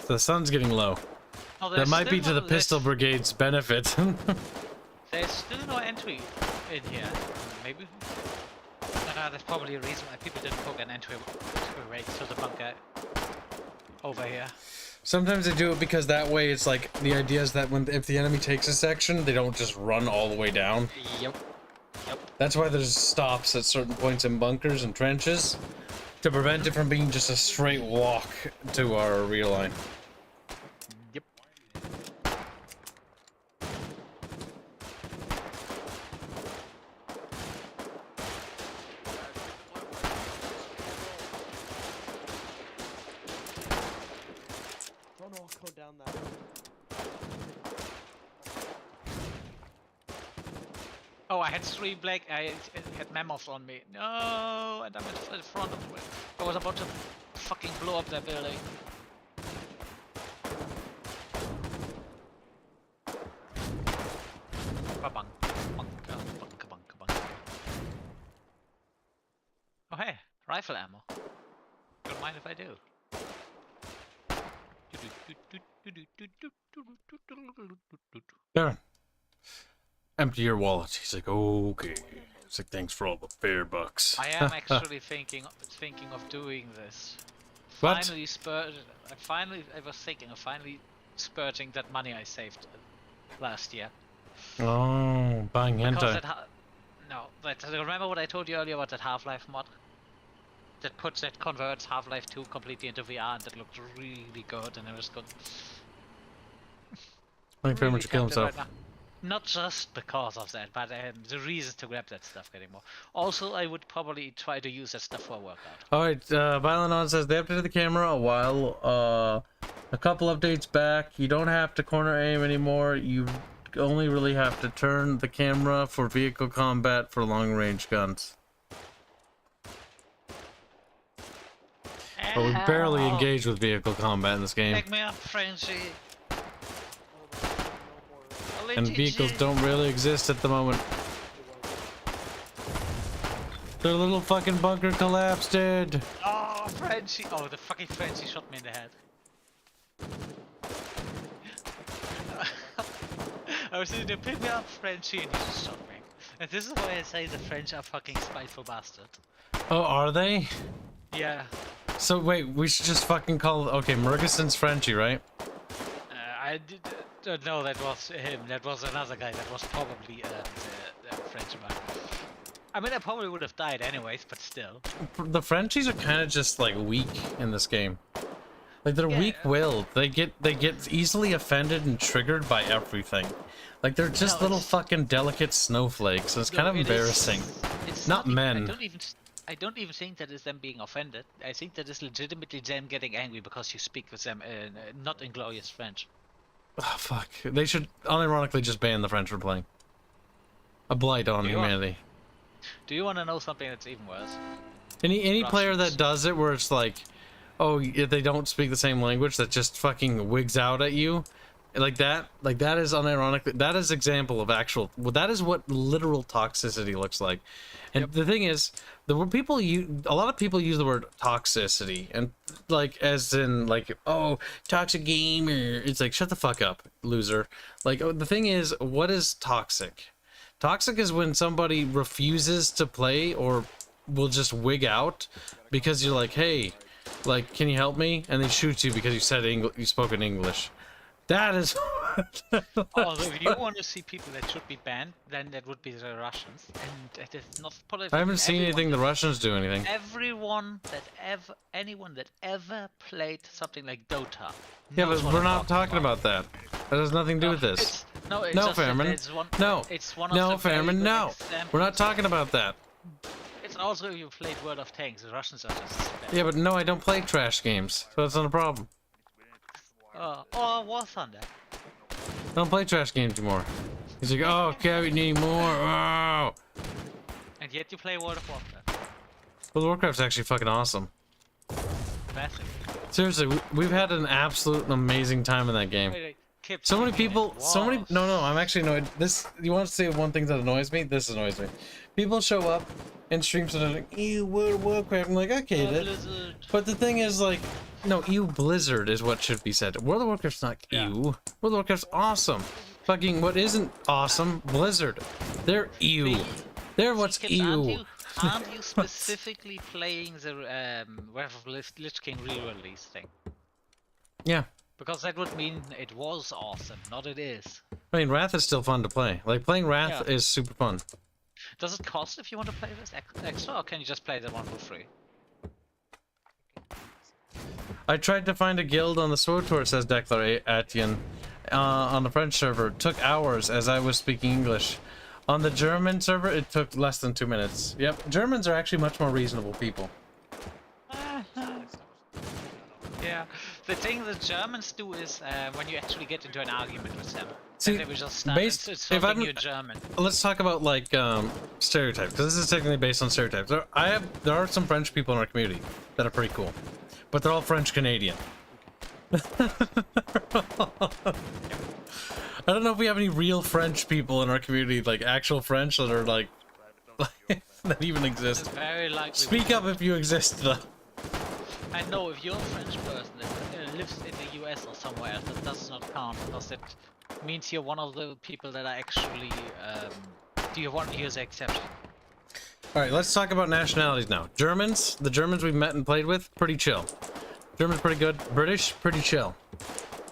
The sun's getting low. Oh, That there's might be to still the no- pistol brigade's benefit. There's still no entry in here. Maybe. There's probably a reason why people didn't book an entry rate to the bunker over here. Sometimes they do it because that way it's like the idea is that if the enemy takes a section, they don't just run all the way down. Yep. That's why there's stops at certain points in bunkers and trenches to prevent it from being just a straight walk to our rear line. Yep. Oh no, go down that. Oh, I had 3 black. I had mammoths on me. No, and I'm in front of it. I was about to fucking blow up that building. Ba-bang, bang, bang, bang, bang. Oh hey, rifle ammo. Don't mind if I do. Darren, empty your wallet. He's like, okay. He's like, thanks for all the fair bucks. I am actually thinking of doing this. What? Finally I was thinking of finally spurting that money I saved last year. Oh, buying Because hentai. remember what I told you earlier about that Half-Life mod? That converts Half-Life 2 completely into VR, and that looked really good, and it was good. I think very much to kill tempted himself. right now. Not just because of that, but the reasons to grab that stuff getting more. Also, I would probably try to use that stuff for a workout. Alright, Violent says they updated the camera a while, a couple updates back. You don't have to corner aim anymore. You only really have to turn the camera for vehicle combat for long range guns. But we barely Ow. engage with vehicle combat in this game. Pick me up, Frenchie. And vehicles don't really exist at the moment. Their little fucking bunker collapsed, dude. Oh, Frenchie! Oh, the fucking Frenchie shot me in the head. I was sitting there, pick me up, Frenchie, and he just shot me. And this is why I say the French are fucking spiteful bastard. Oh, are they? Yeah. So wait, we should just fucking call. Okay, Murgison's Frenchie, right? I did. No, that was him. That was another guy. That was probably the Frenchman. I mean, I probably would have died anyways, but still. The Frenchies are kind of just like weak in this game. Like they're Yeah. weak-willed. They get easily offended and triggered by everything. Like they're just No, little it's- fucking delicate snowflakes. It's kind of No, it is- embarrassing. It's Not even- men. I don't even think that is them being offended. I think that is legitimately them getting angry because you speak with them not in glorious French. Oh, fuck. They should unironically just ban the French from playing. A blight on You are- humanity. Do you want to know something that's even worse? Any player Russians. that does it where it's like, oh, if they don't speak the same language, that just fucking wigs out at you, like that is unironically, that is example of actual, well, that is what literal toxicity looks like. And the thing is, the word people use, a lot of people use the word toxicity, and like as in like, oh, toxic gamer. It's like, shut the fuck up, loser. Like the thing is, what is toxic? Toxic is when somebody refuses to play or will just wig out because you're like, hey, like, can you help me? And they shoot you because you said you spoke in English. That is Although if you want to see people that should be banned, then that would be the Russians. And it is not probably. I haven't seen anything the Russians do anything. Anyone that ever played something like Dota. Yeah, knows but what we're I'm not talking talking about that. That has nothing to do with this. It's No, just that Fairman. it's one, No. It's one of No, the very Fairman, good no. examples. We're not talking about that. It's also if you played World of Tanks, the Russians are just as bad. Yeah, but no, I don't play trash games, so that's not a problem. Or War Thunder. I don't play trash games anymore. He's like, oh, okay, we need more. Oh. And yet you play World of Warcraft. World of Warcraft's actually fucking awesome. Massive. Seriously, we've had an absolute amazing time in that game. Wait, Kibs, So many you mean people, it was. no, I'm actually annoyed. This, you want to say one thing that annoys me? This annoys me. People show up in streams and they're like, ew, World of Warcraft. I'm like, okay, that. Blizzard. But the thing is, like, no, ew, Blizzard is what should be said. World of Warcraft's not ew. Yeah. World of Warcraft's awesome. Fucking, what isn't awesome? Blizzard. They're ew. They're what's Kibs, ew. Aren't you specifically playing the Wrath of Lich King re-release thing? Yeah. Because that would mean it was awesome, not it is. I mean, Wrath is still fun to play. Like, playing Wrath Yeah. is super fun. Does it cost if you want to play this extra, or can you just play that one for free? I tried to find a guild on the Sword Tour, says Declar Atian, on the French server. It took hours as I was speaking English. On the German server, it took less than 2 minutes. Yep, Germans are actually much more reasonable people. Yeah, the thing the Germans do is when you actually get into an argument with them, See, then they will just start based- if insulting I'm- you German. Let's talk about, like, stereotypes, because this is technically based on stereotypes. There are some French people in our community that are pretty cool, but they're all French-Canadian. I don't know if we have any real French people in our community, like actual French that are like that even exist. Very likely. Speak up if you exist, though. I know if you're a French person that lives in the US or somewhere else, that does not count because it means you're one of the people that are actually. Do you want to use the exception? All right, let's talk about nationalities now. Germans, the Germans we've met and played with, pretty chill. Germans pretty good. British, pretty chill.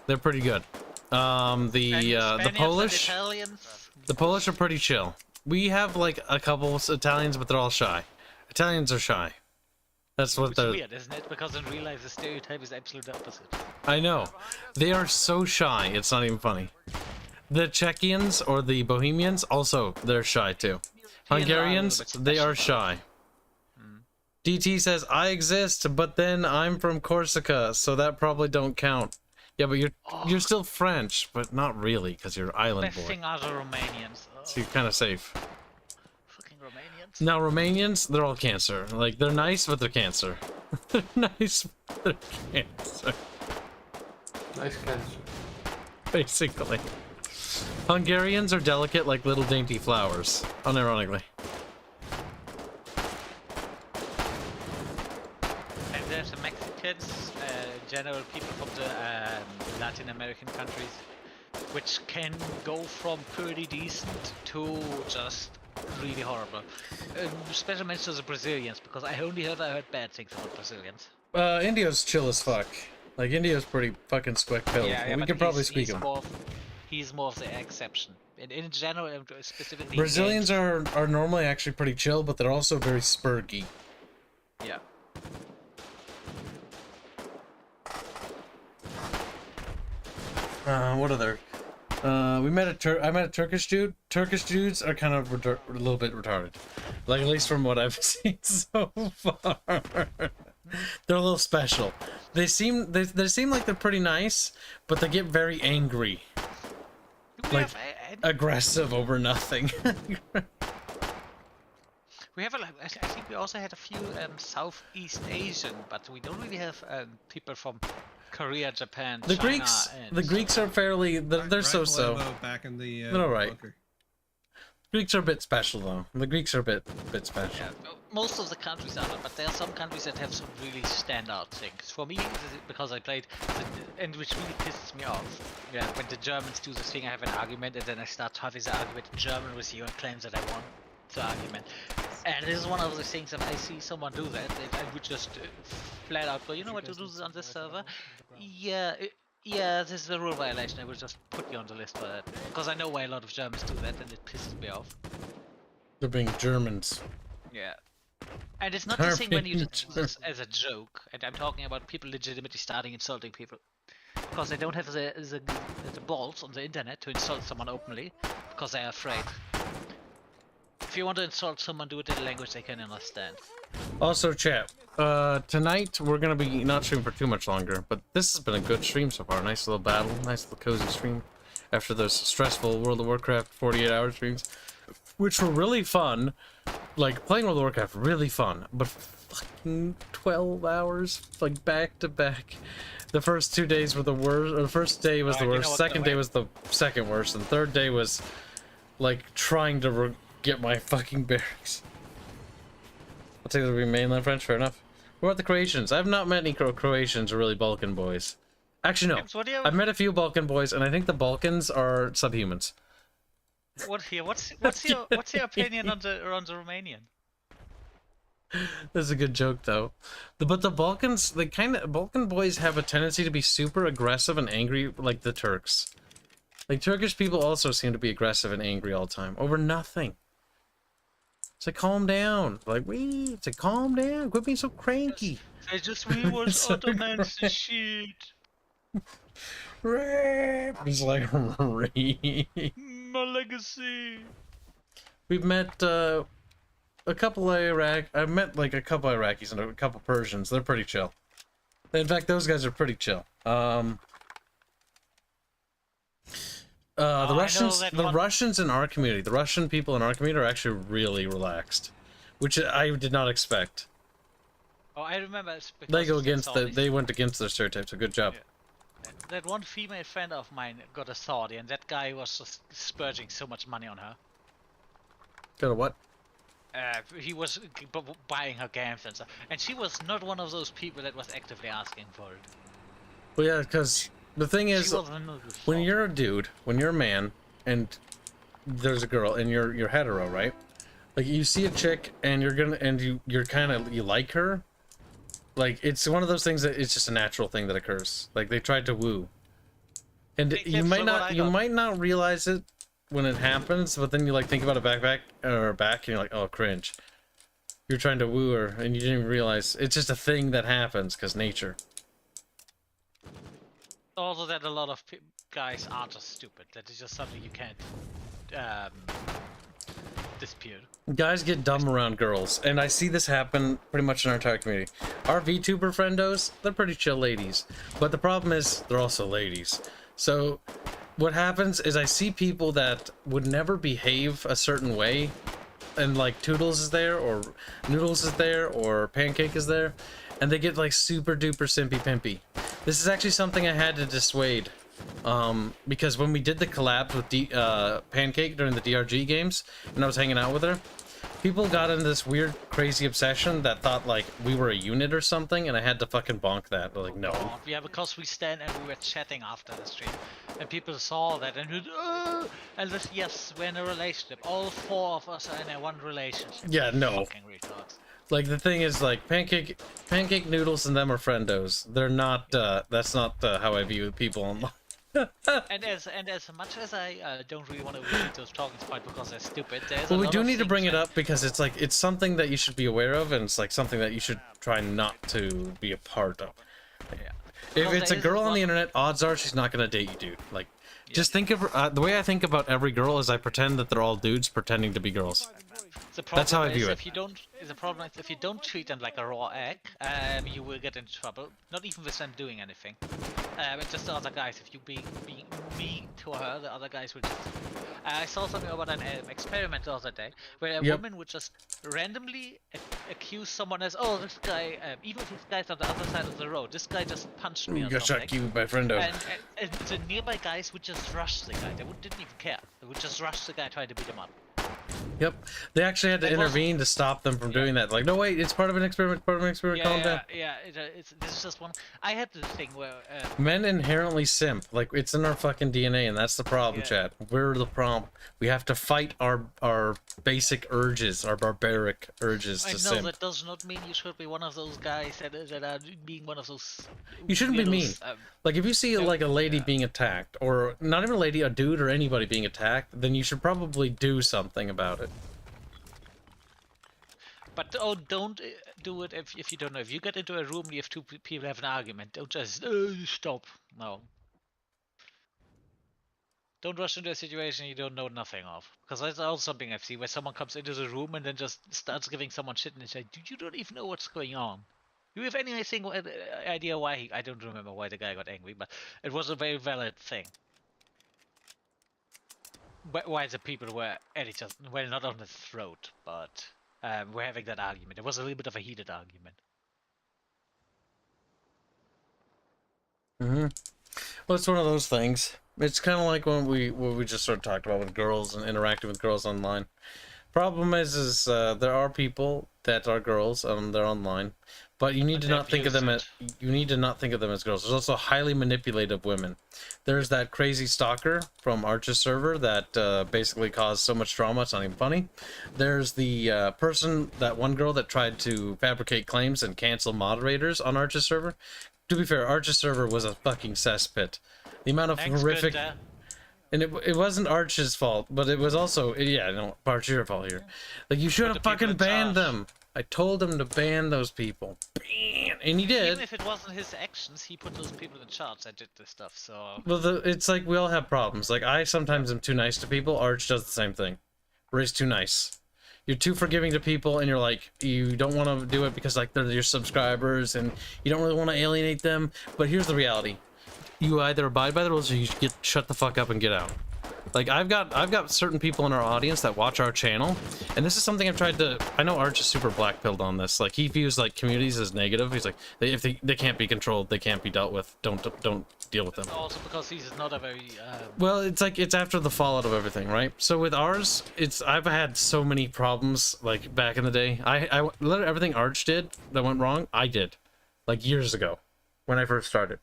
They're pretty good. The Spaniards and Polish, Italians. the Polish are pretty chill. We have like a couple Italians, but they're all shy. Italians are shy. That's what It's they're. weird, isn't it? Because in real life the stereotype is absolute opposite. I know. They are so shy, it's not even funny. The Czechians or the Bohemians, also, they're shy too. Hungarians, they are shy. DT says, I exist, but then I'm from Corsica, so that probably don't count. Yeah, but you're still French, but not really, because you're island Best boy. thing are the Romanians. Oh, So you're kind of safe. fucking Romanians. Now, Romanians, they're all cancer. Like, they're nice, but they're cancer. They're nice, but they're cancer. Nice cancer. Basically. Hungarians are delicate like little dainty flowers, unironically. And there's the Mexicans, general people from the Latin American countries, which can go from pretty decent to just really horrible. Special mention to the Brazilians, because I heard bad things about Brazilians. India's chill as fuck. Like, India's pretty fucking squick pilled. We but could probably he's- speak he's him. He's more of the exception. In general, specifically. Brazilians are normally actually pretty chill, but they're also very spurgy. Yeah. What other? I met a Turkish dude. Turkish dudes are kind of a little bit retarded. Like, at least from what I've seen so far. They're a little special. They seem like they're pretty nice, but they get very angry. Like, aggressive over nothing. We have I think we also had a few Southeast Asian, but we don't really have people from Korea, Japan, The China, Greeks, and the Greeks are fairly, they're so-so. Rifle ammo back in the They're all right. bunker. Greeks are a bit special though. The Greeks are a bit special. Yeah, most of the countries are not, but there are some countries that have some really standout things. For me, because I played, and which really pisses me off. Yeah, when the Germans do this thing, I have an argument, and then I start having the argument in German with you and claims that I won the argument. And this is one of the things that I see someone do that, I would just flat out go, you know what, to do this on this server? Yeah, Yeah, this is a rule violation. I will just put you on the list for that. Because I know why a lot of Germans do that and it pisses me off. They're being Germans. Yeah. And it's not the thing when you just do this as a joke. And I'm talking about people legitimately starting insulting people. Because they don't have the balls on the internet to insult someone openly. Because they are afraid. If you want to insult someone, do it in a language they can understand. Also, chat. Tonight we're gonna be not streaming for too much longer, but this has been a good stream so far. Nice little battle, nice little cozy stream. After those stressful World of Warcraft 48-hour streams, which were really fun. Like playing World of Warcraft, really fun, but fucking 12 hours, like back to back. The first 2 days were the worst. Or the first day was the worst. Second day was the second worst, and third day was like trying to get my fucking bearings. I'll take the mainland French, fair enough. What about the Croatians? I've not met any Croatians or really Balkan boys. Actually, no. Kibs, I've met a few Balkan boys, and I think the Balkans are subhumans. What's your opinion on the Romanian? That's a good joke, though. But the Balkans, Balkan boys have a tendency to be super aggressive and angry, like the Turks. Like, Turkish people also seem to be aggressive and angry all the time, over nothing. It's like, calm down. Like, it's like, calm down. Quit being so cranky. I just rewards Ottomans and shit. It's like, My legacy. We've met, a couple of I've met, like, a couple of Iraqis and a couple Persians. They're pretty chill. In fact, those guys are pretty chill. The Russians in our community, the Russian people in our community are actually really relaxed, which I did not expect. Oh, I remember. They go against they went against their stereotypes. A good job. Yeah. That one female friend of mine got a Saudi, and that guy was just splurging so much money on her. Got a what? He was buying her games and stuff, and she was not one of those people that was actively asking for it. Well, yeah, because the thing is, when you're a dude, when you're a man, and there's a girl, and you're hetero, right? Like, you see a chick, and you like her. Like, it's one of those things that it's just a natural thing that occurs. Like, they tried to woo, and you might not realize it when it happens, but then you like think about it back, and you're like, oh, cringe. You're trying to woo her, and you didn't even realize it's just a thing that happens because nature. Also, that a lot of guys are just stupid. That is just something you can't dispute. Guys get dumb around girls, and I see this happen pretty much in our entire community. Our VTuber friendos, they're pretty chill ladies, but the problem is they're also ladies. So what happens is I see people that would never behave a certain way, and like Toodles is there, or Noodles is there, or Pancake is there, and they get like super duper simpy pimpy. This is actually something I had to dissuade, because when we did the collab with Pancake during the DRG games, and I was hanging out with her, people got into this weird, crazy obsession that thought like we were a unit or something, and I had to fucking bonk that. They're like, no. God. Yeah, because we stand and we were chatting after the stream, and people saw that and and this, yes, we're in a relationship. All four of us are in a one relationship. Yeah, no. Fucking retards. Like, the thing is, like, Pancake Noodles and them are friendos. They're not, that's not how I view people online. and as much as I don't really want to repeat those talking points because they're stupid, there's well, we do need to bring it up because it's like, it's something that you should be aware of, and it's like something that you should try not to be a part of. Yeah. If it's a girl on the internet, odds are she's not gonna date you, dude. Like, just think of her, the way I think about every girl is I pretend that they're all dudes pretending to be girls. That's how I view it. The problem is if you don't treat them like a raw egg, you will get into trouble. Not even with them doing anything. It's just the other guys. If you being mean to her, the other guys will just... I saw something about an experiment the other day where a woman would just randomly accuse someone as, oh, this guy, even if this guy's on the other side of the road, this guy just punched me or something. You, my friendo. And the nearby guys would just rush the guy. They didn't even care. They would just rush the guy trying to beat him up. Yep, they actually had to intervene to stop them from doing that. Like, no, wait, it's part of an experiment. Part of an experiment. Calm down. This is just one. I had this thing where Men inherently simp. Like, it's in our fucking DNA, and that's the problem, chat. We're the problem. We have to fight our basic urges, our barbaric urges to simp. that does not mean you should be one of those guys that are being one of those. You shouldn't be mean. Like, if you see like a lady being attacked, or not even a lady, a dude or anybody being attacked, then you should probably do something about it. But don't do it if you don't know. If you get into a room, you have two people have an argument. Don't just stop. No. Don't rush into a situation you don't know nothing of. Because that's also something I've seen where someone comes into the room and then just starts giving someone shit and they say, "Dude, you don't even know what's going on. Do you have any single idea why I don't remember why the guy got angry, but it was a very valid thing. Why the people were at each other, well, not on the throat, but we're having that argument. It was a little bit of a heated argument. Well, it's one of those things. It's kind of like when we just sort of talked about with girls and interacting with girls online. Problem is there are people that are girls and they're online, but you need to not think of them as girls. There's also highly manipulative women. There's that crazy stalker from Arch's server that basically caused so much drama it's not even funny. There's the that one girl that tried to fabricate claims and cancel moderators on Arch's server. To be fair, Arch's server was a fucking cesspit. The amount of horrific... And it wasn't Arch's fault, but it was also... Yeah, no, Arch, your fault here. Like, you should have fucking banned them. I told him to ban those people. Ban! And he did. Even if it wasn't his actions, he put those people in charge that did this stuff, so... Well, it's like we all have problems. Like, I sometimes am too nice to people. Arch does the same thing. Ray's too nice. You're too forgiving to people, and you're like, you don't want to do it because, like, they're your subscribers, and you don't really want to alienate them. But here's the reality. You either abide by the rules or you shut the fuck up and get out. Like, I've got certain people in our audience that watch our channel, and this is something I've tried to... I know Arch is super black-pilled on this. Like, he views, like, communities as negative. He's like, if they can't be controlled, they can't be dealt with. Don't deal with them. Also because he's not a very... Well, it's like, it's after the fallout of everything, right? So with ours, I've had so many problems, like, back in the day. I literally everything Arch did that went wrong, I did. Like, years ago, when I first started.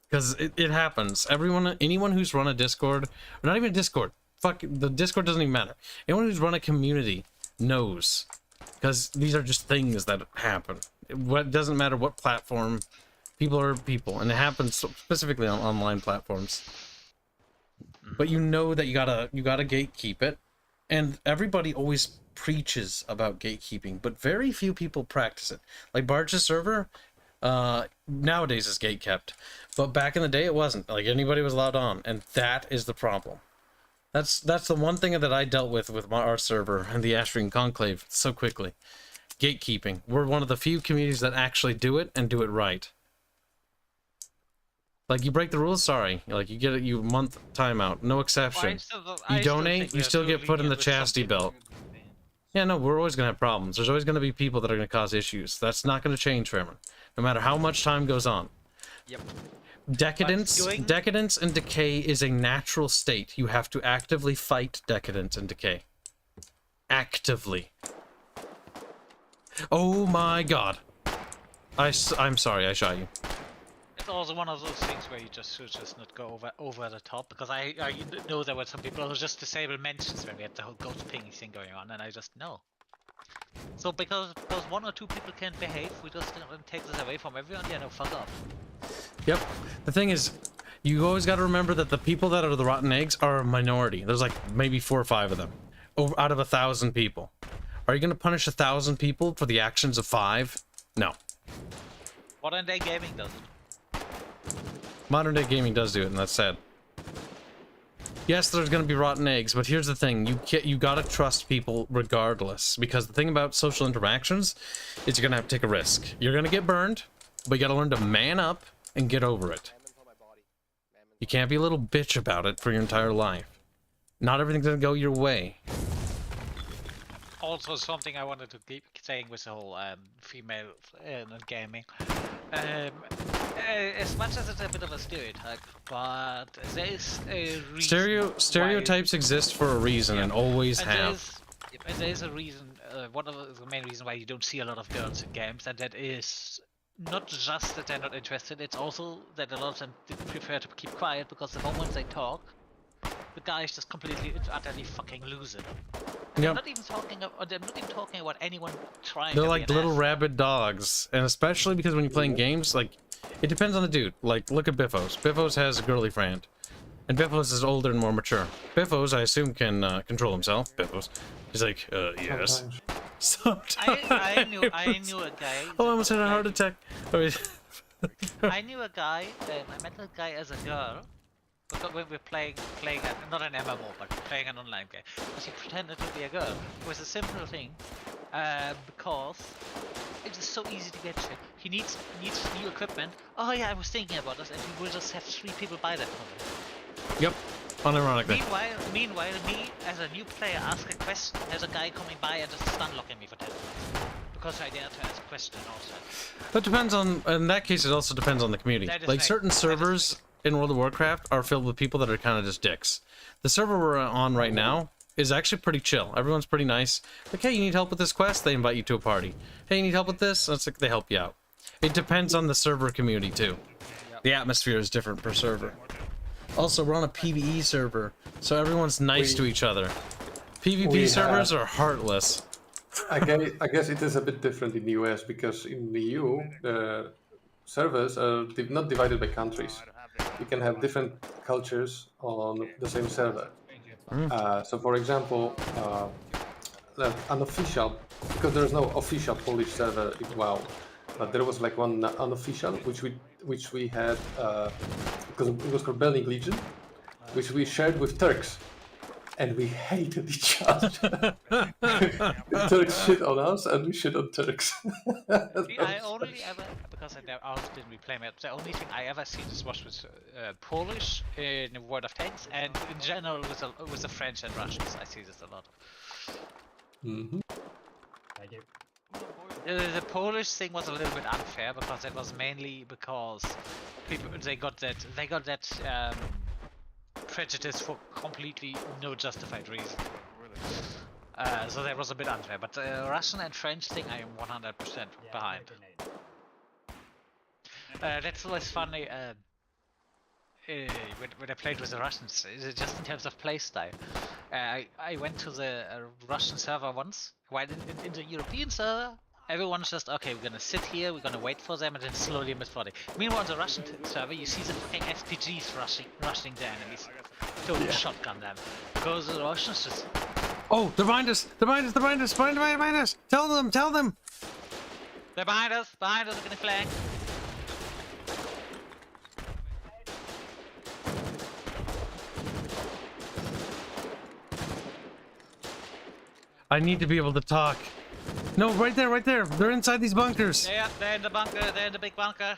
Because it happens. Anyone who's run a Discord, or not even a Discord, fuck, the Discord doesn't even matter. Anyone who's run a community knows. Because these are just things that happen. It doesn't matter what platform, people are people, and it happens specifically on online platforms. But you know that you gotta gatekeep it, and everybody always preaches about gatekeeping, but very few people practice it. Like Barch's server, nowadays is gate kept, but back in the day it wasn't. Like, anybody was allowed on, and that is the problem. That's the one thing that I dealt with our server and the Astrian Conclave so quickly. Gatekeeping. We're one of the few communities that actually do it and do it right. Like, you break the rules, sorry. Like, you get a month timeout, no exception. You donate, you still get put in the chastity belt. Yeah, no, we're always gonna have problems. There's always gonna be people that are gonna cause issues. That's not gonna change, Fairman. No matter how much time goes on. Yep. Decadence and decay is a natural state. You have to actively fight decadence and decay. Actively. Oh my god. I'm sorry, I shot you. It's also one of those things where you should just not go over the top, because I know there were some people who just disabled mentions when we had the whole ghost ping thing going on, and I just know. So because one or two people can't behave, we just take this away from everyone? Yeah, no, fuck off. Yep. The thing is, you always got to remember that the people that are the rotten eggs are a minority. There's like maybe 4 or 5 of them, out of 1,000 people. Are you going to punish 1,000 people for the actions of 5? No. Modern day gaming does it. Modern day gaming does do it, and that's sad. Yes, there's going to be rotten eggs, but here's the thing. You got to trust people regardless, because the thing about social interactions is you're going to have to take a risk. You're going to get burned, but you got to learn to man up and get over it. You can't be a little bitch about it for your entire life. Not everything's going to go your way. Also, something I wanted to keep saying with the whole female gaming. As much as it's a bit of a stereotype, but there is a reason Stereotypes exist for a reason and always have. There is a reason, one of the main reasons why you don't see a lot of girls in games, and that is not just that they're not interested, it's also that a lot of them prefer to keep quiet because the moment they talk, the guys just completely, utterly fucking lose it. And Yep. I'm not even talking about anyone trying They're to like be an little asshole. rabid dogs, and especially because when you're playing games, like, it depends on the dude. Like, look at Biffos. Biffos has a girly friend, and Biffos is older and more mature. Biffos, I assume, can control himself. Biffos, he's like, yes. Sometimes. I knew a guy. Oh, I almost had a heart attack. Oh, I knew a guy, I met a guy as a girl, because when we're playing not an MMO, but playing an online game, because he pretended to be a girl. It was a simple thing, because it is so easy to get shit. He needs new equipment. Oh yeah, I was thinking about this, and he will just have 3 people buy that for him. Yep, unironically. Meanwhile, me as a new player ask a question, there's a guy coming by and just stun locking me for 10 minutes. Because I dare to ask a question also. It depends on, in that case, it also depends on the community. That is Like, right. certain That is servers in World of Warcraft are filled with people that are kind of just dicks. The server we're on right now is actually pretty chill. Everyone's pretty nice. Like, hey, you need help with this quest? They invite you to a party. Hey, you need help with this? That's like, they help you out. It depends on the server community, too. The atmosphere is different per server. Also, we're on a PvE server, so everyone's nice to each other. PvP servers are heartless. I guess it is a bit different in the US because in the EU, the servers are not divided by countries. You can have different cultures on the same server. So, for example, unofficial, because there is no official Polish server in WoW, but there was like one unofficial which we had because it was called Burning Legion, which we shared with Turks. And we hated each other. The Turks shit on us, and we shit on Turks. I only ever, because I didn't replay it, the only thing I ever seen this was with Polish in World of Tanks, and in general with the French and Russians. I see this a lot. Mm-hmm. The Polish thing was a little bit unfair because it was mainly because people they got that prejudice for completely no justified reason. So that was a bit unfair, but the Russian and French thing I am 100% behind. That's always funny when I played with the Russians, just in terms of playstyle. I went to the Russian server once, while in the European server, everyone's just, okay, we're gonna sit here, we're gonna wait for them, and then slowly methodic. Meanwhile, on the Russian server, you see the fucking SPGs rushing the enemies. Don't shotgun them. Because the Russians just... Oh, they're behind us! They're behind us! They're behind us! Behind us! Tell them! Tell them! They're behind us! Behind us, they're gonna flank. I need to be able to talk. No, right there, right there. They're inside these bunkers. Yeah, they're in the bunker. They're in the big bunker.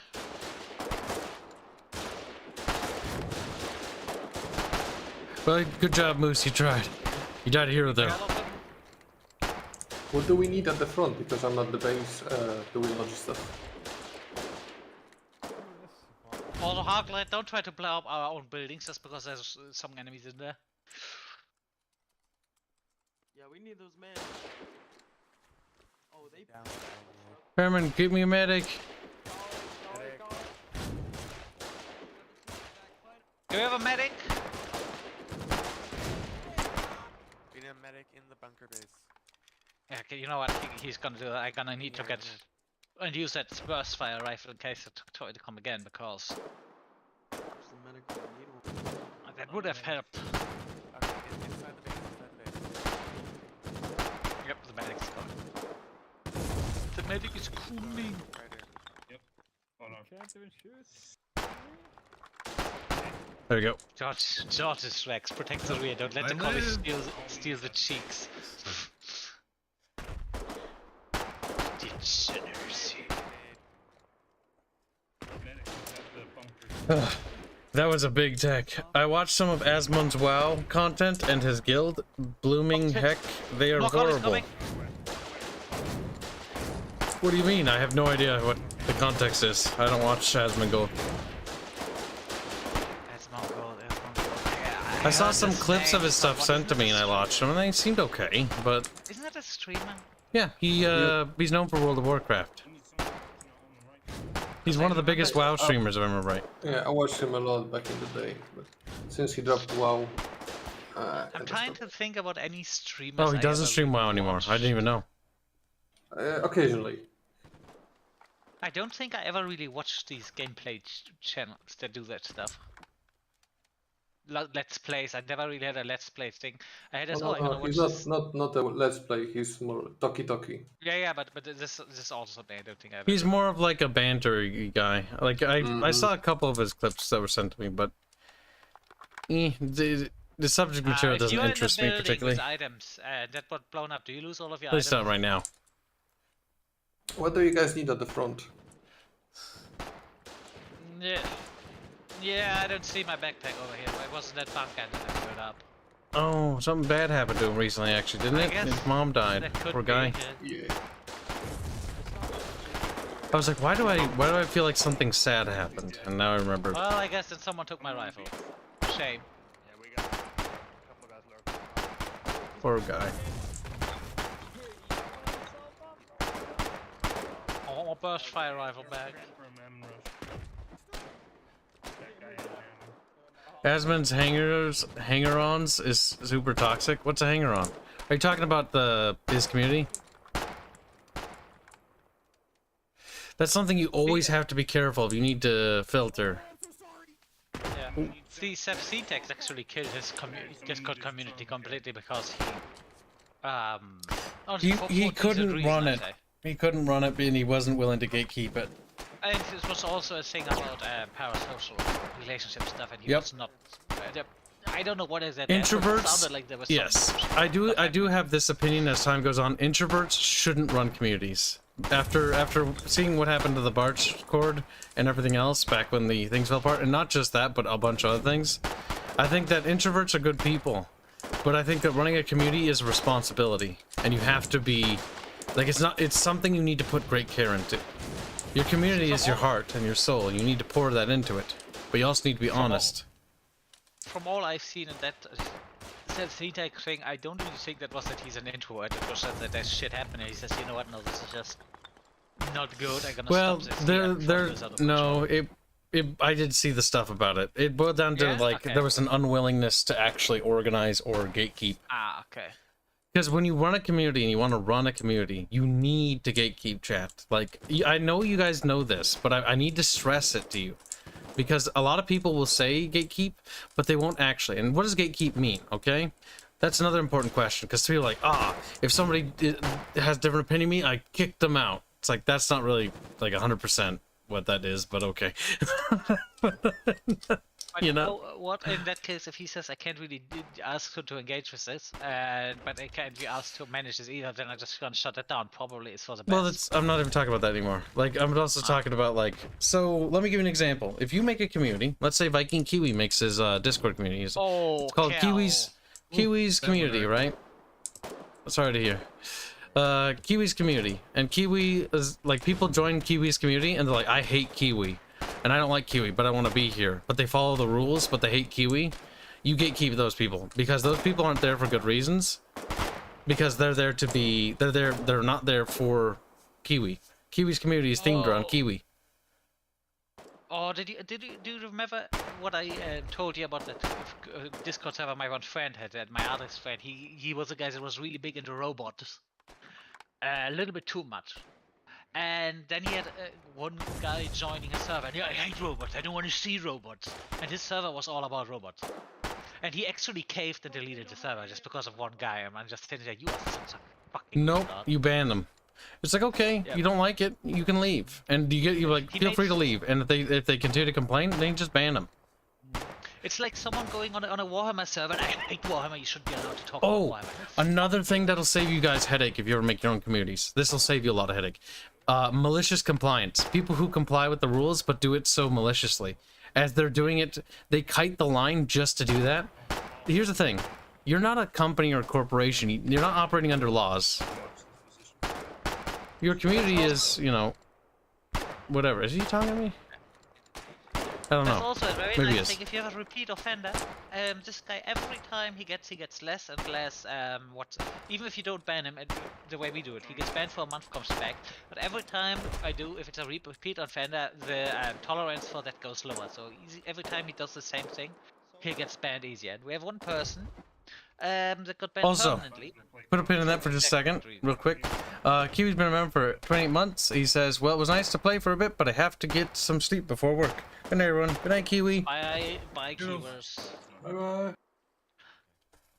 Well, good job, Moose. You tried. You died a hero there. What do we need at the front? Because I'm at the base doing logi stuff. Also, Harklight, don't try to blow up our own buildings just because there's some enemies in there. Yeah, we need those men. Oh, they down. Herman, give me a medic. Do we have a medic? We need a medic in the bunker base. Yeah, okay, you know what? He's gonna do that. I'm gonna need to get and use that burst fire rifle in case it try to come again because There's a medic we need one. that would have helped. Okay, inside the base, Yep, the medic's coming. The medic is cooling. Right There we go. George is Rex. Protect the rear. Don't let the comics steal the cheeks. Degeneracy. That was a big tech. I watched some of Asmund's WoW content and his guild. Blooming heck, they are Knock on is horrible. coming. What do you mean? I have no idea what The context is, I don't watch Asmongold. Asmongold. I saw some clips of his stuff sent to me and I watched them and they seemed okay, but... Isn't that a streamer? Yeah, he's known for World of Warcraft. He's one of the biggest WoW streamers, if I remember right. Yeah, I watched him a lot back in the day, but since he dropped WoW... I'm trying to think about any streamers. Oh, he doesn't stream WoW anymore. I didn't even know. Occasionally. I don't think I ever really watched these gameplay channels that do that stuff. Let's plays. I never really had a let's play thing. I had as he's not a let's play. He's more talkie. Yeah, but this is also something I don't think I've. He's more of like a banter guy. Like I saw a couple of his clips that were sent to me, but the subject material doesn't interest me particularly. With items that got blown up. Do you lose all of your At least items? not right now. What do you guys need at the front? Yeah, I don't see my backpack over here. It wasn't that bunker that I blew up. Oh, something bad happened to him recently, actually, didn't it? His mom died. Poor guy. Yeah. I was like, why do I feel like something sad happened? And now I remember. Well, I guess that someone took my rifle. Shame. Yeah, we got a couple of guys lurking. Poor guy. I want my burst fire rifle back. Asmon's hanger-ons is super toxic. What's a hanger-on? Are you talking about his community? That's something you always have to be careful of. You need to filter. Yeah. The C-Tex actually killed his Discord community completely because he couldn't run it. He couldn't run it, and he wasn't willing to gatekeep it. And it was also a thing about parasocial relationship stuff, and he was not. I don't know what is that. Introverts. Sounded like there was Yes, I do have this opinion as time goes on. Introverts shouldn't run communities. After seeing what happened to the Barch Cord and everything else back when the things fell apart, and not just that, but a bunch of other things, I think that introverts are good people, but I think that running a community is a responsibility, and you have to be like it's something you need to put great care into. Your community is your heart and your soul. You need to pour that into it, but you also need to be honest. From all I've seen in that C-Tech thing, I don't really think that was that he's an introvert. It was that there's shit happening. He says, you know what? No, this is just not good. I'm gonna stop this. I did see the stuff about it. It boiled down to there was an unwillingness to actually organize or gatekeep. Ah, okay. Because when you run a community and you want to run a community, you need to gatekeep chat. Like, I know you guys know this, but I need to stress it to you. Because a lot of people will say gatekeep, but they won't actually. And what does gatekeep mean, okay? That's another important question, because people are like, if somebody has a different opinion than me, I kick them out. It's like, that's not really, like, 100% what that is, but okay. You know? What in that case, if he says I can't really ask him to engage with this, but I can't be asked to manage this either, then I'm just gonna shut it down. Probably it's for the best. Well, I'm not even talking about that anymore. Like, I'm also talking about, like, so let me give you an example. If you make a community, let's say Viking Kiwi makes his Discord community. It's called Kiwi's Community, right? Sorry to hear. Kiwi's Community, and Kiwi is like, people join Kiwi's community and they're like, I hate Kiwi. And I don't like Kiwi, but I want to be here. But they follow the rules, but they hate Kiwi. You gatekeep those people, because those people aren't there for good reasons. Because they're there to be, they're not there for Kiwi. Kiwi's community is themed around Kiwi. Oh, do you remember what I told you about that Discord server my one friend had, my artist friend? He was a guy that was really big into robots. A little bit too much. And then he had one guy joining his server, and I hate robots, I don't want to see robots. And his server was all about robots. And he actually caved and deleted the server just because of one guy, and I'm just sitting there, you are such a fucking Nope, retard. you ban them. It's like, okay, you don't like it, you can leave. And you're like, feel free to leave. And if they continue to complain, then just ban them. It's like someone going on a Warhammer server, and I hate Warhammer, you shouldn't be allowed to talk about Warhammer. Another thing that'll save you guys headache if you ever make your own communities. This will save you a lot of headache. Malicious compliance. People who comply with the rules but do it so maliciously. As they're doing it, they kite the line just to do that. Here's the thing. You're not a company or a corporation. You're not operating under laws. Your community is, you know, whatever. Is he talking to me? I don't That's know. also a very Maybe nice he is. thing. If you have a repeat offender, this guy every time he gets less and less. Even if you don't ban him, the way we do it, he gets banned for a month, comes back. But every time I do, if it's a repeat offender, the tolerance for that goes lower. So every time he does the same thing, he gets banned easier. And we have one person that got banned Also, permanently. put a pin in that for just a second, real quick. Kiwi's been a member for 28 months. He says, well, it was nice to play for a bit, but I have to get some sleep before work. Good night, everyone. Good night, Kiwi. Bye, Kiwers. Bye-bye.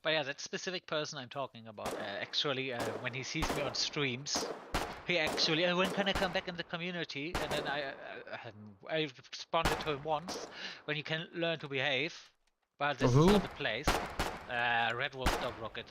But yeah, that specific person I'm talking about, actually, when he sees me on streams, he actually, when can I come back in the community? And then I responded to him once, when you can learn to behave, but this is not the place. Red Wolf Dog Rocket.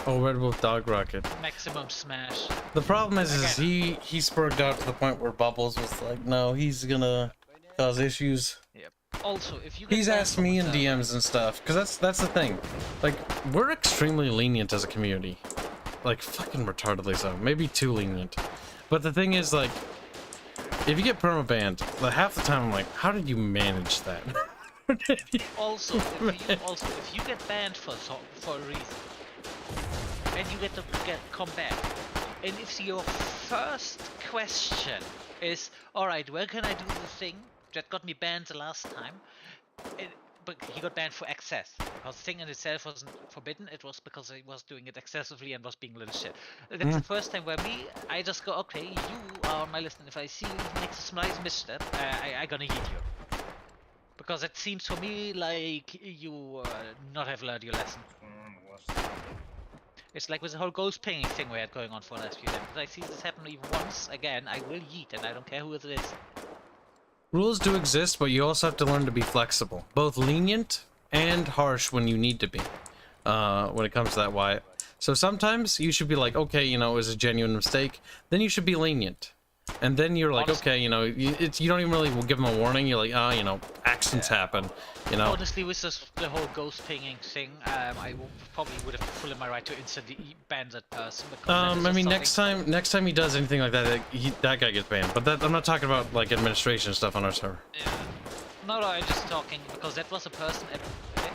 Oh, Red Wolf Dog Rocket. Maximum smash. The problem is he spurred out to the point where Bubbles was like, no, he's gonna cause issues. Yep. Also, if you get He's banned asked from me a in server- DMs and stuff, because that's the thing. Like, we're extremely lenient as a community. Like, fucking retardedly so. Maybe too lenient. But the thing is, like, if you get permabanned, like, half the time I'm like, how did you manage that? Also, if you get banned for a reason, and you get to come back, and if your first question is, all right, where can I do the thing that got me banned the last time? But he got banned for excess, because the thing in itself wasn't forbidden. It was because he was doing it excessively and was being a little shit. That's the first time where I just go, okay, you are on my list, and if I see you make a slight misstep, I gonna eat you. Because it seems for me like you not have learned your lesson. It's like with the whole ghost pinging thing we had going on for the last few days. If I see this happen even once again, I will yeet, and I don't care who it is. Rules do exist, but you also have to learn to be flexible. Both lenient and harsh when you need to be. When it comes to that, Wyatt. So sometimes you should be like, okay, you know, it was a genuine mistake. Then you should be lenient. And then you're like, okay, you know, you don't even really give them a warning. You're like, you know, accidents happen, you know. Honestly, with the whole ghost pinging thing, I probably would have full in my right to instantly ban that person. I mean, next time he does anything like that, that guy gets banned. But that, I'm not talking about like administration stuff on our server. Yeah. No, I'm just talking because that was a person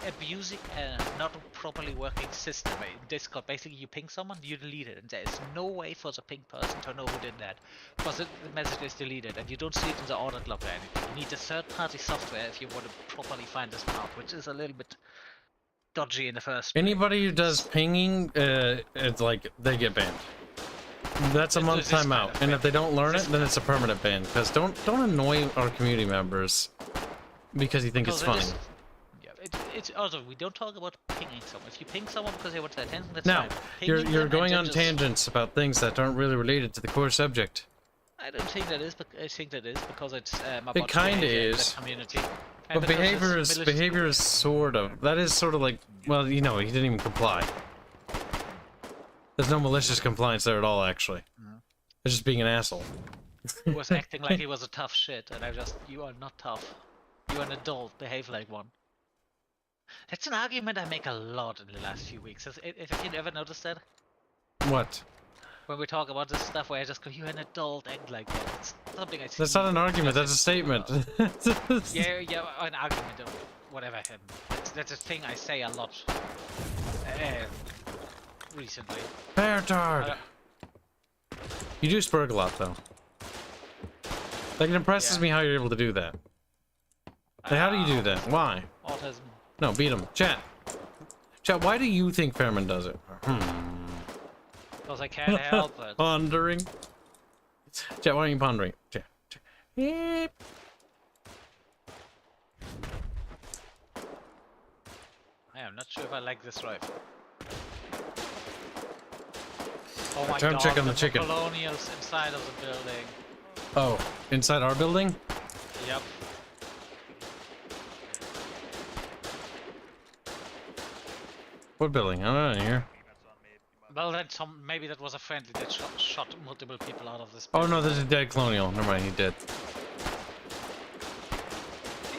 abusing a not properly working system in Discord. Basically, you ping someone, you delete it, and there is no way for the ping person to know who did that because the message is deleted, and you don't see it in the audit log or anything. You need a third-party software if you want to properly find this out, which is a little bit dodgy in the first place. Anybody who does pinging, it's like they get banned. That's a month timeout, and if they don't learn it, then it's a permanent ban. Because don't annoy our community members because you think it's funny. It's also, we don't talk about pinging someone. If you ping someone because they want their attention, that's Now, fine. you're going on tangents about things that aren't really related to the core subject. I don't think that is, but I think that is because it's about It kinda behavior in is. the community. But behavior is sort of. That is sort of like, well, you know, he didn't even comply. There's no malicious compliance there at all, actually. It's just being an asshole. He was acting like he was a tough shit, and you are not tough. You're an adult, behave like one. That's an argument I make a lot in the last few weeks. Have you ever noticed that? What? When we talk about this stuff where I just go, you're an adult, act like one. It's something I see. That's not an argument, that's a statement. Yeah, an argument or whatever. That's a thing I say a lot. Recently. Bertard! You do spurg a lot, though. Like, it impresses me how you're able to do that. Like, how do you do that? Why? Autism. No, beat him. Chat, why do you think Fairman does it? Because I can't help it. Pondering. Chat, why are you pondering? Chat. Yep. I'm not sure if I like this rifle. Oh my Time god, check on the the chicken. colonials inside of the building. Oh, inside our building? Yep. What building? I'm not in here. Well, then maybe that was a friendly that shot multiple people out of this Oh building. no, there's a dead colonial. Never mind, he did.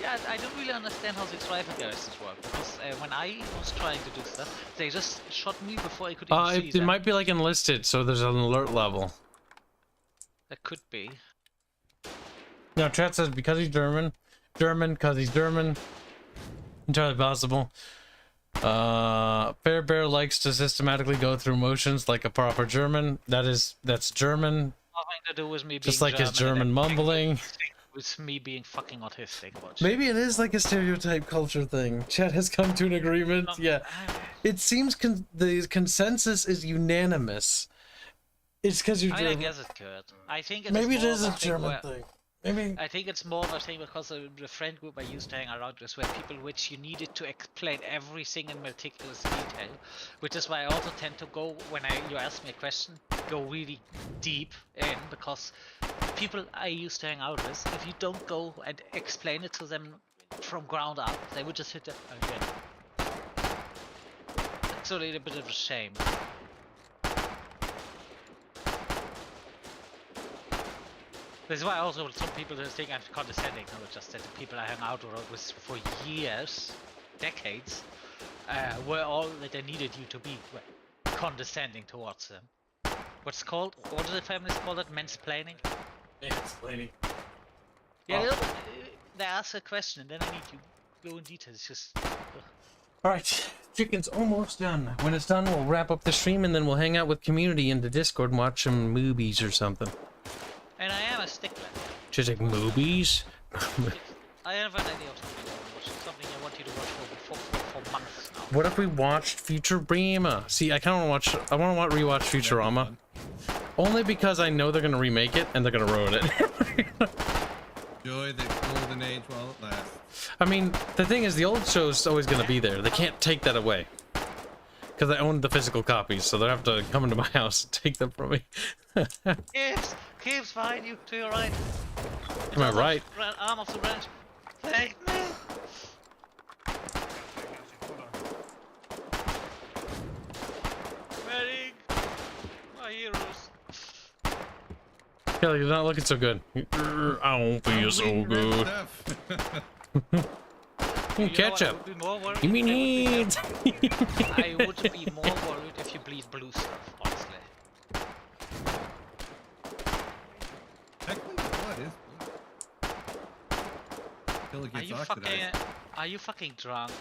Yeah, I don't really understand how these rifle garrisons work, because when I was trying to do stuff, they just shot me before I could even see It them. might be like enlisted, so there's an alert level. That could be. No, chat says because he's German. German, because he's German. Entirely possible. Fair Bear likes to systematically go through motions like a proper German. That's German. Nothing to do with me Just being like his German German and mumbling. with me being fucking autistic. Watch. Maybe it is like a stereotype culture thing. Chat has come to an agreement. Yeah. It seems the consensus is unanimous. It's because you're I mean, I German. guess it could. I think it's Maybe it more is of a thing German where- thing. Maybe. I think it's more of a thing because of the friend group I used to hang around with were people which you needed to explain everything in meticulous detail, which is why I also tend to go, when you ask me a question, go really deep in, because people I used to hang out with, if you don't go and explain it to them from ground up, they would just hit it again. It's a little bit of a shame. This is why also some people just think I'm condescending. No, it's just that the people I hang out with for years, decades, were all that they needed you to be condescending towards them. What's called? What do the families call it? Mansplaining? Mansplaining. Yeah, they ask a question and then I need to go in detail. It's just... Alright, chicken's almost done. When it's done, we'll wrap up the stream and then we'll hang out with community in the Discord and watch some movies or something. And I am a stickler. Just like movies? I have an idea of something I want to watch. Something I want you to watch for months now. What if we watched Futurama? See, I kind of want to rewatch Futurama. Only because I know they're going to remake it and they're going to ruin it. Enjoy the golden age while it lasts. I mean, the thing is, the old show's always going to be there. They can't take that away. Because I own the physical copies, so they'll have to come into my house and take them from me. Kibs behind you, to your right. Am I right? Arm of the branch. Take me. Ready? My heroes. Kelly, you're not looking so good. I won't feel so good. Ketchup. You mean it? I would be more worried if you bleed blue stuff, honestly. Technically, what is blue? Until it gets oxidized. Are you fucking drunk?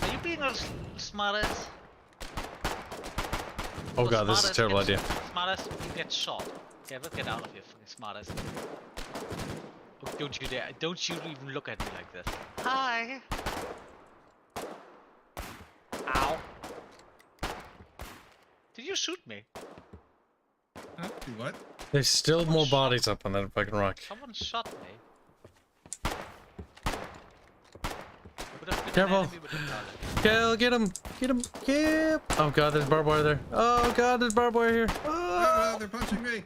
Are you being a smartass? Oh god, this is a terrible idea. Smartass, you get shot. Okay, let's get out of here, fucking smartass. Oh, don't you dare! Don't you even look at me like this. Hi. Ow. Did you shoot me? Huh? Do what? There's still more bodies up on that fucking rock. Someone shot me. Careful. Kill, get him! Get him! Get! Oh god, there's barbed wire there. Oh god, there's barbed wire here. Oh, they're punching me!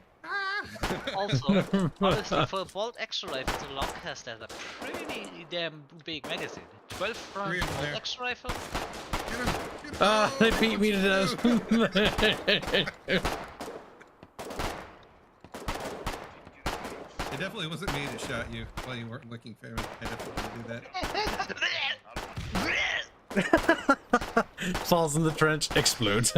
Also, honestly, for a bolt extra rifle, the Longcast has a pretty damn big magazine. 12 round bolt extra rifle. Get him! Get him! Ah, they beat me to death. It definitely wasn't me that shot you while you weren't looking fair. I definitely didn't do that. Falls in the trench, explodes.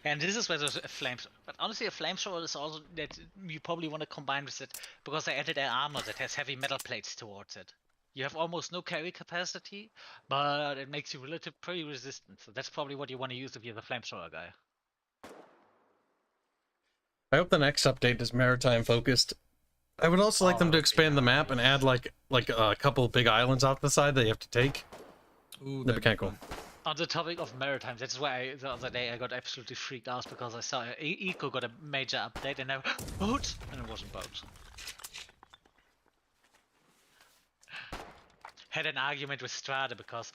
And this is where there's a flamethrower. But honestly, a flamethrower is also that you probably want to combine with it because they added an armor that has heavy metal plates towards it. You have almost no carry capacity, but it makes you relatively pretty resistant. So that's probably what you want to use if you're the flamethrower guy. I hope the next update is maritime focused. I would also like them to expand the map and add like a couple big islands off the side that you have to take. Ooh, That'd be kind of cool. On the topic of maritime, that's why the other day I got absolutely freaked out because I saw Eco got a major update and now boats, and it wasn't boats. Had an argument with Strada because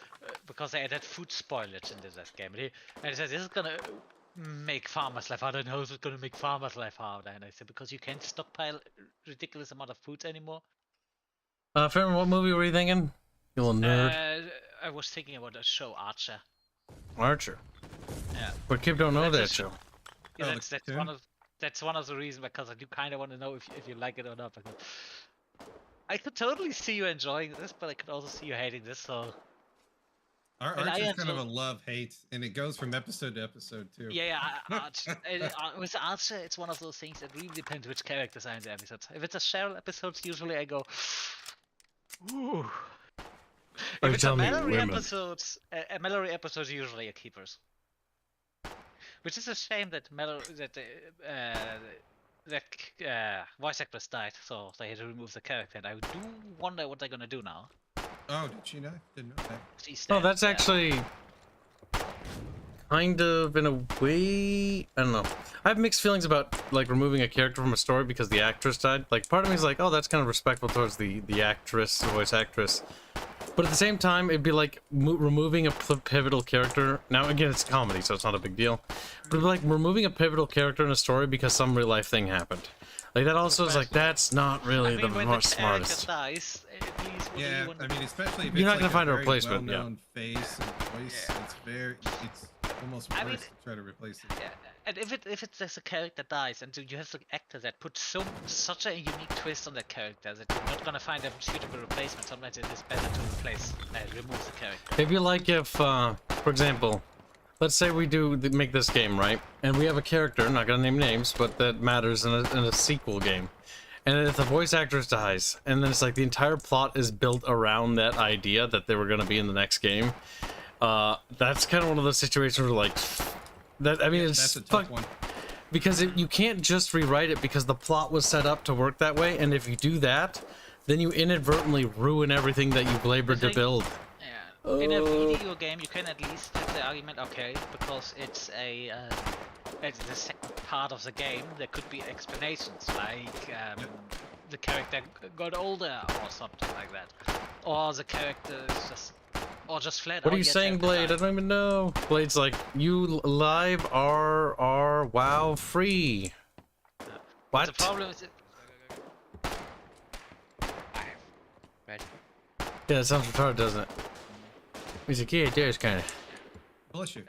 they added food spoilage into this game, and he said this is gonna make farmers' life harder. No, it's gonna make farmers' life harder, and I said because you can't stockpile ridiculous amount of foods anymore. Fairman, what movie were you thinking? You little nerd. I was thinking about a show, Archer. Archer. Yeah. But Kib don't know That's that a show. Yeah, Oh, that's one of the reasons because I do kind of want to know if you like it or not. Because I could totally see you enjoying this, but I could also see you hating this. So Archer's kind of a love-hate, and it goes from episode to episode too. With Archer, it's one of those things that really depends which characters are in the episodes. If it's a Cheryl episode, usually I go, ooh. If it's a Mallory episode, usually are keepers. Which is a shame that voice actress died, so they had to remove the character. And I do wonder what they're gonna do now. Oh, did she die? Didn't know that. She's Oh, dead, that's yeah. actually kind of, in a way, I don't know. I have mixed feelings about like removing a character from a story because the actress died. Like, part of me is like, oh, that's kind of respectful towards the actress, the voice actress. But at the same time, it'd be like removing a pivotal character. Now, again, it's comedy, so it's not a big deal. But it'd be like removing a pivotal character in a story because some real life thing happened. Like, that also is like, that's not really the most smartest. Dies, at least what do Yeah, you want I to mean, especially if You're not it's gonna like find a very replacement, yeah. well-known face and voice, it's almost I worse mean, to try to replace it. Yeah, and if it's just a character dies, and you have the actor that puts such a unique twist on that character that you're not gonna find a suitable replacement, sometimes it is better to remove the character. It'd be like if, for example, let's say we make this game, right? And we have a character, not gonna name names, but that matters in a sequel game. And if the voice actress dies, and then it's like the entire plot is built around that idea that they were gonna be in the next game. That's kind of one of those situations where like, that, I mean, it's that's a tough one. because you can't just rewrite it because the plot was set up to work that way, and if you do that, then you inadvertently ruin everything that you've labored to build. Yeah. In a video game, you can at least have the argument, okay, because it's the second part of the game, there could be explanations, like the character got older or something like that, or the character is just flat. What are you saying, Blade? I don't even know. Blade's like, you live are WoW free. What? The problem is Yeah, that sounds retarded, doesn't it? He's like, yeah, it does, kind of. Bless you.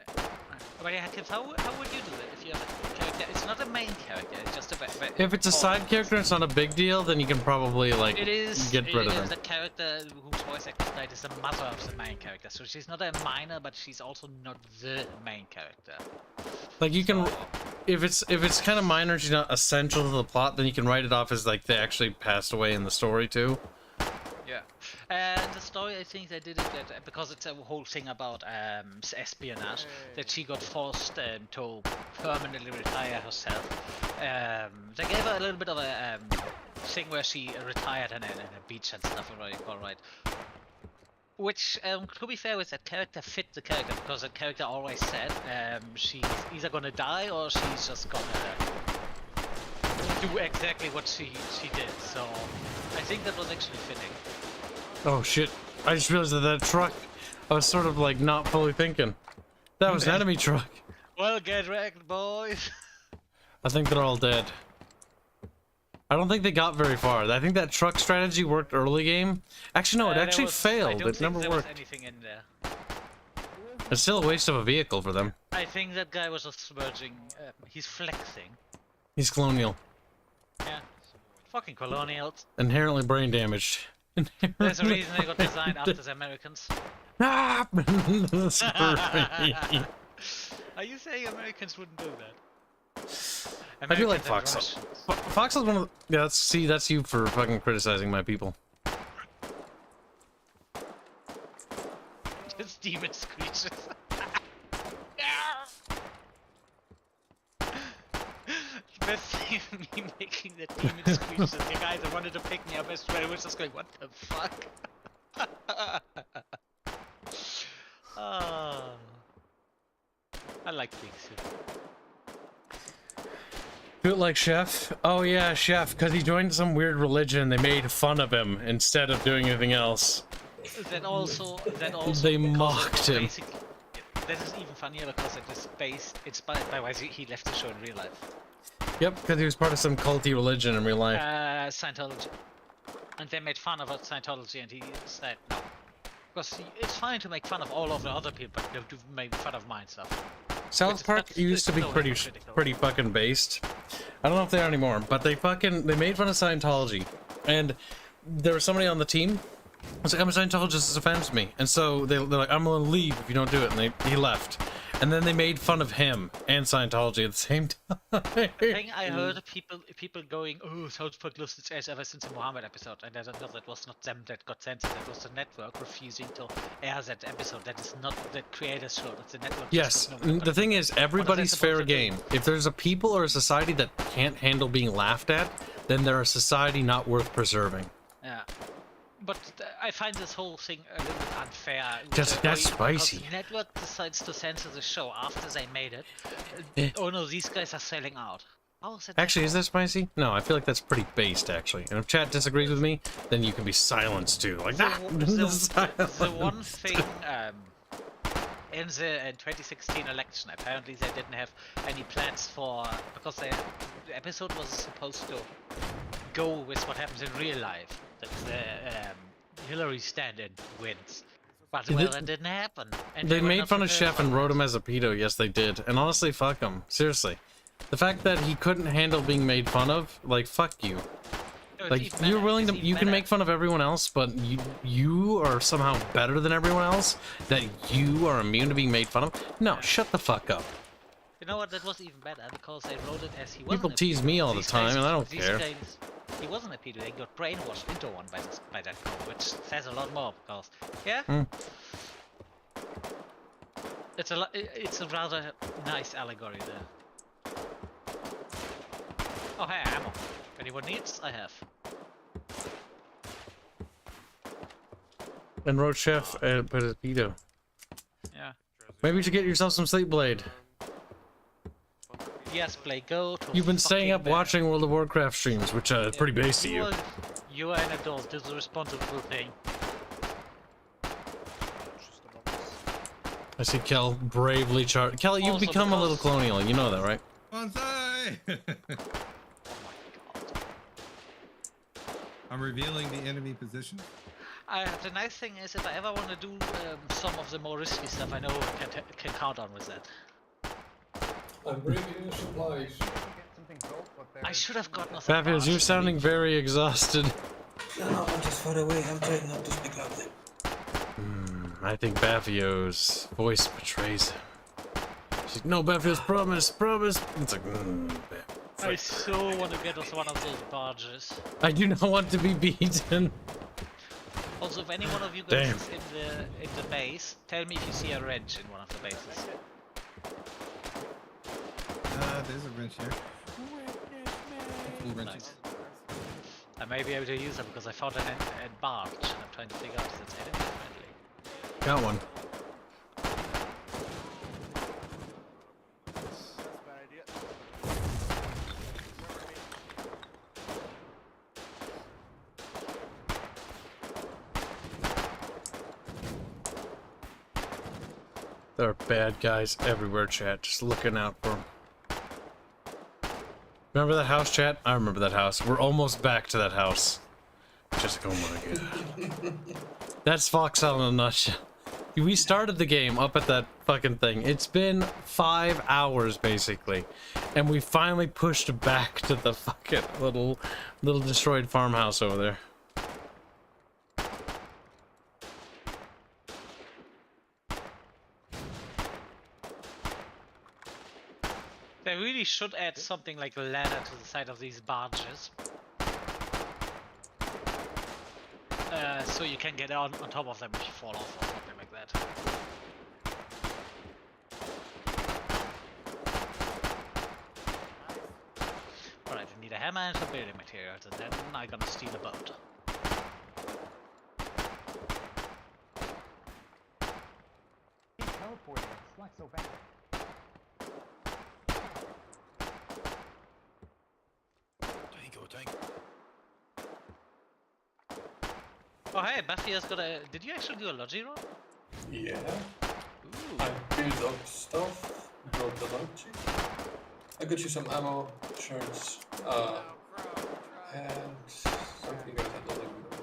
But yeah, Kibs, how would you do it if you have a character? It's not a main character, it's just a If it's a side character, it's not a big deal, then you can probably, like, get rid of him. The character whose voice actor died is the mother of the main character, so she's not a minor, but she's also not the main character. Like, you can, if it's kind of minor, she's not essential to the plot, then you can write it off as, like, they actually passed away in the story, too. Yeah. And the story, I think they did it because it's a whole thing about espionage, that she got forced to permanently retire herself. They gave her a little bit of a thing where she retired in a beach and stuff, alright. Which, to be fair with that character, fit the character, because that character always said she's either gonna die or she's just gonna do exactly what she did. So I think that was actually fitting. Oh shit, I just realized that truck, I was sort of like not fully thinking. That was an enemy truck. Well, get wrecked, boys. I think they're all dead. I don't think they got very far. I think that truck strategy worked early game. Actually, no, it actually failed. It never worked. Anything in there. It's still a waste of a vehicle for them. I think that guy was just smirging. He's flexing. He's colonial. Yeah. Fucking colonials. Inherently brain damaged. There's a reason they got designed after the Americans. Ah! Are you saying Americans wouldn't do that? I do like Americans Fox. Fox is one of the... Yeah, that's you for fucking criticizing my people. Just demon screeches. Best thing of me making the demon screeches, the guy that wanted to pick me up, I swear, was just going, what the fuck? Oh. I like being super. Do it like Chef? Oh yeah, Chef, because he joined some weird religion. They made fun of him instead of doing anything else. Then also they mocked him. This is even funnier because it is based, inspired by why he left the show in real life. Yep, because he was part of some culty religion in real life. Scientology. And they made fun of Scientology and he said no. Because it's fine to make fun of all of the other people, but to make fun of mine stuff. South Park used to be pretty fucking based. I don't know if they are anymore, but they made fun of Scientology. And there was somebody on the team I was like, I'm a Scientologist, this offends me. And so they're like, I'm gonna leave if you don't do it. And he left. And then they made fun of him and Scientology at the same time. The thing I heard people going, oh, South Park lost its edge ever since the Muhammad episode, and I don't know, that was not them that got censored, that was the network refusing to air that episode. That is not the creators' show, that's the network. Yes, the thing is, everybody's fair game. If there's a people or a society that can't handle being laughed at, then they're a society not worth preserving. Yeah. But I find this whole thing a little bit unfair. Just that's spicy. The network decides to censor the show after they made it. Oh no, these guys are selling out. How is that? Actually, is that spicy? No, I feel like that's pretty based, actually. And if chat disagrees with me, then you can be silenced too. Like that. The one thing in the 2016 election, apparently they didn't have any plans for, because the episode was supposed to go with what happens in real life. That the Hillary stand-in wins. But well, that didn't happen. And they made fun of Chef and wrote him as a pedo. Yes, they did. And honestly, fuck him. Seriously. The fact that he couldn't handle being made fun of, like, fuck you. No, like, you're willing to, you can make fun of everyone else, but you are somehow better than everyone else, that you are immune to being made fun of? No, shut the fuck up. You know what, that was even better, because they wrote it as he wasn't. People tease me all the time, and I don't care. He wasn't a pedo, they got brainwashed into one by that code, which says a lot more, because, yeah? It's a rather nice allegory there. Oh hey, ammo. If anyone needs, I have. And wrote Chef, but a pedo. Yeah. Maybe you should get yourself some Sleep Blade. Yes, Blade, go to You've been staying up bed. watching World of Warcraft streams, which is pretty base to you. You are an adult, do the responsible thing. I see Kel bravely charge. Kelly, you've Also become a little because- colonial, you know that, right? Bonsai! I'm revealing the enemy position. The nice thing is, if I ever want to do some of the more risky stuff, I know I can count on with that. I'm bringing you supplies. I should have gotten a Fabius, you're sounding very exhausted. No, I'm just far away. I'm trying not to speak loudly. I think Bafio's voice betrays him. She's like, no, Bafio's promise. It's like, I so want to get us one of those barges. I do not want to be beaten. Also, if any one of you guys is in the base, tell me if you see a wrench in one of the bases. There's a wrench here. Full wrenches. Nice. I may be able to use them because I found an barge and I'm trying to figure out if it's enemy friendly. Got one. There are bad guys everywhere, chat. Just looking out for them. Remember that house, chat? I remember that house. We're almost back to that house. Just like, oh my god. That's Foxhole in a nutshell. We started the game up at that fucking thing. It's been 5 hours, basically. And we finally pushed back to the fucking little destroyed farmhouse over there. They really should add something like a ladder to the side of these barges. So you can get on top of them if you fall off or something like that. Alright, I need a hammer and some building materials, and then I'm gonna steal a boat. Teleporting, it's not so bad. Oh hey, Buffy has got a... Did you actually do a logi roll? Yeah. Ooh. I built up stuff, brought the lunch. I got you some ammo, shirts, and something else I don't remember.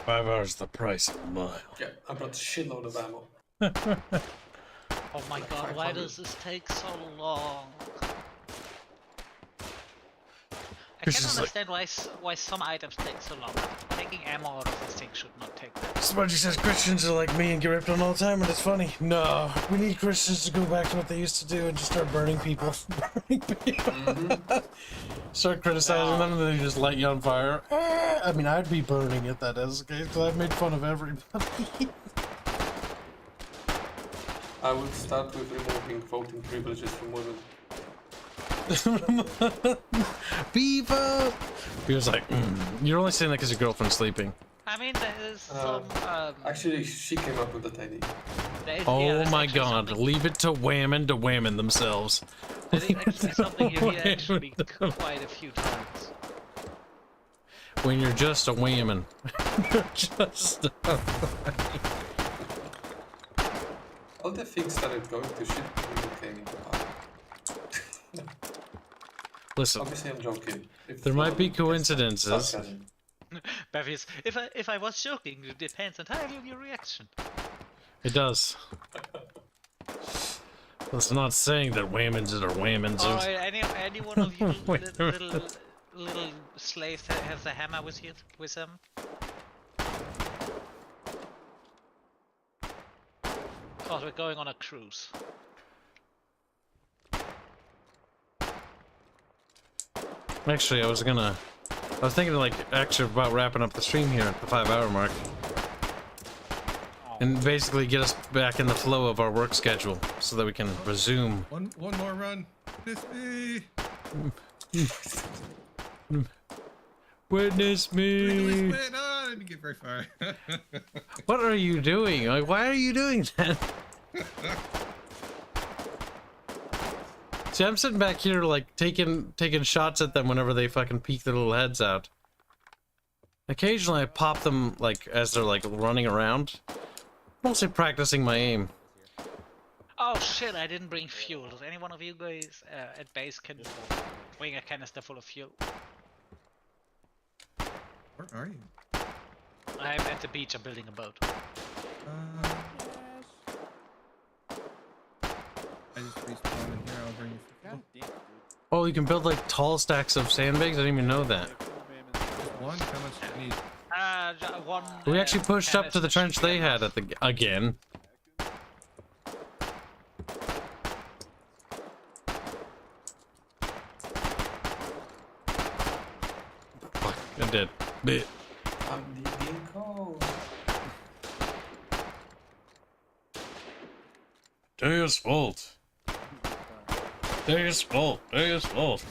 5 hours the price of a mile. Yeah, I brought a shitload of ammo. Oh my Like god, why 500. does this take so long? can just like- understand why some items take so long. Taking ammo out of this thing should not take that. Smudgy says Christians are like me and get ripped on all the time, and it's funny. No, we need Christians to go back to what they used to do and just start burning people. Burning people. Start criticizing them and then they just light you on fire. I mean, I'd be burning it, that is, okay? Because I've made fun of everybody. I would start with removing voting privileges from women. Beaver! He was like, you're only saying that because your girlfriend's sleeping. I mean, there is some. Actually, she came up with that idea. Oh there's my actually god, something- leave it to women themselves. There is actually something you hear actually quite a few times. When you're just a whammon. You're just a... All the things started going to shit when we came into power. Listen, Obviously, I'm joking. If there might be it's coincidences. sarcasm. Bevies, if I was joking, it depends entirely on your reaction. It does. That's not saying that whammons are whammons. Alright, any one of you little slaves that has a hammer with them? Because we're going on a cruise. Actually, I was thinking like actually about wrapping up the stream here at the 5-hour mark. And basically get us back in the flow of our work schedule so that we can resume. One more run. Witness me. Witness me. Wait, oh, I didn't get very far. What are you doing? Like, why are you doing that? See, I'm sitting back here like taking shots at them whenever they fucking peek their little heads out. Occasionally I pop them like as they're like running around. Mostly practicing my aim. Oh shit, I didn't bring fuel. Does any one of you guys at base can bring a canister full of fuel? Where are you? I'm at the beach, I'm building a boat. I just respawned in here. I'll bring you some fuel. Oh, you can build like tall stacks of sandbags? I didn't even know that. Just one? How much do you need? One. We actually pushed up to the trench they had at the again. Fuck, I did. Bit. I'm digging coal. Deus fault. Deus fault. Deus fault.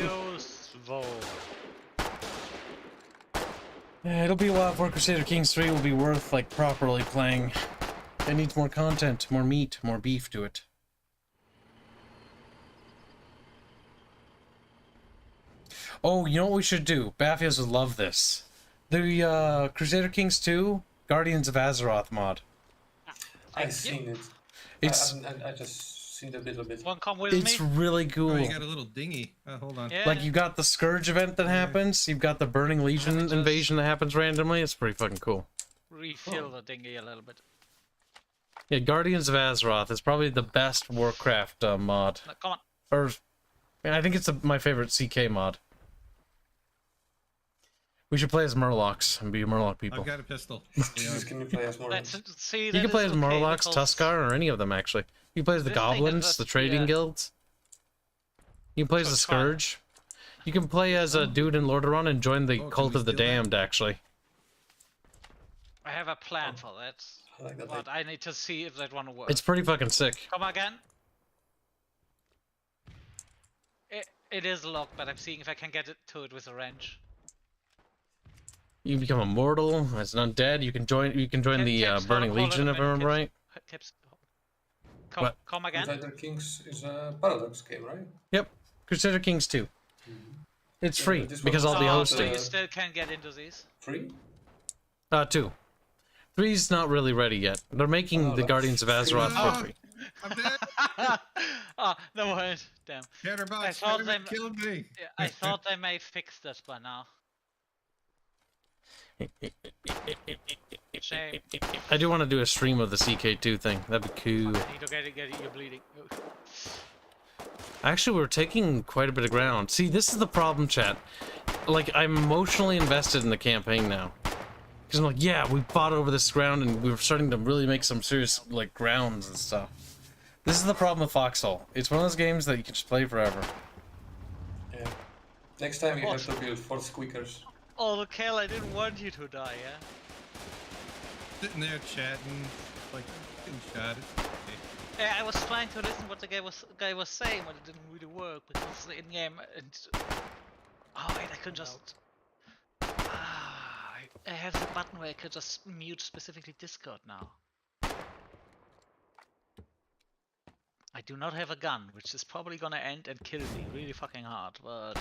Useful. Yeah, it'll be a while before Crusader Kings 3 will be worth, like, properly playing. It needs more content, more meat, more beef to it. Oh, you know what we should do? Baffias would love this. The, Crusader Kings 2 Guardians of Azeroth mod. I've seen it. It's... I just seen a little bit. One come with It's me. really cool. Oh, you got a little dinghy. Oh, hold on. Yeah. Like, you got the Scourge event that happens, you've got the Burning Legion invasion that happens randomly. It's pretty fucking cool. Refill the dinghy a little bit. Yeah, Guardians of Azeroth is probably the best Warcraft mod. No, come on. Or, I think it's my favorite CK mod. We should play as Murlocs and be Murloc people. I've got a pistol. Jesus, can you play as more? Let's see. You can play as Murlocs, Tuskar, or any of them, actually. You can play as the This thing Goblins, is the just- trading yeah. guilds. You can play as So the it's fun. Scourge. You can play as a dude in Lordaeron and join the Oh, can Cult we of the steal that? Damned, actually. I have a plan for that. I like that. But I need to see if that one will work. It's pretty fucking sick. Come again. It is locked, but I'm seeing if I can get it to it with a wrench. You become immortal as an undead. You can join. You can join Kibs, the hold Burning on a Legion, if I minute, remember Kibs. right. Kibs, come, What? come again. Crusader Kings is a Paradox game, right? Yep, Crusader Kings 2. It's Yeah, free this because one's I'll be Oh, hosting. so you still can get into these. Free? 2. 3's not really ready yet. They're making Oh, the that's Guardians of Azeroth free. for free. I'm dead. Oh, no worries. Damn. Chatterbox thought finally them- killed me. Yeah, I thought they may fix this by now. Shame. I do want to do a stream of the CK2 thing. That'd be cool. I need to get it. You're bleeding. Actually, we're taking quite a bit of ground. See, this is the problem, chat. Like, I'm emotionally invested in the campaign now. Because I'm like, yeah, we fought over this ground and we're starting to really make some serious, like, grounds and stuff. This is the problem with Foxhole. It's one of those games that you can just play forever. Yeah. Next time you have to build 4 squeakers. Oh, Kel, I didn't want you to die, yeah? Sitting there chatting, like, getting shot. Yeah, I was trying to listen what the guy was saying, but it didn't really work because the in-game and oh wait, I could just I have the button where I could just mute specifically Discord now. I do not have a gun, which is probably gonna end and kill me really fucking hard, but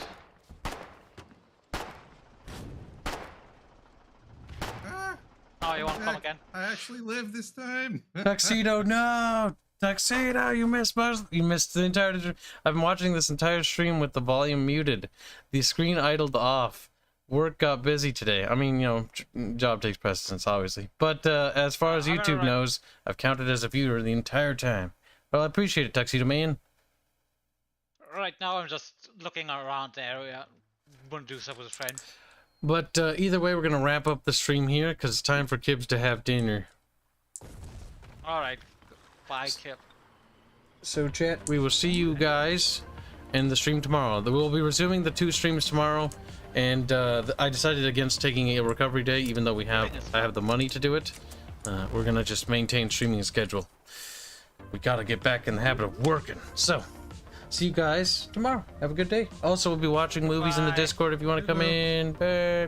oh, you won't come again? I actually lived this time. Tuxedo, no! Tuxedo, you missed the entire... I've been watching this entire stream with the volume muted. The screen idled off. Work got busy today. I mean, you know, job takes precedence, obviously. But as far as YouTube knows, I've counted as a viewer the entire time. Well, I appreciate it, Tuxedo Man. Right now I'm just looking around the area. Want to do stuff with a friend. But either way, we're going to wrap up the stream here, because it's time for Kibs to have dinner. Alright. Bye, Kip. So, chat, we will see you guys in the stream tomorrow. We'll be resuming the 2 streams tomorrow, and I decided against taking a recovery day, even though I have the money to do it. We're going to just maintain streaming schedule. We got to get back in the habit of working. So, see you guys tomorrow. Have a good day. Also, we'll be watching movies in the Discord if you want to come in. Bye.